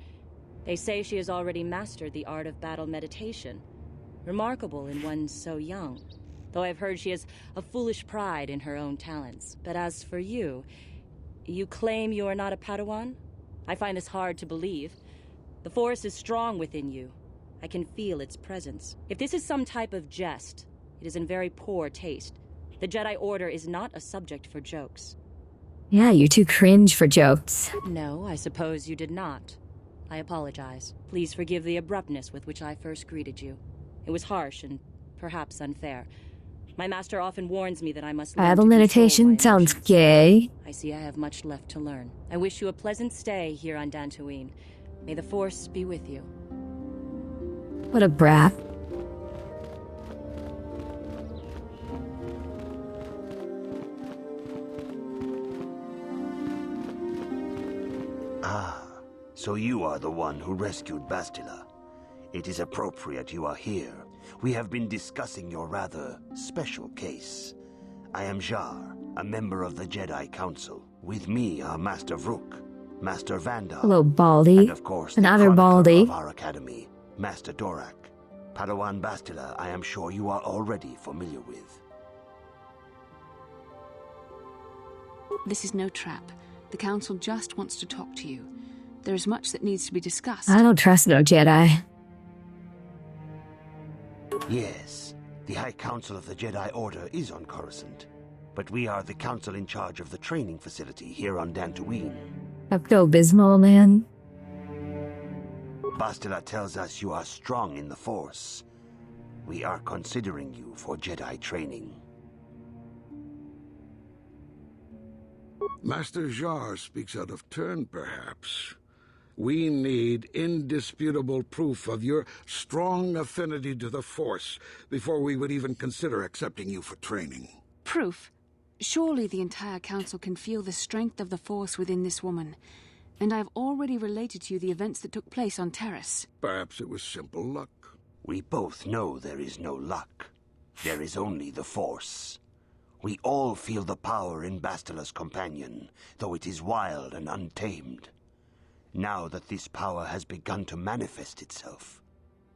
They say she has already mastered the art of battle meditation. Remarkable in one so young. Though I've heard she has a foolish pride in her own talents. But as for you, you claim you are not a Padawan? I find this hard to believe. The Force is strong within you. I can feel its presence. If this is some type of jest, it is in very poor taste. The Jedi Order is not a subject for jokes. Yeah, you too cringe for jokes. No, I suppose you did not. I apologize. Please forgive the abruptness with which I first greeted you. It was harsh and perhaps unfair. My master often warns me that I must learn Battle to control meditation my sounds emotions. gay. I see I have much left to learn. I wish you a pleasant stay here on Dantooine. May the Force be with you. What a brat. Ah, so you are the one who rescued Bastila. It is appropriate you are here. We have been discussing your rather special case. I am Jar, a member of the Jedi Council. With me are Master Vrook, Master Vandal, Hello, Baldy. and of course the Another chronicler Baldy. of our academy, Master Dorak. Padawan Bastila, I am sure you are already familiar with. This is no trap. The Council just wants to talk to you. There is much that needs to be discussed. I don't trust no Jedi. Yes, the High Council of the Jedi Order is on Coruscant, but we are the council in charge of the training facility here on Dantooine. Pepto-Bismol, man. Bastila tells us you are strong in the Force. We are considering you for Jedi training. Master Jar speaks out of turn, perhaps. We need indisputable proof of your strong affinity to the Force before we would even consider accepting you for training. Proof? Surely the entire Council can feel the strength of the Force within this woman. And I have already related to you the events that took place on Terrace. Perhaps it was simple luck. We both know there is no luck. There is only the Force. We all feel the power in Bastila's companion, though it is wild and untamed. Now that this power has begun to manifest itself.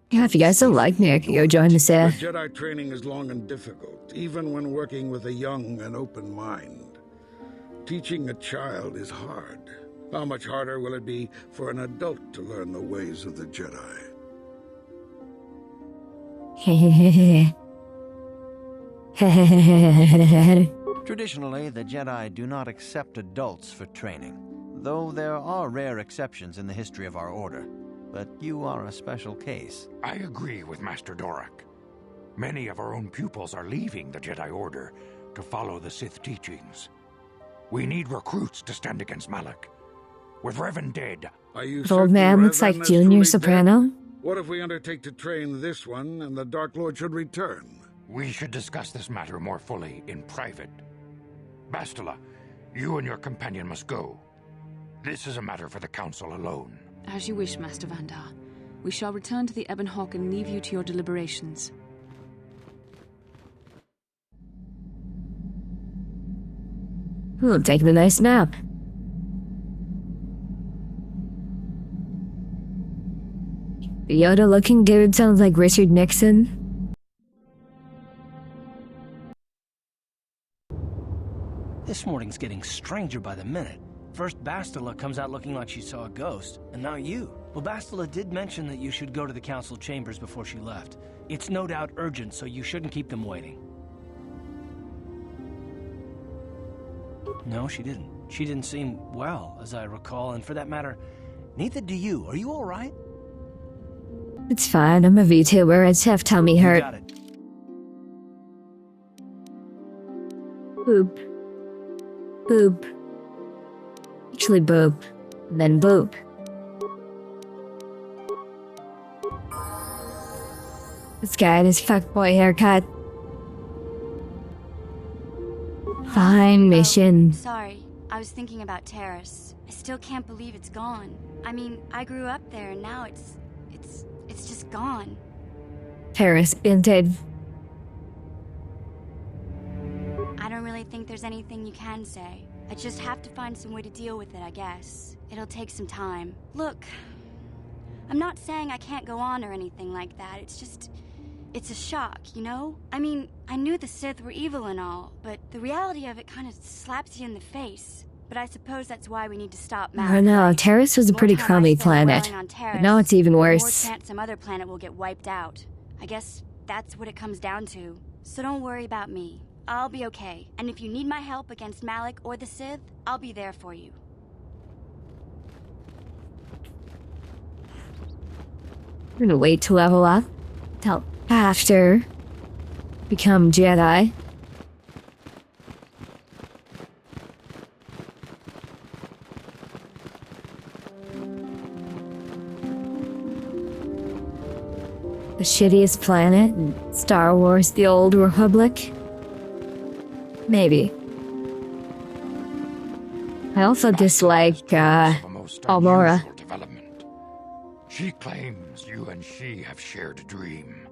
Yeah, if you guys don't like me, I could go join the The Sith. Jedi training is long and difficult, even when working with a young and open mind. Teaching a child is hard. How much harder will it be for an adult to learn the ways of the Jedi? Traditionally, the Jedi do not accept adults for training, though there are rare exceptions in the history of our order. But you are a special case. I agree with Master Dorak. Many of our own pupils are leaving the Jedi Order to follow the Sith teachings. We need recruits to stand against Malak. With Revan dead, Are you The old certain man looks Revan like is Junior truly Soprano. dead? What if we undertake to train this one and the Dark Lord should return? we should discuss this matter more fully in private. Bastila, you and your companion must go. This is a matter for the Council alone. As you wish, Master Vandar. We shall return to the Ebon Hawk and leave you to your deliberations. Ooh, taking a nice nap. The Yoda-looking dude sounds like Richard Nixon. This morning's getting stranger by the minute. First, Bastila comes out looking like she saw a ghost, and now you. Well, Bastila did mention that you should go to the council chambers before she left. It's no doubt urgent, so you shouldn't keep them waiting. No, she didn't. She didn't seem well, as I recall, and for that matter, neither do you. Are you all right? It's fine, I'm a VTuber, I just have tummy hurt. You got it. Boop. Boop. Actually boop. And then boop. This guy and his fuckboy haircut. Fine mission. Sorry, I was thinking about Terrace. I still can't believe it's gone. I mean, I grew up there and now it's just gone. Paris been dead. I don't really think there's anything you can say. I just have to find some way to deal with it, I guess. It'll take some time. Look, I'm not saying I can't go on or anything like that. It's a shock, you know? I mean, I knew the Sith were evil and all, but the reality of it kind of slaps you in the face. But I suppose that's why we need to stop Malak. I know, Terrace was a pretty crummy planet. But now it's even worse. The more chance some other planet will get wiped out. I guess that's what it comes down to. So don't worry about me. I'll be okay. And if you need my help against Malak or the Sith, I'll be there for you. We're gonna wait to level up. Till after. Become Jedi. The shittiest planet in Star Wars The Old Republic? Maybe. I also dislike, Aurora. She claims you and she have shared a dream.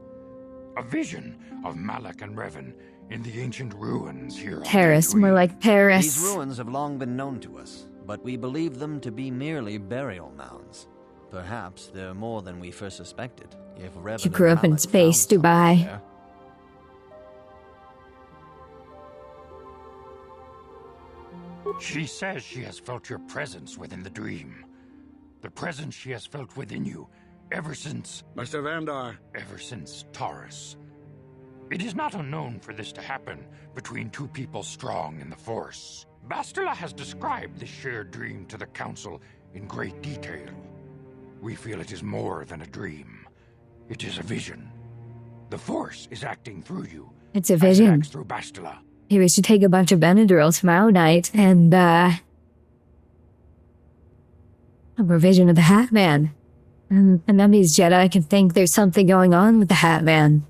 A vision of Malak and Revan in the ancient ruins here on Paris, more like Paris. These ruins have long been known to us, but we believe them to be merely burial mounds. Perhaps they're more than we first suspected. If Revan You grew up in space, Dubai. there. She says she has felt your presence within the dream. The presence she has felt within you ever since... Master Vandar. Ever since Taurus. It is not unknown for this to happen between two people strong in the Force. Bastila has described this shared dream to the Council in great detail. We feel it is more than a dream. It is a vision. The Force is acting through you. It's a vision. As it acts through Bastila. Maybe we should take a bunch of Benadryls tomorrow night and, a revision of the Hat Man. And then these Jedi can think there's something going on with the Hat Man.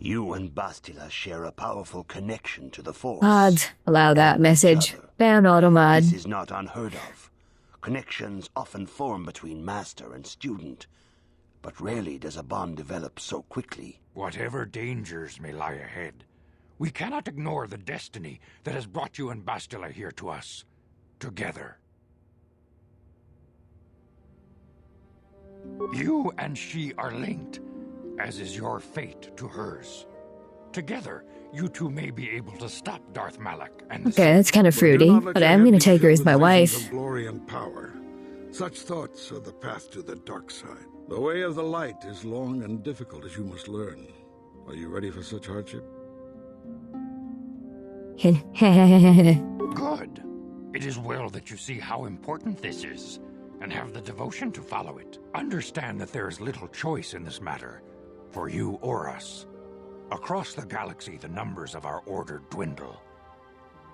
You and Bastila share a powerful connection to the Force. Mods, allow that message. Ban auto mod. This is not unheard of. Connections often form between master and student, but rarely does a bond develop so quickly. Whatever dangers may lie ahead, we cannot ignore the destiny that has brought you and Bastila here to us. Together. You and she are linked, as is your fate to hers. Together, you two may be able to stop Darth Malak and... Okay, that's kind of fruity, but I'm gonna take her as my wife. Of glory and power. Such thoughts are the path to the dark side. The way of the light is long and difficult, as you must learn. Are you ready for such hardship? Good. It is well that you see how important this is, and have the devotion to follow it. Understand that there is little choice in this matter, for you or us. Across the galaxy, the numbers of our order dwindle.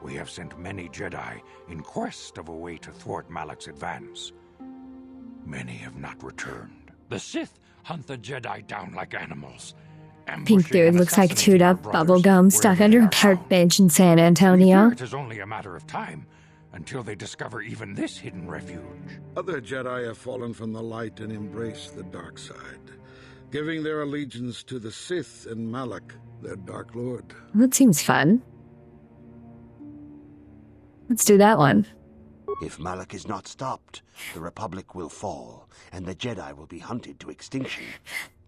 We have sent many Jedi in quest of a way to thwart Malak's advance. Many have not returned. The Sith hunt the Jedi down like animals. Pink dude looks like chewed up bubblegum stuck under a park bench in San Antonio. It is only a matter of time until they discover even this hidden refuge. Other Jedi have fallen from the light and embraced the dark side, giving their allegiance to the Sith and Malak, their Dark Lord. That seems fun. Let's do that one. If Malak is not stopped, the Republic will fall, and the Jedi will be hunted to extinction.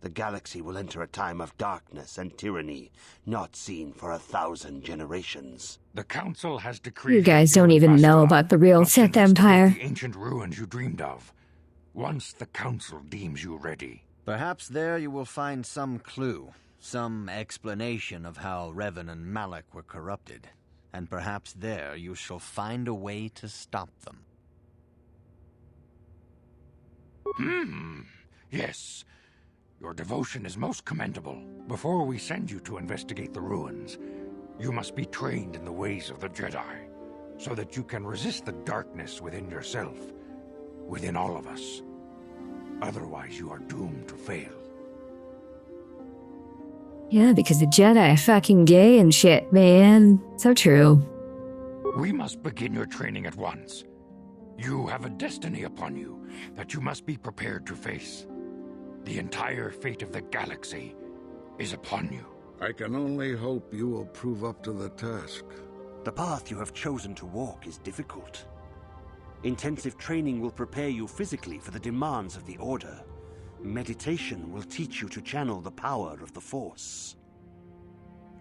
The galaxy will enter a time of darkness and tyranny, not seen for 1,000 generations. The Council has decreed... You guys don't even know about the real Sith Empire. The ancient ruins you dreamed of. Once the Council deems you ready. Perhaps there you will find some clue, some explanation of how Revan and Malak were corrupted. And perhaps there you shall find a way to stop them. Yes. Your devotion is most commendable. Before we send you to investigate the ruins, you must be trained in the ways of the Jedi, so that you can resist the darkness within yourself, within all of us. Otherwise, you are doomed to fail. Yeah, because the Jedi are fucking gay and shit, man. So true. We must begin your training at once. You have a destiny upon you that you must be prepared to face. The entire fate of the galaxy is upon you. I can only hope you will prove up to the task. The path you have chosen to walk is difficult. Intensive training will prepare you physically for the demands of the Order. Meditation will teach you to channel the power of the Force.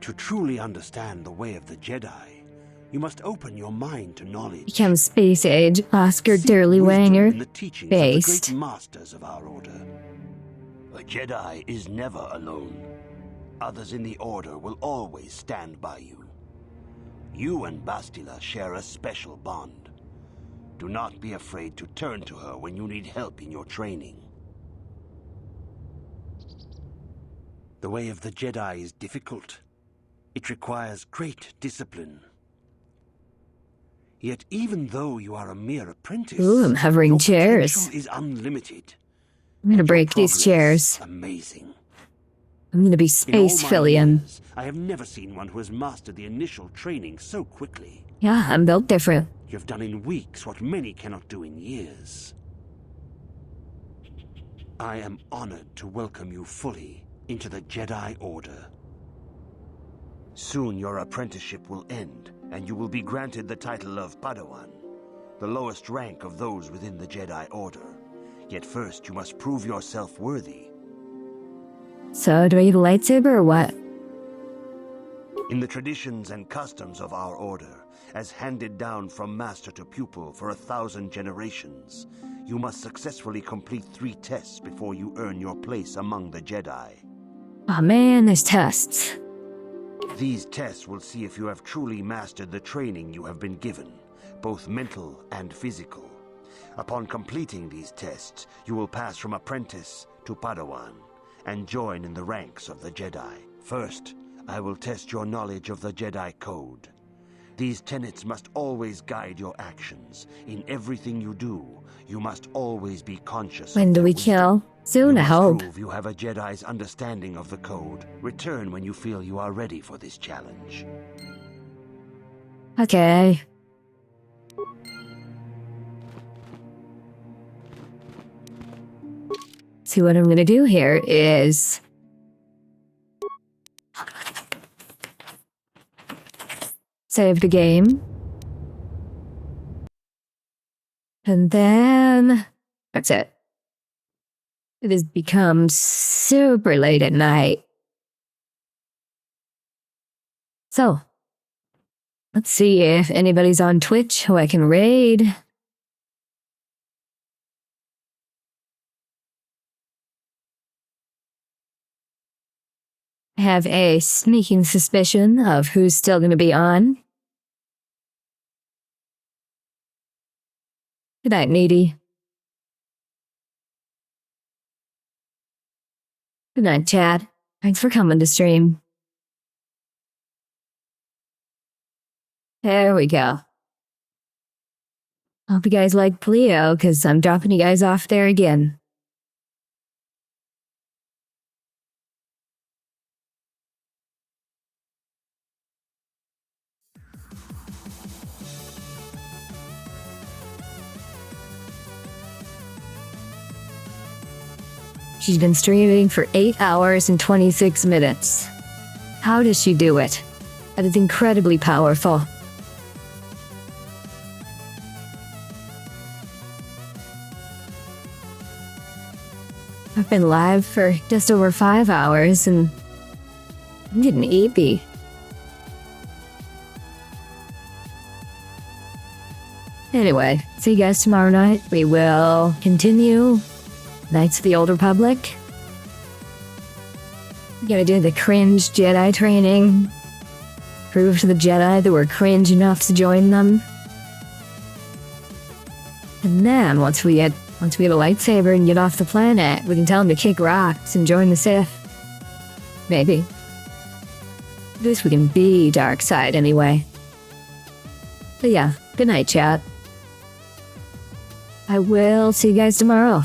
To truly understand the way of the Jedi, you must open your mind to knowledge. Become space age Oscar Durley-Wanger based. The great masters of our Order. A Jedi is never alone. Others in the Order will always stand by you. You and Bastila share a special bond. Do not be afraid to turn to her when you need help in your training. The way of the Jedi is difficult. It requires great discipline. Yet even though you are a mere apprentice, Ooh, I'm hovering your chairs. potential is unlimited. I'm gonna break these chairs. Amazing. I'm gonna be In all space my fillion. years, I have never seen one who has mastered the initial training so quickly. Yeah, I'm built different. You have done in weeks what many cannot do in years. I am honored to welcome you fully into the Jedi Order. Soon your apprenticeship will end, and you will be granted the title of Padawan, the lowest rank of those within the Jedi Order. Yet first you must prove yourself worthy. So, do I have a lightsaber or what? In the traditions and customs of our Order, as handed down from master to pupil for 1,000 generations, you must successfully complete 3 tests before you earn your place among the Jedi. Oh man, there's tests. These tests will see if you have truly mastered the training you have been given, both mental and physical. Upon completing these tests, you will pass from apprentice to Padawan and join in the ranks of the Jedi. First, I will test your knowledge of the Jedi Code. These tenets must always guide your actions. In everything you do, you must always be conscious. When do we kill? Soon, I hope. Prove you have a Jedi's understanding of the Code. Return when you feel you are ready for this challenge. Okay. See, what I'm gonna do here is... save the game. And then... that's it. It has become super late at night. So, let's see if anybody's on Twitch who I can raid. I have a sneaking suspicion of who's still going to be on. Good night, Needy. Good night, Chad. Thanks for coming to stream. There we go. Hope you guys like Pleo, because I'm dropping you guys off there again. She's been streaming for 8 hours and 26 minutes. How does she do it? That is incredibly powerful. I've been live for just over 5 hours and I'm getting eepy. Anyway, see you guys tomorrow night. We will continue Knights of the Old Republic. We gotta do the cringe Jedi training. Prove to the Jedi that we're cringe enough to join them. And then, once we get a lightsaber and get off the planet, we can tell them to kick rocks and join the Sith. Maybe. At least we can be dark side anyway. But yeah, good night, chat. I will see you guys tomorrow.